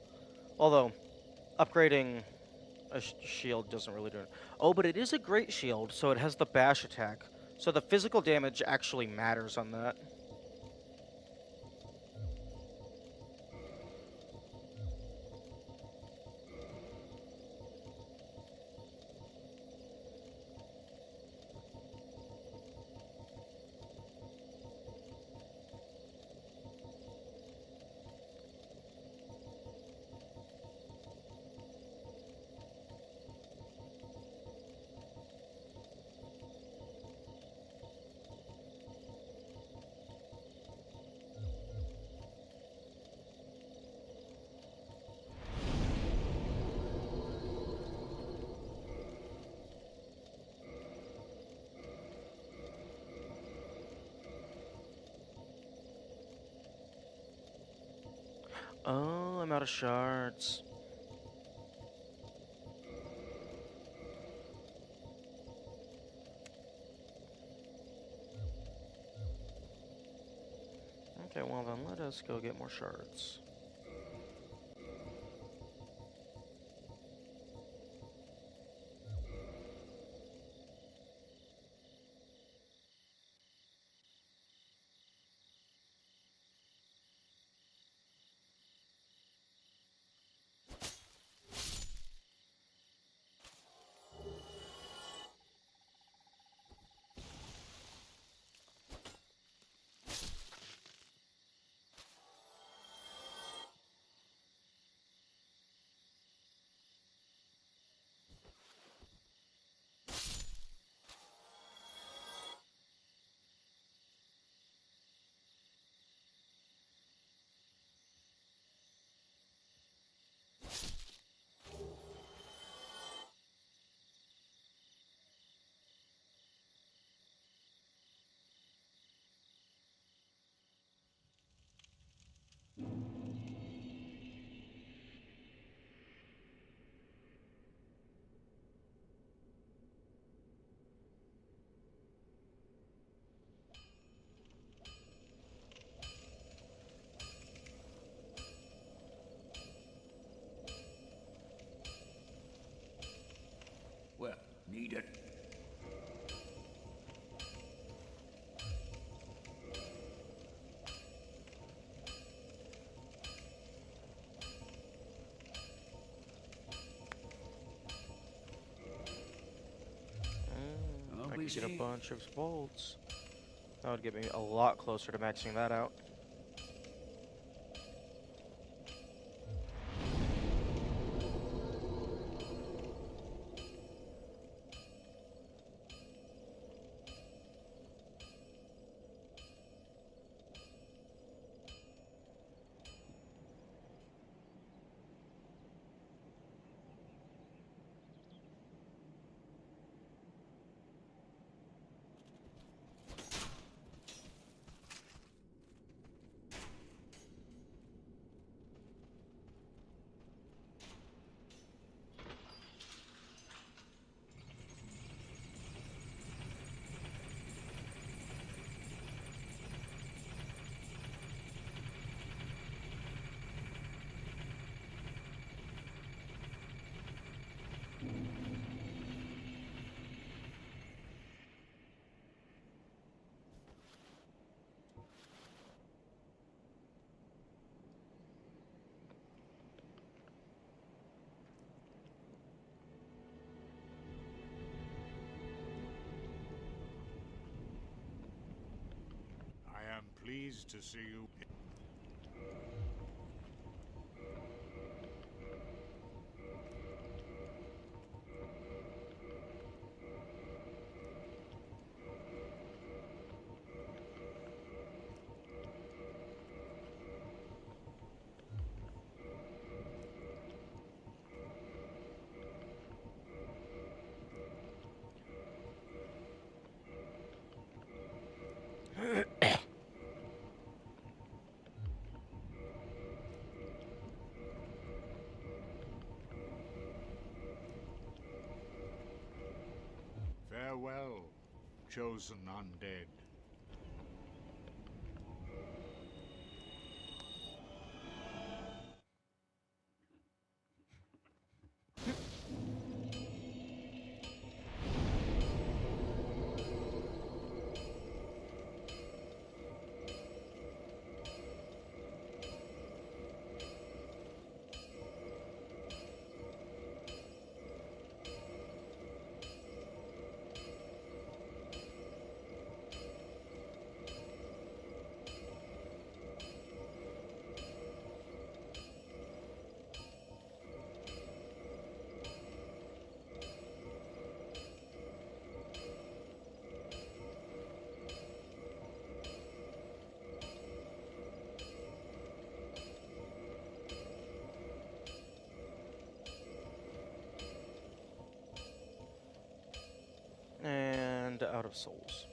Although, upgrading a shield doesn't really do it. Oh, but it is a great shield, so it has the bash attack. So the physical damage actually matters on that. Oh, I'm out of shards. Okay, well then let us go get more shards. Well, need it. I could get a bunch of bolts. That would get me a lot closer to maxing that out. I am pleased to see you. Farewell, chosen undead. of souls.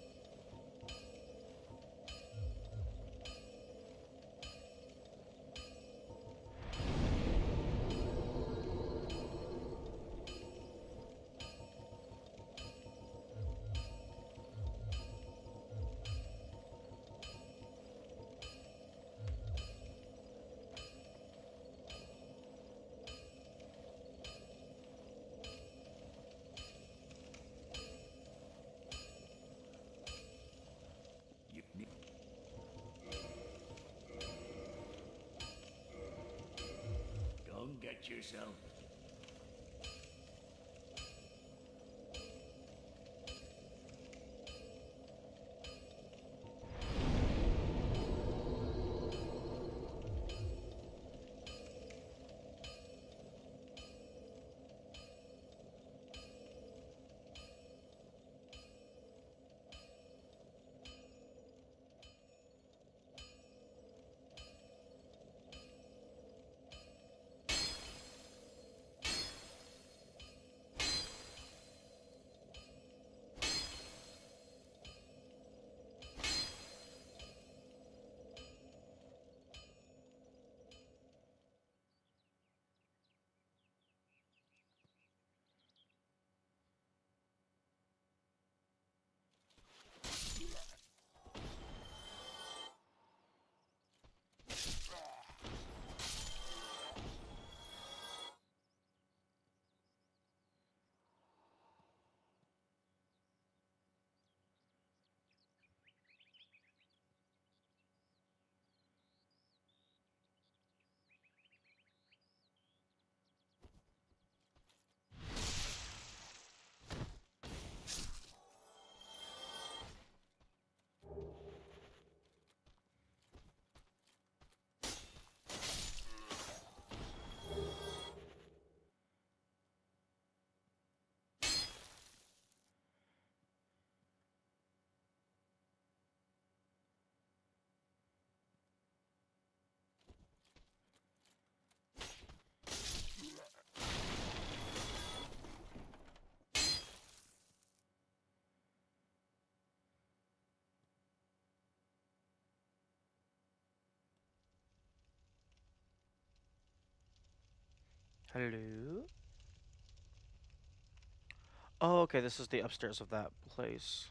Don't get yourself. Hello? Oh, okay, this is the upstairs of that place.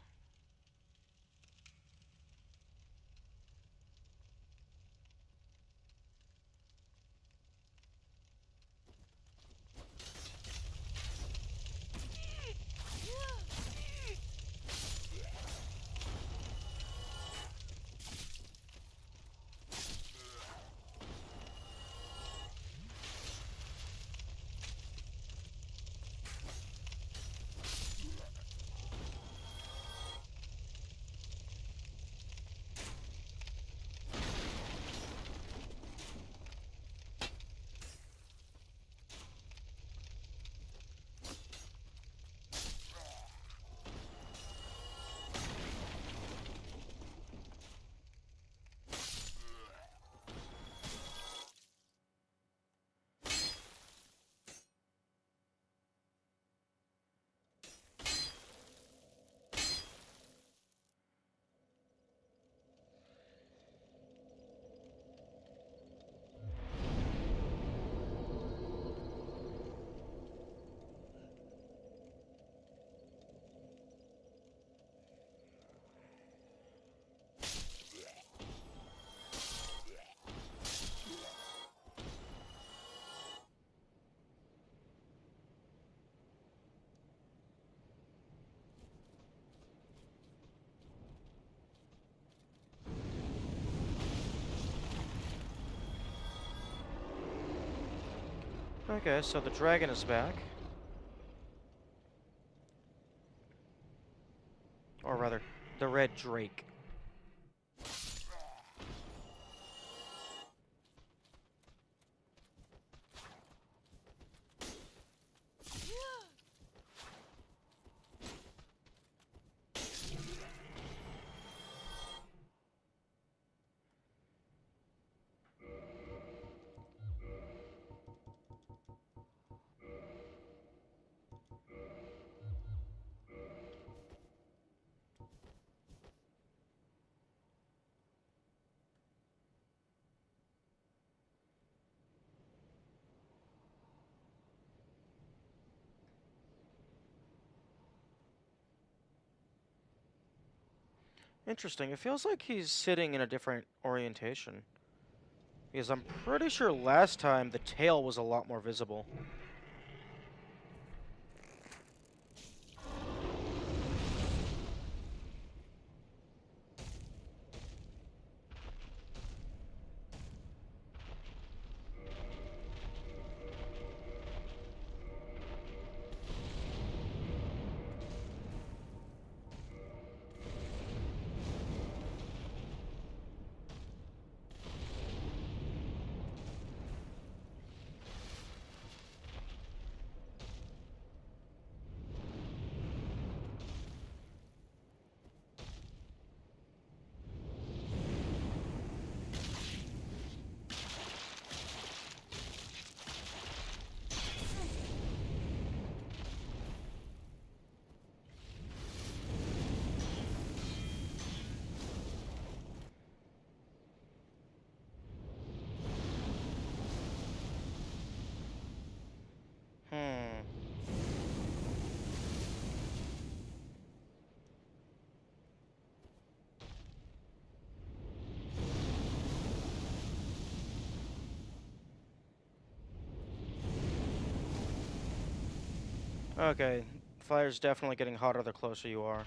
Okay, so the dragon is back. Or rather, the red drake. Interesting. It feels like he's sitting in a different orientation. Because I'm pretty sure last time the tail was a lot more visible. Hmm. Okay. Fire's definitely getting hotter the closer you are.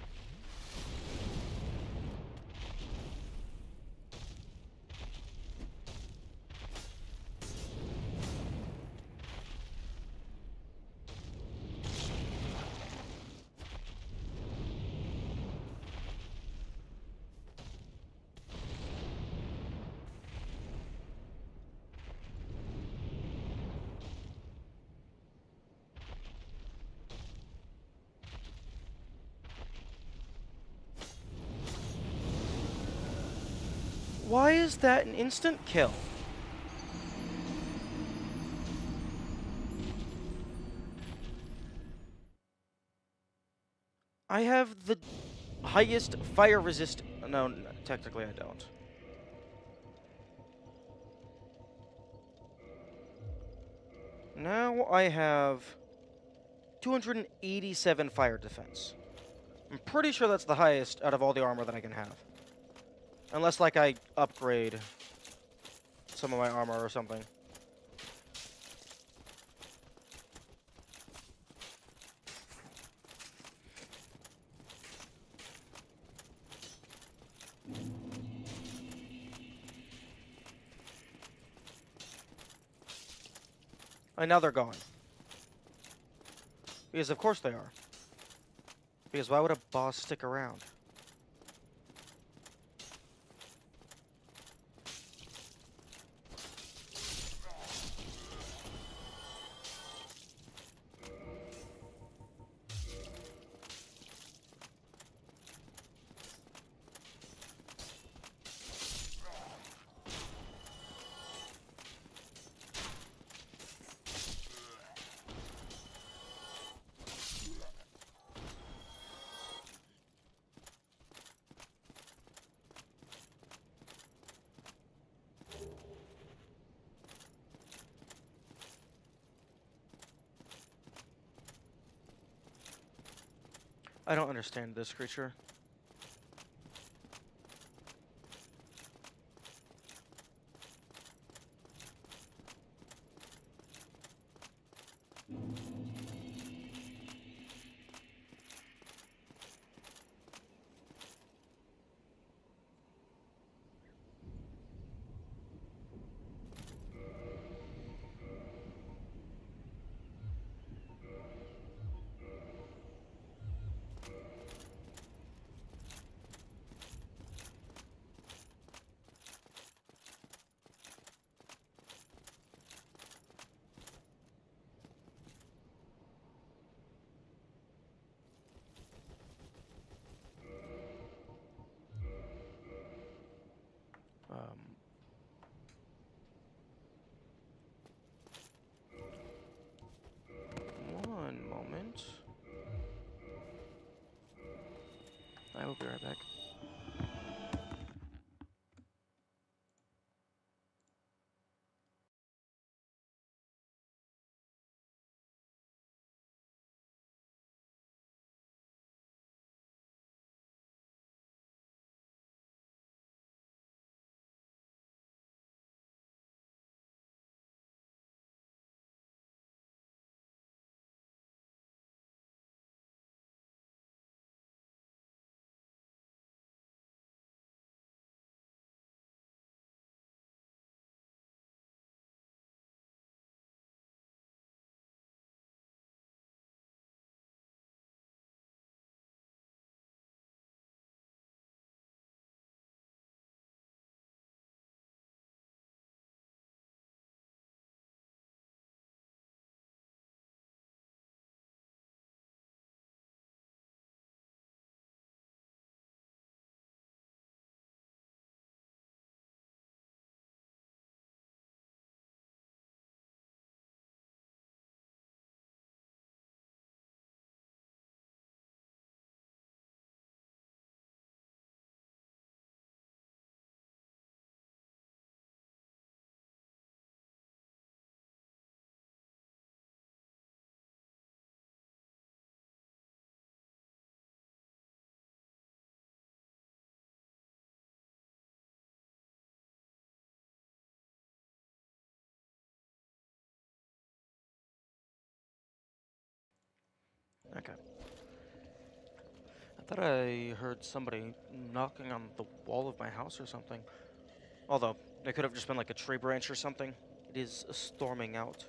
Why is that an instant kill? I have the highest fire resist. No, technically I don't. Now I have 287 fire defense. I'm pretty sure that's the highest out of all the armor that I can have. Unless, like, I upgrade some of my armor or something. And now they're gone. Because of course they are. Because why would a boss stick around? I don't understand this creature. Um, One moment. I will be right back. Okay. I thought I heard somebody knocking on the wall of my house or something. Although, it could have just been like a tree branch or something. It is storming out.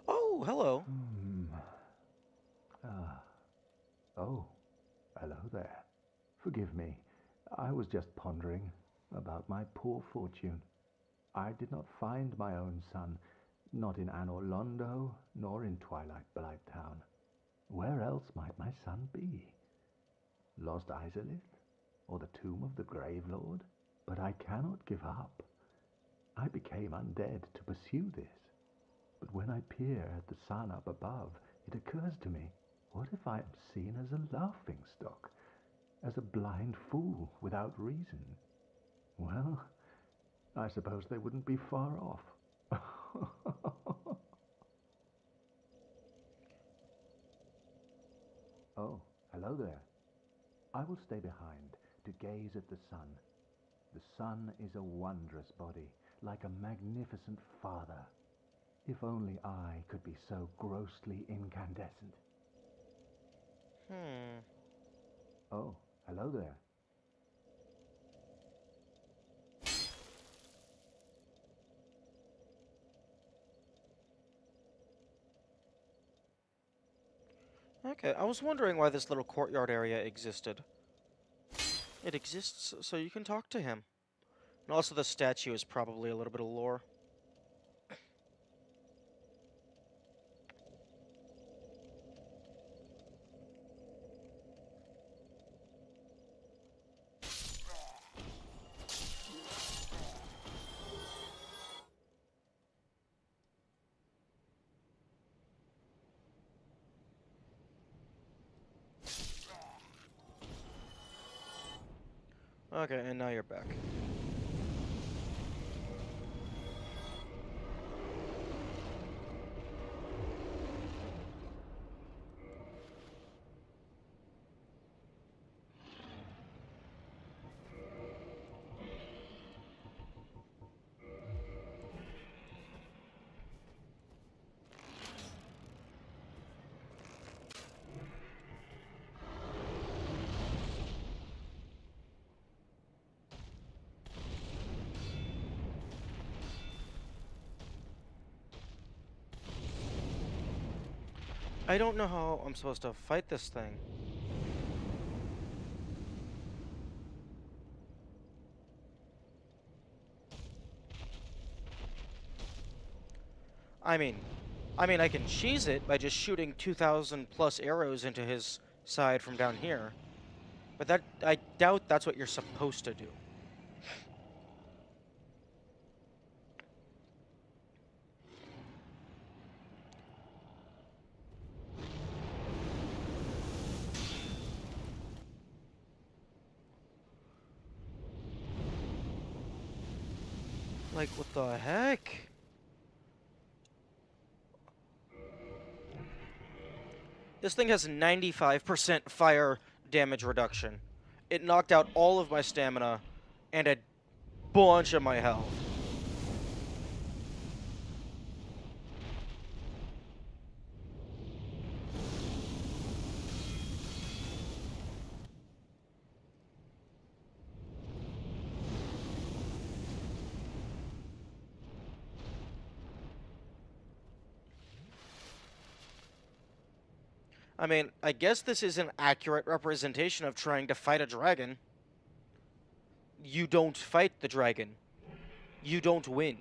Oh, hello. Oh, hello there. Forgive me. I was just pondering about my poor fortune. I did not find my own son, not in Anor Londo, nor in Twilight Blight Town. Where else might my son be? Lost Izalith? Or the tomb of the Grave Lord? But I cannot give up. I became undead to pursue this. But when I peer at the sun up above, it occurs to me, what if I am seen as a laughingstock, as a blind fool without reason? Well, I suppose they wouldn't be far off. Oh, hello there. I will stay behind to gaze at the sun. The sun is a wondrous body, like a magnificent father. If only I could be so grossly incandescent. Hmm. Oh, hello there. Okay, I was wondering why this little courtyard area existed. It exists so you can talk to him. And also the statue is probably a little bit of lore. Okay, and now you're back. I don't know how I'm supposed to fight this thing. I mean, I can cheese it by just shooting 2,000 plus arrows into his side from down here. But I doubt that's what you're supposed to do. Like, what the heck? This thing has 95% fire damage reduction. It knocked out all of my stamina and a bunch of my health. I mean, I guess this is an accurate representation of trying to fight a dragon. You don't fight the dragon. You don't win.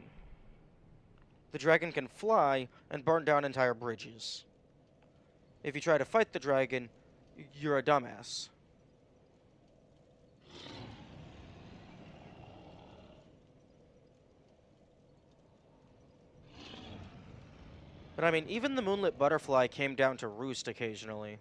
the dragon can fly and burn down entire bridges. If you try to fight the dragon, you're a dumbass. But I mean, even the moonlit butterfly came down to roost occasionally.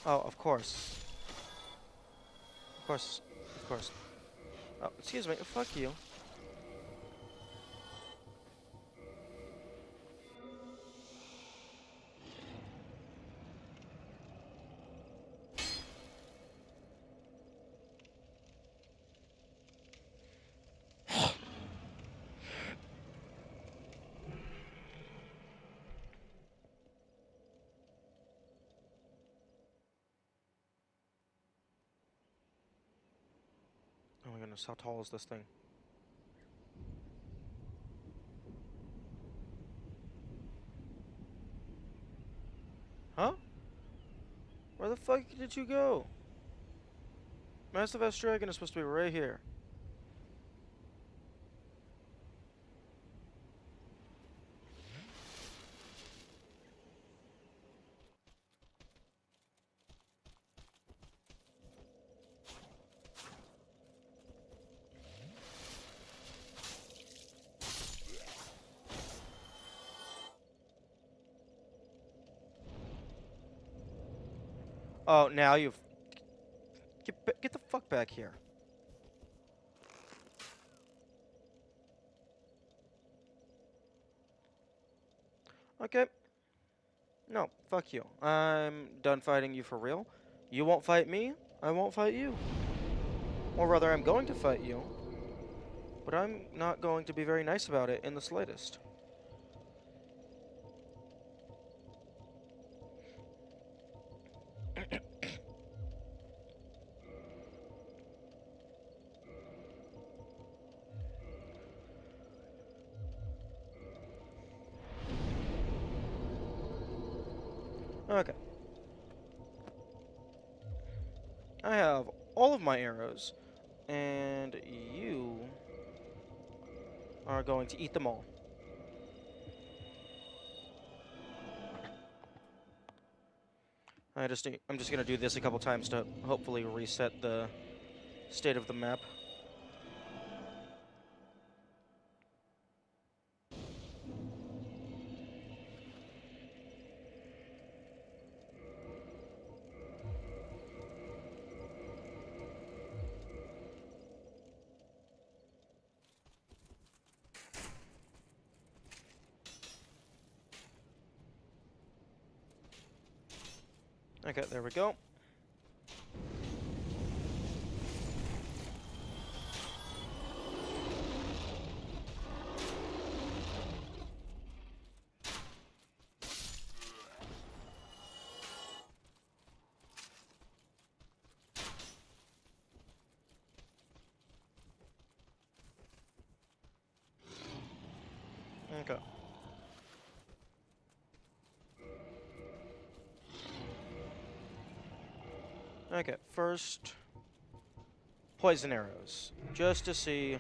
Oh, of course. Of course. Of course. Oh, excuse me. Fuck you. Oh my goodness, how tall is this thing? Huh? Where the fuck did you go? Massive ass dragon is supposed to be right here. Oh, now you've... Get the fuck back here. Okay. No, fuck you. I'm done fighting you for real. You won't fight me, I won't fight you. Or rather, I'm going to fight you. But I'm not going to be very nice about it in the slightest. Okay. I have all of my arrows, and you are going to eat them all. I'm just gonna do this a couple times to hopefully reset the state of the map. Okay, there we go. Okay. Okay, first, poison arrows, just to see.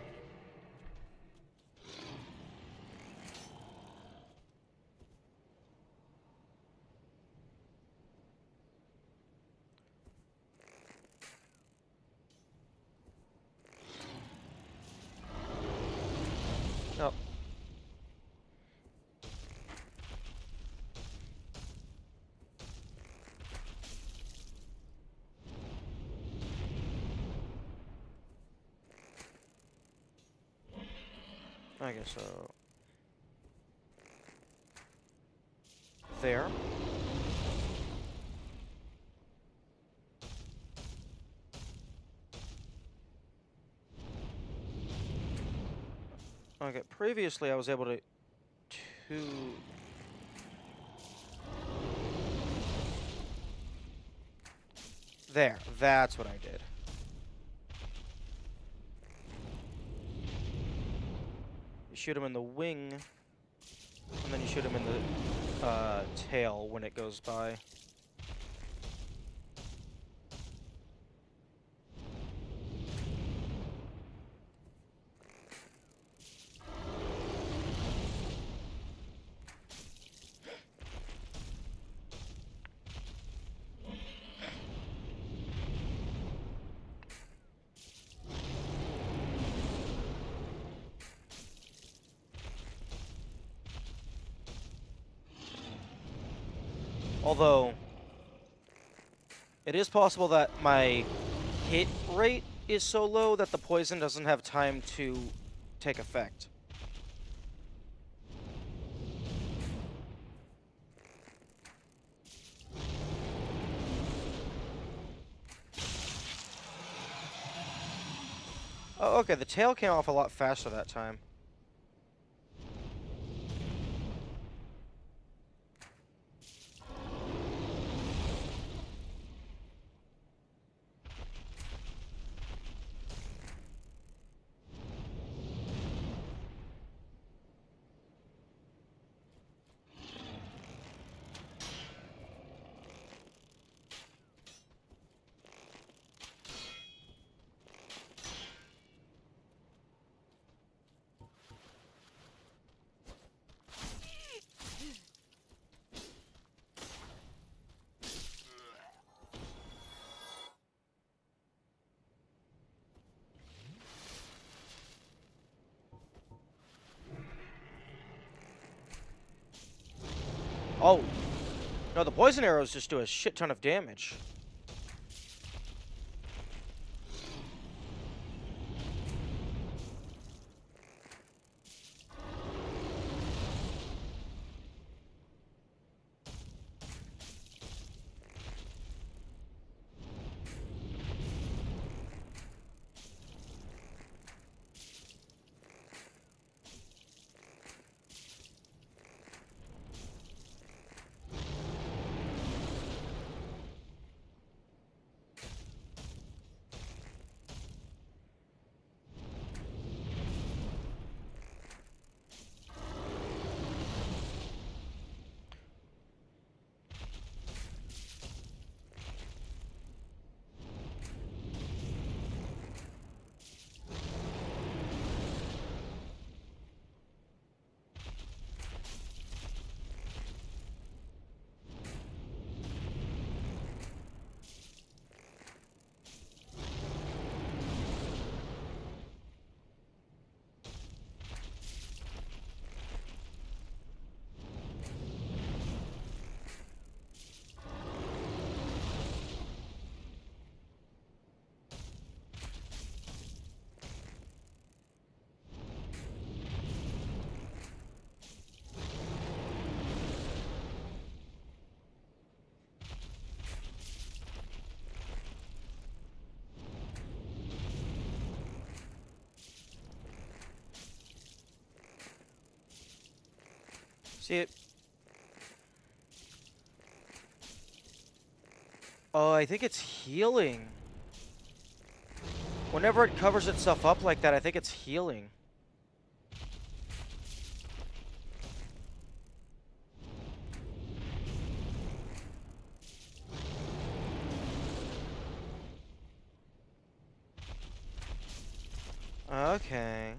Oh. I guess so. There. Okay, previously I was able to There, that's what I did. You shoot him in the wing, and then you shoot him in the tail when it goes by. Although, it is possible that my hit rate is so low that the poison doesn't have time to take effect. Oh, okay, the tail came off a lot faster that time. Oh, no, the poison arrows just do a shit ton of damage. See it? Oh, I think it's healing. Whenever it covers itself up like that, I think it's healing. Okay.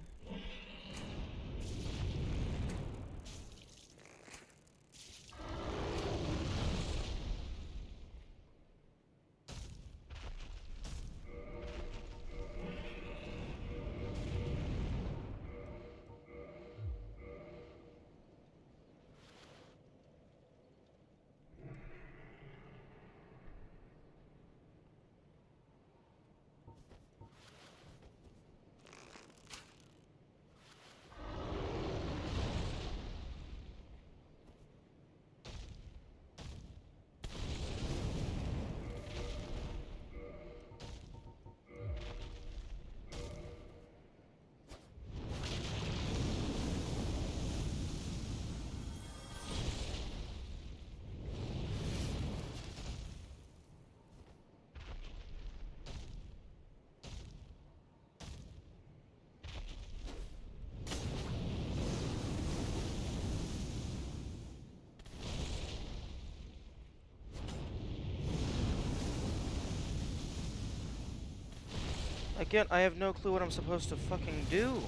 Again, I have no clue what I'm supposed to fucking do.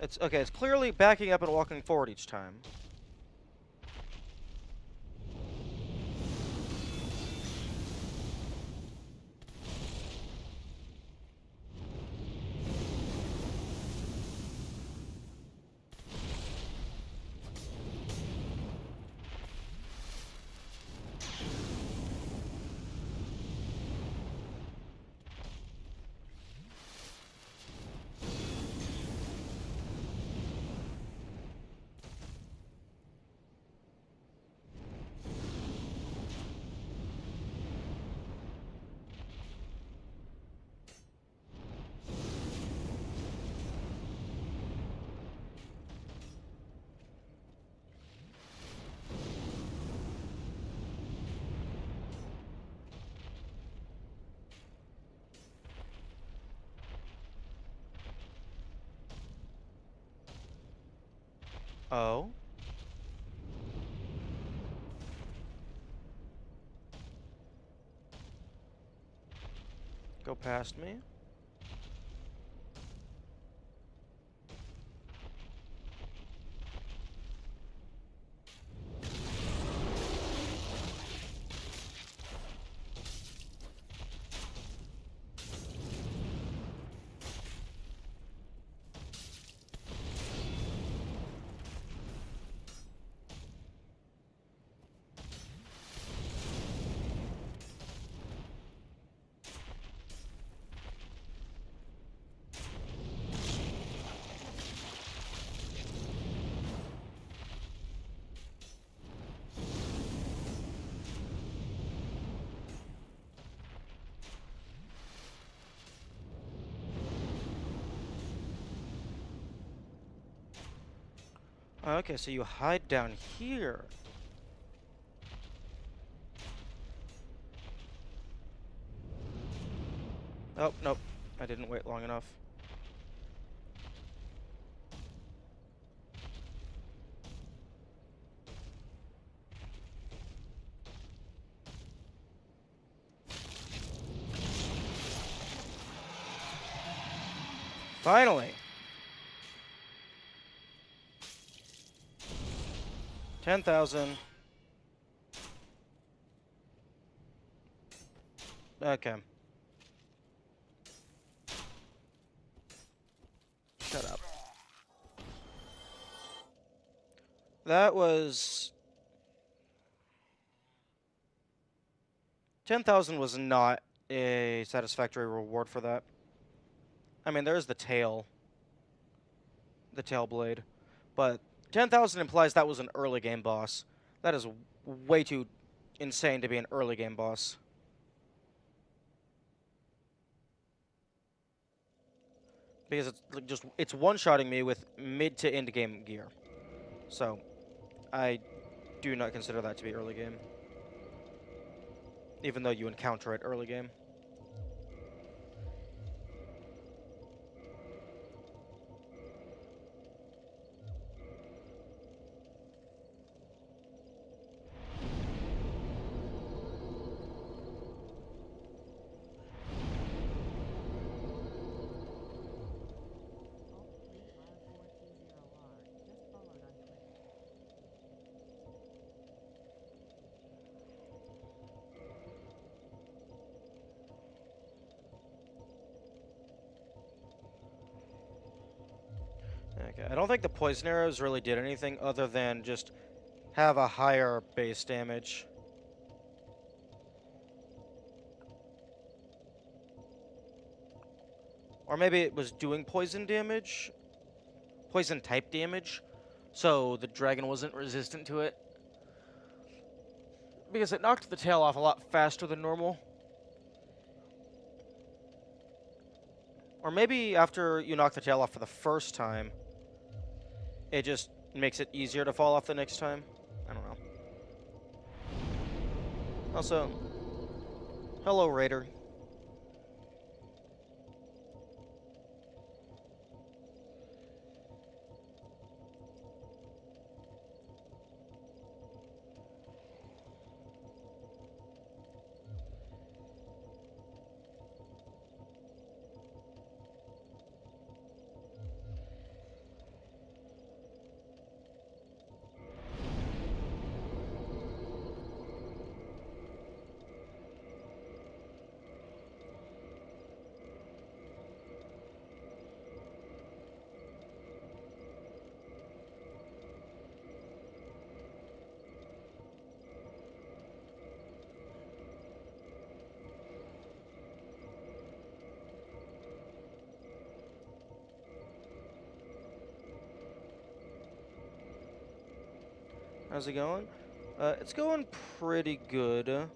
It's okay, it's clearly backing up and walking forward each time. Oh. Go past me. Okay, so you hide down here. Oh, nope. I didn't wait long enough. Finally! 10,000. Okay. Shut up. That was... 10,000 was not a satisfactory reward for that. I mean, there's the tail. The tail blade. But 10,000 implies that was an early game boss. That is way too insane to be an early game boss. Because it's like just it's one-shotting me with mid to end game gear. So, I do not consider that to be early game. Even though you encounter it early game. Okay, I don't think the poison arrows really did anything other than just have a higher base damage. Or maybe it was doing poison damage? Poison type damage? So the dragon wasn't resistant to it? Because it knocked the tail off a lot faster than normal. Or maybe after you knock the tail off for the first time, it just makes it easier to fall off the next time. I don't know. Also, hello, Raider. How's it going? It's going pretty good.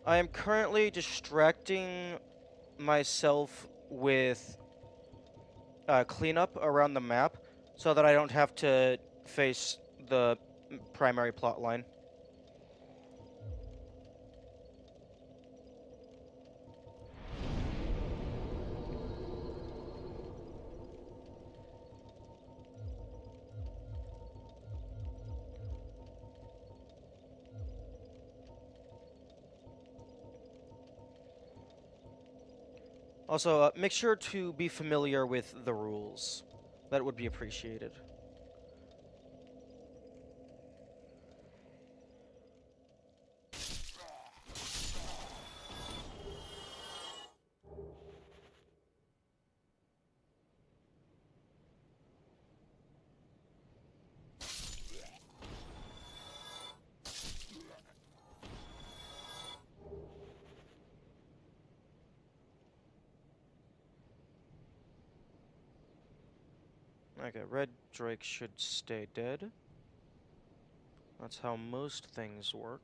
I am currently distracting myself with cleanup around the map so that I don't have to face the primary plot line. Also, make sure to be familiar with the rules. That would be appreciated. Okay, Red Drake should stay dead. That's how most things work.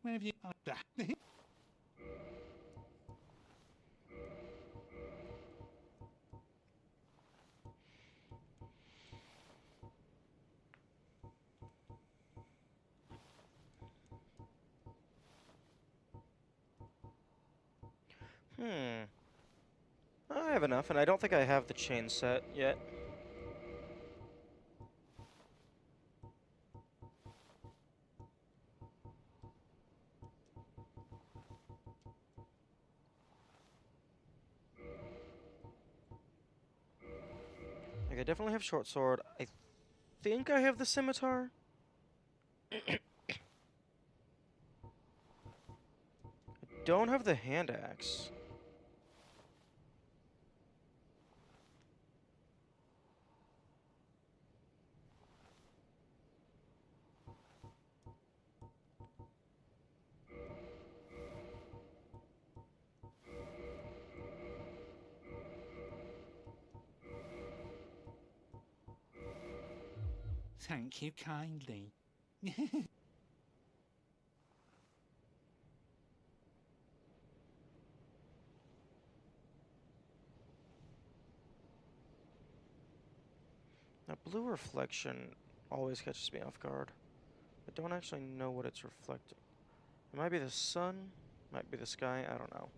Where have you got that? Hmm. I have enough, and I don't think I have the chain set yet. Like, I definitely have short sword. I think I have the scimitar. I don't have the hand axe. Thank you kindly. That blue reflection always catches me off guard. I don't actually know what it's reflecting. It might be the sun, might be the sky, I don't know.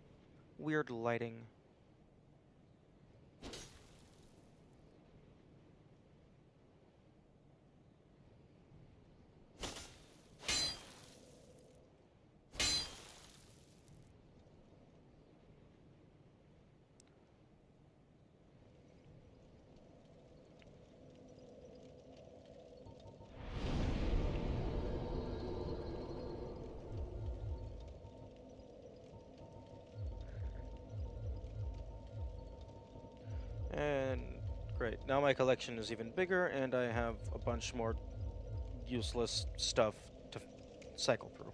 Weird lighting. And great, now my collection is even bigger, and I have a bunch more useless stuff to cycle through.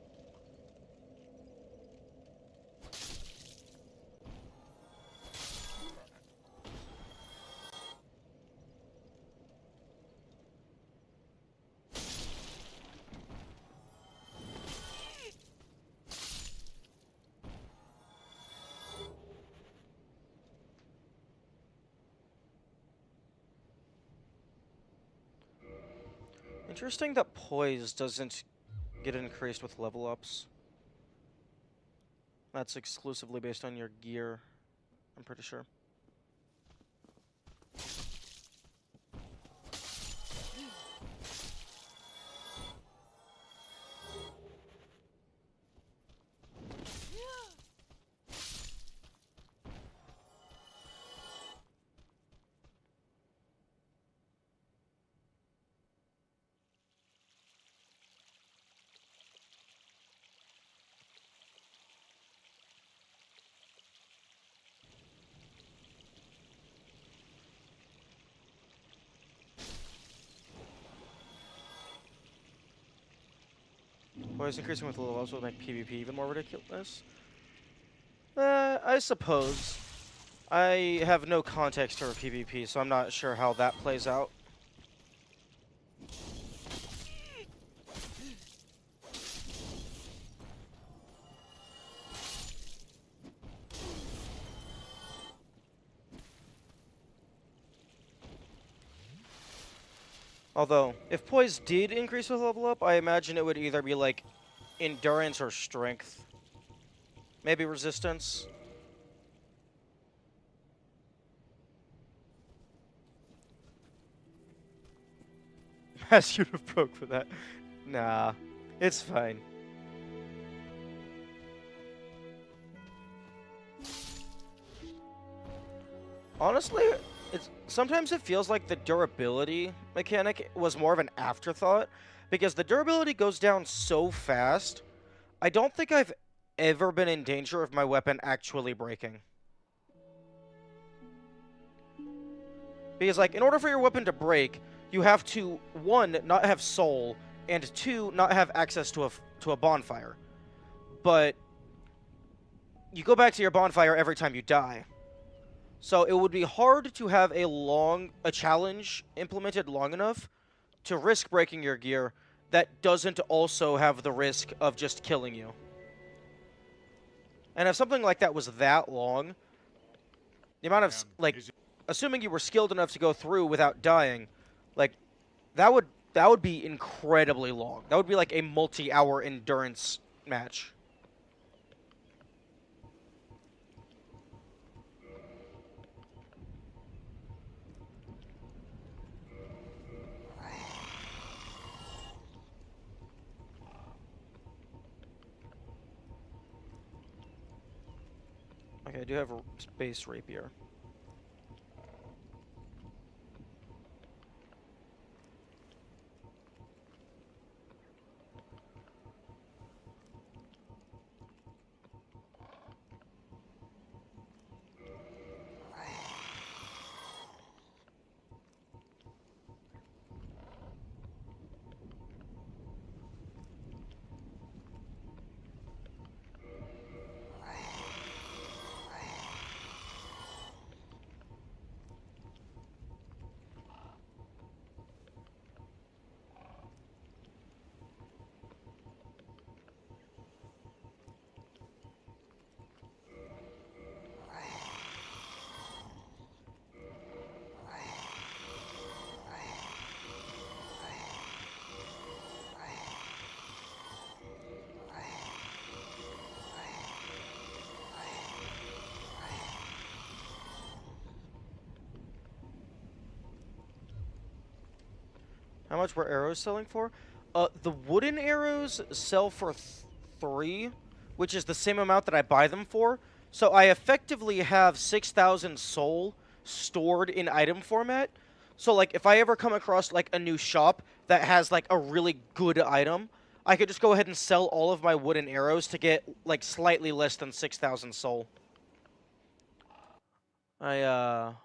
Interesting that poise doesn't get increased with level ups. That's exclusively based on your gear, I'm pretty sure. Poise increasing with level ups will make PvP even more ridiculous. I suppose. I have no context for PvP, so I'm not sure how that plays out. Although, if poise did increase with level up, I imagine it would either be like endurance or strength. Maybe resistance. As you'd have broke for that. Nah, it's fine. Honestly, sometimes it feels like the durability mechanic was more of an afterthought, because the durability goes down so fast. I don't think I've ever been in danger of my weapon actually breaking. Because, like, in order for your weapon to break, you have to, one, not have soul, and two, not have access to a bonfire. But you go back to your bonfire every time you die. So it would be hard to have a challenge implemented long enough to risk breaking your gear that doesn't also have the risk of just killing you. And if something like that was that long, the amount of, like, assuming you were skilled enough to go through without dying, like, that would be incredibly long. That would be like a multi-hour endurance match. Okay, I do have a space rapier. How much were arrows selling for? The wooden arrows sell for 3, which is the same amount that I buy them for. So I effectively have 6,000 soul stored in item format. So, like, if I ever come across, like, a new shop that has, like, a really good item, I could just go ahead and sell all of my wooden arrows to get, like, slightly less than 6,000 soul. Give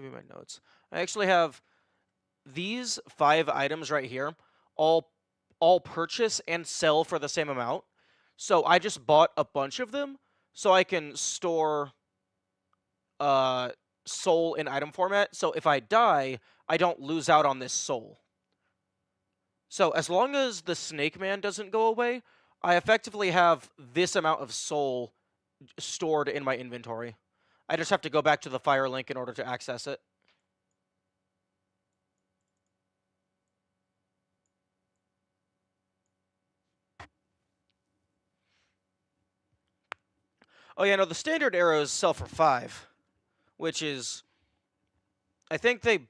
you my notes. I actually have these 5 items right here, all purchase and sell for the same amount. So I just bought a bunch of them so I can store soul in item format. So if I die, I don't lose out on this soul. So as long as the Snake Man doesn't go away, I effectively have this amount of soul stored in my inventory. I just have to go back to the fire link in order to access it. Oh yeah, no, the standard arrows sell for 5, which is, I think they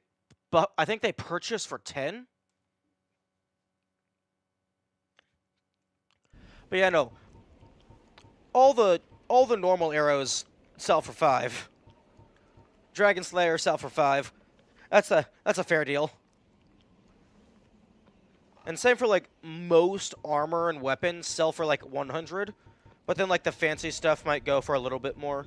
purchase for 10. But yeah, no, all the normal arrows sell for 5. Dragon Slayer sell for 5. That's a fair deal. And same for, like, most armor and weapons sell for like 100, but then, like, the fancy stuff might go for a little bit more.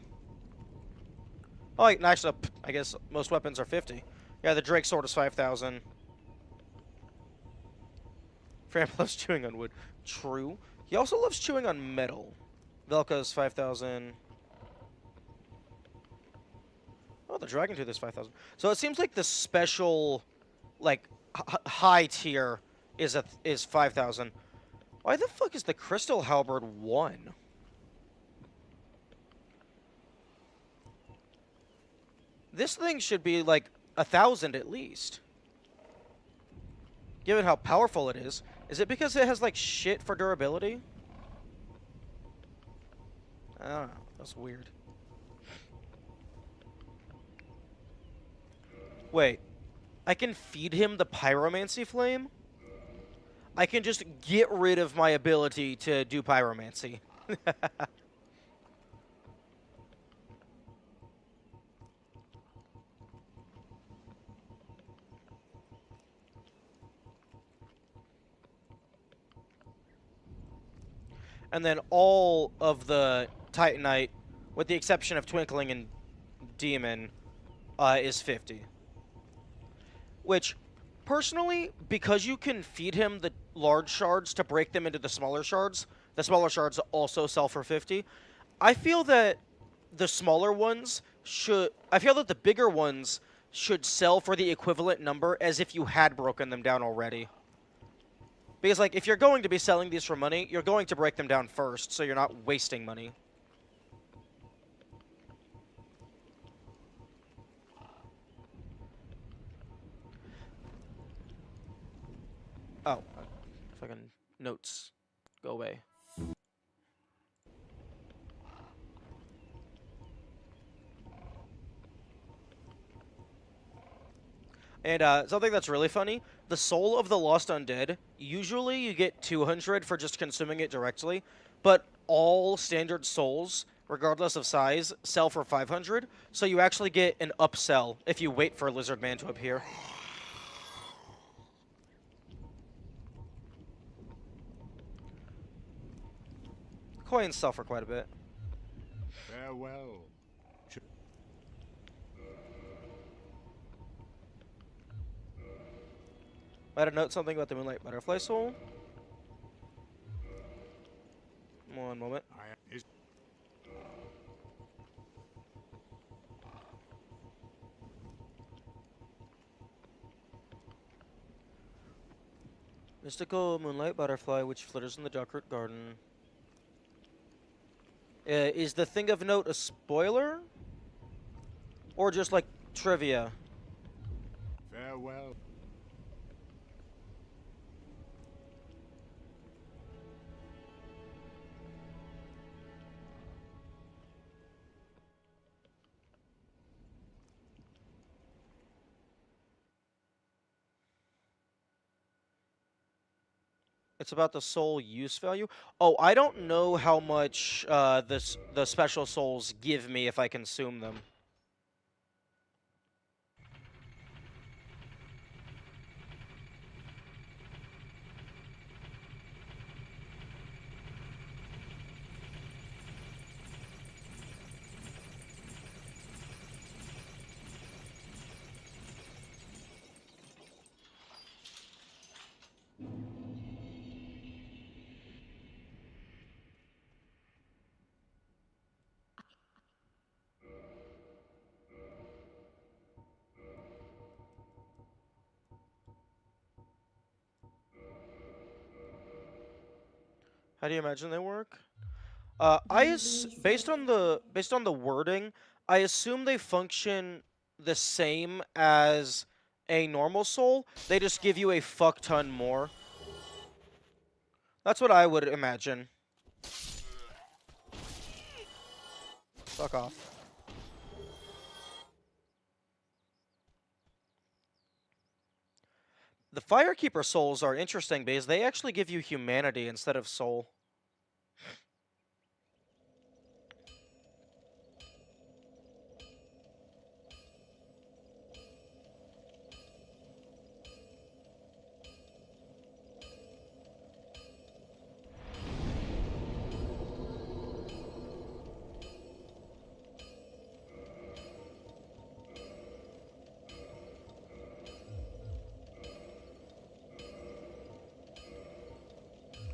Oh, like, actually, I guess most weapons are 50. Yeah, the Drake Sword is 5,000. Fram loves chewing on wood. True. He also loves chewing on metal. Velka's 5,000. Oh, the Dragon Tooth is 5,000. So it seems like the special, like, high tier is 5,000. Why the fuck is the Crystal Halberd 1? This thing should be like 1,000 at least. Given how powerful it is. Is it because it has, like, shit for durability? I don't know. That's weird. Wait. I can feed him the Pyromancy Flame? I can just get rid of my ability to do Pyromancy. And then all of the Titanite, with the exception of Twinkling and Demon, is 50. Which, personally, because you can feed him the large shards to break them into the smaller shards also sell for 50. I feel that the smaller ones I feel that the bigger ones should sell for the equivalent number as if you had broken them down already. Because, like, if you're going to be selling these for money, you're going to break them down first, so you're not wasting money. Oh, fucking notes. Go away. And something that's really funny, the Soul of the Lost Undead, usually you get 200 for just consuming it directly, but all standard souls, regardless of size, sell for 500, so you actually get an upsell if you wait for Lizard Man to appear. Coins sell for quite a bit. Farewell. Might have note something about the Moonlight Butterfly Soul. One moment. Mystical Moonlight Butterfly, which flitters in the Darkroot Garden. Is the thing of note a spoiler? Or just, like, trivia? Farewell. It's about the soul use value. Oh, I don't know how much the special souls give me if I consume them. How do you imagine they work? Based on the wording, I assume they function the same as a normal soul. They just give you a fuck ton more. That's what I would imagine. Fuck off. The Firekeeper souls are interesting because they actually give you humanity instead of soul.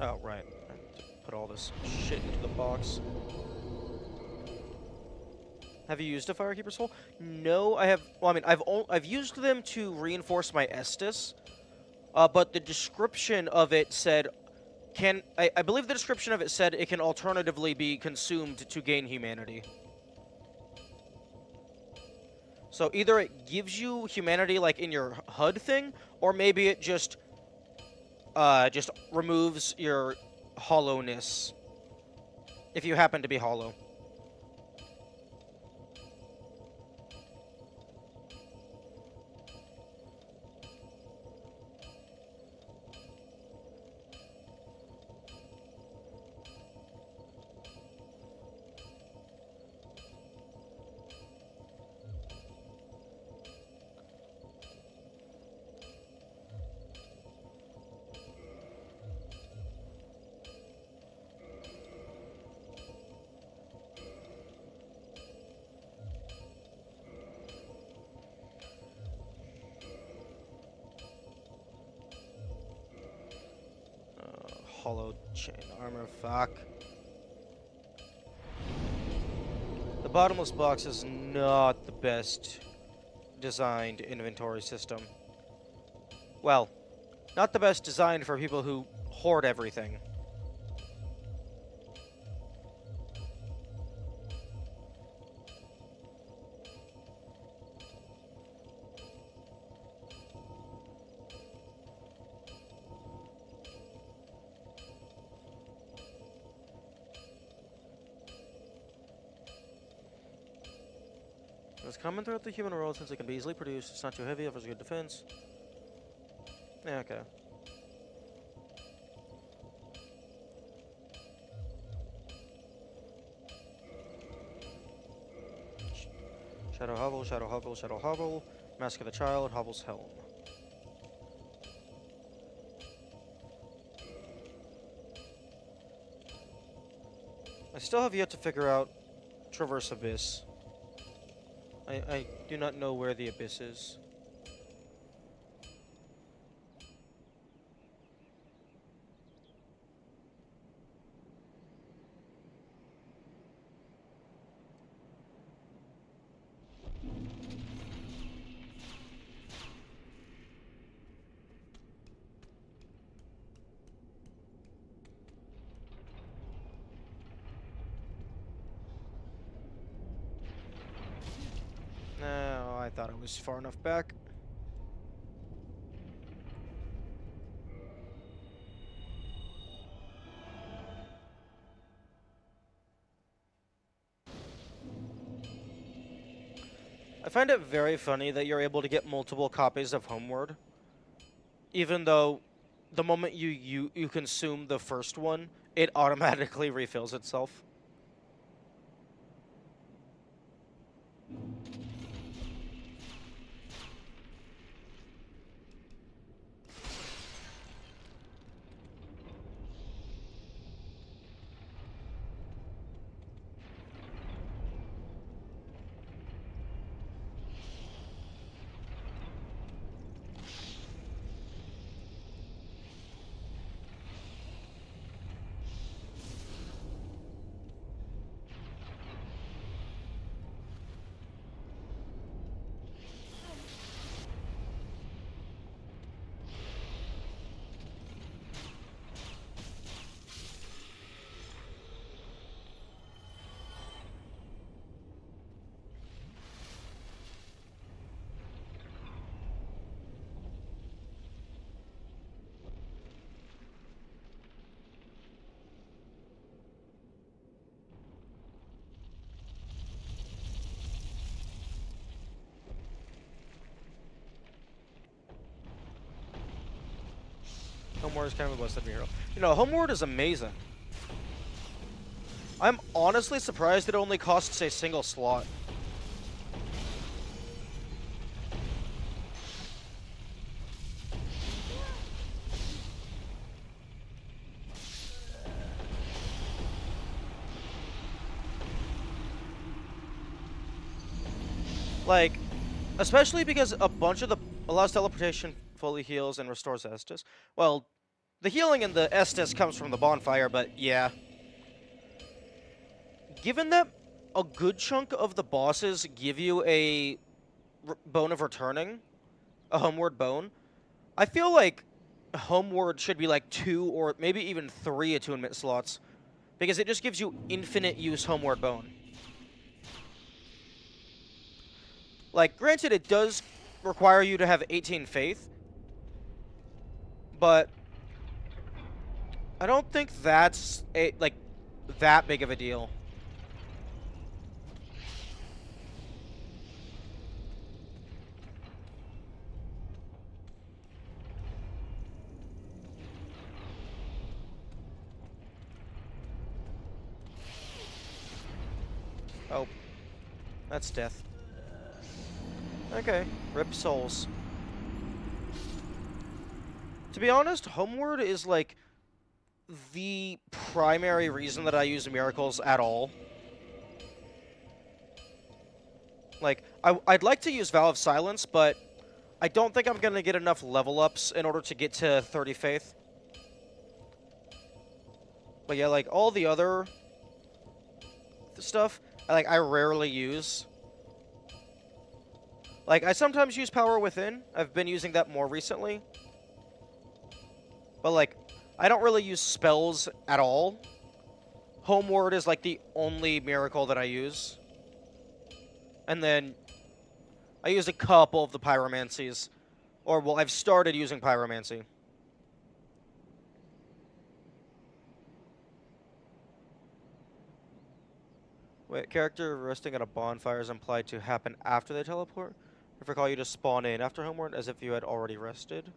Oh, right. I have to put all this shit into the box. Have you used a Firekeeper soul? No, I have. Well, I mean, I've used them to reinforce my Estus, but the description of it said I believe the description of it said it can alternatively be consumed to gain humanity. So either it gives you humanity like in your HUD thing, or maybe it just removes your hollowness if you happen to be hollow. Hollow chain armor, fuck. The bottomless box is not the best designed inventory system. Well, not the best designed for people who hoard everything. It's common throughout the human world since it can be easily produced. It's not too heavy, offers a good defense. Yeah, okay. Shadow Hovel, Shadow Hovel, Shadow Hovel. Mask of the Child, Hovel's Helm. I still have yet to figure out Traverse Abyss. I do not know where the Abyss is. No, I thought I was far enough back. I find it very funny that you're able to get multiple copies of Homeward, even though the moment you consume the first one, it automatically refills itself. Homeward is kind of a busted hero. You know, Homeward is amazing. I'm honestly surprised it only costs a single slot. Like, especially because a bunch of the allows teleportation, fully heals, and restores Estus. Well, the healing and the Estus comes from the bonfire, but yeah. Given that a good chunk of the bosses give you a bone of returning, a homeward bone, I feel like homeward should be like 2 or maybe even 3 attunement slots, because it just gives you infinite use homeward bone. Like, granted, it does require you to have 18 faith, but I don't think that's that big of a deal. Oh, that's death. Okay, rip souls. To be honest, Homeward is like the primary reason that I use miracles at all. Like, I'd like to use Vow of Silence, but I don't think I'm gonna get enough level ups in order to get to 30 faith. But yeah, like all the other stuff, I rarely use. Like, I sometimes use Power Within. I've been using that more recently. But, like, I don't really use spells at all. Homeward is, like, the only miracle that I use. And then I use a couple of the pyromancies. Or, well, I've started using pyromancy. Wait, character resting at a bonfire is implied to happen after they teleport? If I call you to spawn in after Homeward as if you had already rested?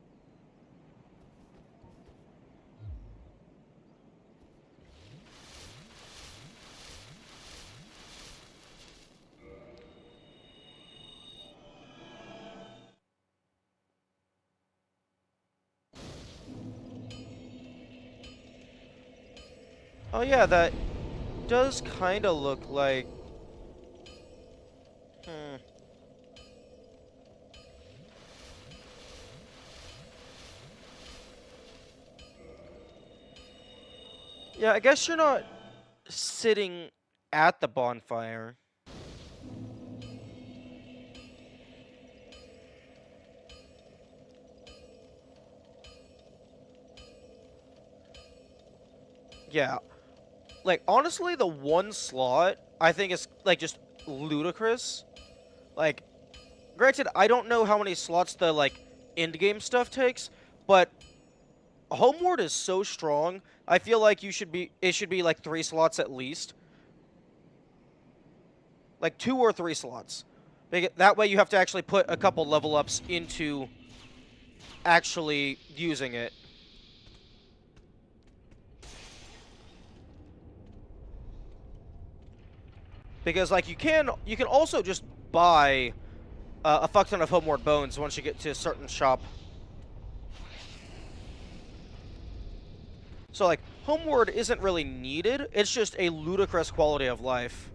Oh yeah, that does kind of look like... Yeah, I guess you're not sitting at the bonfire. Yeah. Like, honestly, the one slot, I think is, like, just ludicrous. Like, granted, I don't know how many slots the, like, end-game stuff takes, but Homeward is so strong, I feel like it should be, like, 3 slots at least. Like, 2 or 3 slots. That way you have to actually put a couple level ups into actually using it. Because, like, you can also just buy a fuck ton of Homeward Bones once you get to a certain shop. So, like, Homeward isn't really needed. It's just a ludicrous quality of life.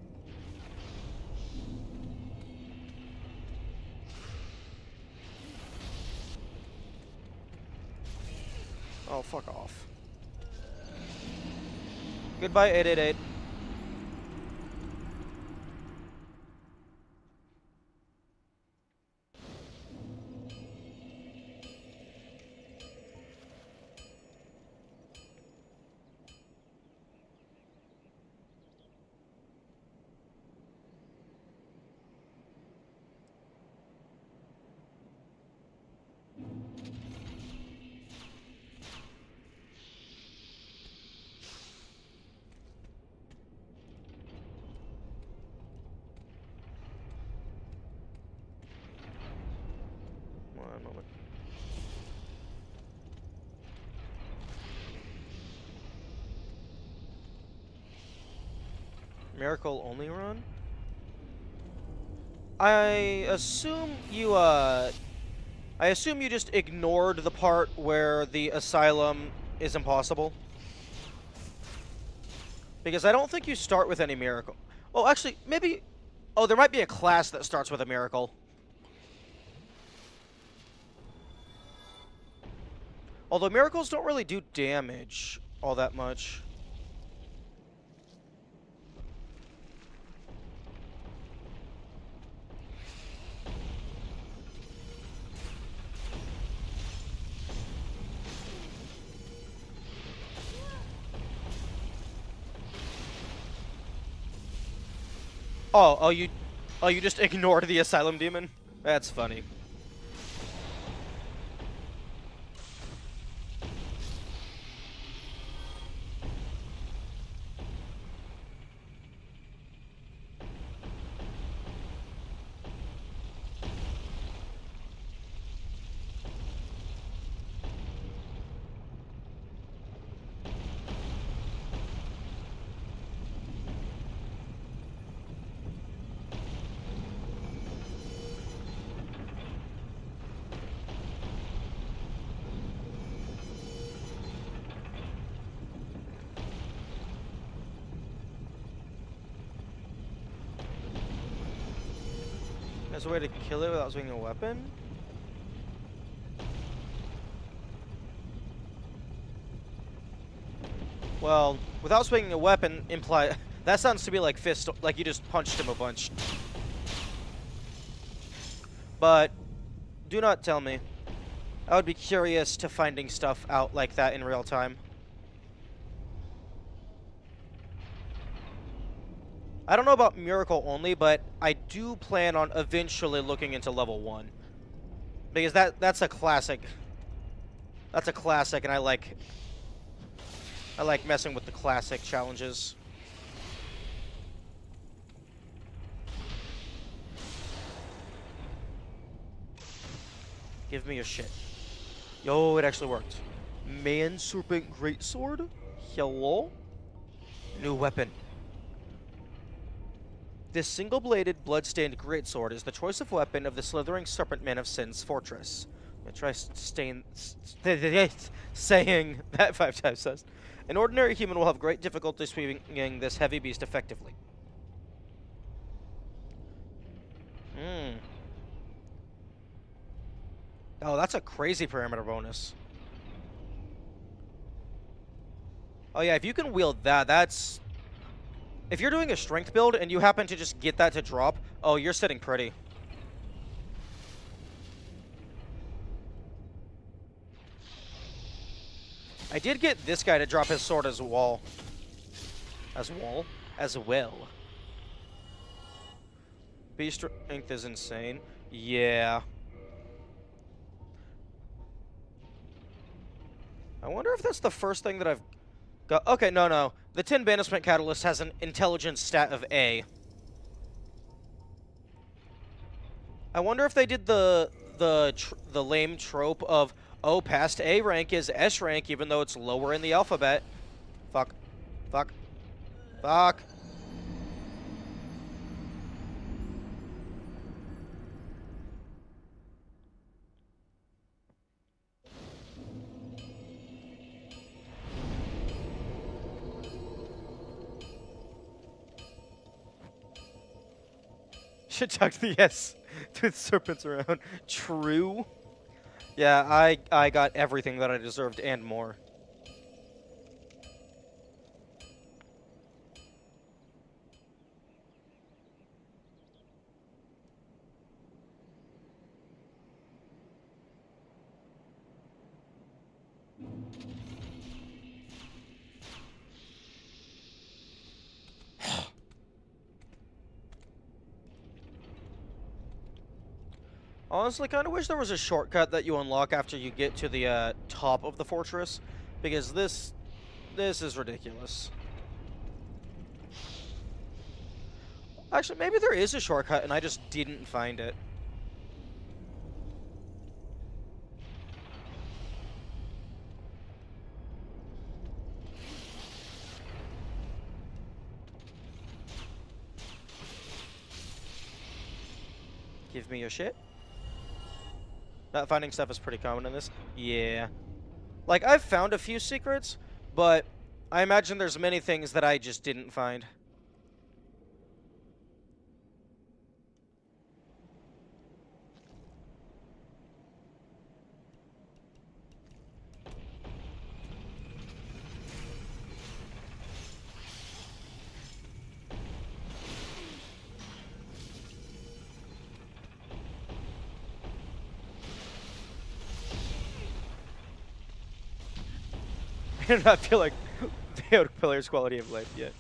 Oh, fuck off. Goodbye, 888. One moment. Miracle only run? I assume you just ignored the part where the asylum is impossible. Because I don't think you start with any miracle. Oh, actually, maybe... Oh, there might be a class that starts with a miracle. Although miracles don't really do damage all that much. Oh, you just ignored the asylum demon? That's funny. There's a way to kill it without swinging a weapon? Well, without swinging a weapon imply that sounds to me like fist, like you just punched him a bunch. but do not tell me. I would be curious to finding stuff out like that in real time. I don't know about Miracle only, but I do plan on eventually looking into level 1. Because that's a classic. That's a classic, and I like messing with the classic challenges. Give me your shit. Yo, it actually worked. Man Serpent Greatsword? Hello? New weapon. This single-bladed, blood-stained greatsword is the choice of weapon of the slithering serpent man of Sin's fortress. I'm gonna try saying that 5 times fast. An ordinary human will have great difficulty swinging this heavy beast effectively. Oh, that's a crazy parameter bonus. Oh yeah, if you can wield that, that's... If you're doing a strength build and you happen to just get that to drop, oh, you're sitting pretty. I did get this guy to drop his sword as well. As well. Beast strength is insane. Yeah. I wonder if that's the first thing that I've got. Okay, no. The 10 Banishment Catalyst has an intelligence stat of A. I wonder if they did the lame trope of, oh, past A rank is S rank even though it's lower in the alphabet. Fuck. Should chuck the S to the serpents around. True. Yeah, I got everything that I deserved and more. Honestly, kind of wish there was a shortcut that you unlock after you get to the top of the fortress, because this is ridiculous. Actually, maybe there is a shortcut and I just didn't find it. Give me your shit. Not finding stuff is pretty common in this. Yeah. Like, I've found a few secrets, but I imagine there's many things that I just didn't find. I do not feel like they owed players quality of life yet.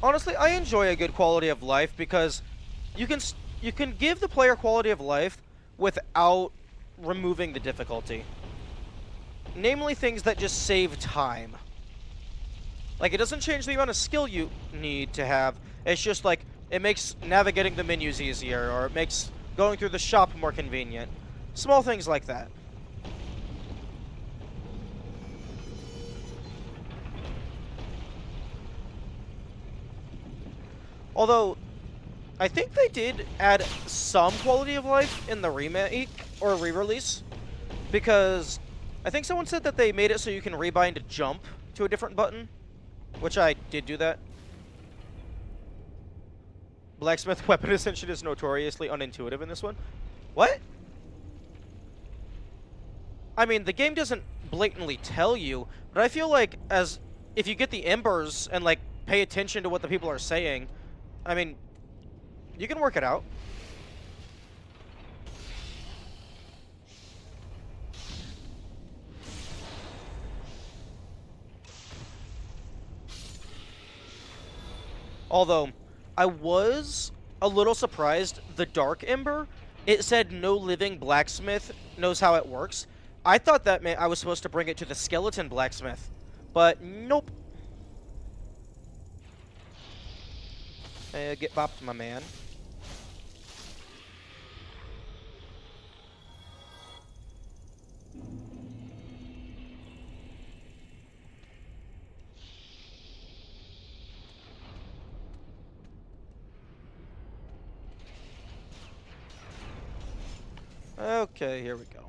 Honestly, I enjoy a good quality of life because you can give the player quality of life without removing the difficulty. Namely, things that just save time. Like, it doesn't change the amount of skill you need to have. It's just like, it makes navigating the menus easier, or it makes going through the shop more convenient. Small things like that. Although, I think they did add some quality of life in the remake or re-release, because I think someone said that they made it so you can rebind a jump to a different button, which I did do that. Blacksmith weapon ascension is notoriously unintuitive in this one. What? I mean, the game doesn't blatantly tell you, but I feel like if you get the embers and like pay attention to what the people are saying, I mean, You can work it out. Although, I was a little surprised. The Dark Ember, it said no living blacksmith knows how it works. I thought that meant I was supposed to bring it to the skeleton blacksmith, but nope. Get bopped, my man. Okay, here we go.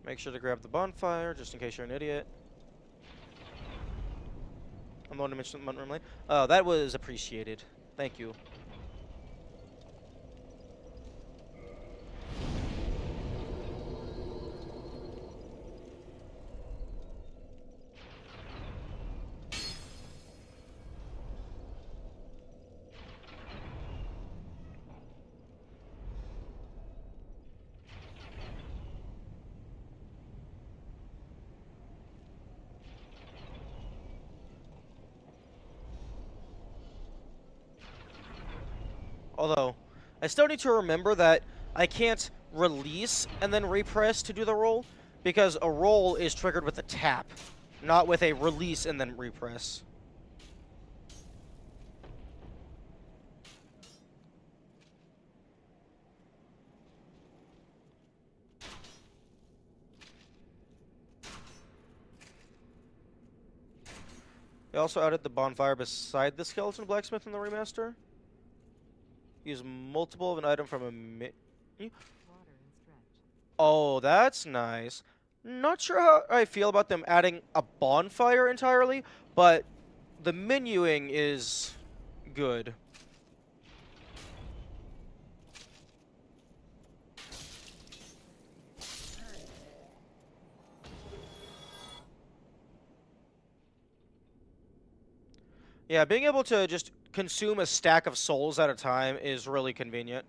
Make sure to grab the bonfire, just in case you're an idiot. I'm the one to mention the room lane. Oh, that was appreciated. Thank you. Although, I still need to remember that I can't release and then repress to do the roll, because a roll is triggered with a tap, not with a release and then repress. They also added the bonfire beside the skeleton blacksmith in the remaster. Use multiple of an item from a menu. Oh, that's nice. Not sure how I feel about them adding a bonfire entirely, but the menuing is good. Yeah, being able to just consume a stack of souls at a time is really convenient.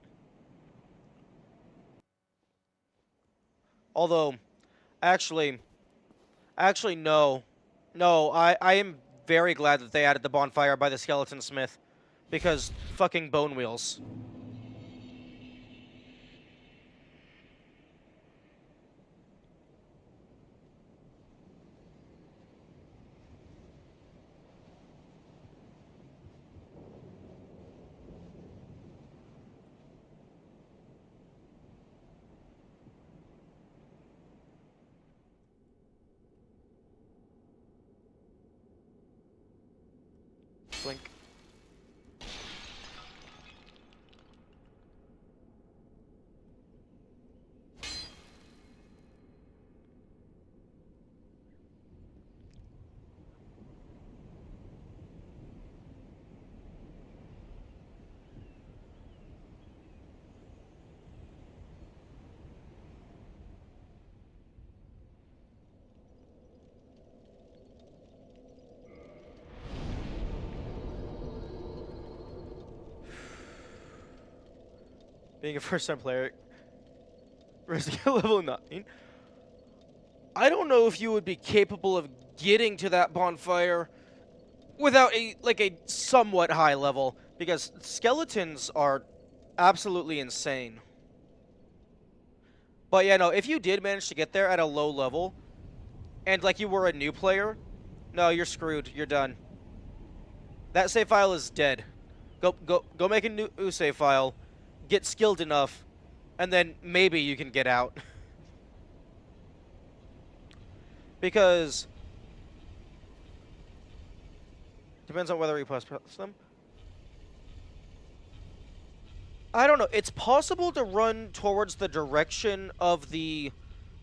Although, actually, no. No, I am very glad that they added the bonfire by the skeleton smith, because fucking bone wheels. Blink. Being a first-time player, Resident level 9. I don't know if you would be capable of getting to that bonfire without a somewhat high level, because skeletons are absolutely insane. But yeah, no, if you did manage to get there at a low level, and like you were a new player, no, you're screwed. You're done. That save file is dead. Go make a new save file, get skilled enough, and then maybe you can get out. Because depends on whether you press them. I don't know. It's possible to run towards the direction of the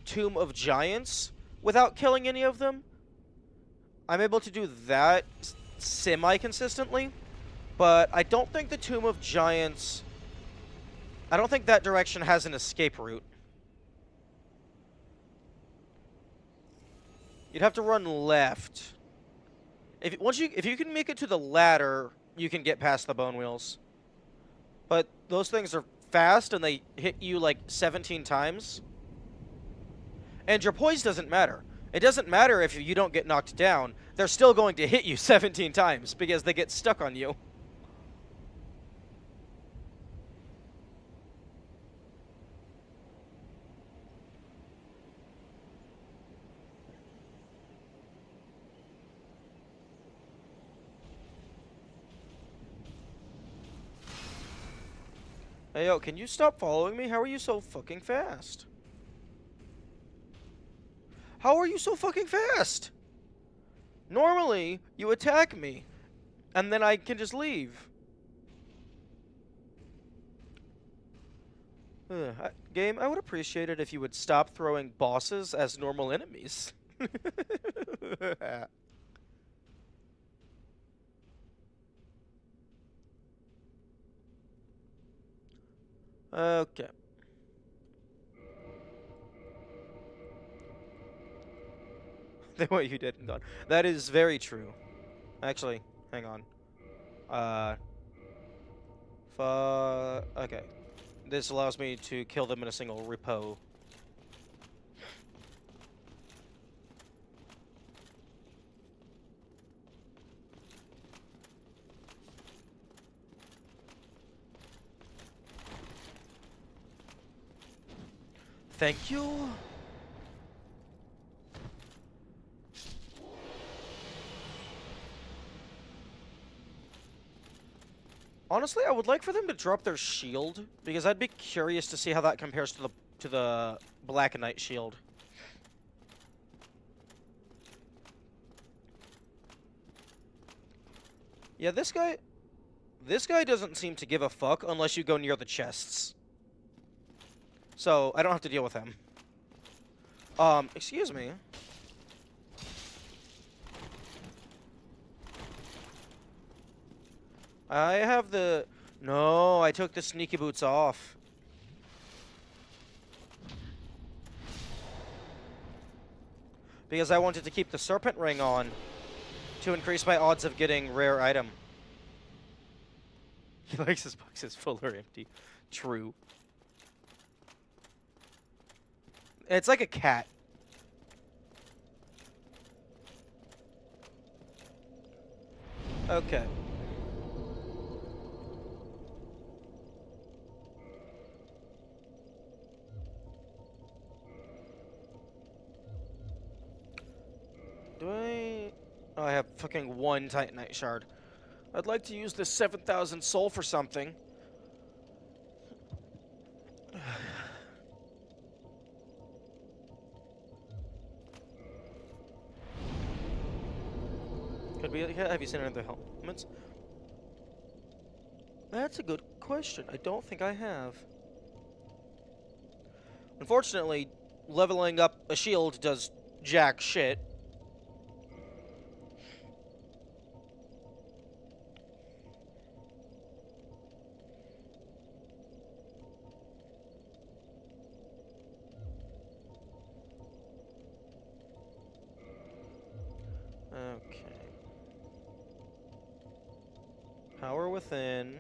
Tomb of Giants without killing any of them. I'm able to do that semi-consistently, but I don't think the Tomb of Giants... I don't think that direction has an escape route. You'd have to run left. If you can make it to the ladder you can get past the bone wheels. But those things are fast and they hit you like 17 times. And your poise doesn't matter. It doesn't matter if you don't get knocked down. They're still going to hit you 17 times because they get stuck on you. Hey, yo, can you stop following me? How are you so fucking fast? How are you so fucking fast? Normally, you attack me, and then I can just leave. Game, I would appreciate it if you would stop throwing bosses as normal enemies. Okay. They want you dead and gone. That is very true. Actually, hang on. Uh, okay. This allows me to kill them in a single repo. Thank you. Honestly, I would like for them to drop their shield because I'd be curious to see how that compares to the Black Knight shield. Yeah, this guy doesn't seem to give a fuck unless you go near the chests. So, I don't have to deal with him. Excuse me. I have the... No, I took the sneaky boots off. Because I wanted to keep the serpent ring on to increase my odds of getting rare item. He likes his boxes full or empty. True. It's like a cat. Okay. Do I... Oh, I have fucking one Titanite shard. I'd like to use this 7,000 soul for something. Could be... Have you seen any other helmets? That's a good question. I don't think I have. Unfortunately, leveling up a shield does jack shit. Okay. Power within.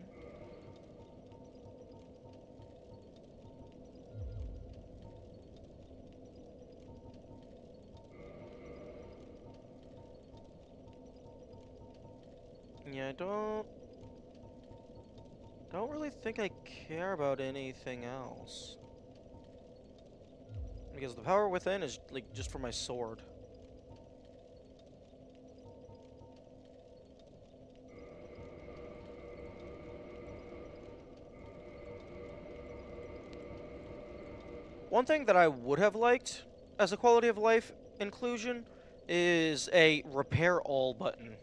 Yeah, I don't really think I care about anything else. Because the power within is like just for my sword. One thing that I would have liked as a quality of life inclusion is a repair all button.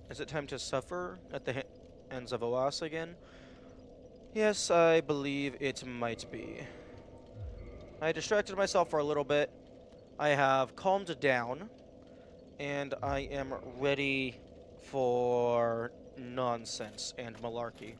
Is it time to suffer at the hands of Oas again? Yes, I believe it might be. I distracted myself for a little bit. I have calmed down, and I am ready for nonsense and malarkey.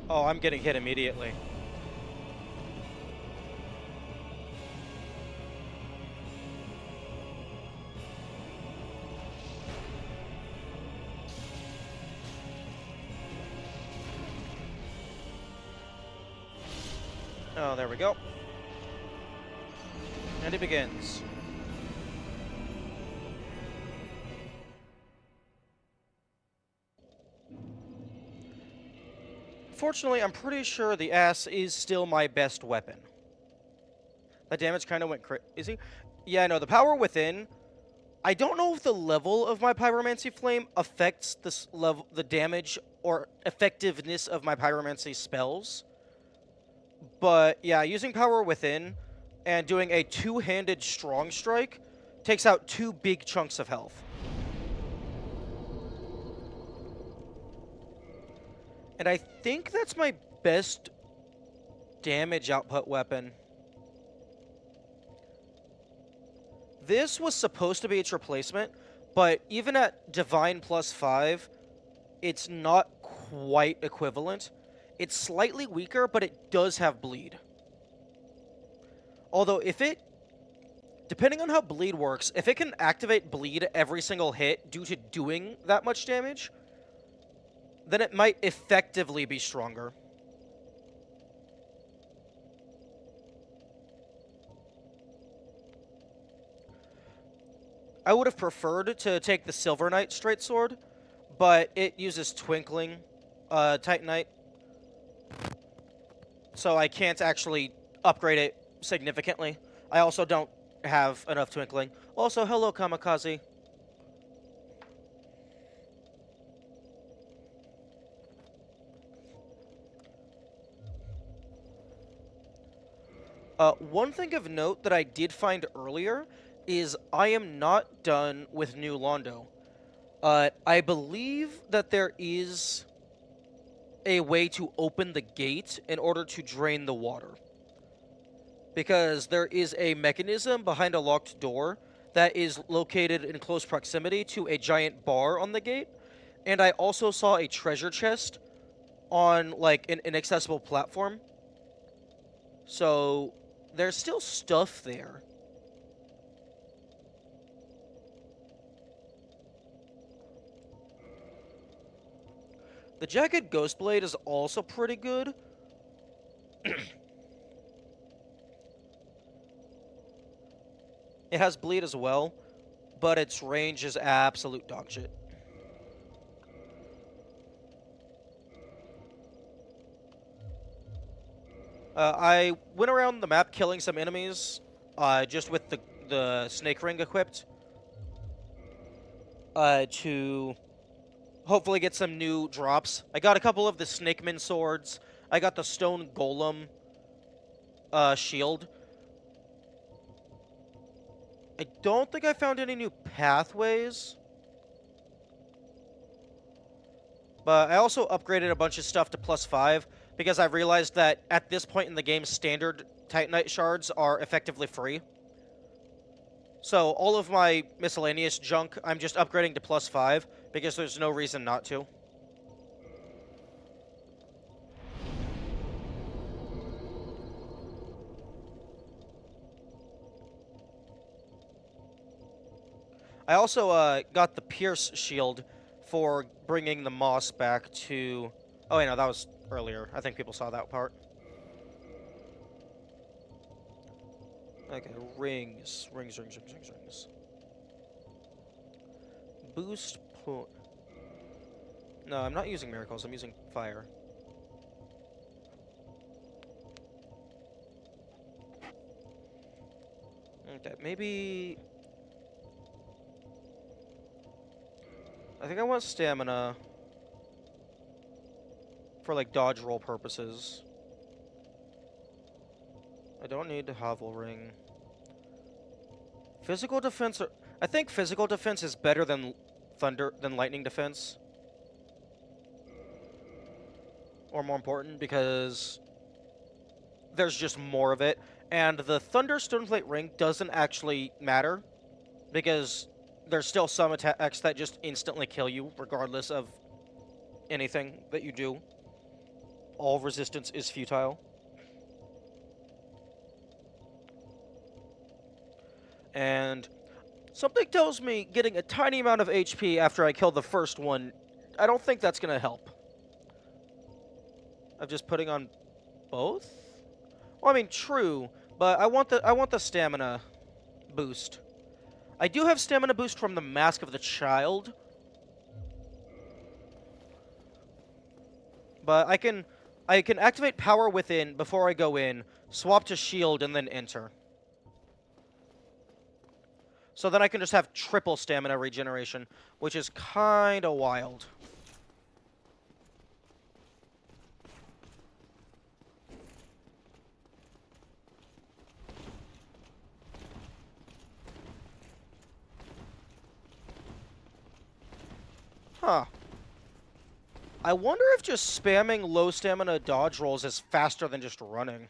Oh, I'm getting hit immediately. Oh, there we go. And it begins. Fortunately, I'm pretty sure the ass is still my best weapon. That damage kind of went crazy. Yeah, no, the power within. I don't know if the level of my pyromancy flame affects the damage or effectiveness of my pyromancy spells. But yeah, using power within and doing a two-handed strong strike takes out 2 big chunks of health. And I think that's my best damage output weapon. This was supposed to be its replacement, but even at Divine +5, it's not quite equivalent. It's slightly weaker, but it does have bleed. Although depending on how bleed works, if it can activate bleed every single hit due to doing that much damage, then it might effectively be stronger. I would have preferred to take the Silver Knight straight sword, but it uses Twinkling Titanite, so I can't actually upgrade it significantly. I also don't have enough Twinkling. Also, hello, Kamikaze. One thing of note that I did find earlier is I am not done with New Londo. I believe that there is a way to open the gate in order to drain the water. Because there is a mechanism behind a locked door that is located in close proximity to a giant bar on the gate. And I also saw a treasure chest on, like, an inaccessible platform. So, there's still stuff there. The Jagged Ghostblade is also pretty good. It has bleed as well, but its range is absolute dog shit. I went around the map killing some enemies, just with the snake ring equipped, to hopefully get some new drops. I got a couple of the Snakeman swords. I got the Stone Golem shield. I don't think I found any new pathways. But I also upgraded a bunch of stuff to +5 because I realized that at this point in the game, standard Titanite shards are effectively free. So all of my miscellaneous junk, I'm just upgrading to +5 because there's no reason not to. I also got the Pierce shield for bringing the moss back to... Oh, wait, no, that was earlier. I think people saw that part. Okay, rings. Rings. Boost point. No, I'm not using miracles. I'm using fire. Okay, maybe... I think I want stamina for, like, dodge roll purposes. I don't need Hovel Ring. Physical defense... I think physical defense is better than lightning defense. Or more important, because there's just more of it. And the Thunder Stoneplate Ring doesn't actually matter, because there's still some attacks that just instantly kill you, regardless of anything that you do. all resistance is futile. And something tells me getting a tiny amount of HP after I kill the first one, I don't think that's going to help. I'm just putting on both? Well, I mean, true, but I want the stamina boost. I do have stamina boost from the Mask of the Child, but I can activate Power Within before I go in, swap to shield, and then enter. So then I can just have triple stamina regeneration, which is kind of wild. Huh. I wonder if just spamming low stamina dodge rolls is faster than just running.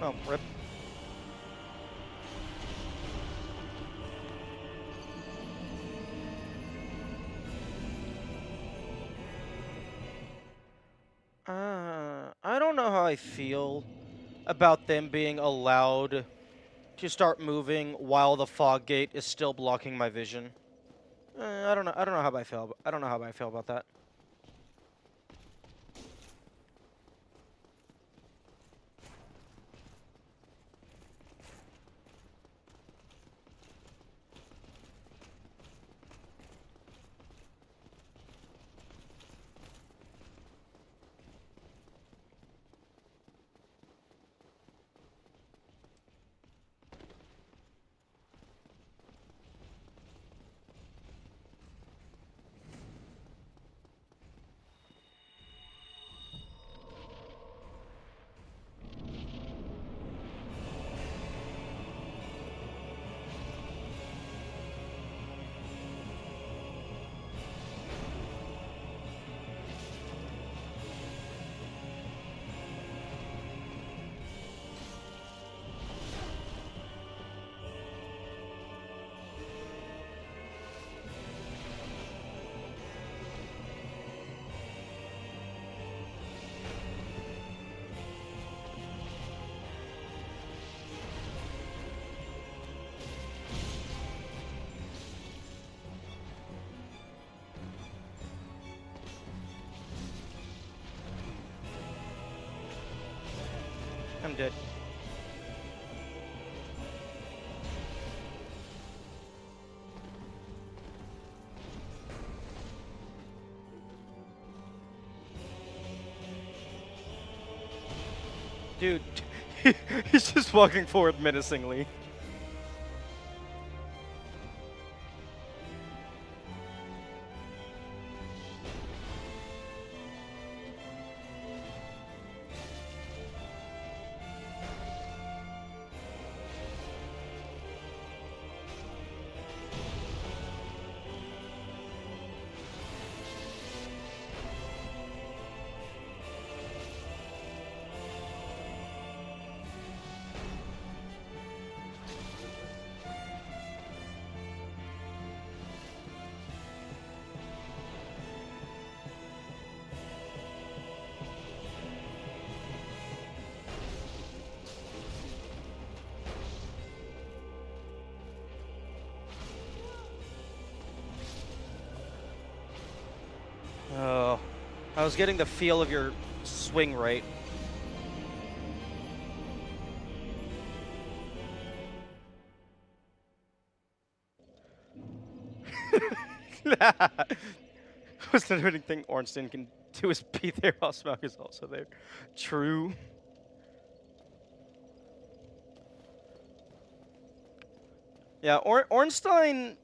Oh, rip. I don't know how I feel about them being allowed to start moving while the fog gate is still blocking my vision. I don't know. I don't know how I feel. I don't know how I feel about that. I'm dead. Dude, he's just walking forward menacingly. Oh, I was getting the feel of your swing rate. What's the only thing Ornstein can do is be there while Smaug is also there. True. Yeah, Ornstein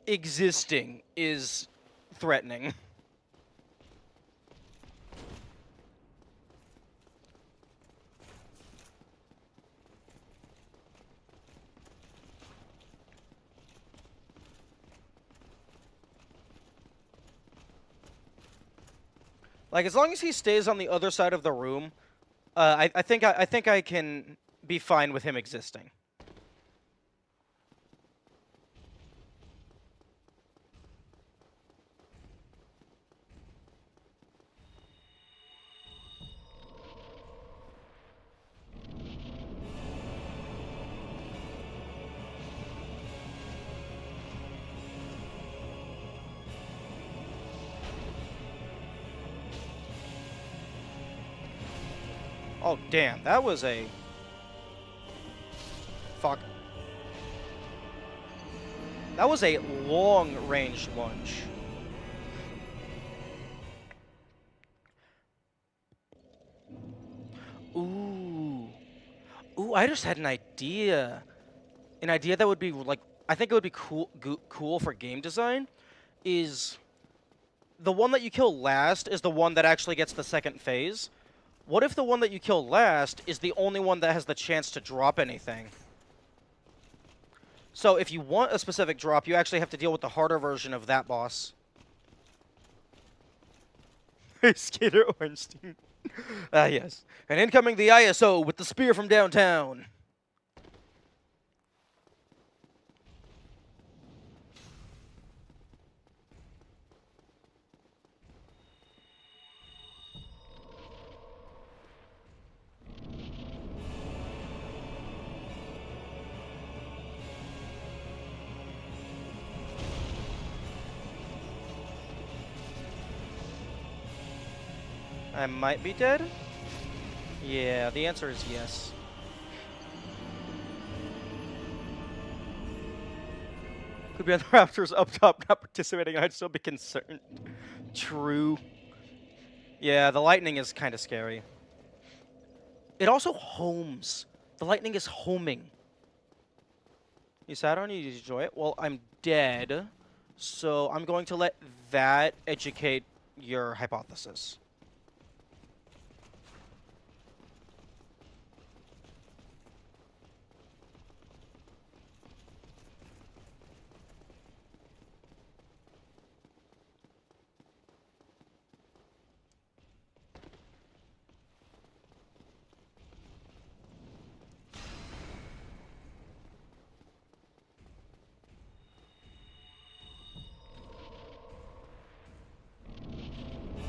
existing is threatening. Like, as long as he stays on the other side of the room, I think I can be fine with him existing. Oh, damn, that was a... Fuck. That was a long-range lunge. Ooh. Ooh, I just had an idea. An idea that would be, like, I think it would be cool for game design is the one that you kill last is the one that actually gets the second phase. What if the one that you kill last is the only one that has the chance to drop anything? So if you want a specific drop, you actually have to deal with the harder version of that boss. Skater Ornstein. Ah, yes. And incoming the ISO with the spear from downtown. I might be dead? Yeah, the answer is yes. Could be other Raptors up top not participating, I'd still be concerned. True. Yeah, the lightning is kind of scary. It also homes. The lightning is homing. You sad on you enjoy it? Well, I'm dead, so I'm going to let that educate your hypothesis.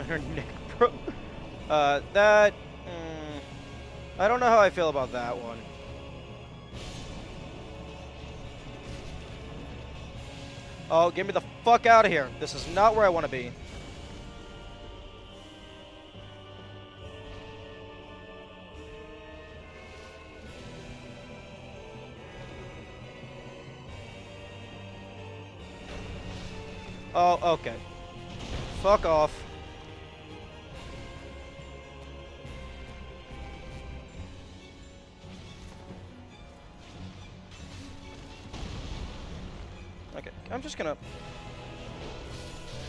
Her neck, bro. That... I don't know how I feel about that one. Oh, get me the fuck out of here. This is not where I want to be. Oh, okay. Fuck off. Okay, I'm just gonna...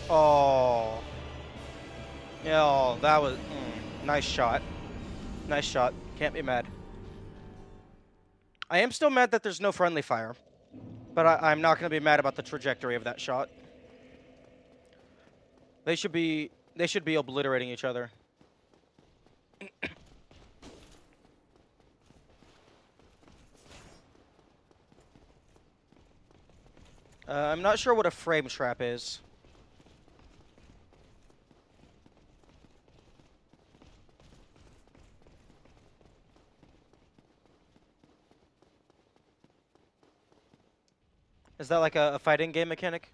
Oh. Yeah, oh, that was... nice shot. Nice shot. Can't be mad. I am still mad that there's no friendly fire. But I'm not gonna be mad about the trajectory of that shot. They should be obliterating each other. I'm not sure what a frame trap is. Is that like a fighting game mechanic?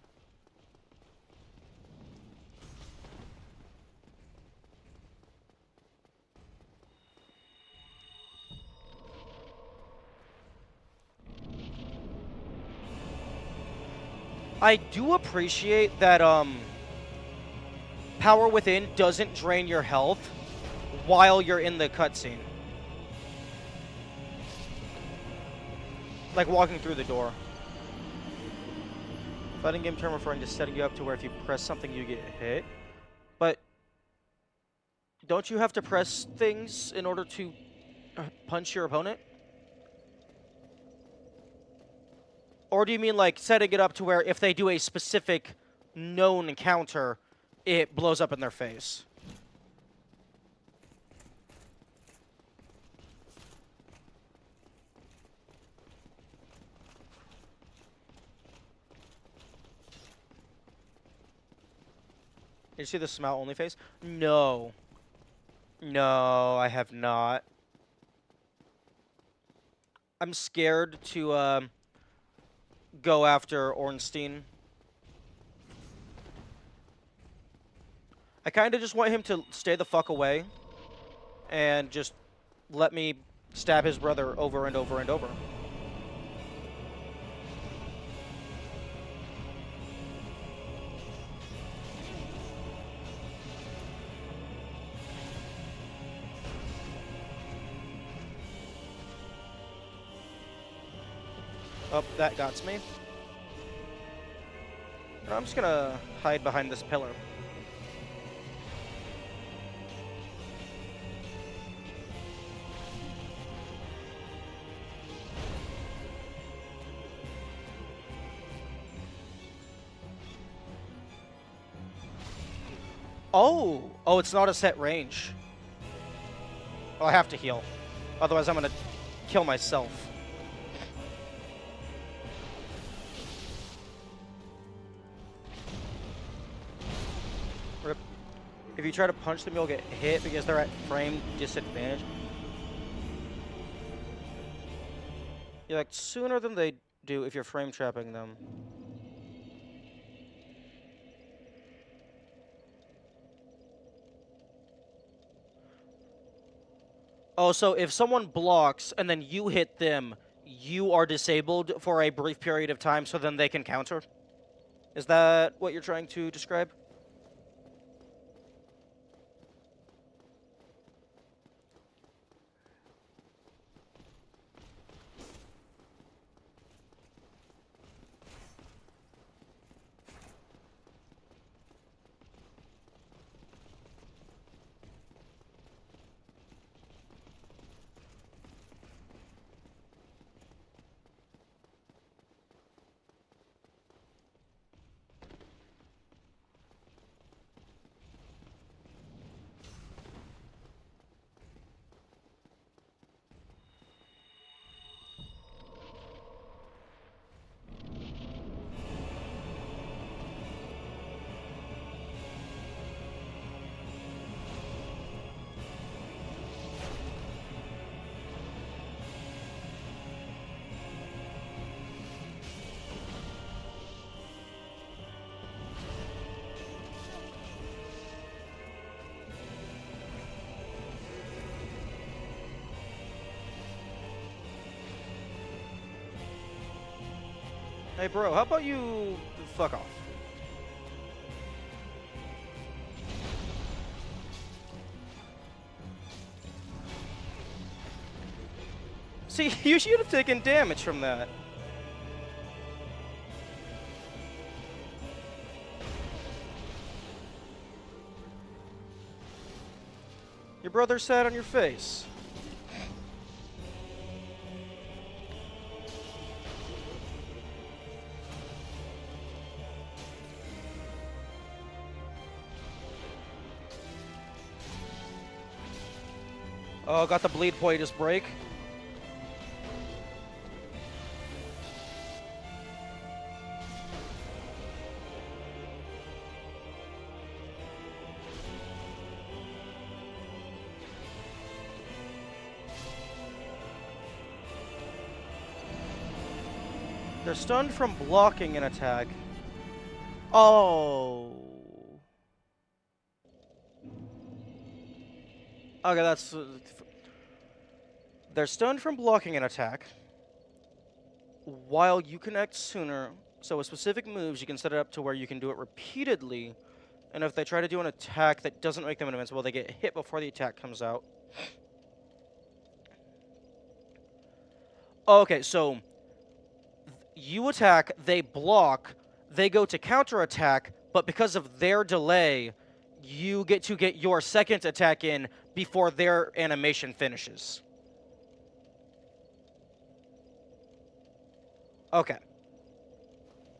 I do appreciate that Power Within doesn't drain your health while you're in the cutscene. Like walking through the door. Fighting game term referring to setting you up to where if you press something you get hit. But don't you have to press things in order to punch your opponent? Or do you mean like setting it up to where if they do a specific known counter, it blows up in their face? You see the smile only face? No. No, I have not. I'm scared to go after Ornstein. I kind of just want him to stay the fuck away and just let me stab his brother over and over and over. Oh, that got me. I'm just gonna hide behind this pillar. Oh, it's not a set range. Oh, I have to heal. Otherwise, I'm gonna kill myself. Rip. If you try to punch them, you'll get hit because they're at frame disadvantage. You're like sooner than they do if you're frame trapping them. Oh, so if someone blocks and then you hit them, you are disabled for a brief period of time so then they can counter? Is that what you're trying to describe? Hey, bro, how about you fuck off? See, you should have taken damage from that. Your brother sat on your face. Oh, got the bleed pointus break. They're stunned from blocking an attack. Oh. Okay, that's... they're stunned from blocking an attack. While you can act sooner, so with specific moves, you can set it up to where you can do it repeatedly. And if they try to do an attack that doesn't make them invincible, they get hit before the attack comes out. Okay, so you attack, they block, they go to counterattack, but because of their delay, you get to get your second attack in before their animation finishes. Okay.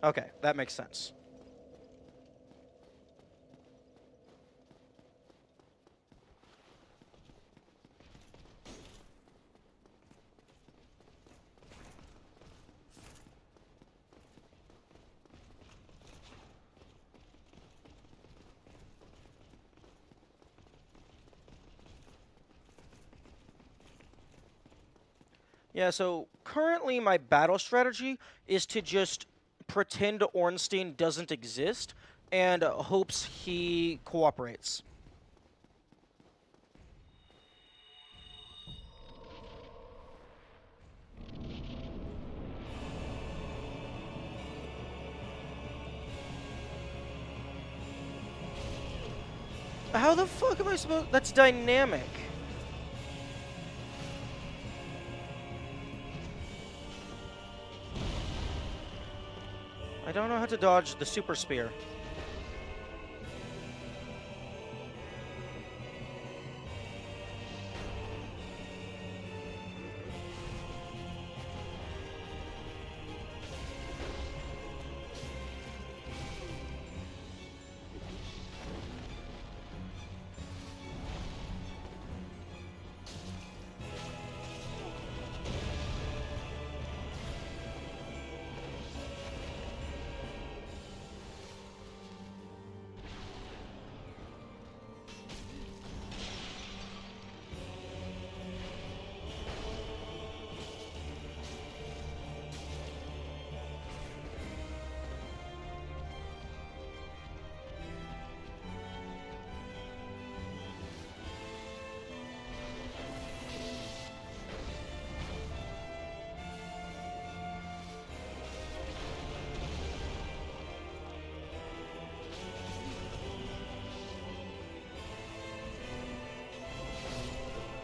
Okay, that makes sense. Yeah, so currently my battle strategy is to just pretend Ornstein doesn't exist and hopes he cooperates. How the fuck am I supposed... That's dynamic. I don't know how to dodge the super spear.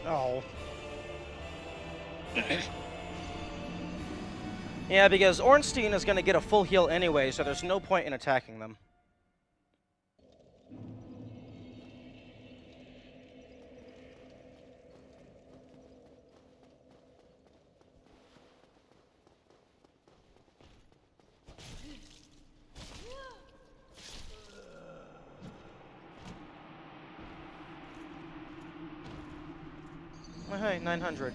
Oh. Yeah, because Ornstein is going to get a full heal anyway, so there's no point in attacking them. Oh, hey, 900.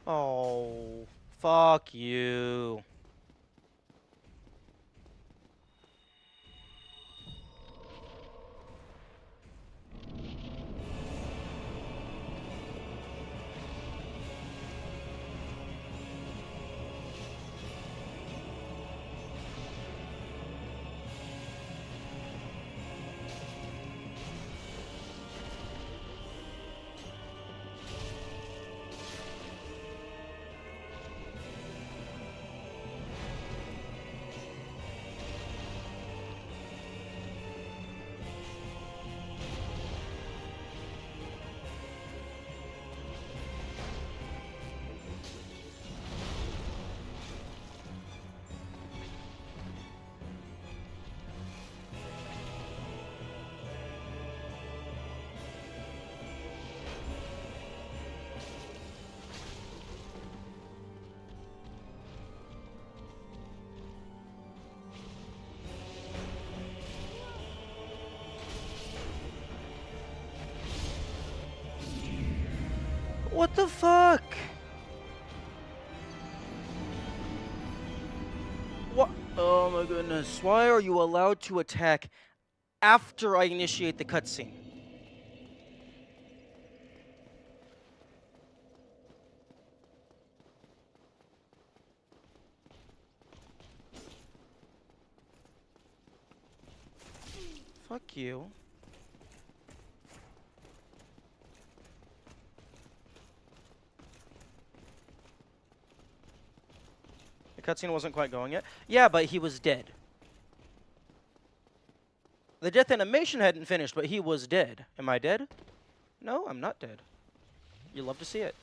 Oh, fuck you. What the fuck? What? Oh my goodness. Why are you allowed to attack after I initiate the cutscene? Fuck you. The cutscene wasn't quite going yet. Yeah, but he was dead. The death animation hadn't finished, but he was dead. Am I dead? No, I'm not dead. You love to see it.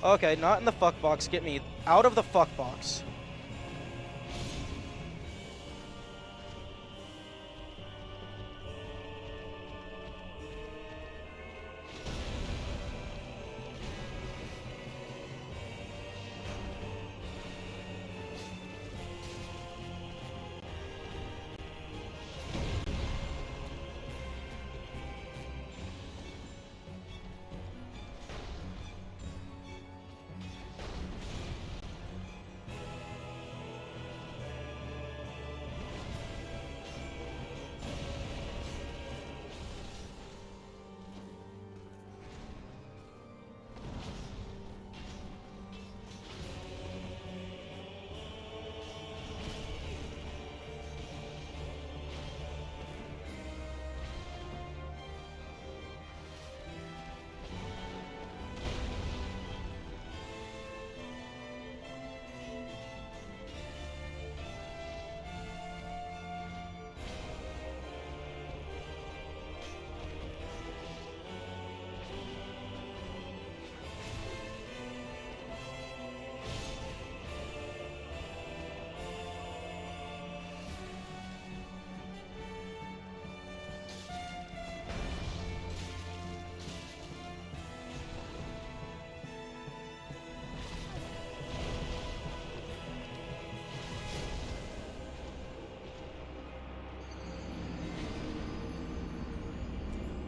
Okay, not in the fuck box. Get me out of the fuck box.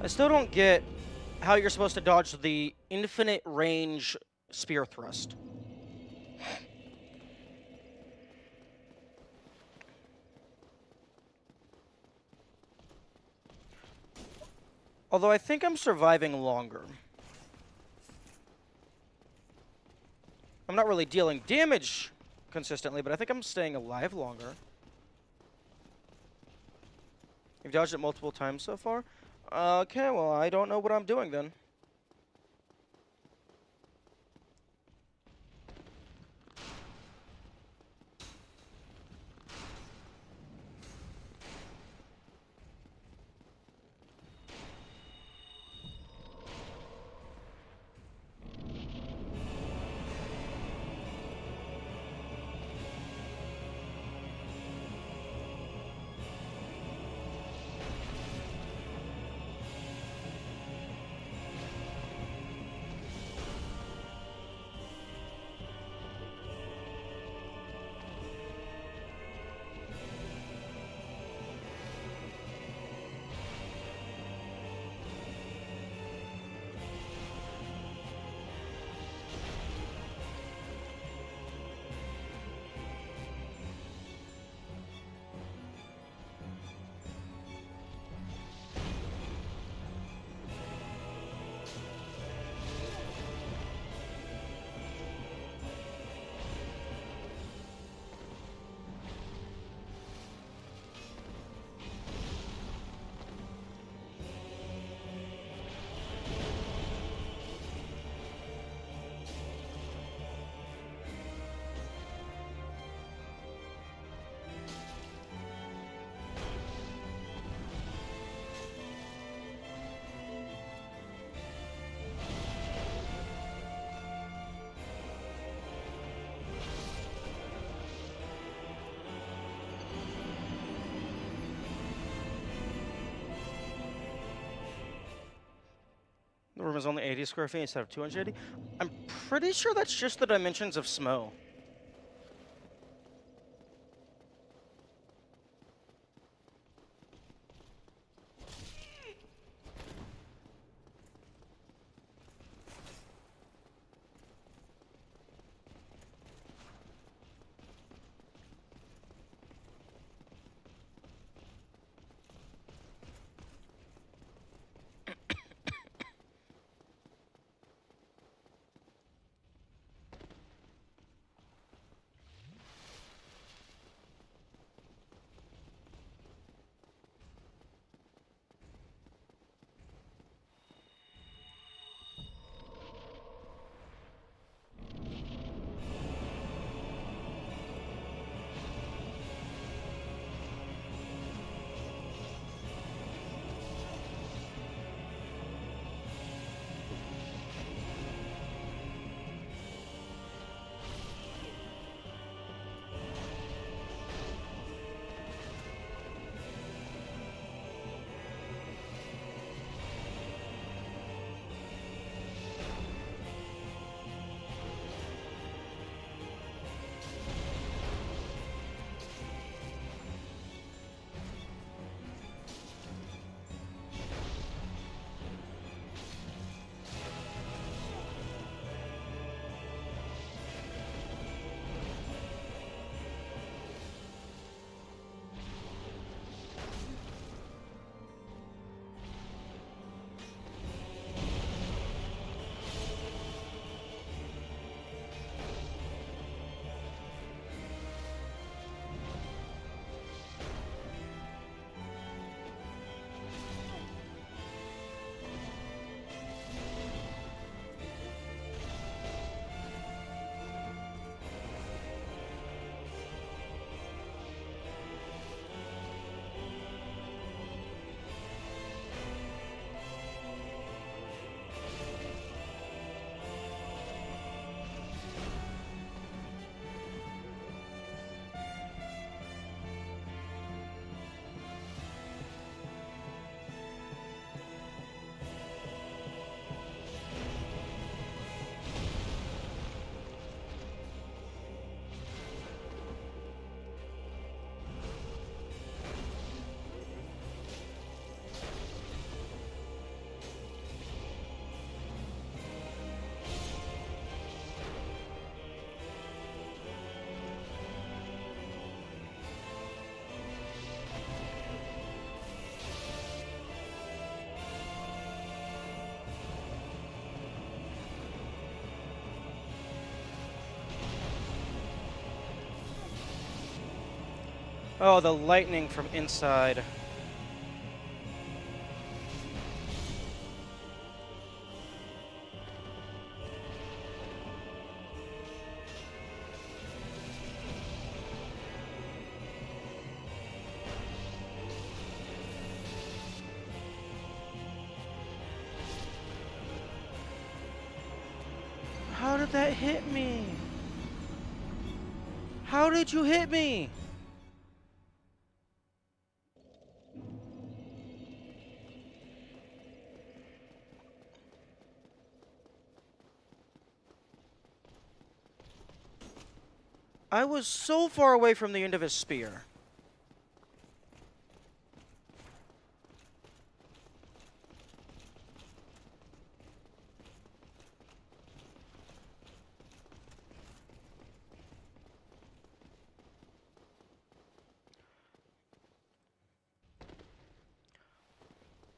I still don't get how you're supposed to dodge the infinite range spear thrust. Although I think I'm surviving longer. I'm not really dealing damage consistently, but I think I'm staying alive longer. You've dodged it multiple times so far? Okay, well, I don't know what I'm doing then. The room is only 80 square feet instead of 280. I'm pretty sure that's just the dimensions of Smo. Oh, the lightning from inside. How did that hit me? How did you hit me? I was so far away from the end of his spear.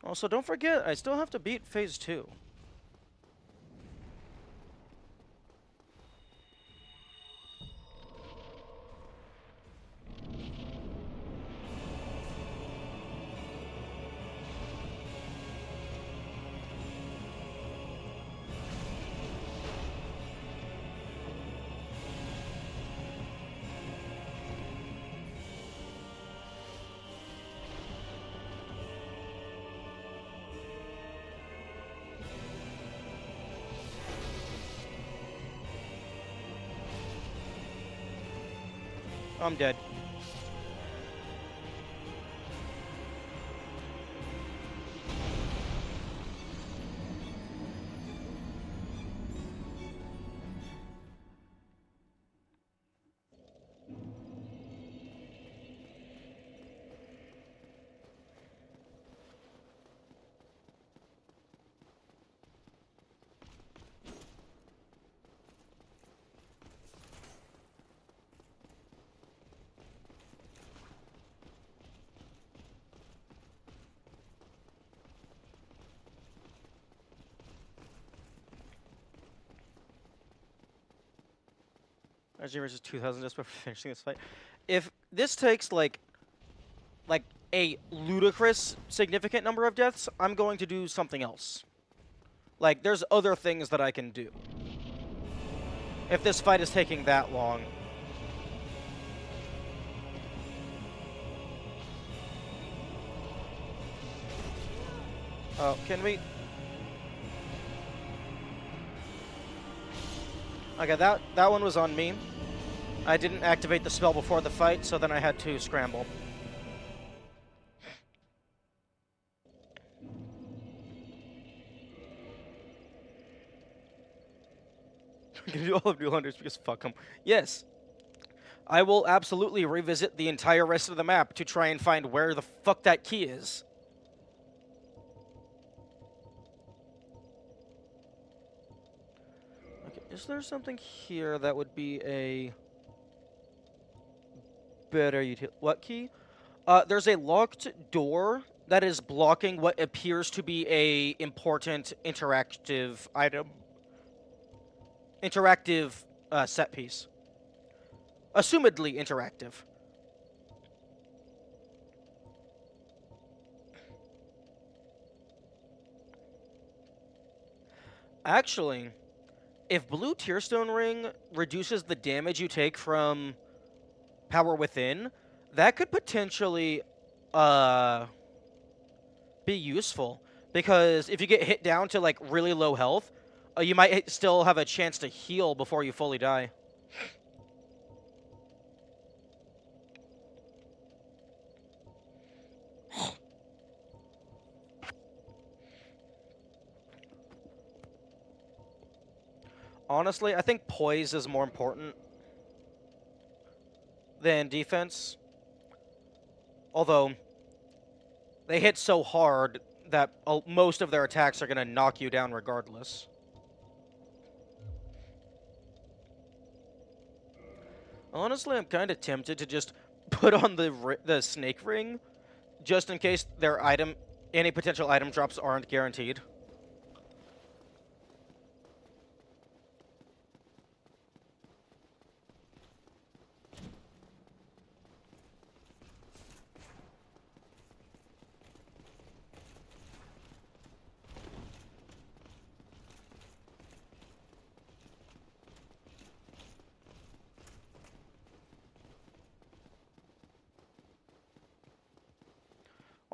Also, don't forget, I still have to beat phase 2. I'm dead. RG versus 2000 just before finishing this fight. If this takes like a ludicrous significant number of deaths, I'm going to do something else. Like, there's other things that I can do. If this fight is taking that long. Oh, can we? Okay, that one was on me. I didn't activate the spell before the fight, so then I had to scramble. I'm gonna do all of New Hunters because fuck them. Yes. I will absolutely revisit the entire rest of the map to try and find where the fuck that key is. Okay, is there something here that would be a better utility? What key? There's a locked door that is blocking what appears to be a important interactive item. Interactive set piece. Assumedly interactive. Actually, if Blue Tearstone Ring reduces the damage you take from Power Within, that could potentially be useful. Because if you get hit down to like really low health, you might still have a chance to heal before you fully die. Honestly, I think poise is more important than defense. Although, they hit so hard that most of their attacks are going to knock you down regardless. Honestly, I'm kind of tempted to just put on the snake ring, just in case any potential item drops aren't guaranteed.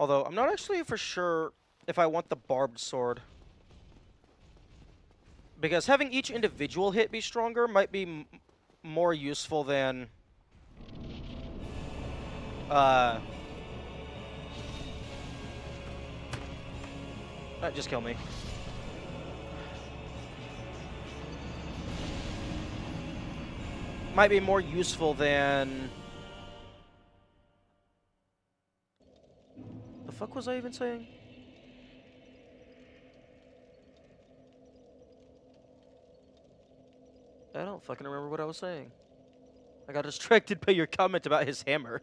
Although, I'm not actually for sure if I want the barbed sword. Because having each individual hit be stronger might be more useful than... just kill me. Might be more useful than... The fuck was I even saying? I don't fucking remember what I was saying. I got distracted by your comment about his hammer.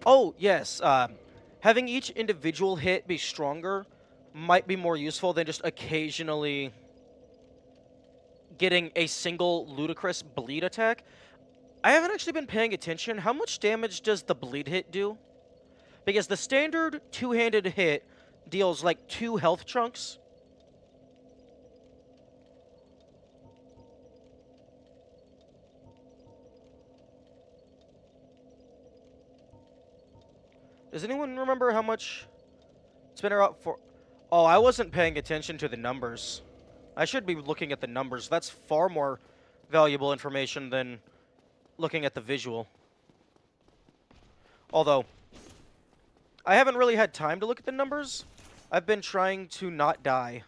Oh, yes. Having each individual hit be stronger might be more useful than just occasionally getting a single ludicrous bleed attack. I haven't actually been paying attention. How much damage does the bleed hit do? Because the standard two-handed hit deals like 2 health chunks. Does anyone remember how much it's been out for? Oh, I wasn't paying attention to the numbers. I should be looking at the numbers. That's far more valuable information than looking at the visual. Although, I haven't really had time to look at the numbers. I've been trying to not die.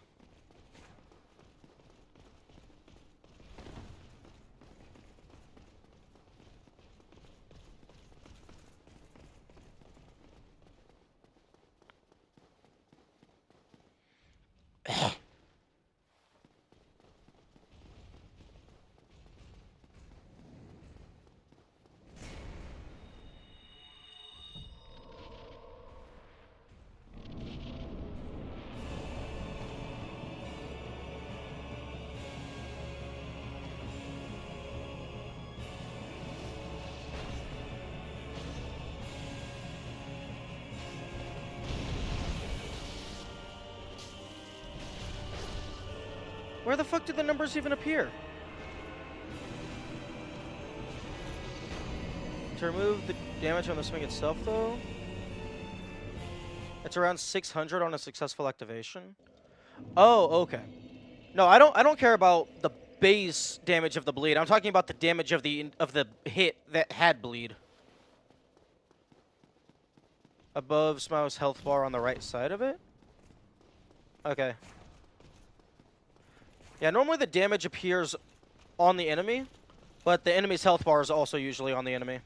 Where the fuck did the numbers even appear? To remove the damage on the swing itself, though, it's around 600 on a successful activation. Oh, okay. No, I don't care about the base damage of the bleed. I'm talking about the damage of the hit that had bleed. Above Smile's health bar on the right side of it? Okay. Yeah, normally the damage appears on the enemy, but the enemy's health bar is also usually on the enemy.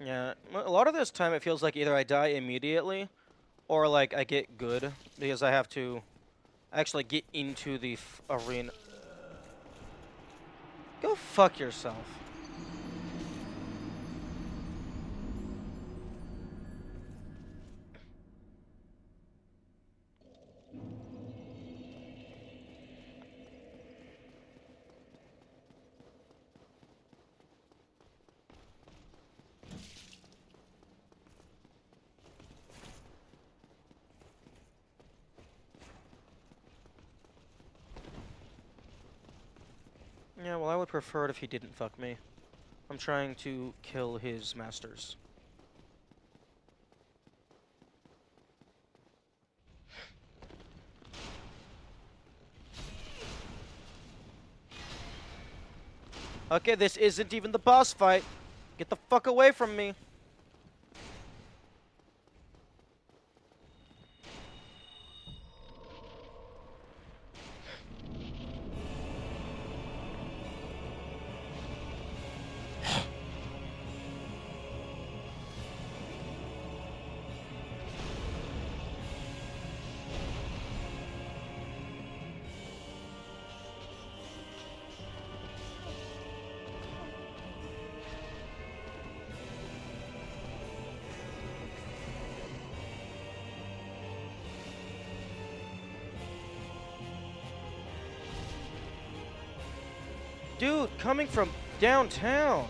Yeah, a lot of this time it feels like either I die immediately or like I get good because I have to actually get into the arena. Go fuck yourself. Yeah, well, I would prefer it if he didn't fuck me. I'm trying to kill his masters. Okay, this isn't even the boss fight. Get the fuck away from me. Dude, coming from downtown.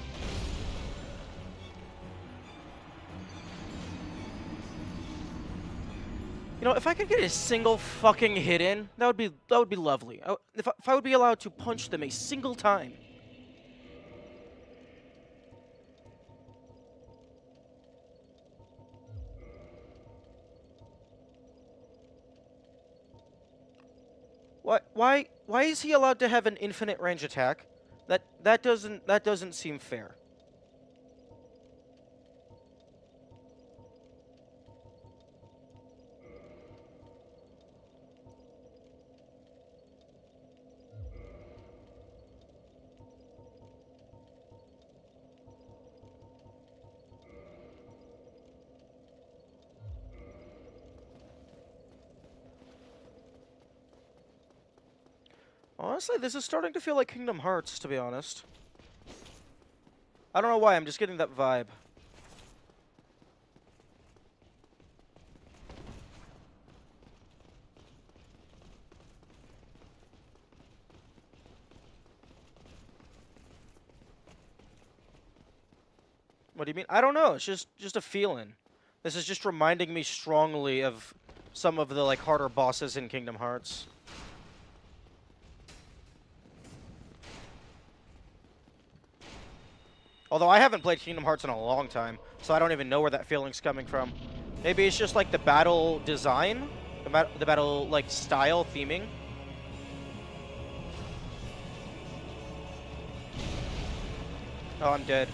You know, if I could get a single fucking hit in, that would be lovely. If I would be allowed to punch them a single time. Why is he allowed to have an infinite range attack? That doesn't seem fair. Honestly, this is starting to feel like Kingdom Hearts, to be honest. I don't know why, I'm just getting that vibe. What do you mean? I don't know, it's just a feeling. This is just reminding me strongly of some of the like harder bosses in Kingdom Hearts. Although I haven't played Kingdom Hearts in a long time, so I don't even know where that feeling's coming from. Maybe it's just like the battle design, the battle like style theming. Oh, I'm dead.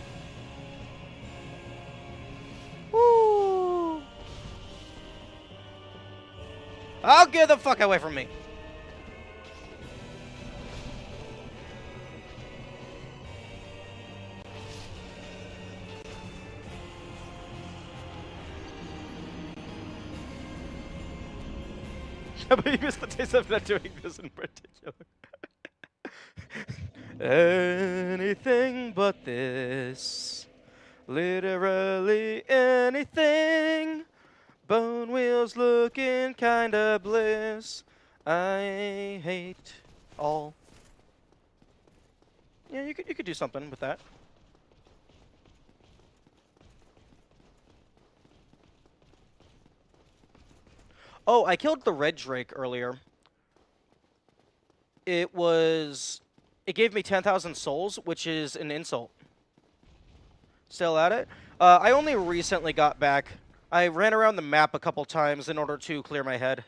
Woo! Oh, get the fuck away from me! Yeah, but you missed the taste of not doing this in particular. Anything but this. Literally anything. Bone wheels looking kinda bliss. I hate all. Yeah, you could do something with that. Oh, I killed the red drake earlier. It gave me 10,000 souls, which is an insult. Still at it? I only recently got back. I ran around the map a couple times in order to clear my head.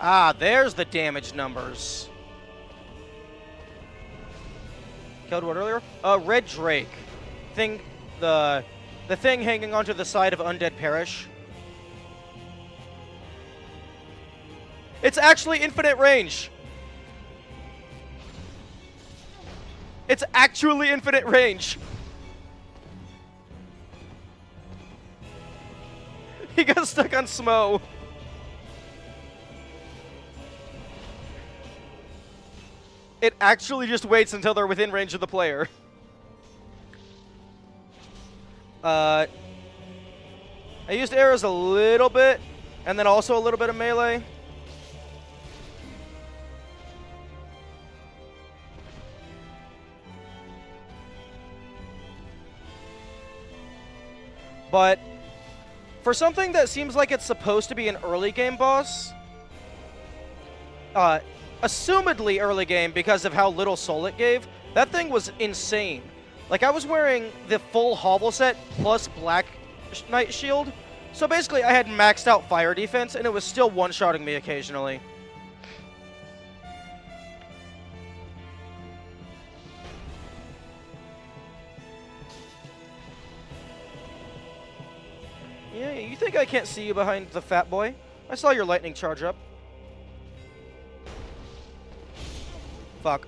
Ah, there's the damage numbers. Killed what earlier? Red Drake. The thing hanging onto the side of Undead Parish. It's actually infinite range. It's actually infinite range. He got stuck on Smo. It actually just waits until they're within range of the player. I used arrows a little bit, and then also a little bit of melee. But for something that seems like it's supposed to be an early game boss, assumedly early game because of how little soul it gave, that thing was insane. Like, I was wearing the full Hobble set plus Black Knight Shield, so basically I had maxed out fire defense, and it was still one-shotting me occasionally. Yeah, you think I can't see you behind the fat boy? I saw your lightning charge up. Fuck.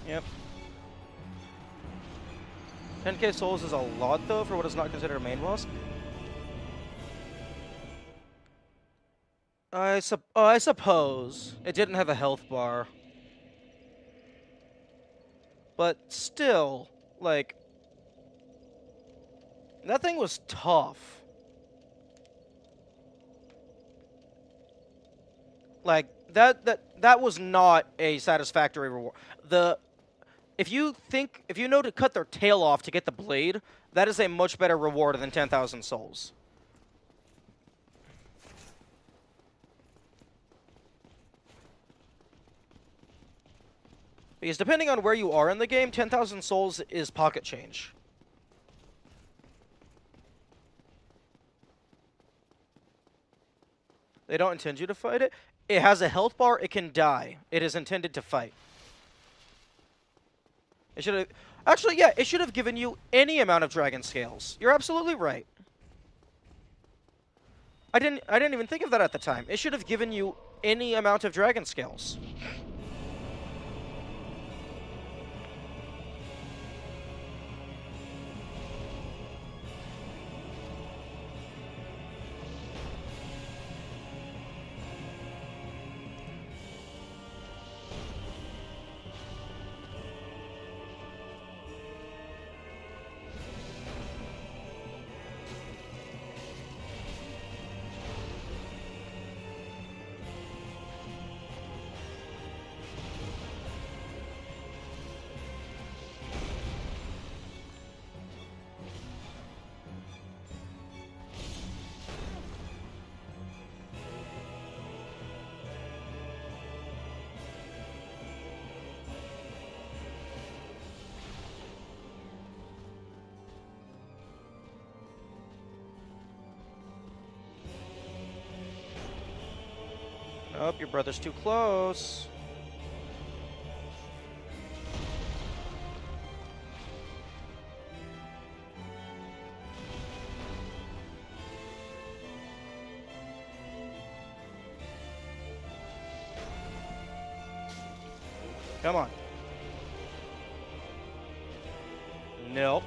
Yep. 10k souls is a lot, though, for what is not considered a main boss. I suppose. It didn't have a health bar. But still, like... That thing was tough. Like, that was not a satisfactory reward. If you know to cut their tail off to get the blade, that is a much better reward than 10,000 souls. Because depending on where you are in the game, 10,000 souls is pocket change. They don't intend you to fight it. It has a health bar, it can die. It is intended to fight. It should have... Actually, yeah, it should have given you any amount of dragon scales. You're absolutely right. I didn't even think of that at the time. It should have given you any amount of dragon scales. Oh, your brother's too close. Come on. Nope.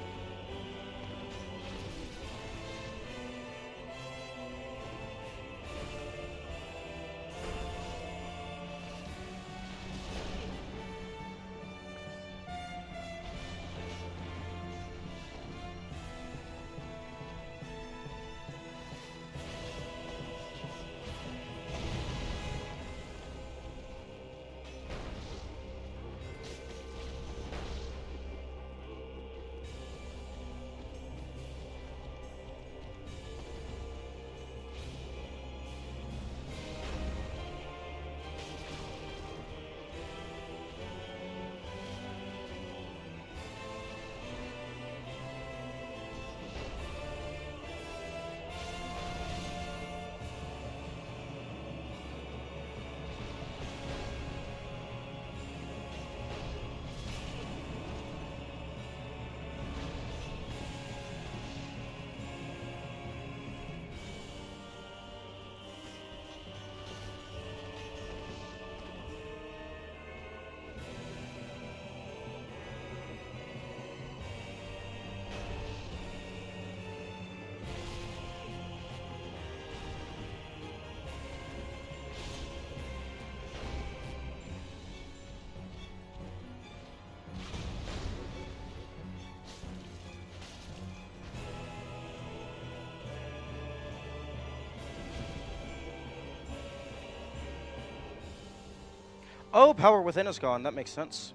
Oh, power within is gone. That makes sense.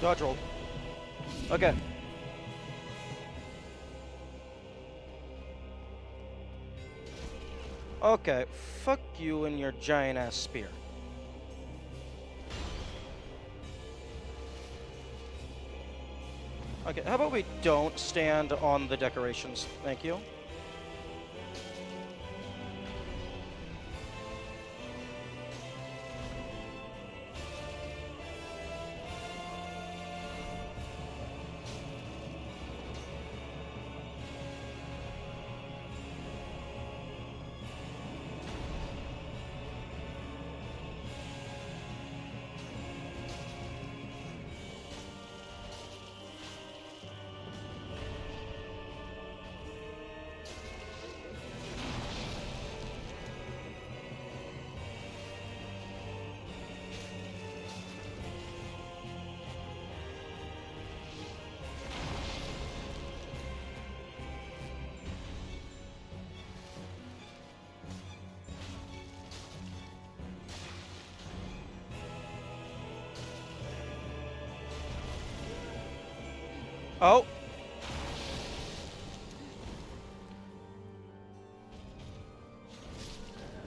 Dodge roll. Okay. Okay, fuck you and your giant ass spear. Okay, how about we don't stand on the decorations? Thank you. Oh.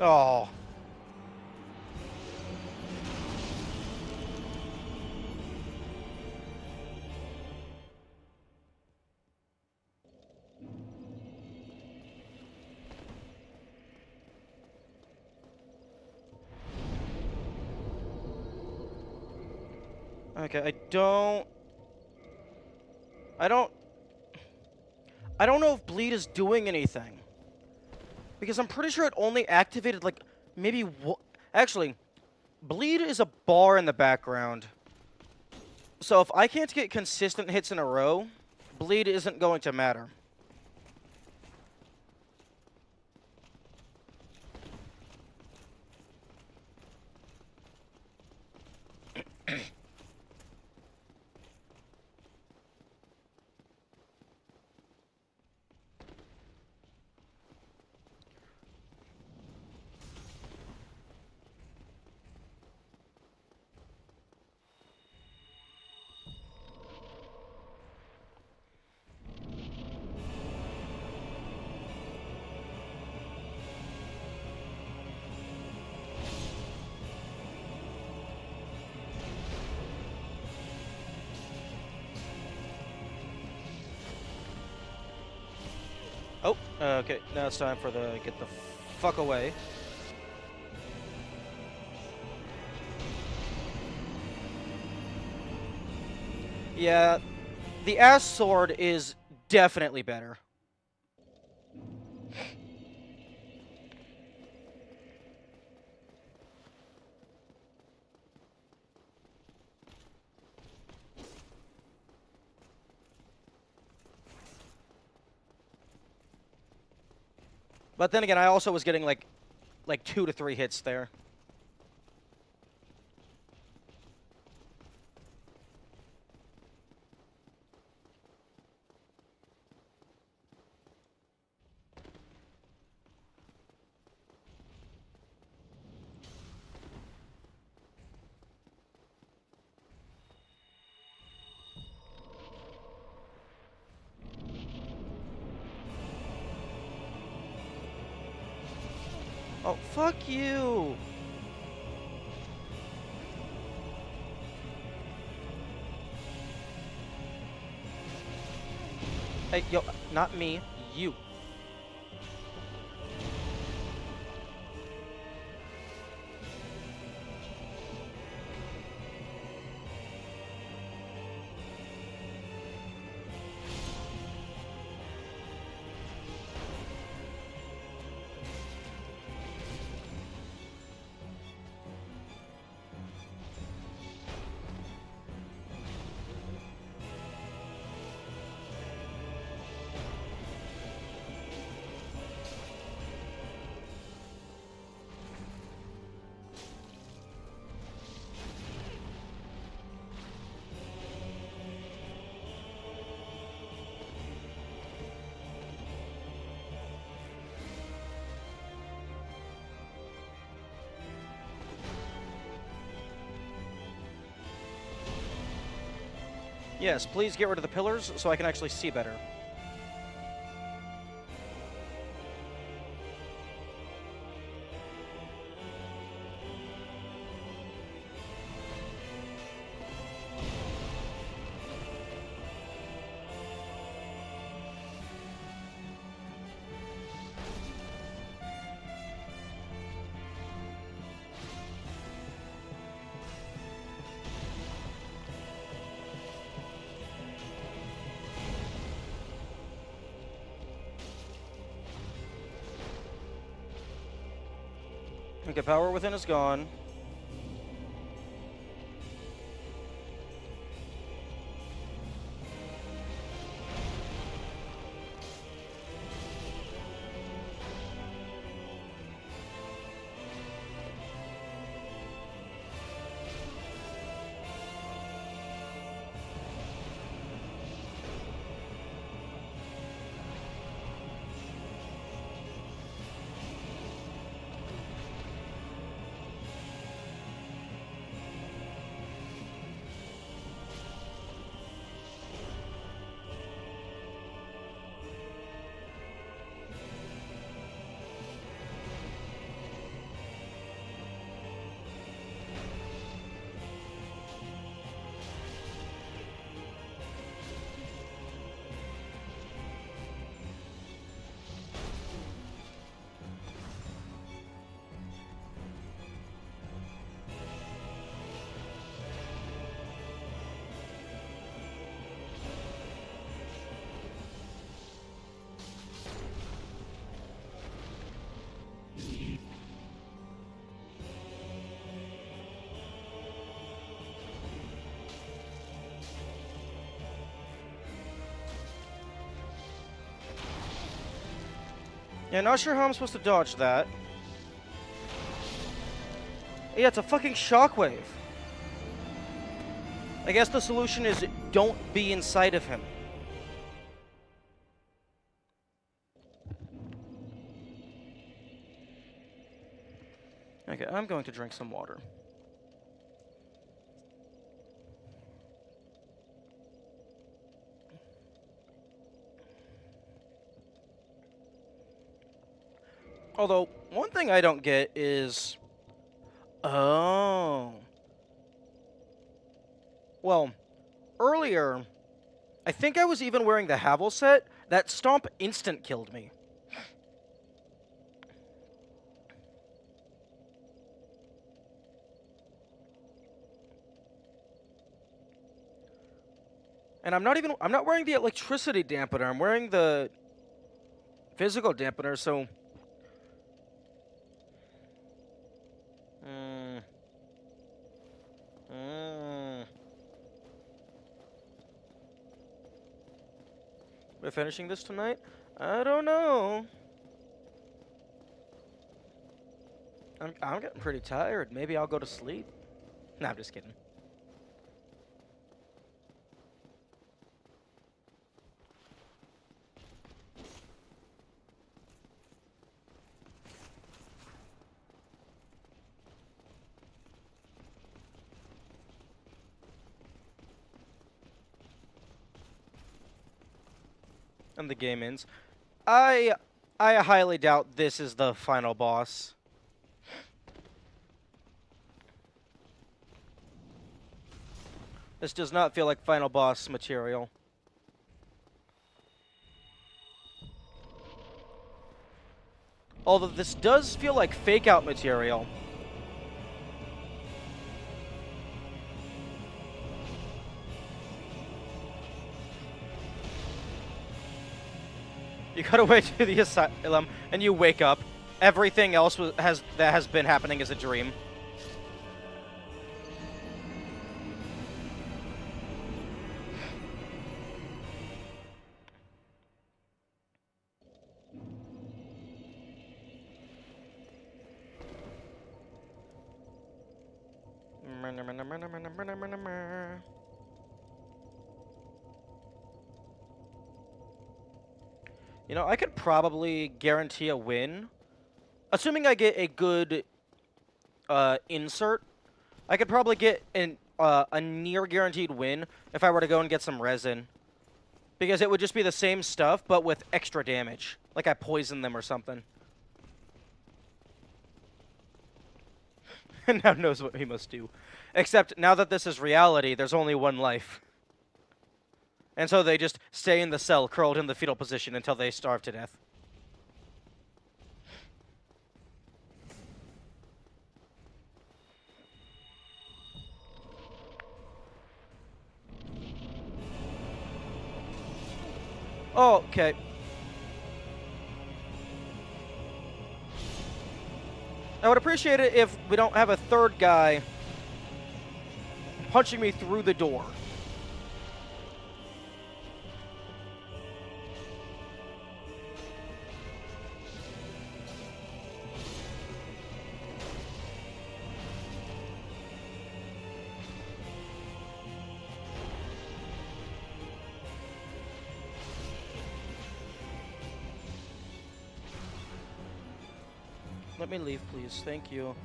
Oh. Okay, I don't I don't know if bleed is doing anything. Because I'm pretty sure it only activated like maybe actually, bleed is a bar in the background. So if I can't get consistent hits in a row, bleed isn't going to matter. Oh, okay. Now it's time for the get the fuck away. Yeah, the ass sword is definitely better. But then again, I also was getting like 2 to 3 hits there. Oh, fuck you! Hey, yo, not me, you. Yes, please get rid of the pillars so I can actually see better. Okay, power within is gone. Yeah, not sure how I'm supposed to dodge that. Yeah, it's a fucking shockwave. I guess the solution is don't be inside of him. Okay, I'm going to drink some water. Although, one thing I don't get is... Oh. Well, earlier, I think I was even wearing the Havel set. That stomp instant killed me. And I'm not wearing the electricity dampener. I'm wearing the physical dampener, so... We're finishing this tonight? I don't know. I'm getting pretty tired. Maybe I'll go to sleep. Nah, I'm just kidding. And the game ends. I highly doubt this is the final boss. This does not feel like final boss material. Although this does feel like fake out material. You cut away to the asylum, and you wake up. Everything else that has been happening is a dream. You know, I could probably guarantee a win. Assuming I get a good insert, I could probably get a near guaranteed win if I were to go and get some resin. Because it would just be the same stuff, but with extra damage. Like I poisoned them or something. And now knows what he must do. Except now that this is reality, there's only one life. And so they just stay in the cell, curled in the fetal position until they starve to death. Oh, okay. I would appreciate it if we don't have a third guy punching me through the door. Let me leave, please. Thank you.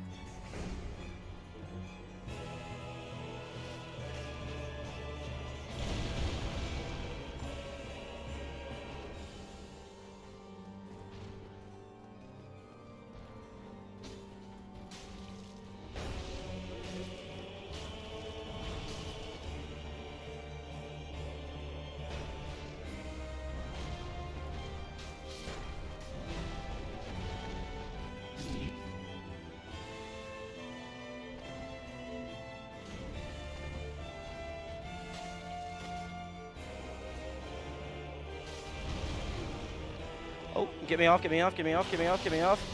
Oh, get me off, get me off, get me off, get me off, get me off.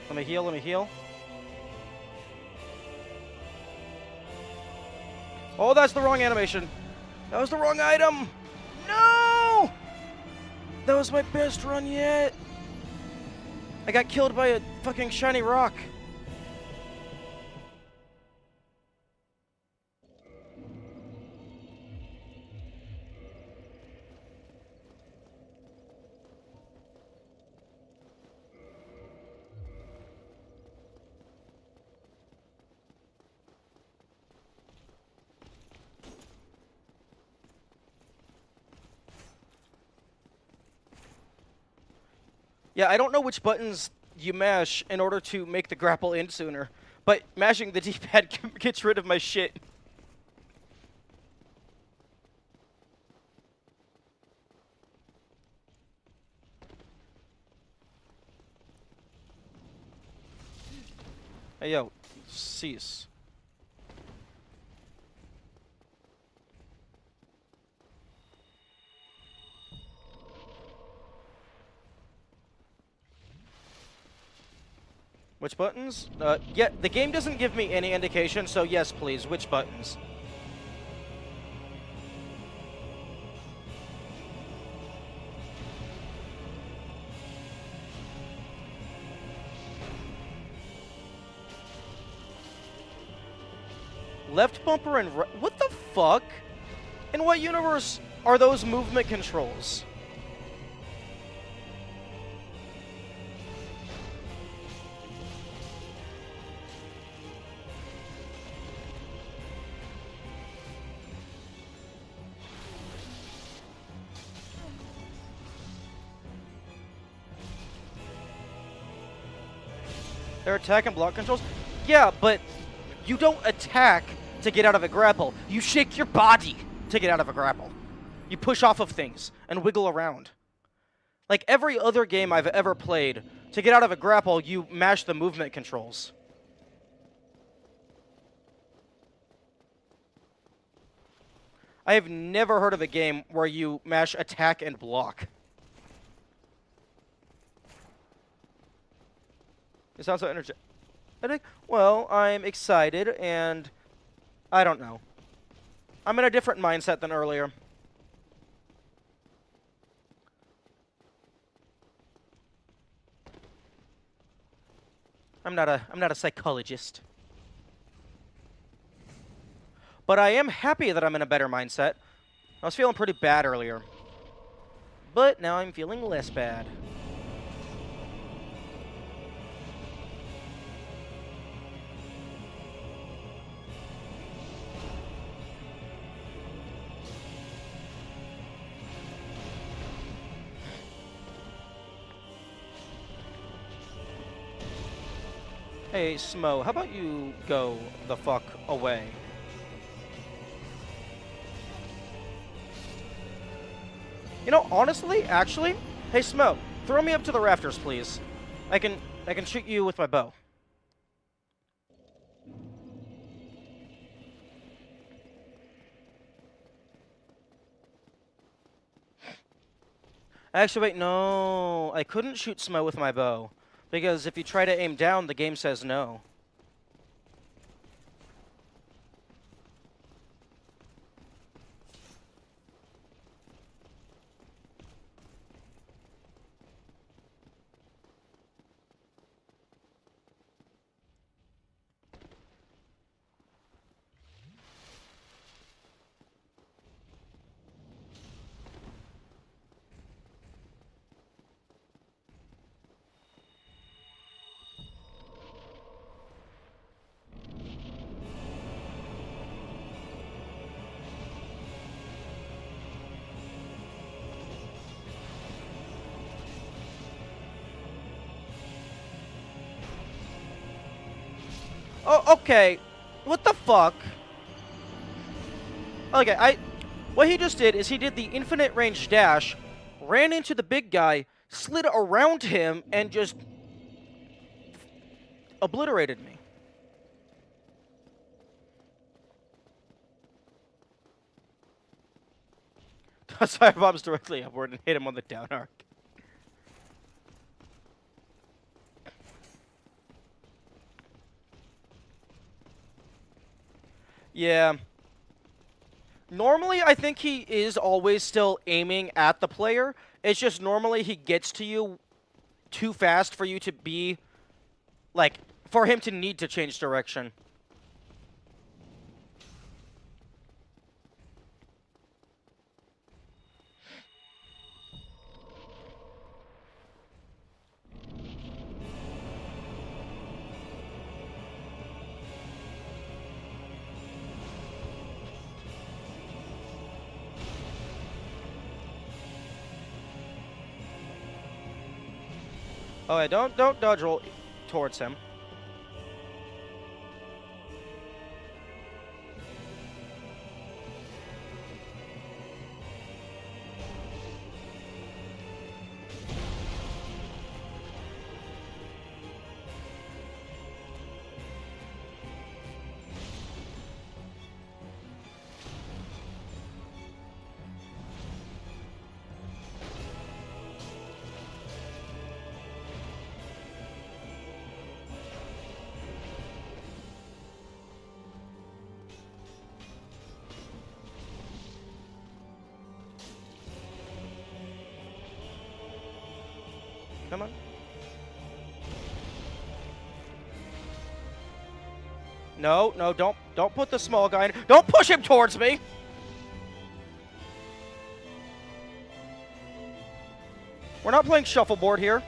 Let me heal, let me heal. Oh, that's the wrong animation. That was the wrong item. No! That was my best run yet. I got killed by a fucking shiny rock. Yeah, I don't know which buttons you mash in order to make the grapple end sooner, but mashing the D-pad gets rid of my shit. Hey, yo, cease. Which buttons? Yeah, the game doesn't give me any indication, so yes, please. Which buttons? Left bumper and right. What the fuck? In what universe are those movement controls? They're attack and block controls? Yeah, but you don't attack to get out of a grapple. You shake your body to get out of a grapple. You push off of things and wiggle around. Like every other game I've ever played, to get out of a grapple, you mash the movement controls. I have never heard of a game where you mash attack and block. You sound so energetic. Well, I'm excited, and I don't know. I'm in a different mindset than earlier. I'm not a psychologist. But I am happy that I'm in a better mindset. I was feeling pretty bad earlier. But now I'm feeling less bad. Hey, Smo, how about you go the fuck away? You know, honestly, actually, hey, Smo, throw me up to the rafters, please. I can shoot you with my bow. Actually, wait, no. I couldn't shoot Smo with my bow. Because if you try to aim down, the game says no. Oh, okay. What the fuck? Okay, what he just did is he did the infinite range dash, ran into the big guy, slid around him, and just obliterated me. Fire bombs directly upward and hit him on the down arc. Yeah. Normally, I think he is always still aiming at the player. It's just normally he gets to you too fast for you to be, like, for him to need to change direction. Oh, yeah, don't dodge roll towards him. Come on. No, no, don't put the small guy in. Don't push him towards me. We're not playing shuffleboard here.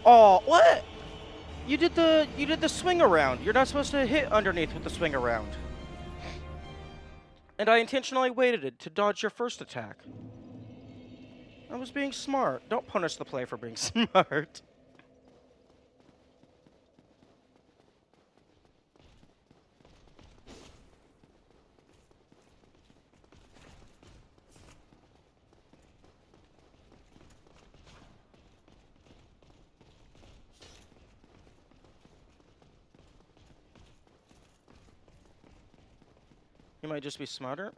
Oh, what? You did the swing around. You're not supposed to hit underneath with the swing around. And I intentionally waited it to dodge your first attack. I was being smart. Don't punish the play for being smart. He might just be smarter.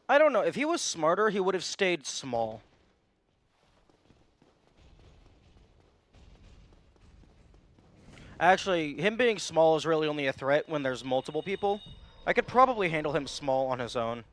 I don't know. If he was smarter, he would have stayed small. Actually, him being small is really only a threat when there's multiple people. I could probably handle him small on his own.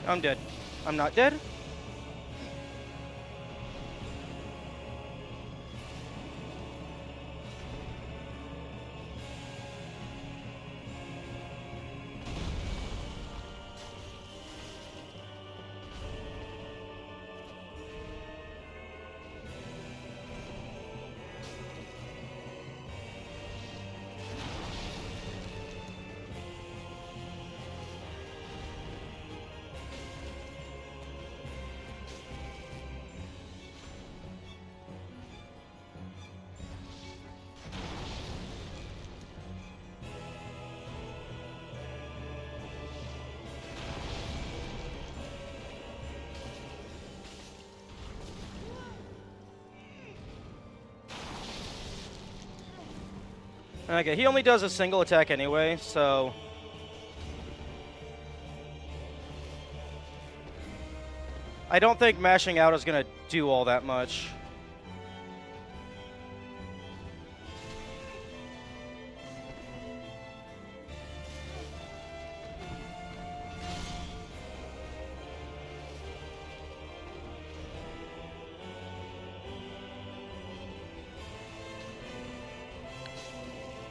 I'm dead. I'm not dead? Okay, he only does a single attack anyway, so... I don't think mashing out is going to do all that much.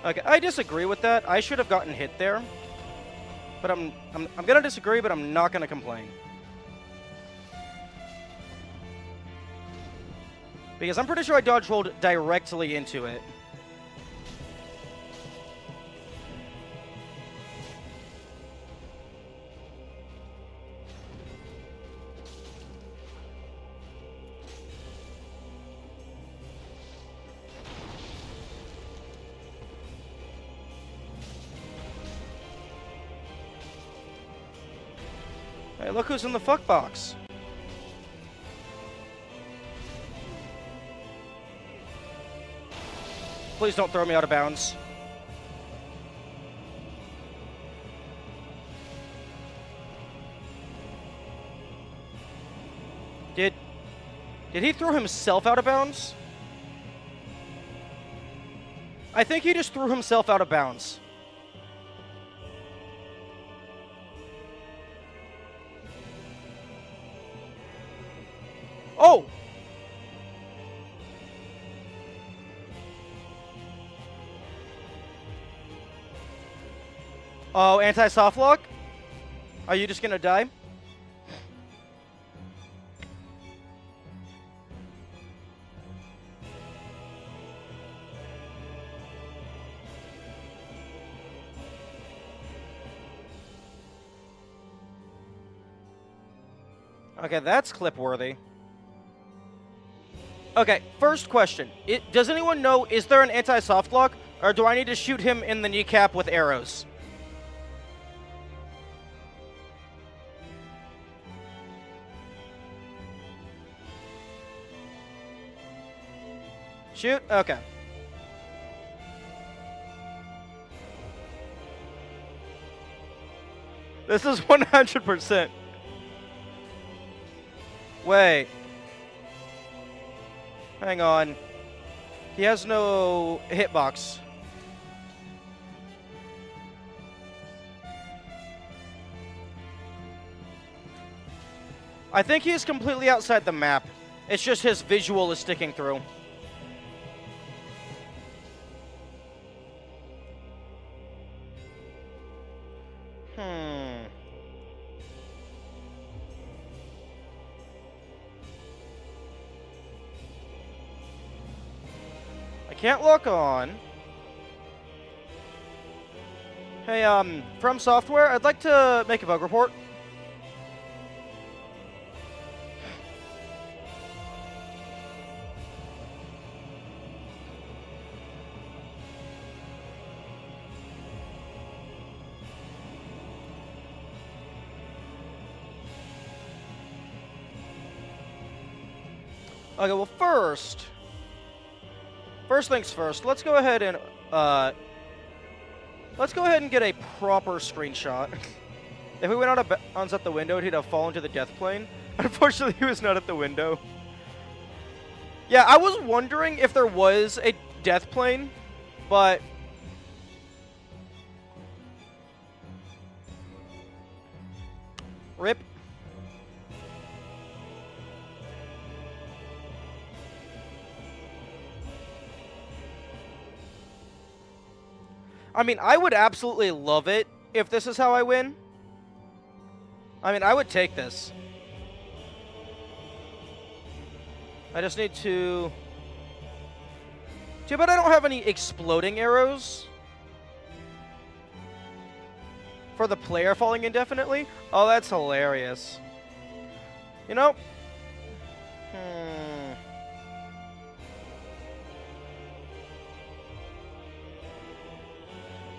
Okay, I disagree with that. I should have gotten hit there. But I'm gonna disagree, but I'm not gonna complain. Because I'm pretty sure I dodge rolled directly into it. Hey, look who's in the fuck box. Please don't throw me out of bounds. Did he throw himself out of bounds? I think he just threw himself out of bounds. Oh! Oh, anti-soft lock? Are you just gonna die? Okay, that's clip-worthy. Okay, first question. Does anyone know, is there an anti-soft lock, or do I need to shoot him in the kneecap with arrows? Shoot? Okay. This is 100%. Wait. Hang on. He has no hitbox. I think he's completely outside the map. It's just his visual is sticking through. Can't lock on. Hey, From Software, I'd like to make a bug report. Okay, well, First things first, let's go ahead and get a proper screenshot. If we went out of bounds at the window, he'd have fallen to the death plane. Unfortunately, he was not at the window. Yeah, I was wondering if there was a death plane, but rip. I mean, I would absolutely love it if this is how I win. I mean, I would take this. I just need to... Too bad I don't have any exploding arrows for the player falling indefinitely. Oh, that's hilarious. You know?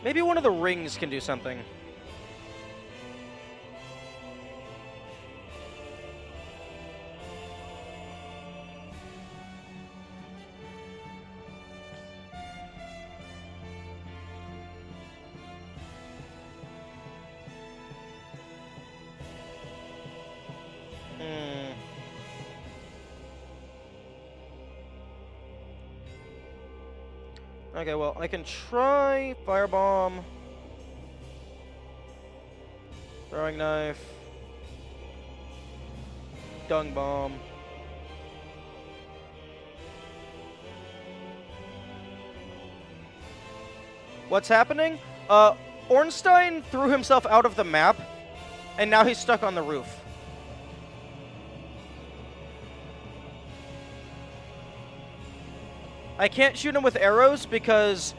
Maybe one of the rings can do something. Okay, well, I can try Firebomb. Throwing Knife. Dung Bomb. What's happening? Ornstein threw himself out of the map, and now he's stuck on the roof. I can't shoot him with arrows because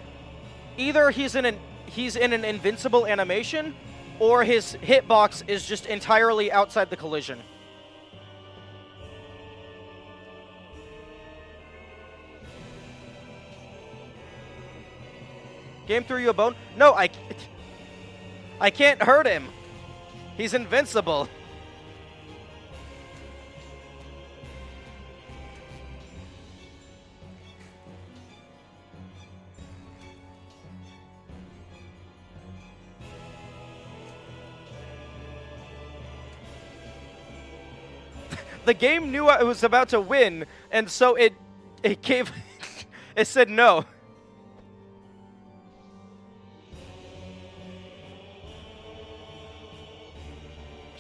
either he's in an invincible animation, or his hitbox is just entirely outside the collision. Game threw you a bone? No, I can't hurt him. He's invincible. the game knew I was about to win, and so it gave it said no.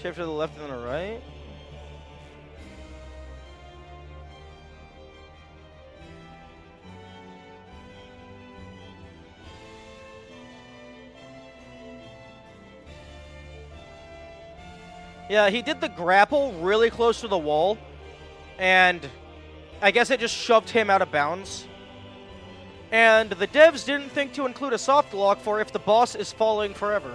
Shift to the left and the right. Yeah, he did the grapple really close to the wall, and I guess it just shoved him out of bounds. And the devs didn't think to include a soft lock for if the boss is falling forever.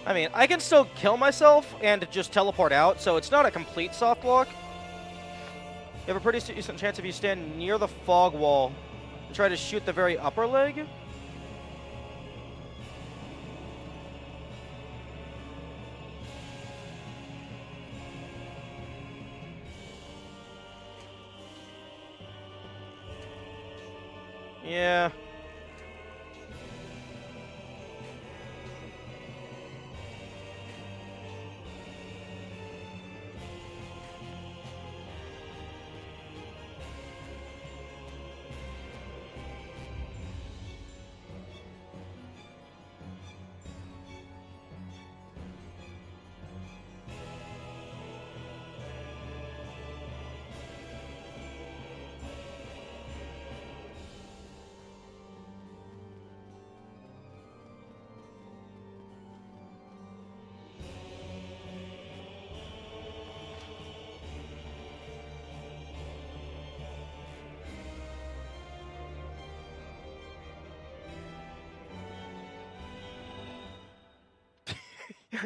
I mean, I can still kill myself and just teleport out, so it's not a complete soft lock. You have a pretty decent chance if you stand near the fog wall and try to shoot the very upper leg. Yeah.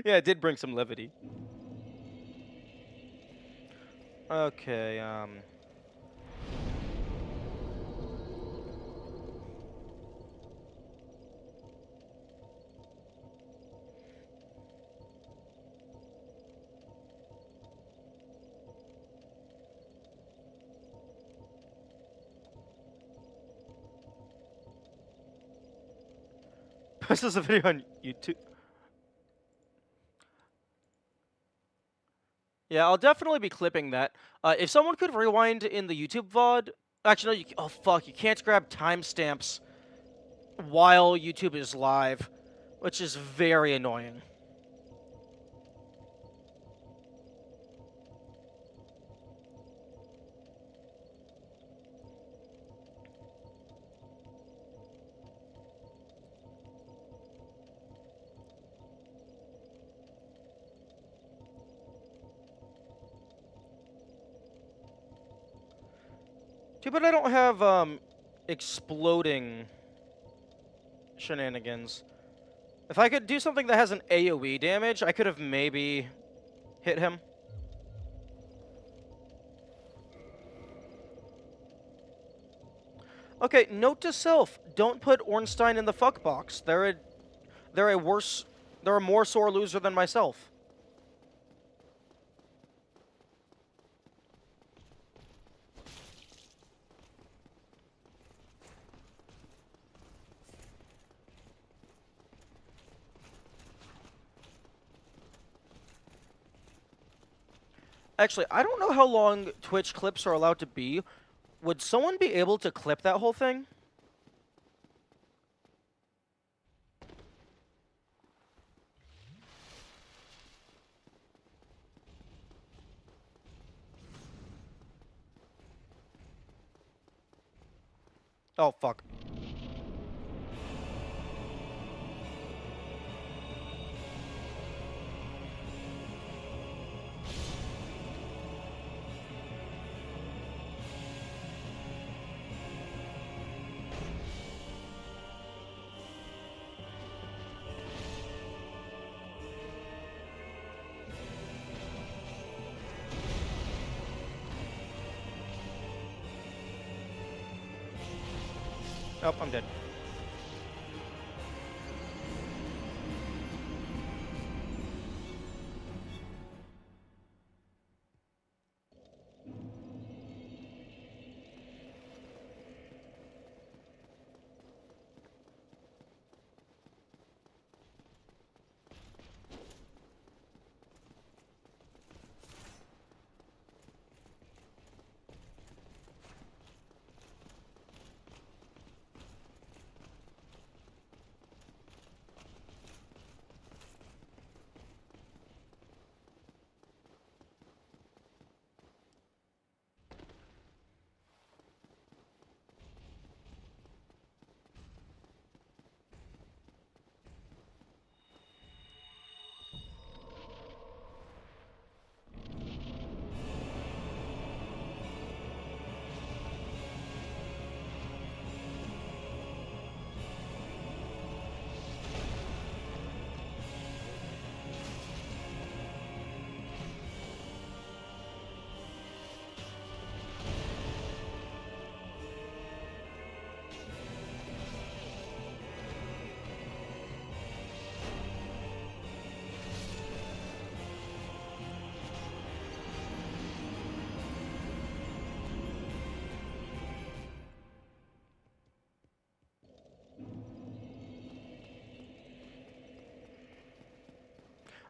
Yeah, it did bring some levity. Okay, this is a video on YouTube. Yeah, I'll definitely be clipping that. If someone could rewind in the YouTube VOD... Actually, no, oh, fuck, you can't grab timestamps while YouTube is live, which is very annoying. Too bad I don't have, exploding shenanigans. If I could do something that has an AoE damage, I could have maybe hit him. Okay, note to self, don't put Ornstein in the fuck box. They're a more sore loser than myself. Actually, I don't know how long Twitch clips are allowed to be. Would someone be able to clip that whole thing? Oh, fuck. Oh, I'm dead.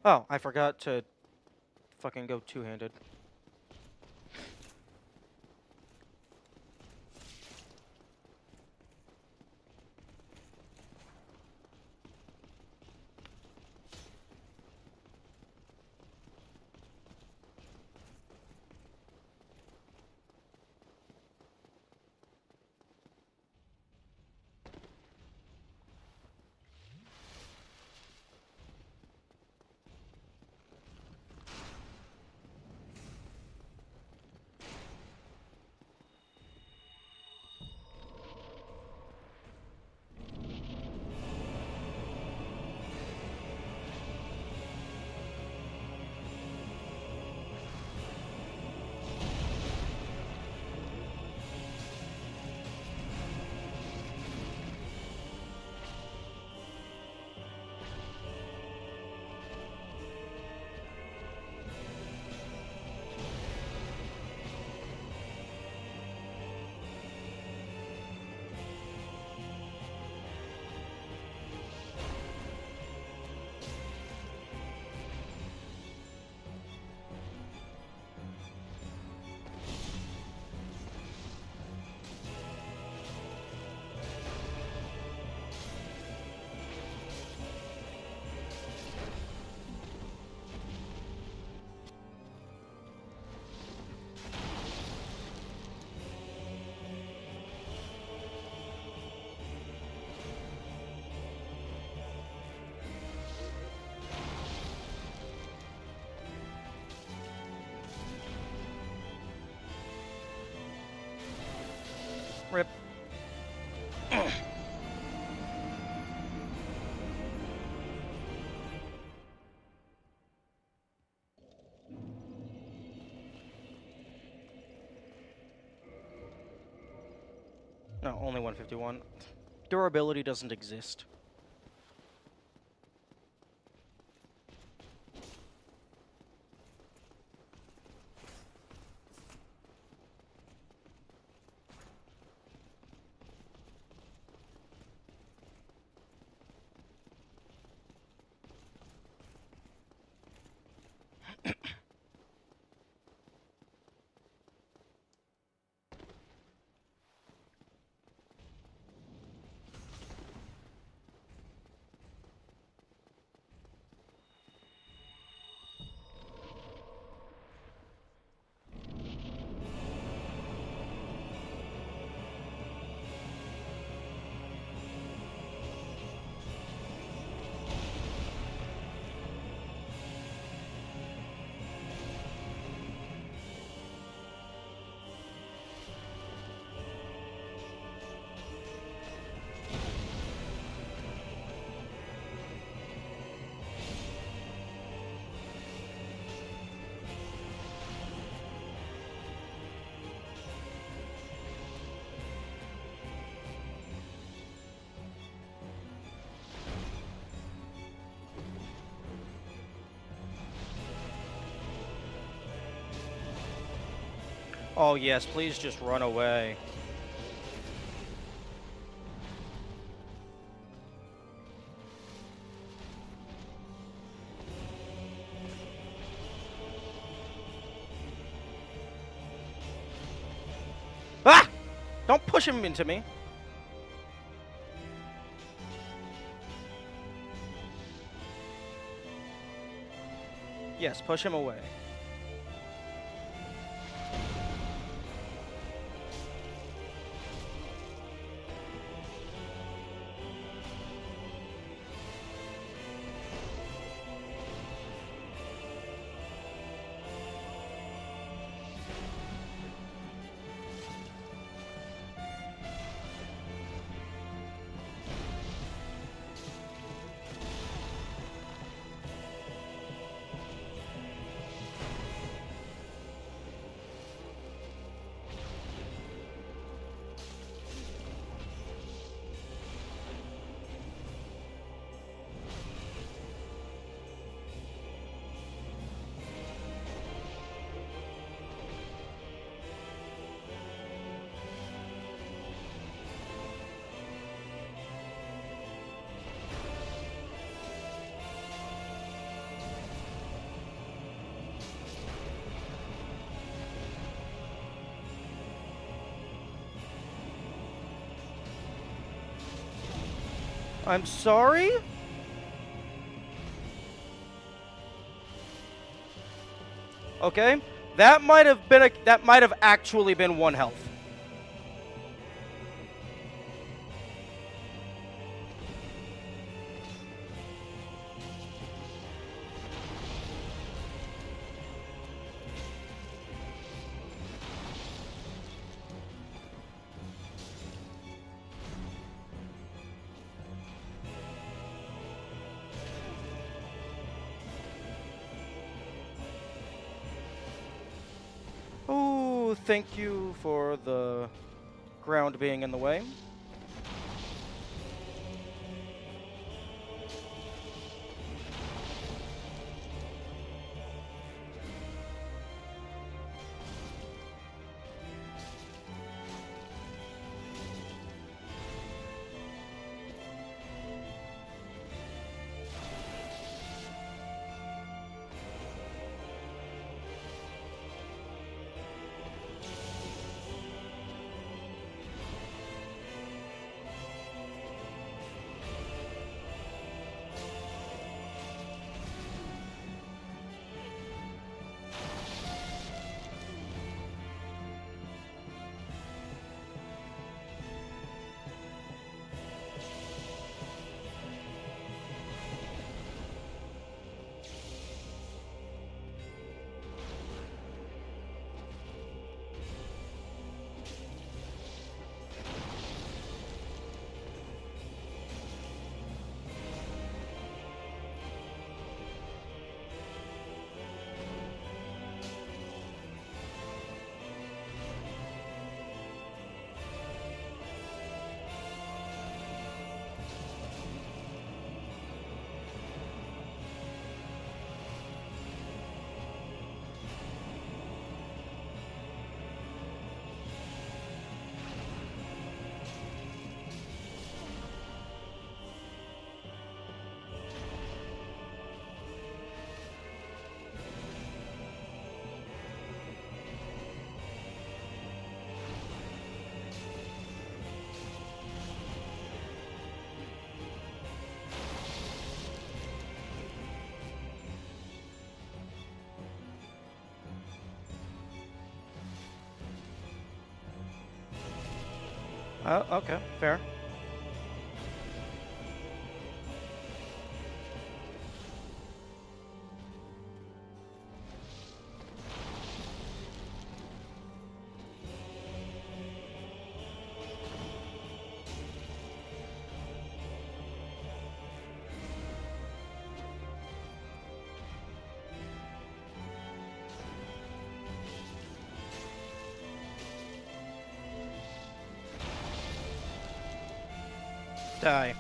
Oh, I forgot to fucking go two-handed. Rip. No, only 151. Durability doesn't exist. Oh, yes, please just run away. Ah! Don't push him into me. Yes, push him away. I'm sorry? Okay. That might have actually been 1 health. Oh, thank you for the ground being in the way. Oh, okay, fair. Die.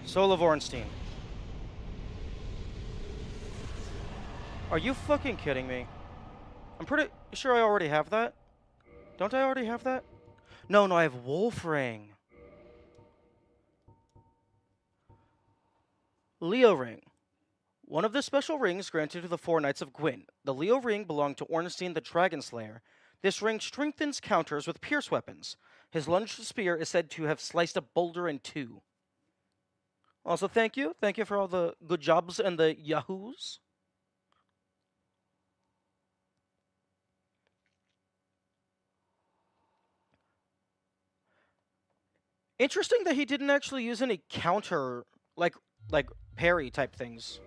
Soul of Ornstein. Are you fucking kidding me? I'm pretty sure I already have that. Don't I already have that? No, I have Wolf Ring. Leo Ring. One of the special rings granted to the four Knights of Gwyn. The Leo ring belonged to Ornstein the Dragon Slayer. This ring strengthens counters with pierce weapons. His lunged spear is said to have sliced a boulder in two. Also, thank you. Thank you for all the good jobs and the yahoos. Interesting that he didn't actually use any counter, like parry type things.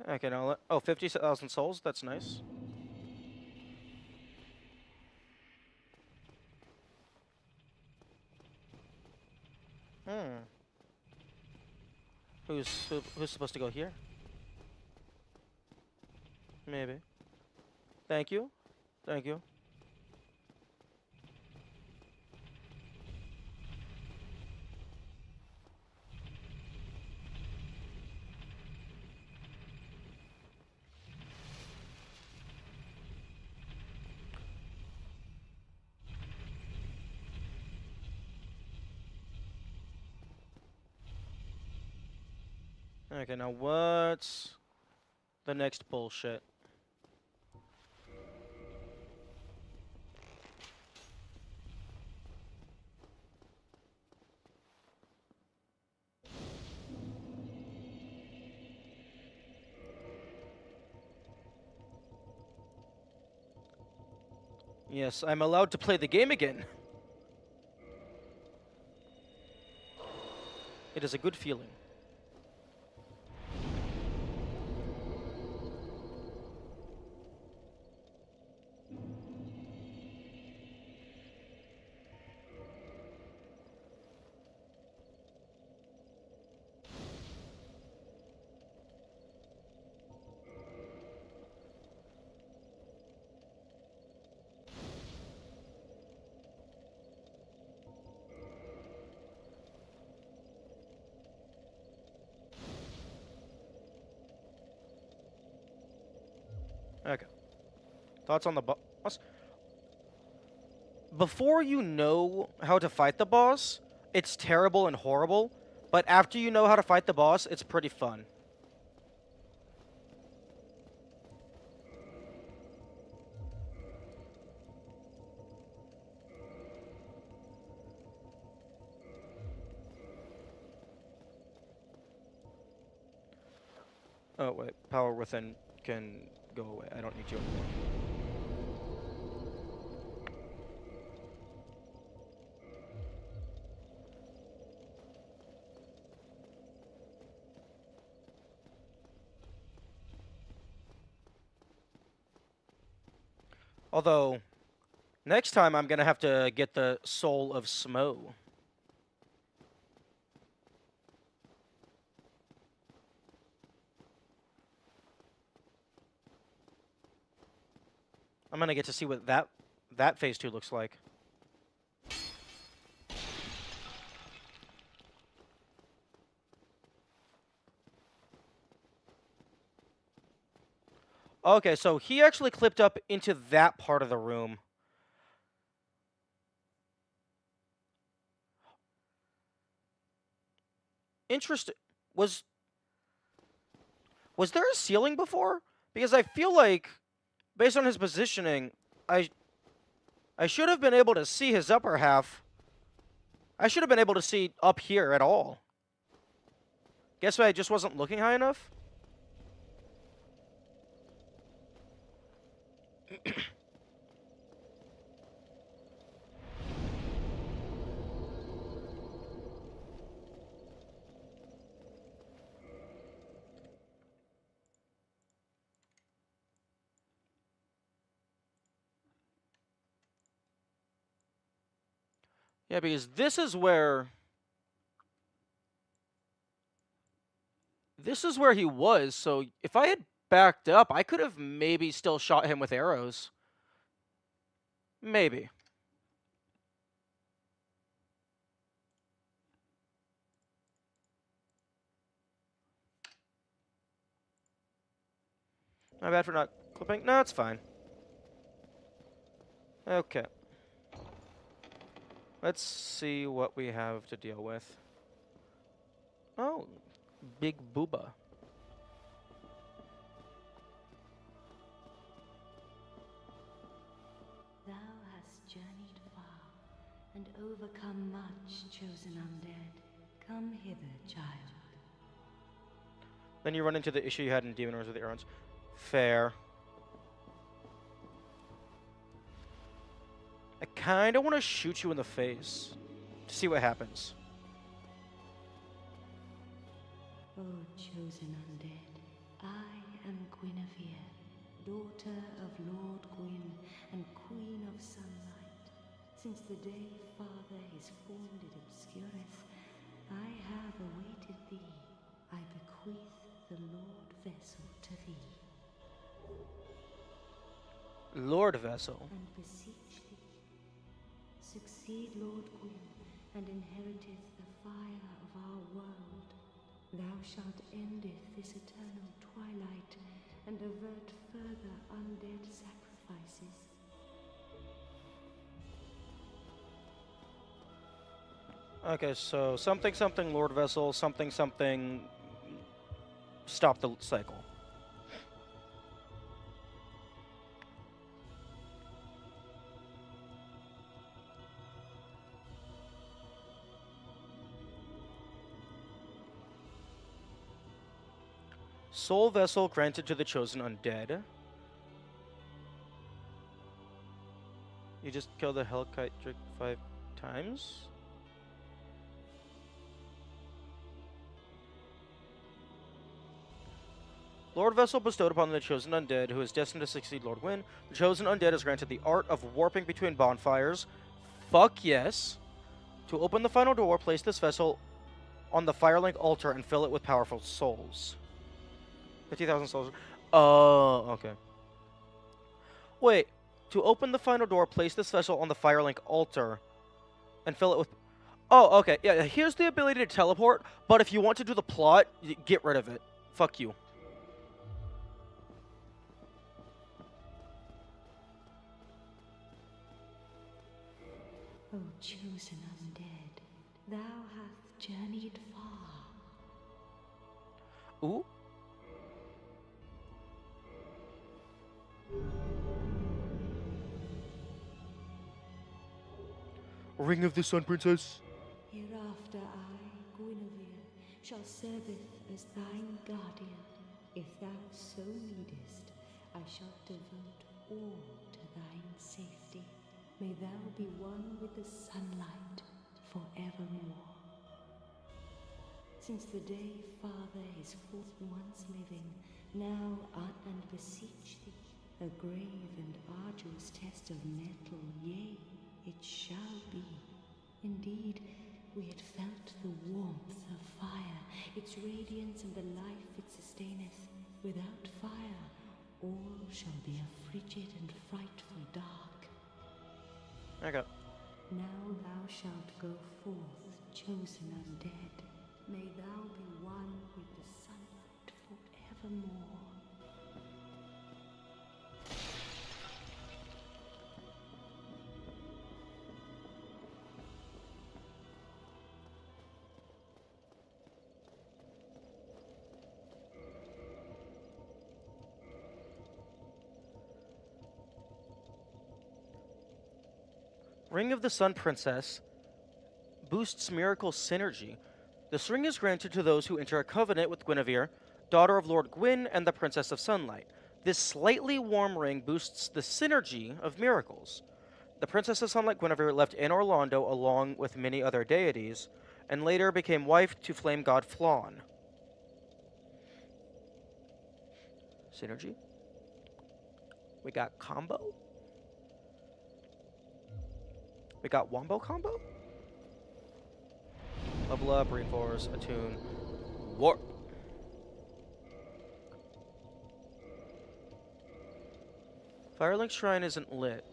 Okay, now let... Oh, 50,000 souls. That's nice. Hmm. Who's supposed to go here? Maybe. Thank you. Thank you. Okay, now what's the next bullshit? Yes, I'm allowed to play the game again. It is a good feeling. Okay. Thoughts on the boss? Before you know how to fight the boss, it's terrible and horrible. But after you know how to fight the boss, it's pretty fun. Oh, wait. Power within can go away. I don't need you anymore. Although, next time I'm gonna have to get the Soul of Smo. I'm gonna get to see what that phase 2 looks like. Okay, so he actually clipped up into that part of the room. Interesting. Was there a ceiling before? Because I feel like, based on his positioning, I should have been able to see his upper half. I should have been able to see up here at all. Guess what? I just wasn't looking high enough. Yeah, because this is where he was. So if I had backed up, I could have maybe still shot him with arrows. Maybe. My bad for not clipping. No, it's fine. Okay. Let's see what we have to deal with. Oh, big booba. Thou hast journeyed far and overcome much, chosen undead. Come hither, child. Then you run into the issue you had in Demon Wars with the Arons. Fair. I kind of want to shoot you in the face to see what happens. O chosen undead, I am Guinevere, daughter of Lord Gwyn and Queen of Sunlight. Since the day Father his form did obscureth, I have awaited thee. I bequeath the Lord Vessel to thee, Lord Vessel. and beseech thee, succeed Lord Gwyn, and inheriteth the fire of our world. Thou shalt endeth this eternal twilight, and avert further undead sacrifices. Okay, so something something Lord Vessel, something something stop the cycle. Soul Vessel granted to the chosen undead. You just kill the Hellkite Drake 5 times? Lord Vessel bestowed upon the chosen undead, who is destined to succeed Lord Gwyn. The chosen undead is granted the art of warping between bonfires. Fuck yes. To open the final door, place this vessel on the Firelink altar and fill it with powerful souls. 50,000 souls. Oh, okay. Wait. To open the final door, place this vessel on the Firelink altar and fill it with... Oh, okay. Yeah, here's the ability to teleport, but if you want to do the plot, get rid of it. Fuck you. O chosen undead, thou hast journeyed far. Ooh. Ring of the Sun Princess. Hereafter I, Guinevere, shall serveth as thine guardian. If thou so needest, I shall devote all to thine safety. May thou be one with the sunlight forevermore. Since the day Father his forth once living, now and beseech thee, a grave and arduous test of metal, yea, it shall be. Indeed, we had felt the warmth of fire, its radiance and the life it sustaineth. Without fire, all shall be a frigid and frightful dark. Okay. Now thou shalt go forth, chosen undead. May thou be one with the sunlight forevermore. Ring of the Sun Princess boosts miracle synergy. This ring is granted to those who enter a covenant with Guinevere, daughter of Lord Gwyn and the Princess of Sunlight. This slightly warm ring boosts the synergy of miracles. The Princess of Sunlight Guinevere left in Orlando along with many other deities, and later became wife to flame god Flawn. Synergy. We got combo. We got wombo combo. Level up, reinforce, attune, warp. Firelink Shrine isn't lit.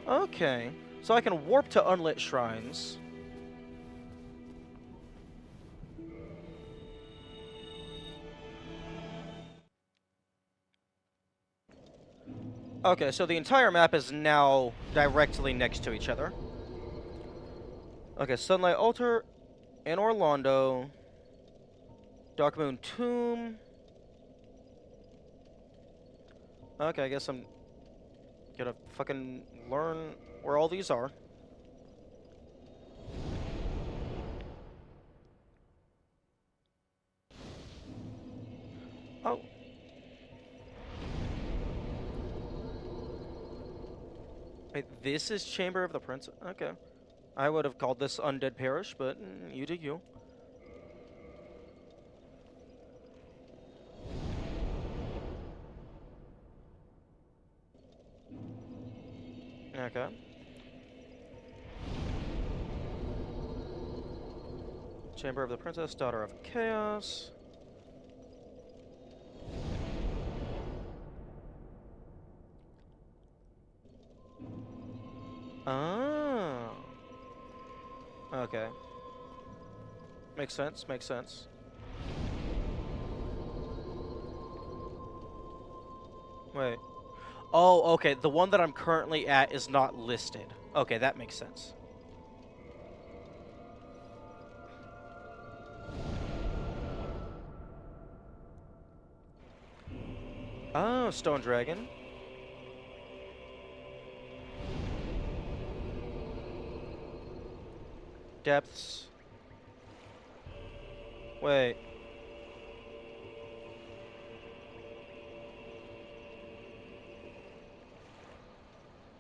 Okay, so I can warp to unlit shrines. Okay, so the entire map is now directly next to each other. Okay, Sunlight Altar and Orlando. Dark Moon Tomb. Okay, I guess I'm gonna fucking learn where all these are. Oh. Wait, this is Chamber of the Prince? Okay. I would have called this Undead Parish, but you do you. Okay. Chamber of the Princess, Daughter of Chaos. Oh. Okay. Makes sense, makes sense. Wait. Oh, okay. The one that I'm currently at is not listed. Okay, that makes sense. Oh, Stone Dragon. Depths. Wait.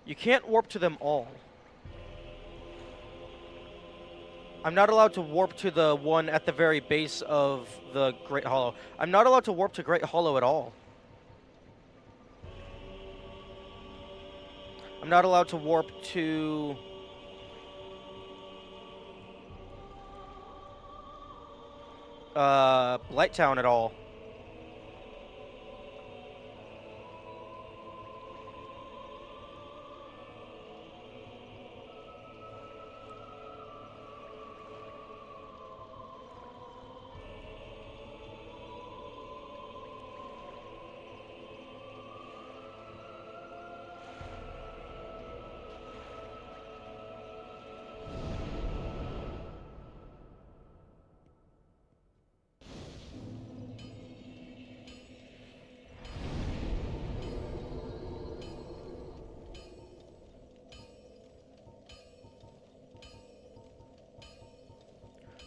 You can't warp to them all. I'm not allowed to warp to the one at the very base of the Great Hollow. I'm not allowed to warp to Great Hollow at all. I'm not allowed to warp to... Blighttown at all.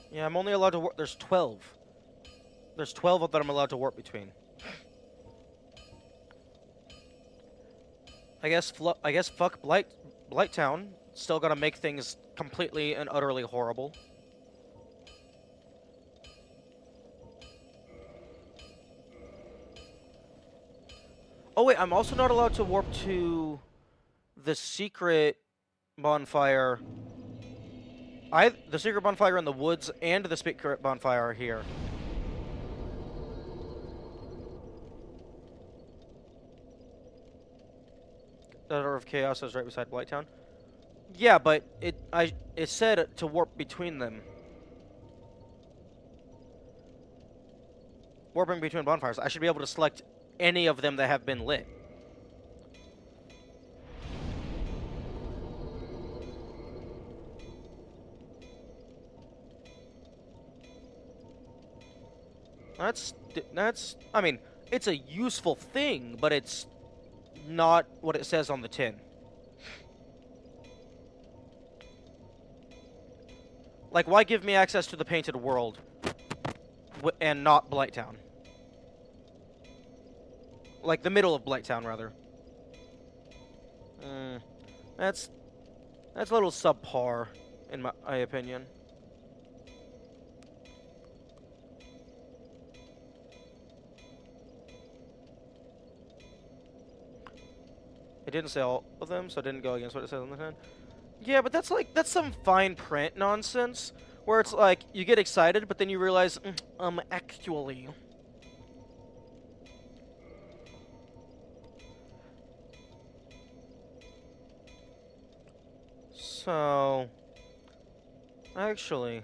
Yeah, I'm only allowed to warp... There's 12. There's 12 that I'm allowed to warp between. I guess fuck Blighttown. Still gonna make things completely and utterly horrible. Oh wait, I'm also not allowed to warp to the secret bonfire. The secret bonfire in the woods and the secret bonfire are here. Daughter of Chaos is right beside Blighttown. Yeah, but it said to warp between them. Warping between bonfires. I should be able to select any of them that have been lit. That's I mean, it's a useful thing, but it's not what it says on the tin. Like, why give me access to the painted world and not Blighttown? Like, the middle of Blighttown, rather. That's a little subpar, in my opinion. It didn't say all of them, so it didn't go against what it says on the tin. Yeah, but that's some fine print nonsense, where it's like, you get excited, but then you realize, actually... So... Actually...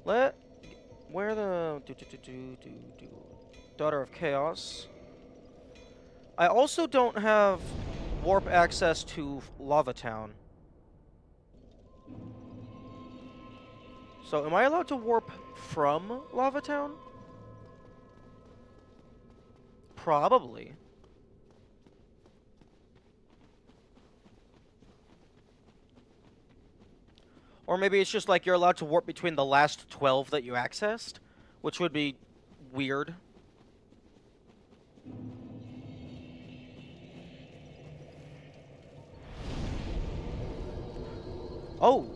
Where the... Daughter of Chaos... I also don't have warp access to Lava Town. So am I allowed to warp from Lava Town? Probably. Or maybe it's just like you're allowed to warp between the last 12 that you accessed, which would be weird. Oh.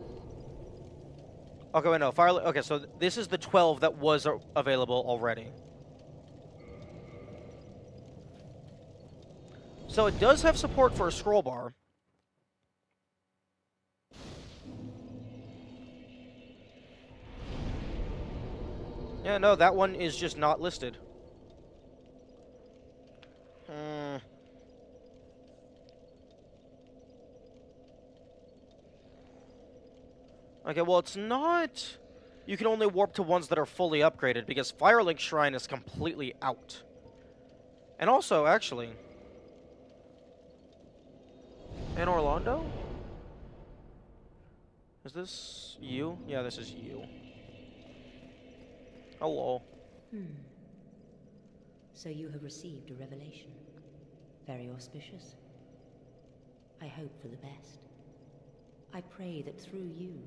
Okay, wait, no. Okay, so this is the 12 that was available already. So it does have support for a scroll bar. Yeah, no, that one is just not listed. Hmm. Okay, well, it's not... You can only warp to ones that are fully upgraded, because Firelink Shrine is completely out. And also, actually... In Orlando? Is this you? Yeah, this is you. Hello. So you have received a revelation. Very auspicious. I hope for the best. I pray that through you,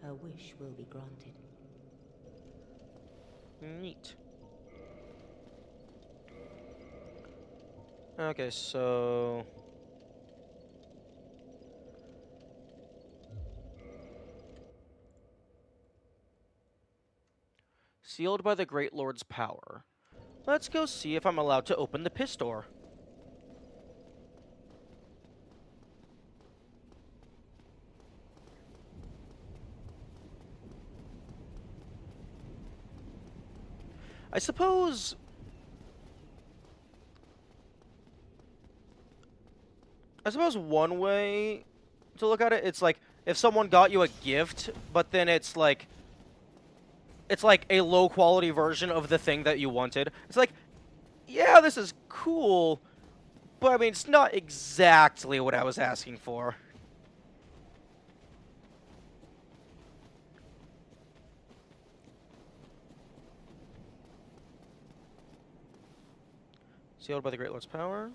her wish will be granted. Neat. Okay, so... Sealed by the Great Lord's power. Let's go see if I'm allowed to open the piss door. I suppose... one way to look at it, it's like, if someone got you a gift, but then it's like a low-quality version of the thing that you wanted. It's like, yeah, this is cool, but I mean, it's not exactly what I was asking for. Sealed by the Great Lord's power.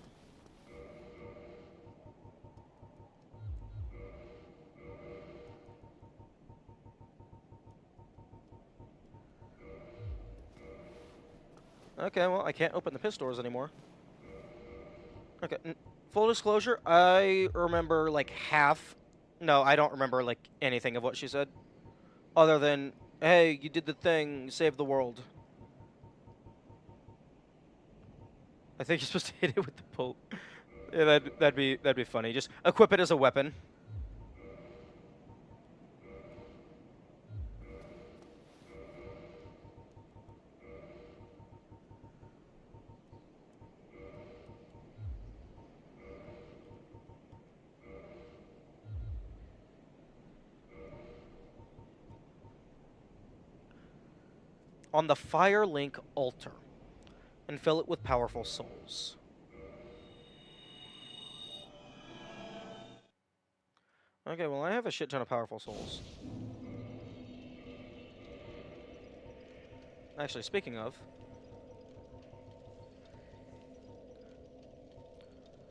Okay, well, I can't open the piss doors anymore. Okay, full disclosure, I remember, like, half... No, I don't remember, like, anything of what she said. Other than, hey, you did the thing, you saved the world. I think you're supposed to hit it with the bolt. Yeah, that'd be funny. Just equip it as a weapon. On the Firelink altar, and fill it with powerful souls. Okay, well, I have a shit ton of powerful souls. Actually, speaking of...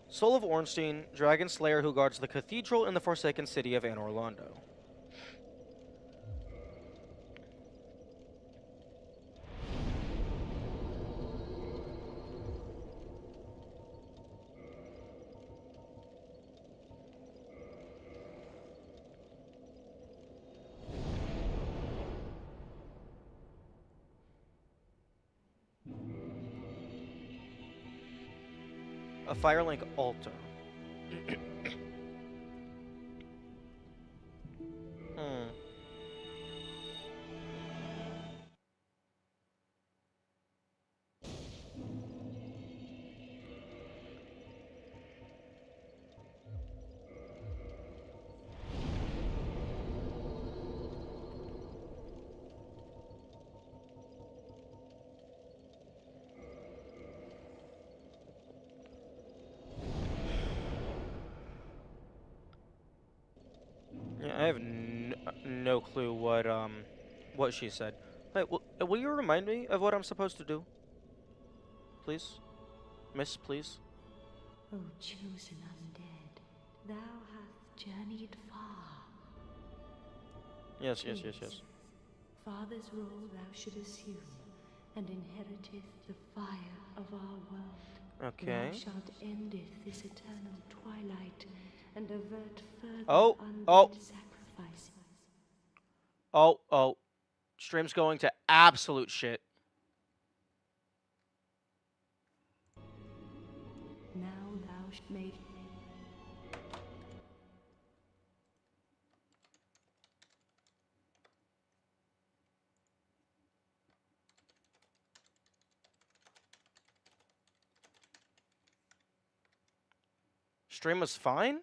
Soul of Ornstein, Dragon Slayer who guards the cathedral in the Forsaken City of Anor Londo. A Firelink altar. Hmm. No clue what she said. Wait, will you remind me of what I'm supposed to do? Please? Miss, please? O chosen undead, thou hast journeyed far. Yes. Please, Father's role thou should assume, and inheriteth the fire of our world. Okay. Thou shalt endeth this eternal twilight, and avert further Oh, undead sacrifices. oh. Stream's going to absolute shit. Now thou shalt make Stream was fine?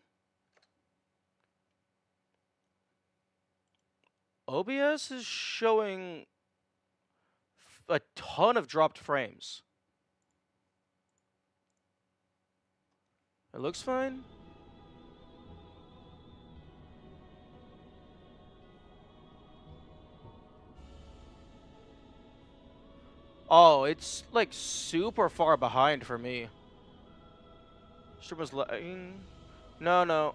OBS is showing a ton of dropped frames. It looks fine. Oh, it's like super far behind for me. Stream was lagging. No.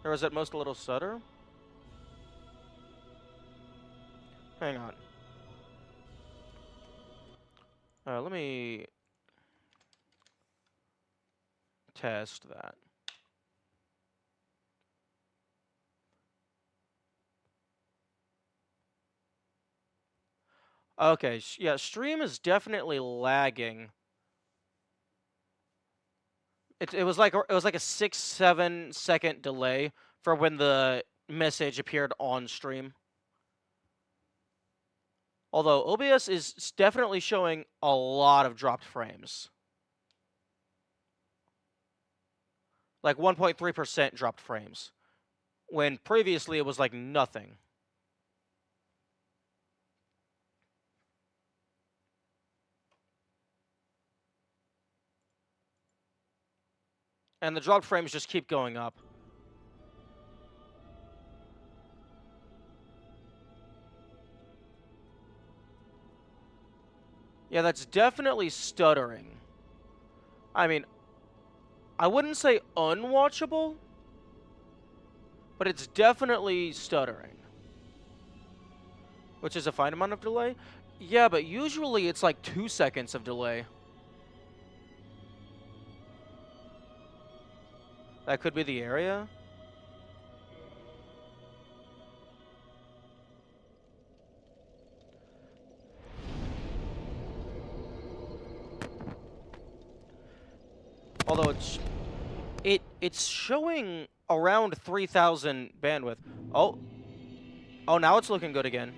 Or is it most a little stutter? Hang on. Let me test that. Okay, yeah, stream is definitely lagging. It was like a 6-7 second delay for when the message appeared on stream. Although OBS is definitely showing a lot of dropped frames. Like 1.3% dropped frames. When previously it was like nothing. And the dropped frames just keep going up. Yeah, that's definitely stuttering. I mean, I wouldn't say unwatchable, but it's definitely stuttering. Which is a fine amount of delay. Yeah, but usually it's like 2 seconds of delay. That could be the area. Although it's showing around 3,000 bandwidth. Oh, now it's looking good again.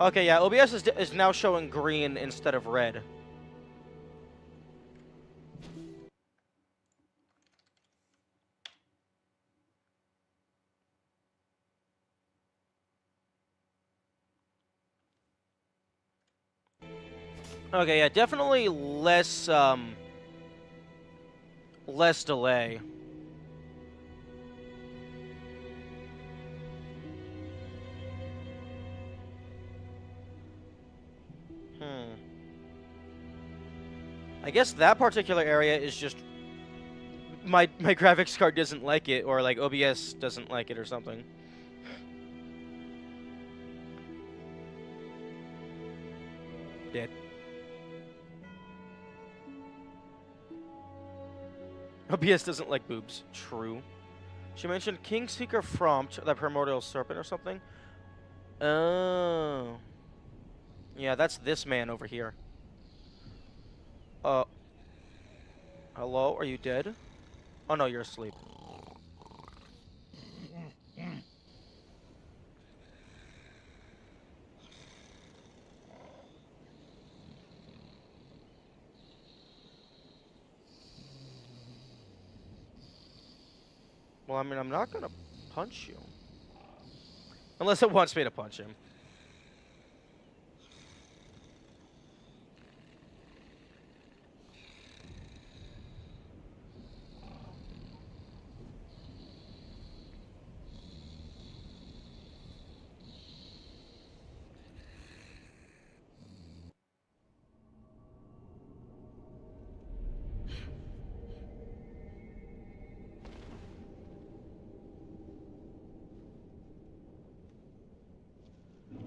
Okay, yeah, OBS is now showing green instead of red. Okay, yeah, definitely less delay. I guess that particular area is just my graphics card doesn't like it, or like OBS doesn't like it or something. Dead. OBS doesn't like boobs. True. She mentioned Kingseeker Frompt, the primordial serpent or something. Oh. Yeah, that's this man over here. Hello? Are you dead? Oh no, you're asleep. Well, I mean, I'm not gonna punch you. Unless it wants me to punch him.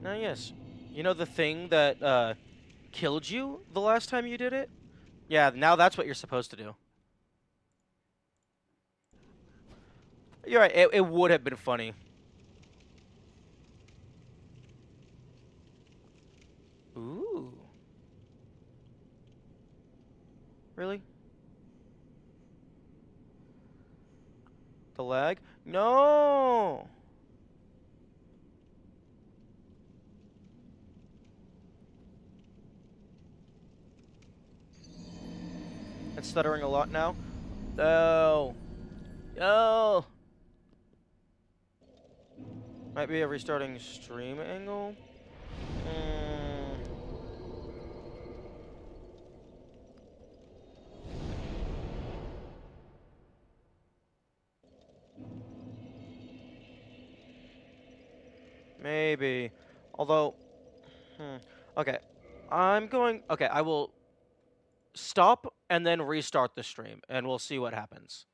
Now, yes. You know the thing that killed you the last time you did it? Yeah, now that's what you're supposed to do. You're right. It would have been funny. Ooh. Really? The lag? No! It's stuttering a lot now. No. No. Might be a restarting stream angle. Mm. Maybe. Although, okay. Okay, I will stop and then restart the stream, and we'll see what happens.